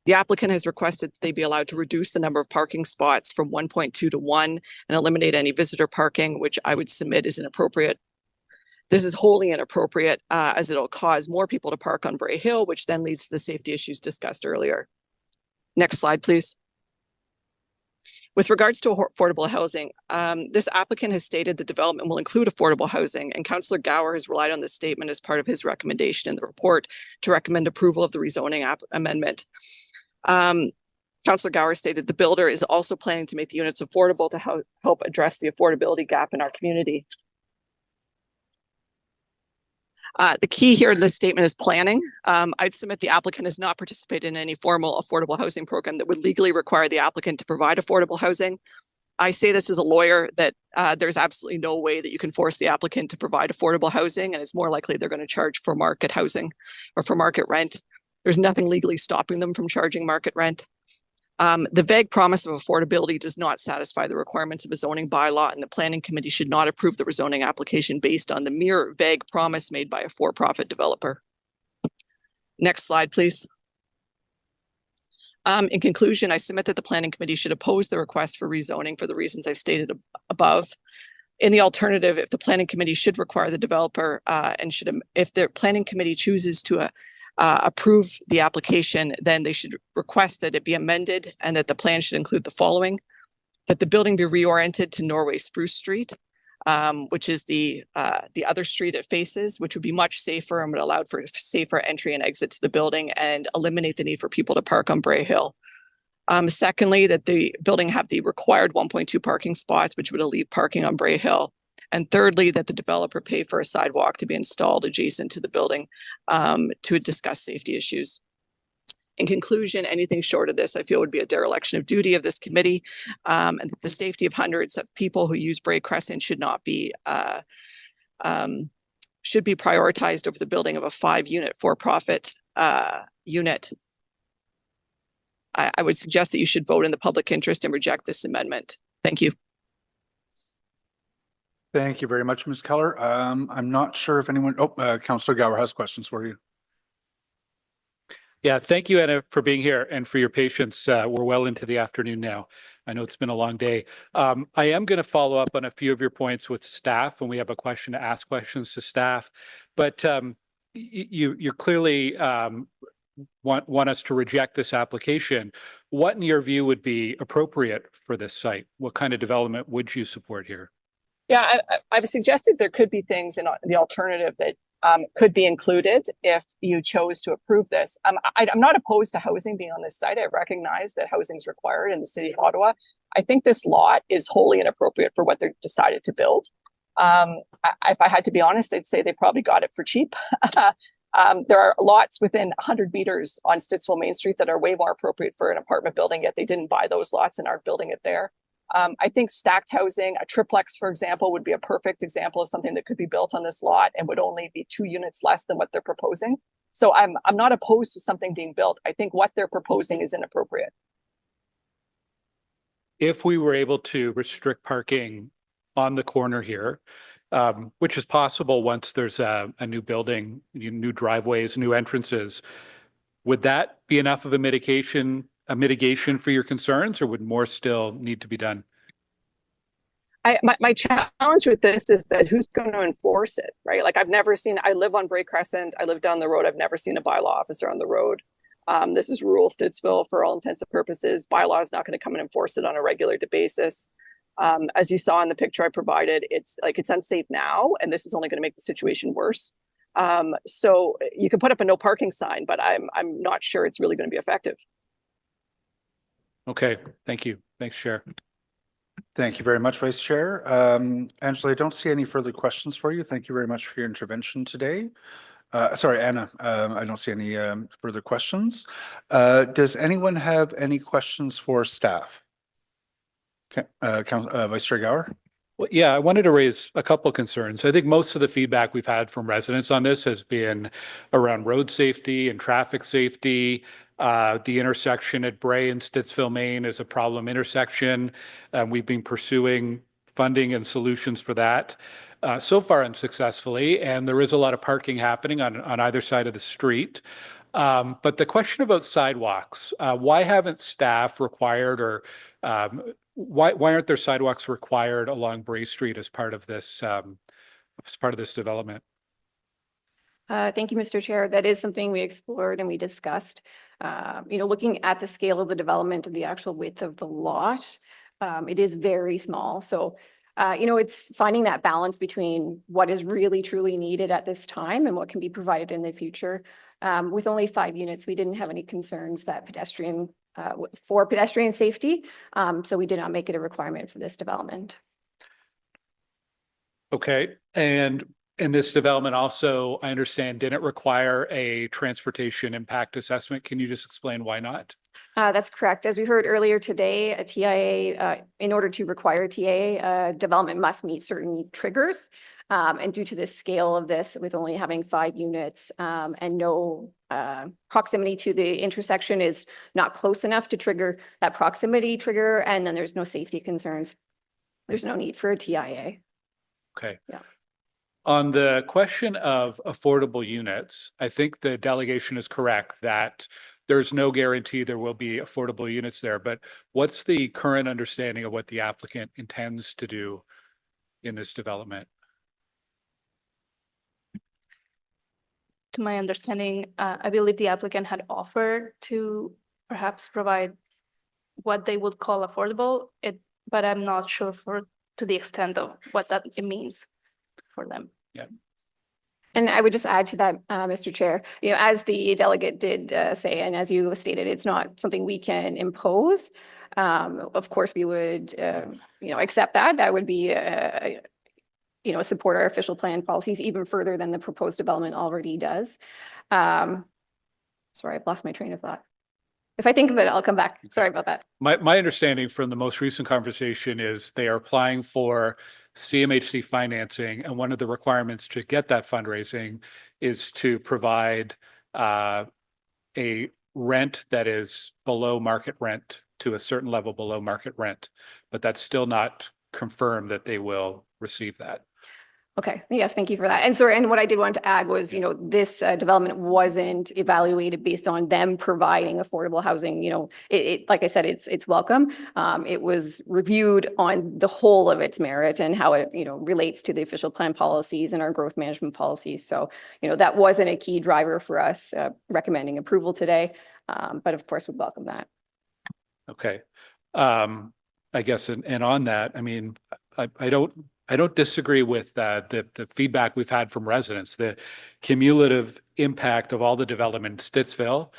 The applicant has requested that they be allowed to reduce the number of parking spots from 1.2 to 1 and eliminate any visitor parking, which I would submit is inappropriate. This is wholly inappropriate as it'll cause more people to park on Bray Hill, which then leads to the safety issues discussed earlier. Next slide, please. With regards to affordable housing, this applicant has stated the development will include affordable housing, and Councillor Gower has relied on this statement as part of his recommendation in the report to recommend approval of the rezoning amendment. Councillor Gower stated the builder is also planning to make the units affordable to help address the affordability gap in our community. The key here in this statement is planning. I'd submit the applicant has not participated in any formal affordable housing program that would legally require the applicant to provide affordable housing. I say this as a lawyer that there's absolutely no way that you can force the applicant to provide affordable housing, and it's more likely they're going to charge for market housing or for market rent. There's nothing legally stopping them from charging market rent. The vague promise of affordability does not satisfy the requirements of a zoning bylaw, and the planning committee should not approve the rezoning application based on the mere vague promise made by a for-profit developer. Next slide, please. In conclusion, I submit that the planning committee should oppose the request for rezoning for the reasons I've stated above. In the alternative, if the planning committee should require the developer if the planning committee chooses to approve the application, then they should request that it be amended and that the plan should include the following: that the building be reoriented to Norway Spruce Street, which is the other street it faces, which would be much safer and would allow for safer entry and exit to the building and eliminate the need for people to park on Bray Hill. Secondly, that the building have the required 1.2 parking spots, which would alleviate parking on Bray Hill. And thirdly, that the developer pay for a sidewalk to be installed adjacent to the building to discuss safety issues. In conclusion, anything short of this, I feel would be a dereliction of duty of this committee, and that the safety of hundreds of people who use Bray Crescent should not be should be prioritized over the building of a 5-unit for-profit unit. I would suggest that you should vote in the public interest and reject this amendment. Thank you. Thank you very much, Ms. Keller. I'm not sure if anyone, Councillor Gower has questions for you. Yeah, thank you, Anna, for being here and for your patience. We're well into the afternoon now. I know it's been a long day. I am going to follow up on a few of your points with staff when we have a question to ask questions to staff. But you clearly want us to reject this application. What, in your view, would be appropriate for this site? What kind of development would you support here? Yeah, I've suggested there could be things in the alternative that could be included if you chose to approve this. I'm not opposed to housing being on this site. I recognize that housing is required in the city of Ottawa. I think this lot is wholly inappropriate for what they've decided to build. If I had to be honest, I'd say they probably got it for cheap. There are lots within 100 meters on Stittsville Main Street that are way more appropriate for an apartment building, yet they didn't buy those lots and are building it there. I think stacked housing, a triplex, for example, would be a perfect example of something that could be built on this lot and would only be 2 units less than what they're proposing. So I'm not opposed to something being built. I think what they're proposing is inappropriate. If we were able to restrict parking on the corner here, which is possible once there's a new building, new driveways, new entrances, would that be enough of a mitigation for your concerns, or would more still need to be done? My challenge with this is that who's going to enforce it, right? Like I live on Bray Crescent, I live down the road, I've never seen a bylaw officer on the road. This is rural Stittsville for all intents and purposes. Bylaw is not going to come and enforce it on a regular basis. As you saw in the picture I provided, it's unsafe now, and this is only going to make the situation worse. So you can put up a no parking sign, but I'm not sure it's really going to be effective. Okay, thank you. Thanks, Chair. Thank you very much, Vice Chair. Angela, I don't see any further questions for you. Thank you very much for your intervention today. Sorry, Anna, I don't see any further questions. Does anyone have any questions for staff? Okay, Vice Chair Gower. Well, yeah, I wanted to raise a couple of concerns. I think most of the feedback we've had from residents on this has been around road safety and traffic safety. The intersection at Bray and Stittsville, Maine is a problem intersection. We've been pursuing funding and solutions for that so far unsuccessfully, and there is a lot of parking happening on either side of the street. But the question about sidewalks, why haven't staff required or why aren't there sidewalks required along Bray Street as part of this development? Thank you, Mr. Chair. That is something we explored and we discussed. Looking at the scale of the development and the actual width of the lot, it is very small. So, it's finding that balance between what is really truly needed at this time and what can be provided in the future. With only 5 units, we didn't have any concerns that for pedestrian safety. So we did not make it a requirement for this development. Okay, and this development also, I understand, didn't require a transportation impact assessment. Can you just explain why not? That's correct. As we heard earlier today, a TIA, in order to require a TIA, development must meet certain triggers. And due to the scale of this, with only having 5 units and no proximity to the intersection is not close enough to trigger that proximity trigger, and then there's no safety concerns. There's no need for a TIA. Okay. Yeah. On the question of affordable units, I think the delegation is correct that there's no guarantee there will be affordable units there, but what's the current understanding of what the applicant intends to do in this development? To my understanding, I believe the applicant had offered to perhaps provide what they would call affordable, but I'm not sure for to the extent of what that it means for them. Yeah. And I would just add to that, Mr. Chair, as the delegate did say, and as you stated, it's not something we can impose. Of course, we would, accept that. That would be, support our official plan policies even further than the proposed development already does. Sorry, I've lost my train of thought. If I think of it, I'll come back. Sorry about that. My understanding from the most recent conversation is they are applying for CMHC financing, and one of the requirements to get that fundraising is to provide a rent that is below market rent, to a certain level below market rent, but that's still not confirmed that they will receive that. Okay, yes, thank you for that. And what I did want to add was, this development wasn't evaluated based on them providing affordable housing. Like I said, it's welcome. It was reviewed on the whole of its merit and how it, relates to the official plan policies and our growth management policies. So, that wasn't a key driver for us recommending approval today. But of course, we welcome that. Okay. I guess, and on that, I mean, I don't disagree with the feedback we've had from residents. The cumulative impact of all the development in Stittsville,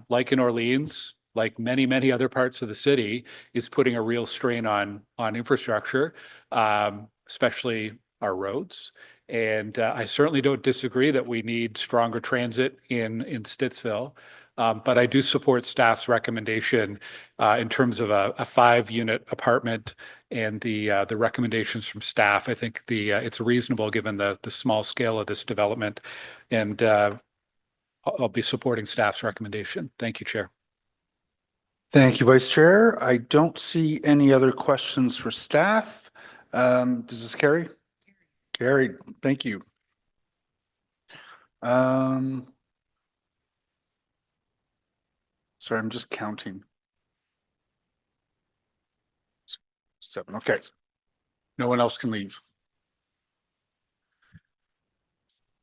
like in Orleans, like many other parts of the city, is putting a real strain on infrastructure, especially our roads. And I certainly don't disagree that we need stronger transit in Stittsville. But I do support staff's recommendation in terms of a 5-unit apartment and the recommendations from staff. I think it's reasonable given the small scale of this development, and I'll be supporting staff's recommendation. Thank you, Chair. Thank you, Vice Chair. I don't see any other questions for staff. Does this carry? Carried. Thank you. Sorry, I'm just counting. 7. Okay. No one else can leave.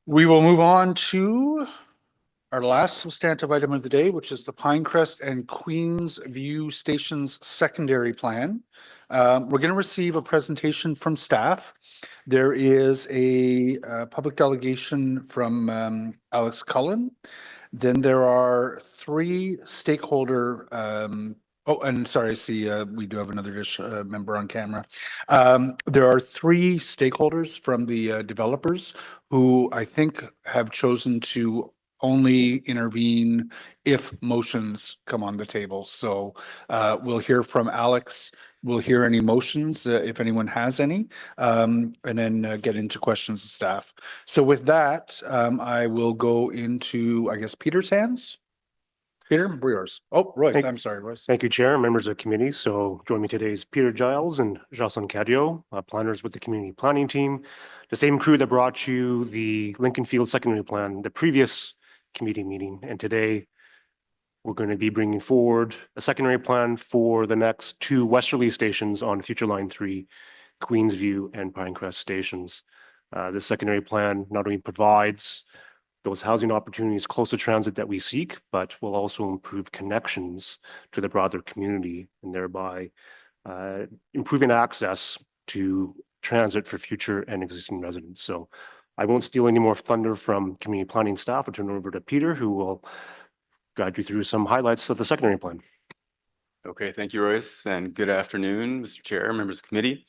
We will move on to our last substantive item of the day, which is the Pinecrest and Queens View Stations secondary plan. We're going to receive a presentation from staff. There is a public delegation from Alex Cullen. Then there are 3 stakeholder, and sorry, I see we do have another member on camera. There are 3 stakeholders from the developers who I think have chosen to only intervene if motions come on the table. So we'll hear from Alex. We'll hear any motions if anyone has any, and then get into questions of staff. So with that, I will go into, I guess, Peter's hands. Peter, yours. Oh, Royce, I'm sorry, Royce. Thank you, Chair, members of the committee. So join me today is Peter Giles and Jocelyn Cadio, planners with the community planning team, the same crew that brought you the Lincoln Field secondary plan, the previous committee meeting. And today we're going to be bringing forward a secondary plan for the next 2 westerly stations on Future Line 3, Queensview and Pinecrest stations. This secondary plan not only provides those housing opportunities close to transit that we seek, but will also improve connections to the broader community and thereby improving access to transit for future and existing residents. So I won't steal any more thunder from community planning staff. I'll turn it over to Peter, who will guide you through some highlights of the secondary plan. Okay, thank you, Royce, and good afternoon, Mr. Chair, members of the committee.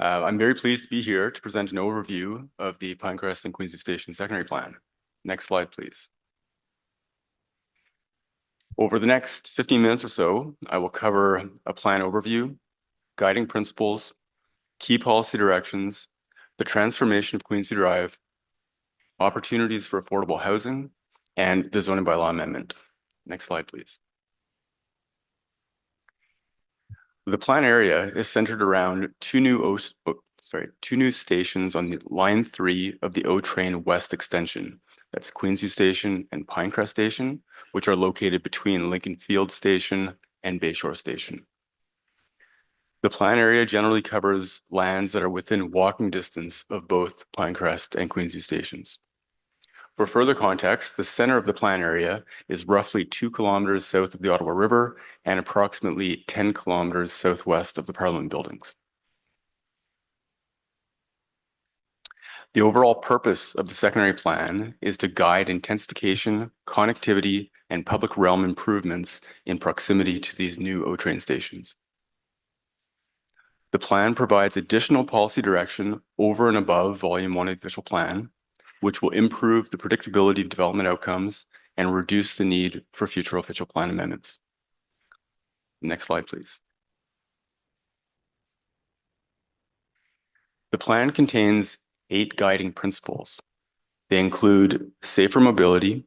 I'm very pleased to be here to present an overview of the Pinecrest and Queensview Station secondary plan. Next slide, please. Over the next 15 minutes or so, I will cover a plan overview, guiding principles, key policy directions, the transformation of Queensview Drive, opportunities for affordable housing, and the zoning bylaw amendment. Next slide, please. The plan area is centered around two new stations on the line 3 of the O Train West extension. That's Queensview Station and Pinecrest Station, which are located between Lincoln Field Station and Bayshore Station. The plan area generally covers lands that are within walking distance of both Pinecrest and Queensview stations. For further context, the center of the plan area is roughly 2 kilometers south of the Ottawa River and approximately 10 kilometers southwest of the Parliament buildings. The overall purpose of the secondary plan is to guide intensification, connectivity, and public realm improvements in proximity to these new O-train stations. The plan provides additional policy direction over and above Volume 1 of the official plan, which will improve the predictability of development outcomes and reduce the need for future official plan amendments. Next slide, please. The plan contains 8 guiding principles. They include safer mobility,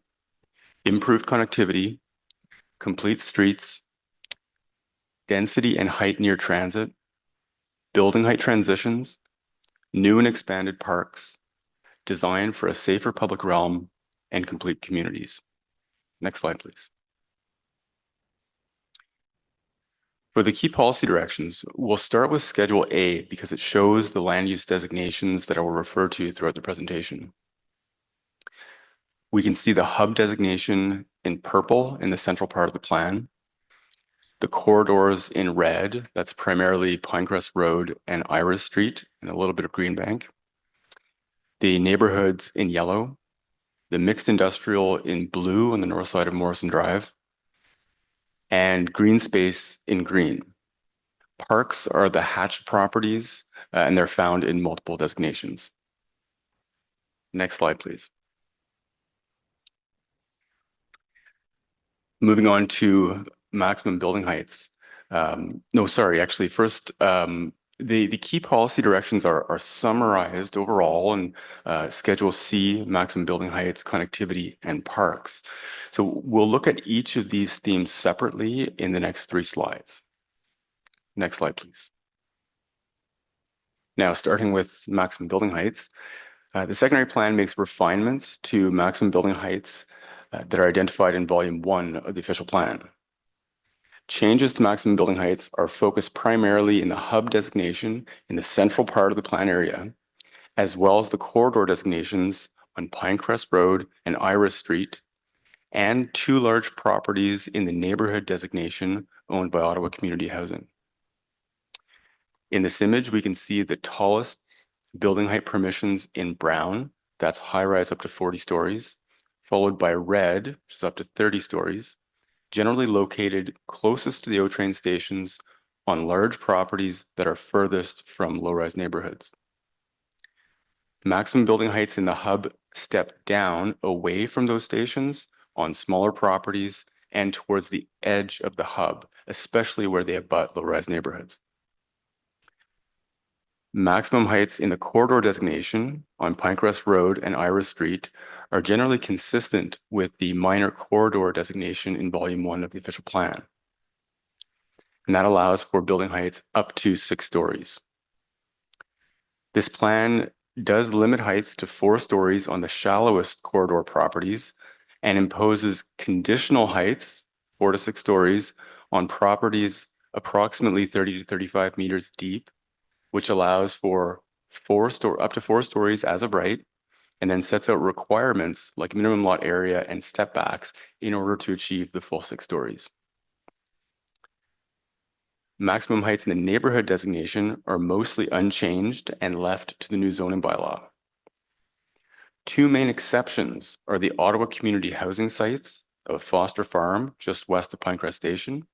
improved connectivity, complete streets, density and height near transit, building height transitions, new and expanded parks, design for a safer public realm, and complete communities. Next slide, please. For the key policy directions, we'll start with Schedule A because it shows the land use designations that I will refer to throughout the presentation. We can see the hub designation in purple in the central part of the plan. The corridors in red, that's primarily Pinecrest Road and Iris Street and a little bit of Greenbank. The neighborhoods in yellow, the mixed industrial in blue on the north side of Morrison Drive, and green space in green. Parks are the hatched properties and they're found in multiple designations. Next slide, please. Moving on to maximum building heights. First, the key policy directions are summarized overall in Schedule C, maximum building heights, connectivity, and parks. So we'll look at each of these themes separately in the next 3 slides. Next slide, please. Now, starting with maximum building heights, the secondary plan makes refinements to maximum building heights that are identified in Volume 1 of the official plan. Changes to maximum building heights are focused primarily in the hub designation in the central part of the plan area, as well as the corridor designations on Pinecrest Road and Iris Street, and 2 large properties in the neighborhood designation owned by Ottawa Community Housing. In this image, we can see the tallest building height permissions in brown, that's high-rise up to 40 stories, followed by red, which is up to 30 stories, generally located closest to the O-train stations on large properties that are furthest from low-rise neighborhoods. Maximum building heights in the hub step down away from those stations on smaller properties and towards the edge of the hub, especially where they abut low-rise neighborhoods. Maximum heights in the corridor designation on Pinecrest Road and Iris Street are generally consistent with the minor corridor designation in Volume 1 of the official plan. And that allows for building heights up to 6 stories. This plan does limit heights to 4 stories on the shallowest corridor properties and imposes conditional heights, 4 to 6 stories, on properties approximately 30 to 35 meters deep, which allows for up to 4 stories as of right, and then sets out requirements like minimum lot area and step backs in order to achieve the full 6 stories. Maximum heights in the neighborhood designation are mostly unchanged and left to the new zoning bylaw. 2 main exceptions are the Ottawa Community Housing sites of Foster Farm, just west of Pinecrest Station,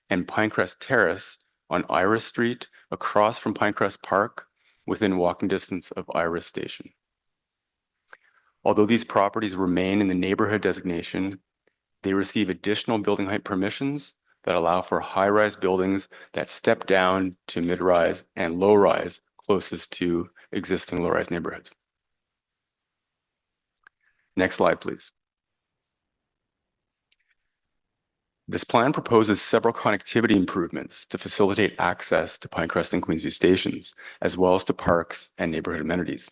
and Pinecrest Terrace on Iris Street, across from Pinecrest Park, within walking distance of Iris Station. Although these properties remain in the neighborhood designation, they receive additional building height permissions that allow for high-rise buildings that step down to mid-rise and low-rise closest to existing low-rise neighborhoods. Next slide, please. This plan proposes several connectivity improvements to facilitate access to Pinecrest and Queensview stations, as well as to parks and neighborhood amenities.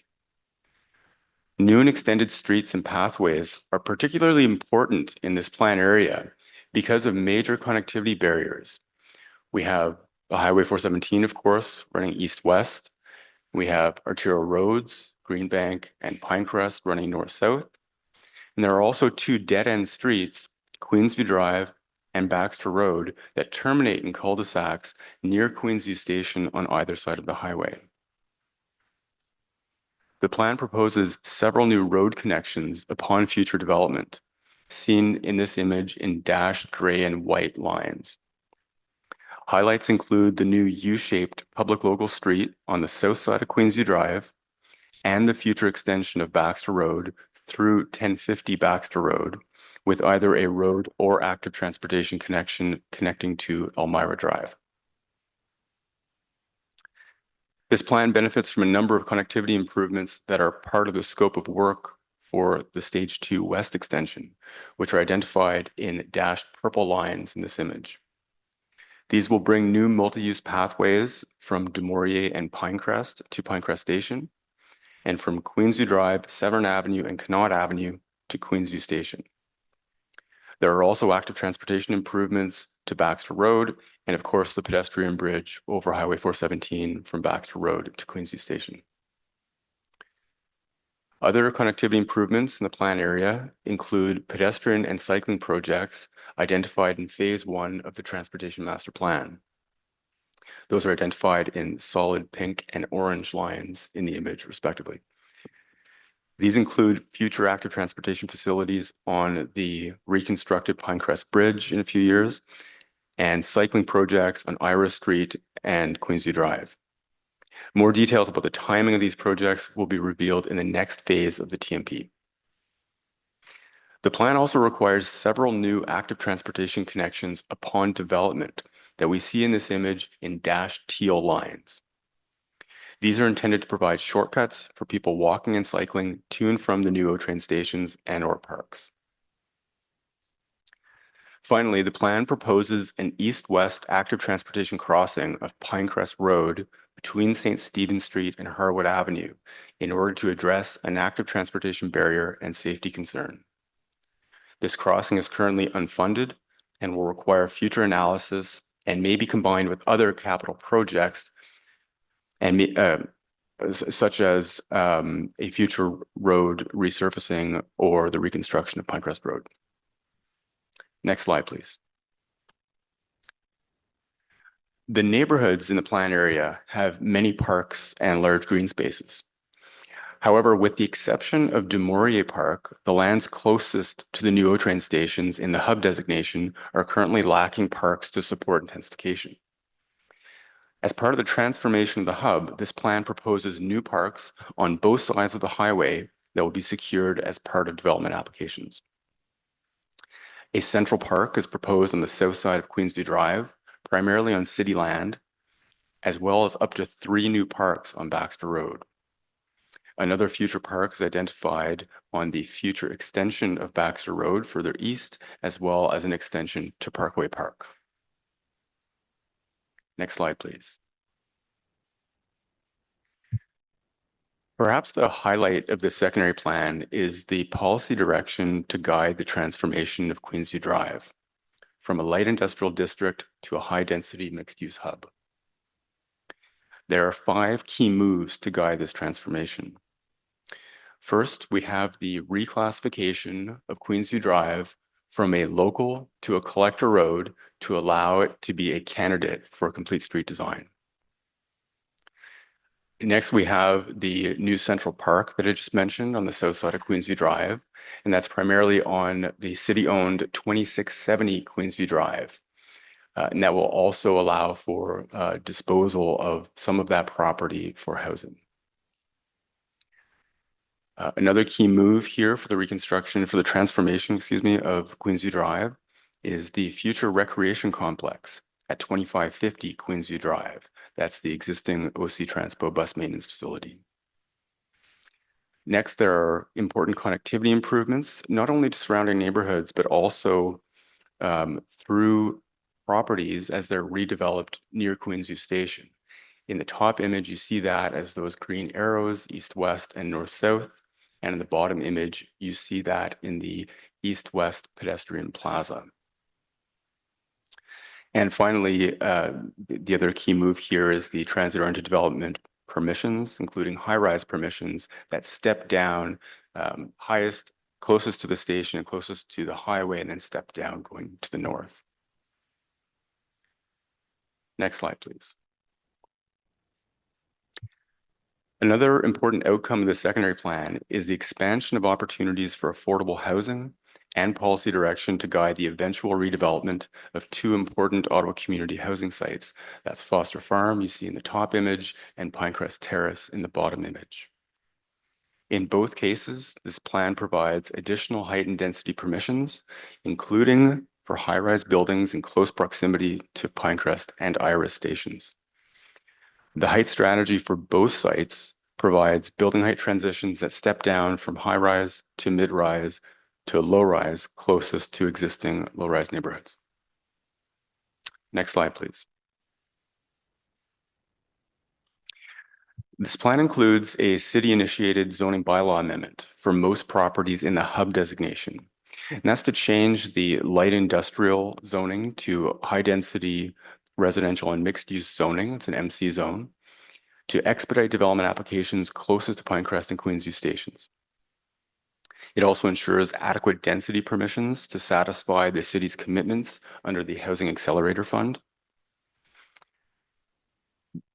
New and extended streets and pathways are particularly important in this plan area because of major connectivity barriers. We have the Highway 417, of course, running east-west. We have arterial roads, Greenbank and Pinecrest running north-south. And there are also 2 dead-end streets, Queensview Drive and Baxter Road, that terminate in cul-de-sacs near Queensview Station on either side of the highway. The plan proposes several new road connections upon future development, seen in this image in dashed gray and white lines. Highlights include the new U-shaped public local street on the south side of Queensview Drive and the future extension of Baxter Road through 1050 Baxter Road, with either a road or active transportation connection connecting to Elmira Drive. This plan benefits from a number of connectivity improvements that are part of the scope of work for the Stage 2 West extension, which are identified in dashed purple lines in this image. These will bring new multi-use pathways from Du Maurier and Pinecrest to Pinecrest Station, and from Queensview Drive, Severn Avenue, and Connaught Avenue to Queensview Station. There are also active transportation improvements to Baxter Road, and of course, the pedestrian bridge over Highway 417 from Baxter Road to Queensview Station. Other connectivity improvements in the plan area include pedestrian and cycling projects identified in Phase 1 of the Transportation Master Plan. Those are identified in solid pink and orange lines in the image, respectively. These include future active transportation facilities on the reconstructed Pinecrest Bridge in a few years, and cycling projects on Iris Street and Queensview Drive. More details about the timing of these projects will be revealed in the next phase of the TMP. The plan also requires several new active transportation connections upon development that we see in this image in dashed teal lines. These are intended to provide shortcuts for people walking and cycling to and from the new O train stations and/or parks. Finally, the plan proposes an east-west active transportation crossing of Pinecrest Road between St. Stephen Street and Harwood Avenue in order to address an active transportation barrier and safety concern. This crossing is currently unfunded and will require future analysis and may be combined with other capital projects and such as a future road resurfacing or the reconstruction of Pinecrest Road. Next slide, please. The neighborhoods in the plan area have many parks and large green spaces. However, with the exception of Du Maurier Park, the lands closest to the new O train stations in the hub designation are currently lacking parks to support intensification. As part of the transformation of the hub, this plan proposes new parks on both sides of the highway that will be secured as part of development applications. A central park is proposed on the south side of Queensview Drive, primarily on city land, as well as up to 3 new parks on Baxter Road. Another future park is identified on the future extension of Baxter Road further east, as well as an extension to Parkway Park. Next slide, please. Perhaps the highlight of the secondary plan is the policy direction to guide the transformation of Queensview Drive from a light industrial district to a high-density mixed-use hub. There are 5 key moves to guide this transformation. First, we have the reclassification of Queensview Drive from a local to a collector road to allow it to be a candidate for a complete street design. Next, we have the new central park that I just mentioned on the south side of Queensview Drive, and that's primarily on the city-owned 2670 Queensview Drive. And that will also allow for disposal of some of that property for housing. Another key move here for the reconstruction, for the transformation, of Queensview Drive is the future recreation complex at 2550 Queensview Drive. That's the existing OC Transpo bus maintenance facility. Next, there are important connectivity improvements, not only to surrounding neighborhoods, but also through properties as they're redeveloped near Queensview Station. In the top image, you see that as those green arrows, east-west and north-south. And in the bottom image, you see that in the east-west pedestrian plaza. And finally, the other key move here is the transit-oriented development permissions, including high-rise permissions that step down closest to the station and closest to the highway, and then step down going to the north. Next slide, please. Another important outcome of the secondary plan is the expansion of opportunities for affordable housing and policy direction to guide the eventual redevelopment of two important Ottawa community housing sites. That's Foster Farm, you see in the top image, and Pinecrest Terrace in the bottom image. In both cases, this plan provides additional height and density permissions, including for high-rise buildings in close proximity to Pinecrest and Iris stations. The height strategy for both sites provides building height transitions that step down from high-rise to mid-rise to low-rise closest to existing low-rise neighborhoods. Next slide, please. This plan includes a city-initiated zoning bylaw amendment for most properties in the hub designation. And that's to change the light industrial zoning to high-density residential and mixed-use zoning. It's an MC zone, to expedite development applications closest to Pinecrest and Queensview stations. It also ensures adequate density permissions to satisfy the city's commitments under the Housing Accelerator Fund.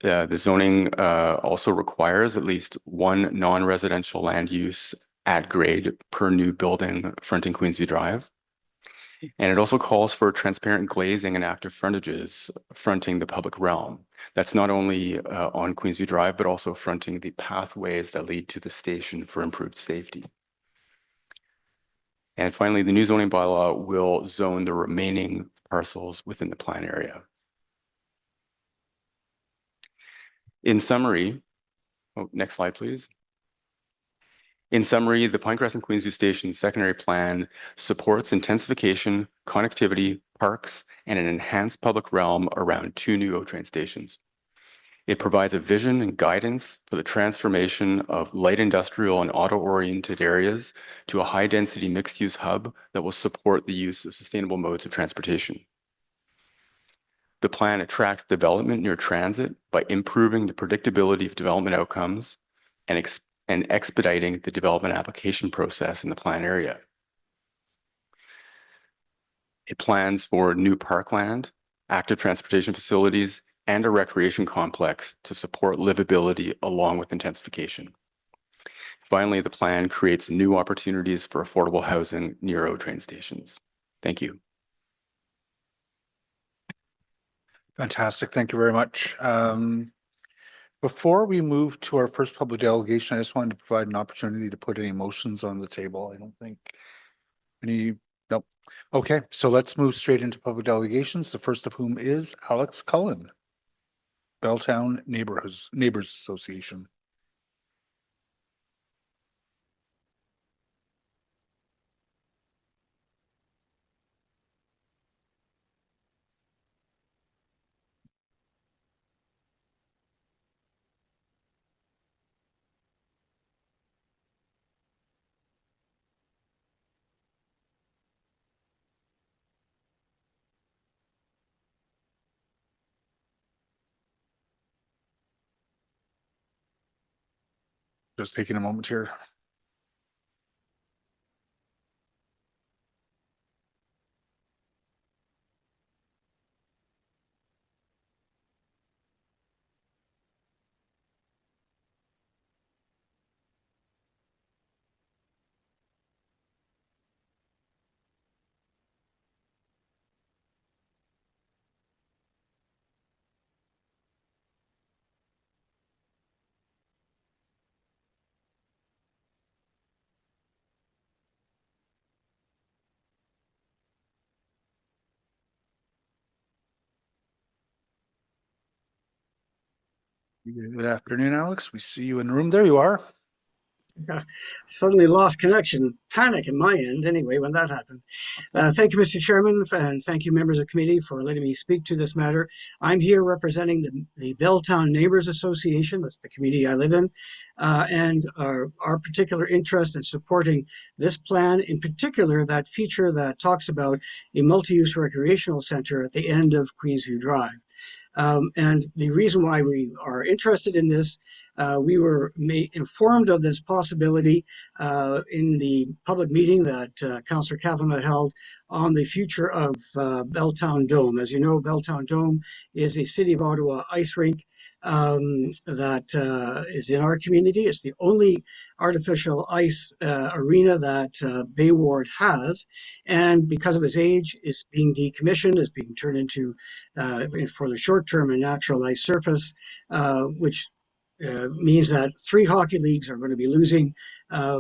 The zoning also requires at least one non-residential land use at grade per new building fronting Queensview Drive. And it also calls for transparent glazing and active frontages fronting the public realm. That's not only on Queensview Drive, but also fronting the pathways that lead to the station for improved safety. And finally, the new zoning bylaw will zone the remaining parcels within the plan area. In summary, next slide, please. In summary, the Pinecrest and Queensview Station secondary plan supports intensification, connectivity, parks, and an enhanced public realm around two new O-train stations. It provides a vision and guidance for the transformation of light industrial and auto-oriented areas to a high-density mixed-use hub that will support the use of sustainable modes of transportation. The plan attracts development near transit by improving the predictability of development outcomes and expediting the development application process in the plan area. It plans for new parkland, active transportation facilities, and a recreation complex to support livability along with intensification. Finally, the plan creates new opportunities for affordable housing near O-train stations. Thank you. Fantastic. Thank you very much. Before we move to our first public delegation, I just wanted to provide an opportunity to put any motions on the table. I don't think any, nope. Okay, so let's move straight into public delegations, the first of whom is Alex Cullen, Belltown Neighbors Association. Just taking a moment here. Good afternoon, Alex. We see you in the room. There you are. Suddenly lost connection. Panic in my end, anyway, when that happened. Thank you, Mr. Chairman, and thank you, members of the committee, for letting me speak to this matter. I'm here representing the Belltown Neighbors Association. That's the community I live in, and our particular interest in supporting this plan, in particular that feature that talks about a multi-use recreational center at the end of Queensview Drive. And the reason why we are interested in this, we were informed of this possibility in the public meeting that Councillor Kavanagh held on the future of Belltown Dome. As you know, Belltown Dome is a City of Ottawa ice rink that is in our community. It's the only artificial ice arena that Bay Ward has, and because of its age, it's being decommissioned. It's being turned into, for the short term, a natural ice surface, which means that 3 hockey leagues are going to be losing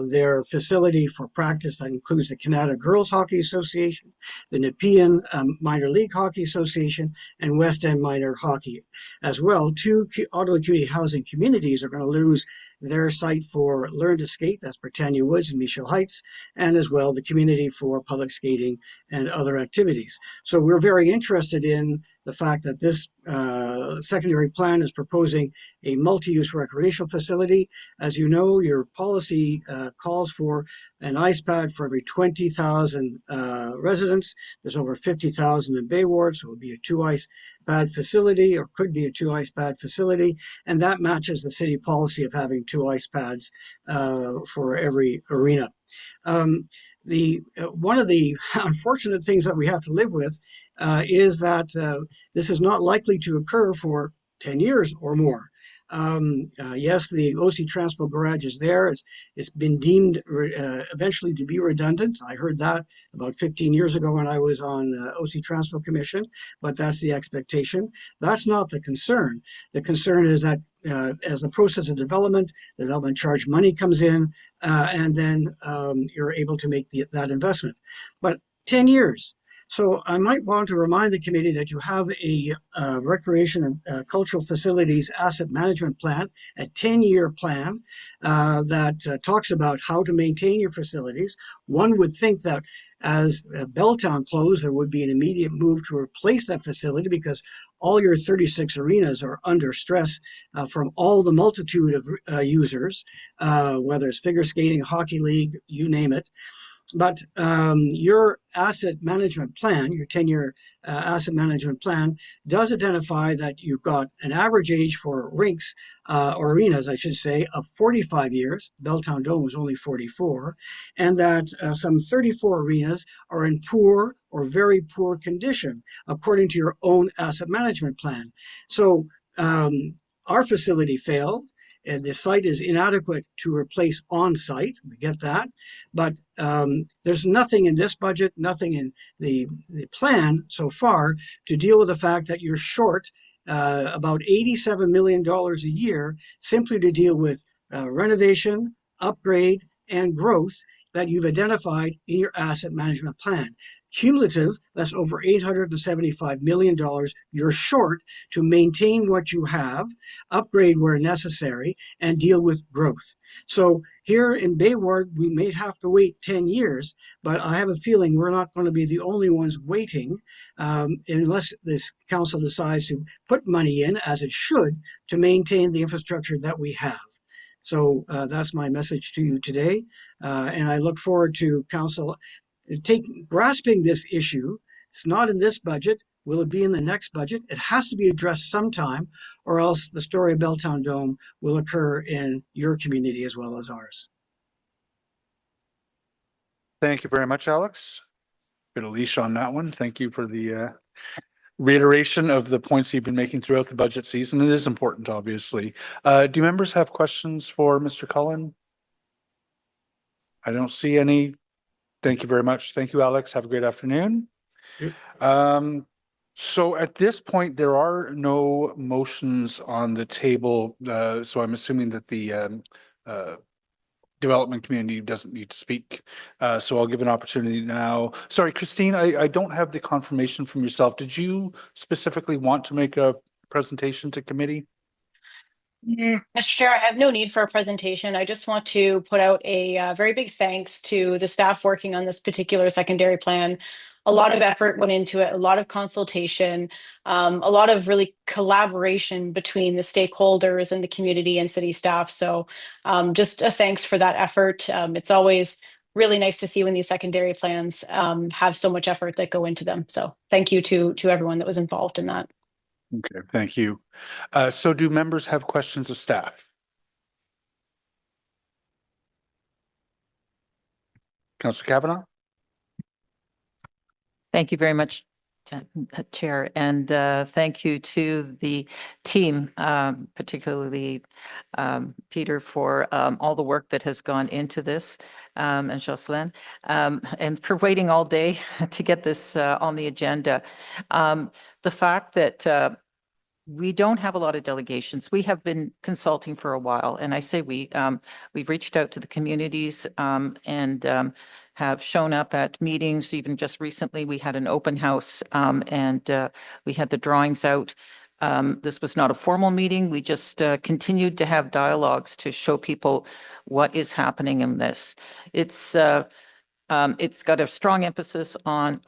their facility for practice. That includes the Canada Girls Hockey Association, the Nepean Minor League Hockey Association, and West End Minor Hockey. As well, 2 Ottawa Community Housing communities are going to lose their site for Learn to Skate, that's Britannia Woods and Michel Heights, and as well the community for public skating and other activities. So we're very interested in the fact that this secondary plan is proposing a multi-use recreational facility. As you know, your policy calls for an ice pad for every 20,000 residents. There's over 50,000 in Bay Ward, so it would be a 2 ice pad facility, or could be a 2 ice pad facility, and that matches the city policy of having 2 ice pads for every arena. One of the unfortunate things that we have to live with is that this is not likely to occur for 10 years or more. Yes, the OC Transpo garage is there. It's been deemed eventually to be redundant. I heard that about 15 years ago when I was on OC Transpo Commission, but that's the expectation. That's not the concern. The concern is that as the process of development, the development charge money comes in, and then you're able to make that investment. But 10 years. So I might want to remind the committee that you have a recreation and cultural facilities asset management plan, a 10-year plan that talks about how to maintain your facilities. One would think that as Belltown closed, there would be an immediate move to replace that facility because all your 36 arenas are under stress from all the multitude of users, whether it's figure skating, hockey league, you name it. But your asset management plan, your 10-year asset management plan, does identify that you've got an average age for rinks or arenas, I should say, of 45 years. Belltown Dome was only 44, and that some 34 arenas are in poor or very poor condition, according to your own asset management plan. So our facility failed. And the site is inadequate to replace on-site. We get that. But there's nothing in this budget, nothing in the plan so far to deal with the fact that you're short about $87 million a year simply to deal with renovation, upgrade, and growth that you've identified in your asset management plan. Cumulative, that's over $875 million you're short to maintain what you have, upgrade where necessary, and deal with growth. So here in Bay Ward, we may have to wait 10 years, but I have a feeling we're not going to be the only ones waiting unless this council decides to put money in, as it should, to maintain the infrastructure that we have. So that's my message to you today. And I look forward to council grasping this issue. It's not in this budget. Will it be in the next budget? It has to be addressed sometime, or else the story of Belltown Dome will occur in your community as well as ours. Thank you very much, Alex. Bit of leash on that one. Thank you for the reiteration of the points you've been making throughout the budget season. It is important, obviously. Do members have questions for Mr. Cullen? I don't see any. Thank you very much. Thank you, Alex. Have a great afternoon. So at this point, there are no motions on the table. So I'm assuming that the development community doesn't need to speak. So I'll give an opportunity now. Sorry, Christine, I don't have the confirmation from yourself. Did you specifically want to make a presentation to committee? Mr. Chair, I have no need for a presentation. I just want to put out a very big thanks to the staff working on this particular secondary plan. A lot of effort went into it, a lot of consultation, a lot of really collaboration between the stakeholders and the community and city staff. So just a thanks for that effort. It's always really nice to see when these secondary plans have so much effort that go into them. So thank you to everyone that was involved in that. Okay, thank you. So do members have questions of staff? Councillor Kavanaugh? Thank you very much, Chair, and thank you to the team, particularly Peter, for all the work that has gone into this, and Jocelyn, and for waiting all day to get this on the agenda. The fact that we don't have a lot of delegations. We have been consulting for a while, and I say we've reached out to the communities and have shown up at meetings. Even just recently, we had an open house and we had the drawings out. This was not a formal meeting. We just continued to have dialogues to show people what is happening in this. It's got a strong emphasis on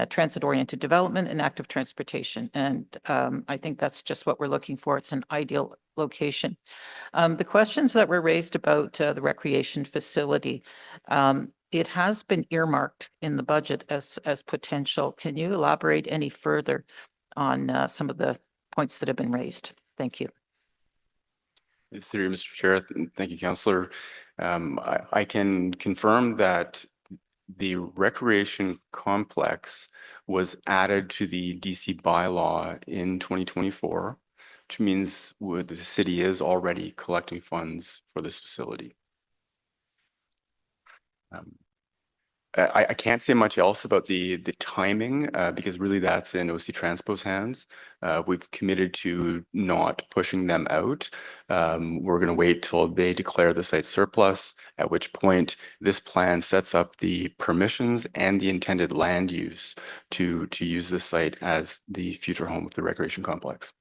transit-oriented development and active transportation. And I think that's just what we're looking for. It's an ideal location. The questions that were raised about the recreation facility, it has been earmarked in the budget as potential. Can you elaborate any further on some of the points that have been raised? Thank you. Through you, Mr. Chair. Thank you, Councillor. I can confirm that the recreation complex was added to the DC bylaw in 2024, which means the city is already collecting funds for this facility. I can't say much else about the timing because really that's in OC Transpo's hands. We've committed to not pushing them out. We're going to wait till they declare the site surplus, at which point this plan sets up the permissions and the intended land use to use this site as the future home of the recreation complex.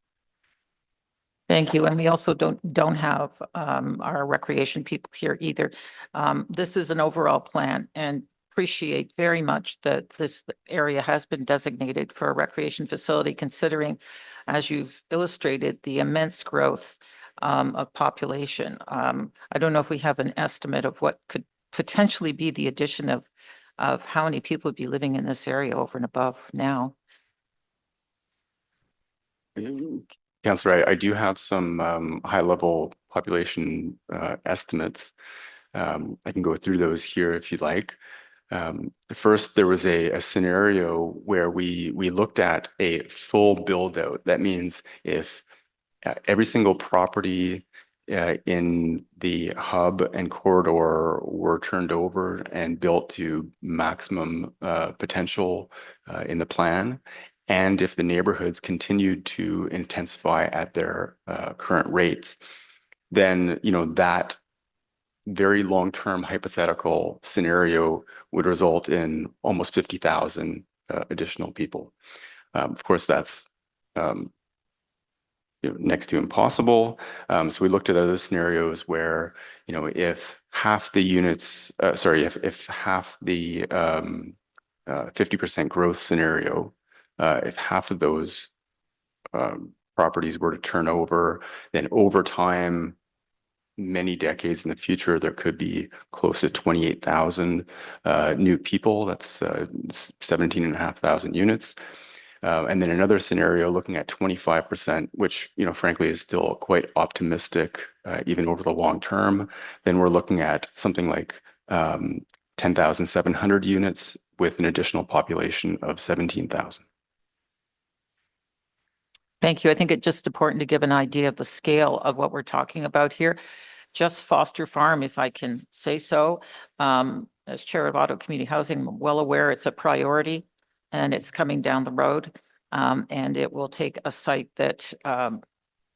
Thank you. And we also don't have our recreation people here either. This is an overall plan, and appreciate very much that this area has been designated for a recreation facility, considering, as you've illustrated, the immense growth of population. I don't know if we have an estimate of what could potentially be the addition of how many people would be living in this area over and above now. Councillor, I do have some high-level population estimates. I can go through those here if you'd like. First, there was a scenario where we looked at a full build out. That means if every single property in the hub and corridor were turned over and built to maximum potential in the plan, and if the neighborhoods continued to intensify at their current rates, then that very long-term hypothetical scenario would result in almost 50,000 additional people. Of course, that's next to impossible. So we looked at other scenarios where, if half the units, if half the 50% growth scenario, if half of those properties were to turn over, then over time, many decades in the future, there could be close to 28,000 new people. That's 17,500 units. And then another scenario looking at 25%, which, frankly, is still quite optimistic, even over the long term. Then we're looking at something like 10,700 units with an additional population of 17,000. Thank you. I think it's just important to give an idea of the scale of what we're talking about here. Just Foster Farm, if I can say so, as Chair of Auto Community Housing, I'm well aware it's a priority and it's coming down the road. And it will take a site that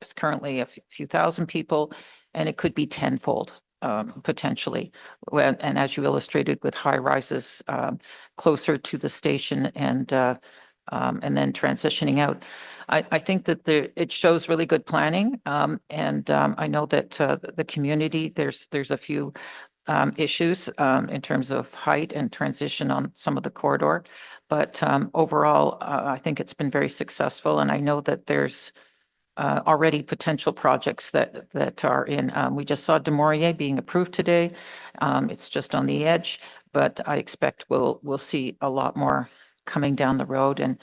is currently a few thousand people, and it could be tenfold potentially. And as you illustrated with high rises closer to the station and then transitioning out. I think that it shows really good planning. And I know that the community, there's a few issues in terms of height and transition on some of the corridor. But overall, I think it's been very successful. And I know that there's already potential projects that are in. We just saw Demorier being approved today. It's just on the edge, but I expect we'll see a lot more coming down the road. And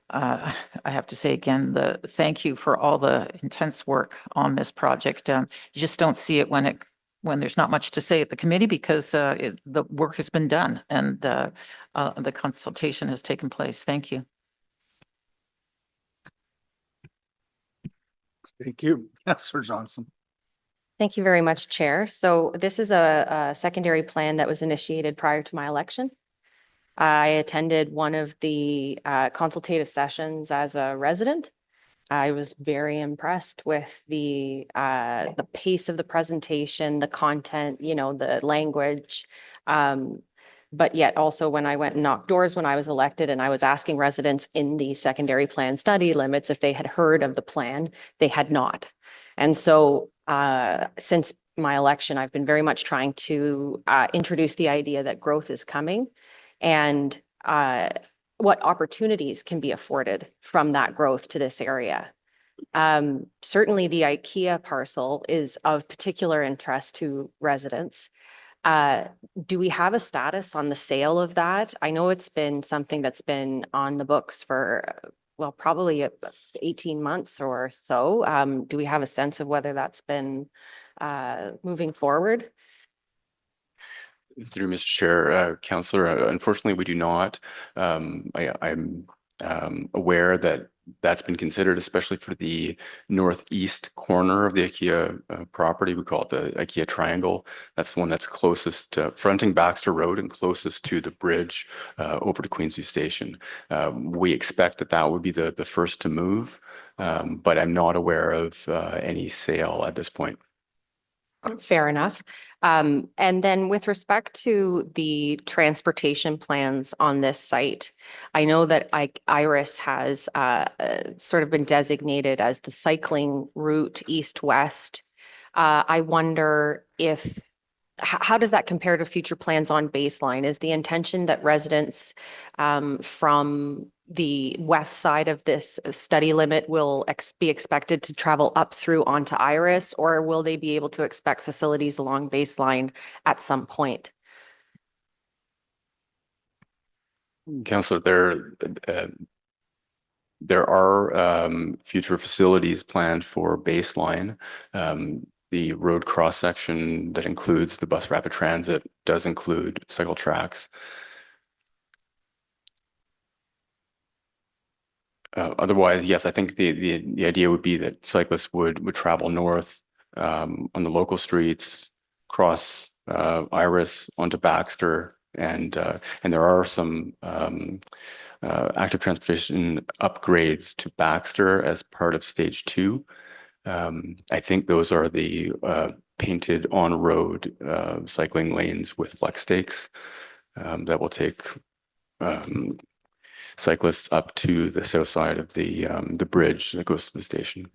I have to say again, thank you for all the intense work on this project. You just don't see it when when there's not much to say at the committee because the work has been done and the consultation has taken place. Thank you. Thank you. Councillor Johnson. Thank you very much, Chair. So this is a secondary plan that was initiated prior to my election. I attended one of the consultative sessions as a resident. I was very impressed with the pace of the presentation, the content, you know, the language. But yet also when I went and knocked doors when I was elected and I was asking residents in the secondary plan study limits if they had heard of the plan, they had not. And so since my election, I've been very much trying to introduce the idea that growth is coming and what opportunities can be afforded from that growth to this area. Certainly the IKEA parcel is of particular interest to residents. Do we have a status on the sale of that? I know it's been something that's been on the books for, well, probably 18 months or so. Do we have a sense of whether that's been moving forward? Through Mr. Chair, Councillor, unfortunately, we do not. I'm aware that that's been considered, especially for the northeast corner of the IKEA property. We call it the IKEA Triangle. That's the one that's closest to fronting Baxter Road and closest to the bridge over to Queensview Station. We expect that that would be the first to move, but I'm not aware of any sale at this point. Fair enough. And then with respect to the transportation plans on this site, I know that Iris has sort of been designated as the cycling route east-west. I wonder if, how does that compare to future plans on Baseline? Is the intention that residents from the west side of this study limit will be expected to travel up through onto Iris, or will they be able to expect facilities along Baseline at some point? Councillor, there are future facilities planned for Baseline. The road cross section that includes the bus rapid transit does include cycle tracks. Otherwise, yes, I think the idea would be that cyclists would travel north on the local streets, cross Iris onto Baxter, and there are some active transportation upgrades to Baxter as part of stage 2. I think those are the painted on-road cycling lanes with flex stakes that will take cyclists up to the south side of the bridge that goes to the station.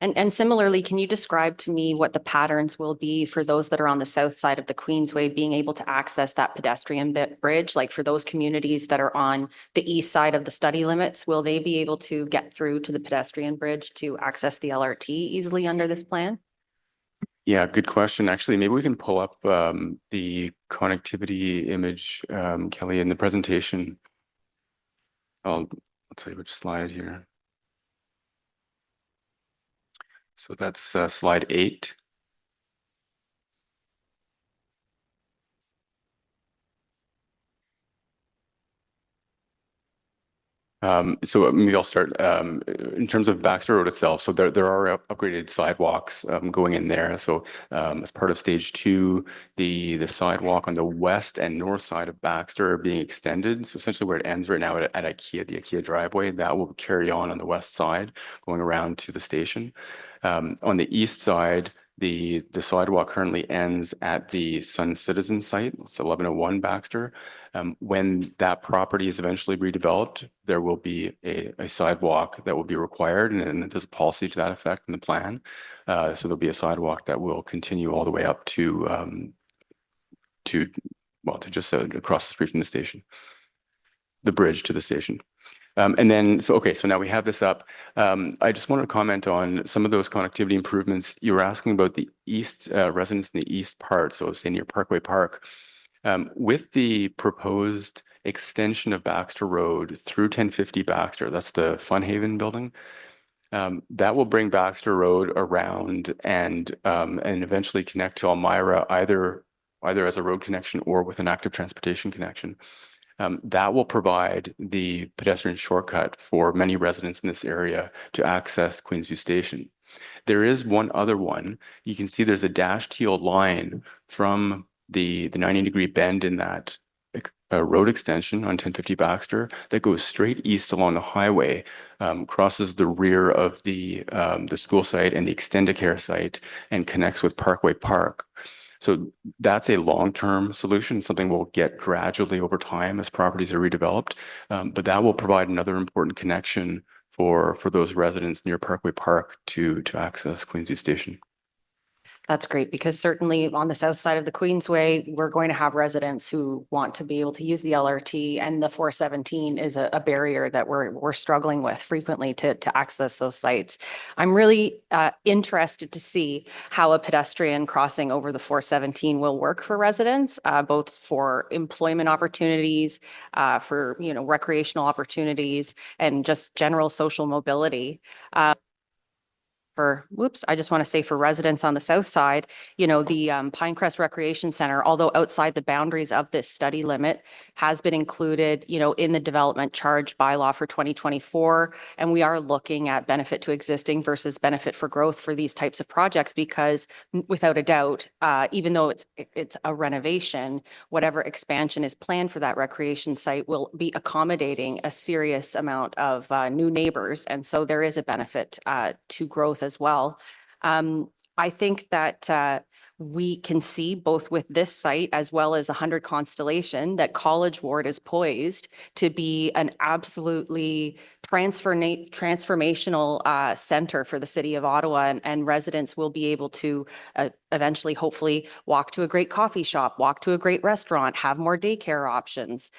And similarly, can you describe to me what the patterns will be for those that are on the south side of the Queensway being able to access that pedestrian bridge? Like for those communities that are on the east side of the study limits, will they be able to get through to the pedestrian bridge to access the LRT easily under this plan? Yeah, good question. Actually, maybe we can pull up the connectivity image, Kelly, in the presentation. I'll tell you which slide here. So that's slide 8. So maybe I'll start in terms of Baxter Road itself. So there are upgraded sidewalks going in there. So as part of stage 2, the sidewalk on the west and north side of Baxter are being extended. So essentially where it ends right now at IKEA, the IKEA driveway, that will carry on the west side going around to the station. On the east side, the sidewalk currently ends at the Sun Citizen site. It's 1101 Baxter. When that property is eventually redeveloped, there will be a sidewalk that will be required, and there's a policy to that effect in the plan. So there'll be a sidewalk that will continue all the way up to just across the street from the station, the bridge to the station. And then, so now we have this up. I just wanted to comment on some of those connectivity improvements. You were asking about the east residents in the east part, so say near Parkway Park. With the proposed extension of Baxter Road through 1050 Baxter, that's the Fun Haven building, That will bring Baxter Road around and eventually connect to Elmira either as a road connection or with an active transportation connection. That will provide the pedestrian shortcut for many residents in this area to access Queensview Station. There is one other one. You can see there's a dashed teal line from the 90-degree bend in that road extension on 1050 Baxter that goes straight east along the highway, crosses the rear of the school site and the Extendicare site, and connects with Parkway Park. So that's a long-term solution, something we'll get gradually over time as properties are redeveloped. But that will provide another important connection for those residents near Parkway Park to access Queensview Station. That's great, because certainly on the south side of the Queensway, we're going to have residents who want to be able to use the LRT, and the 417 is a barrier that we're struggling with frequently to access those sites. I'm really interested to see how a pedestrian crossing over the 417 will work for residents, both for employment opportunities, for recreational opportunities, and just general social mobility. I just want to say for residents on the south side, the Pinecrest Recreation Center, although outside the boundaries of this study limit, has been included, in the development charge bylaw for 2024. And we are looking at benefit to existing versus benefit for growth for these types of projects, because without a doubt, even though it's a renovation, whatever expansion is planned for that recreation site will be accommodating a serious amount of new neighbors. And so there is a benefit to growth as well. I think that we can see both with this site as well as 100 Constellation that College Ward is poised to be an absolutely transformational center for the city of Ottawa, and residents will be able to eventually, hopefully, walk to a great coffee shop, walk to a great restaurant, have more daycare options.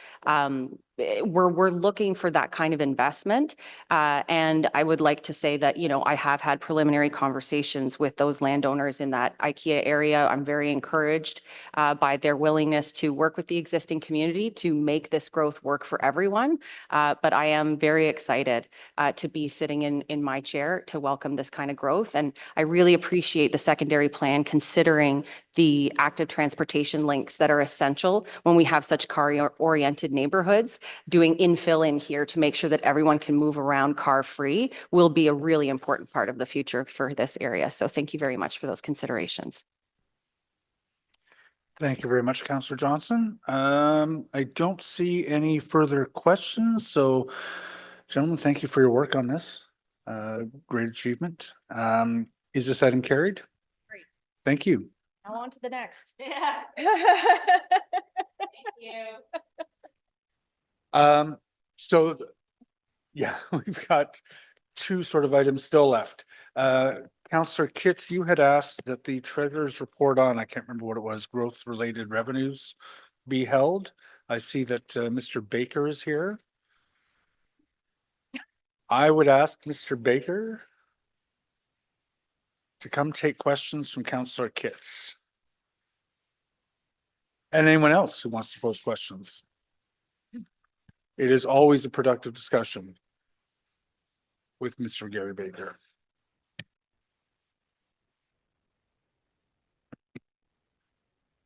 We're looking for that kind of investment. And I would like to say that, I have had preliminary conversations with those landowners in that IKEA area. I'm very encouraged by their willingness to work with the existing community to make this growth work for everyone. But I am very excited to be sitting in my chair to welcome this kind of growth. And I really appreciate the secondary plan considering the active transportation links that are essential when we have such car-oriented neighborhoods. Doing infill in here to make sure that everyone can move around car-free will be a really important part of the future for this area. So thank you very much for those considerations. Thank you very much, Councillor Johnson. I don't see any further questions. So, gentlemen, thank you for your work on this. Great achievement. Is this item carried? Great. Thank you. Now on to the next. Yeah. Thank you. So yeah, we've got two sort of items still left. Councillor Kitts, you had asked that the treasurer's report on, I can't remember what it was, growth related revenues be held. I see that Mr. Baker is here. I would ask Mr. Baker to come take questions from Councillor Kitts. And anyone else who wants to pose questions. It is always a productive discussion with Mr. Gary Baker.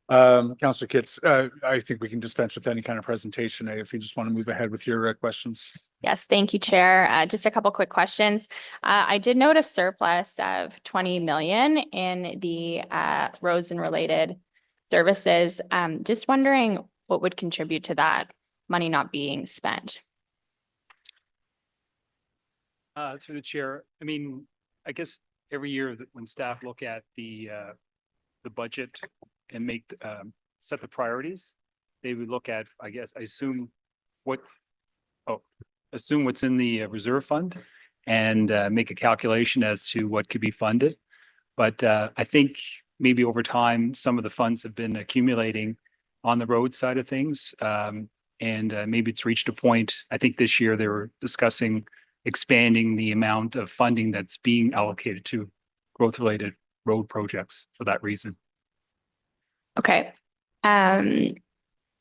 Councillor Kitts, I think we can dispense with any kind of presentation if you just want to move ahead with your questions. Yes, thank you, Chair. Just a couple quick questions. I did note a surplus of 20 million in the roads and related services. Just wondering what would contribute to that money not being spent. Through the chair, I mean, I guess every year that when staff look at the budget and make set the priorities, they would look at, I guess, assume what's in the reserve fund and make a calculation as to what could be funded. But I think maybe over time, some of the funds have been accumulating on the road side of things. And maybe it's reached a point. I think this year they were discussing expanding the amount of funding that's being allocated to growth related road projects for that reason. Okay. And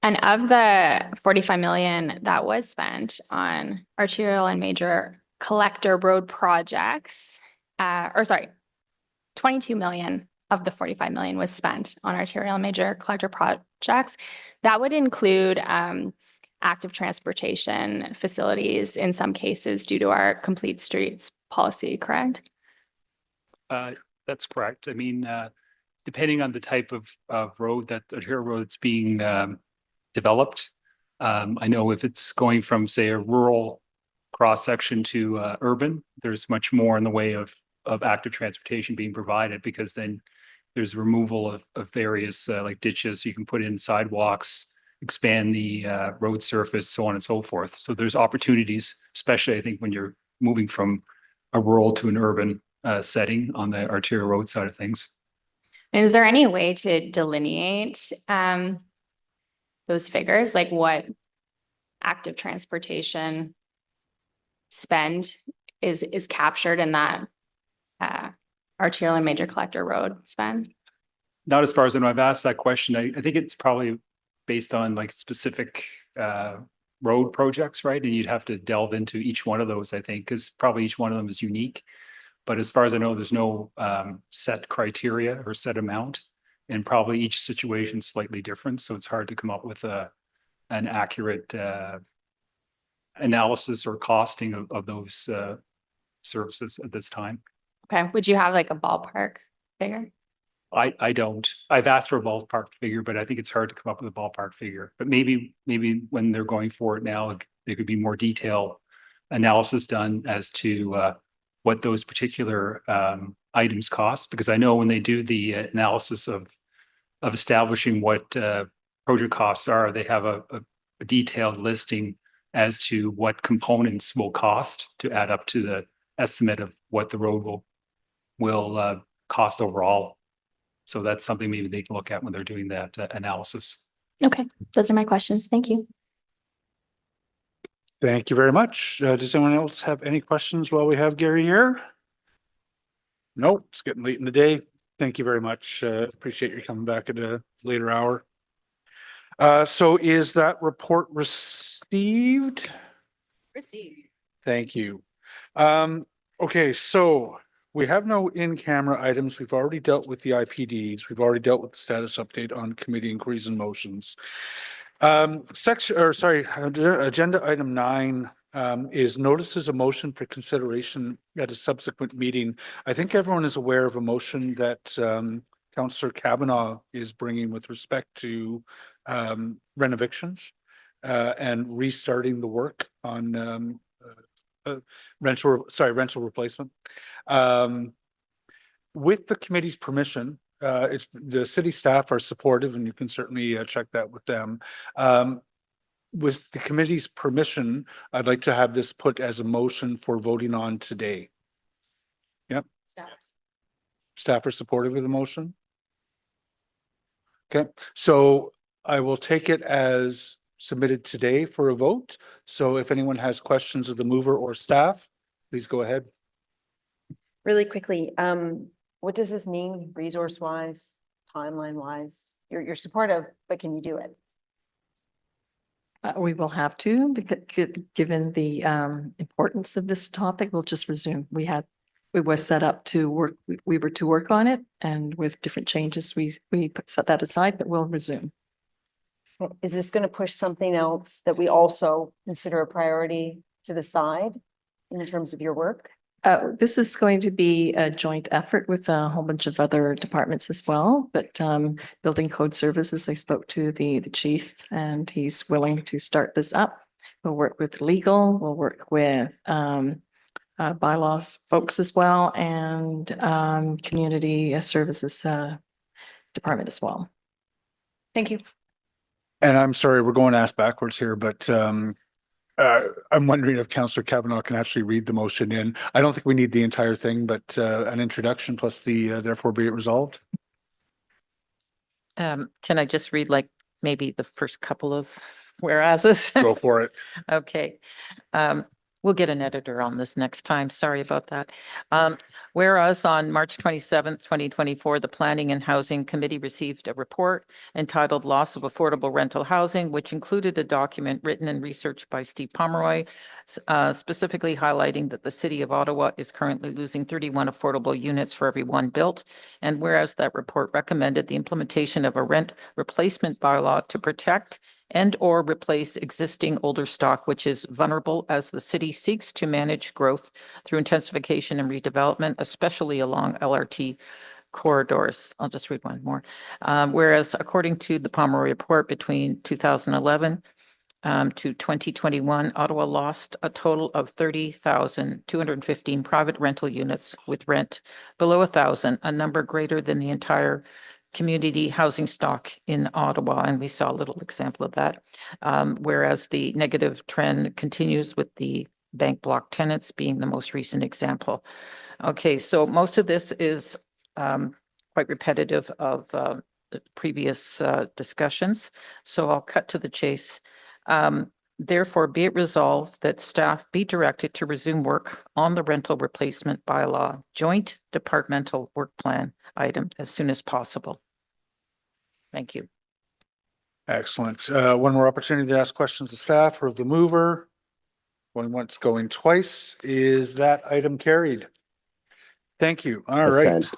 of the 45 million that was spent on arterial and major collector road projects, 22 million of the 45 million was spent on arterial and major collector projects. That would include active transportation facilities in some cases due to our complete streets policy, correct? That's correct. I mean, depending on the type of road that arterial road that's being developed, I know if it's going from, say, a rural cross section to urban, there's much more in the way of active transportation being provided, because then there's removal of various like ditches. You can put in sidewalks, expand the road surface, so on and so forth. So there's opportunities, especially I think when you're moving from a rural to an urban setting on the arterial road side of things. And is there any way to delineate those figures, like what active transportation spend is captured in that arterial and major collector road spend? Not as far as I know. I've asked that question. I think it's probably based on like specific road projects, right? And you'd have to delve into each one of those, I think, because probably each one of them is unique. But as far as I know, there's no set criteria or set amount, and probably each situation is slightly different. So it's hard to come up with an accurate analysis or costing of those services at this time. Okay, would you have like a ballpark figure? I don't. I've asked for a ballpark figure, but I think it's hard to come up with a ballpark figure. But maybe when they're going for it now, there could be more detailed analysis done as to what those particular items cost. Because I know when they do the analysis of establishing what project costs are, they have a detailed listing as to what components will cost to add up to the estimate of what the road will cost overall. So that's something maybe they can look at when they're doing that analysis. Okay, those are my questions. Thank you. Thank you very much. Does anyone else have any questions while we have Gary here? Nope, it's getting late in the day. Thank you very much. Appreciate you coming back at a later hour. So is that report received? Received. Thank you. Okay, so we have no in-camera items. We've already dealt with the IPDs. We've already dealt with the status update on committee inquiries and motions. Agenda item 9 is notices of motion for consideration at a subsequent meeting. I think everyone is aware of a motion that Councillor Kavanaugh is bringing with respect to renovictions and restarting the work on rental replacement. With the committee's permission, it's the city staff are supportive, and you can certainly check that with them. With the committee's permission, I'd like to have this put as a motion for voting on today. Yep. Staff are supportive of the motion. Okay, so I will take it as submitted today for a vote. So if anyone has questions of the mover or staff, please go ahead. Really quickly, what does this mean resource wise, timeline wise? You're supportive, but can you do it? We will have to, because given the importance of this topic, we'll just resume. We were set up to work, we were to work on it, and with different changes, we set that aside, but we'll resume. Is this going to push something else that we also consider a priority to the side in terms of your work? This is going to be a joint effort with a whole bunch of other departments as well, but building code services, I spoke to the chief and he's willing to start this up. We'll work with legal, we'll work with bylaws folks as well, and community services department as well. Thank you. And I'm sorry, we're going ass backwards here, but I'm wondering if Councillor Kavanaugh can actually read the motion in. I don't think we need the entire thing, but an introduction plus the therefore be it resolved. Can I just read like maybe the first couple of whereases? Go for it. Okay. We'll get an editor on this next time. Sorry about that. Whereas on March 27th, 2024, the Planning and Housing Committee received a report entitled Loss of Affordable Rental Housing, which included a document written and researched by Steve Pomeroy, specifically highlighting that the city of Ottawa is currently losing 31 affordable units for every one built. And whereas that report recommended the implementation of a rent replacement bylaw to protect and or replace existing older stock, which is vulnerable as the city seeks to manage growth through intensification and redevelopment, especially along LRT corridors. I'll just read one more. Whereas according to the Pomeroy report, between 2011 to 2021, Ottawa lost a total of 30,215 private rental units with rent below 1,000, a number greater than the entire community housing stock in Ottawa, and we saw a little example of that. Whereas the negative trend continues with the bank block tenants being the most recent example. Okay, so most of this is quite repetitive of the previous discussions, so I'll cut to the chase. Therefore, be it resolved that staff be directed to resume work on the rental replacement bylaw joint departmental work plan item as soon as possible. Thank you. Excellent. One more opportunity to ask questions of staff or of the mover. Going once, going twice. Is that item carried? Thank you. All right. Assent.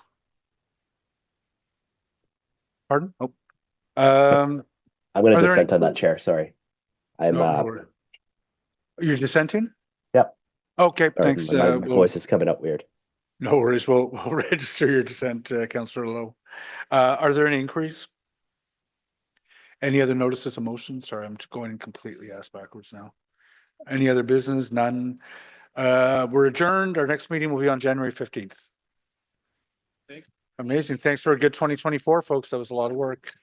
Pardon? Oh. I'm going Are to there dissent any- on that, Chair. Sorry. I'm, You're dissenting? Yep. Okay, Sorry, thanks. my We'll- voice is coming up weird. No worries. We'll register your dissent, Councillor Lowe. Are there any inquiries? Any other notices of motion? Sorry, I'm going completely ass backwards now. Any other business? None. We're adjourned. Our next meeting will be on January 15th. Amazing. Thanks for a good 2024, folks. That was a lot of work.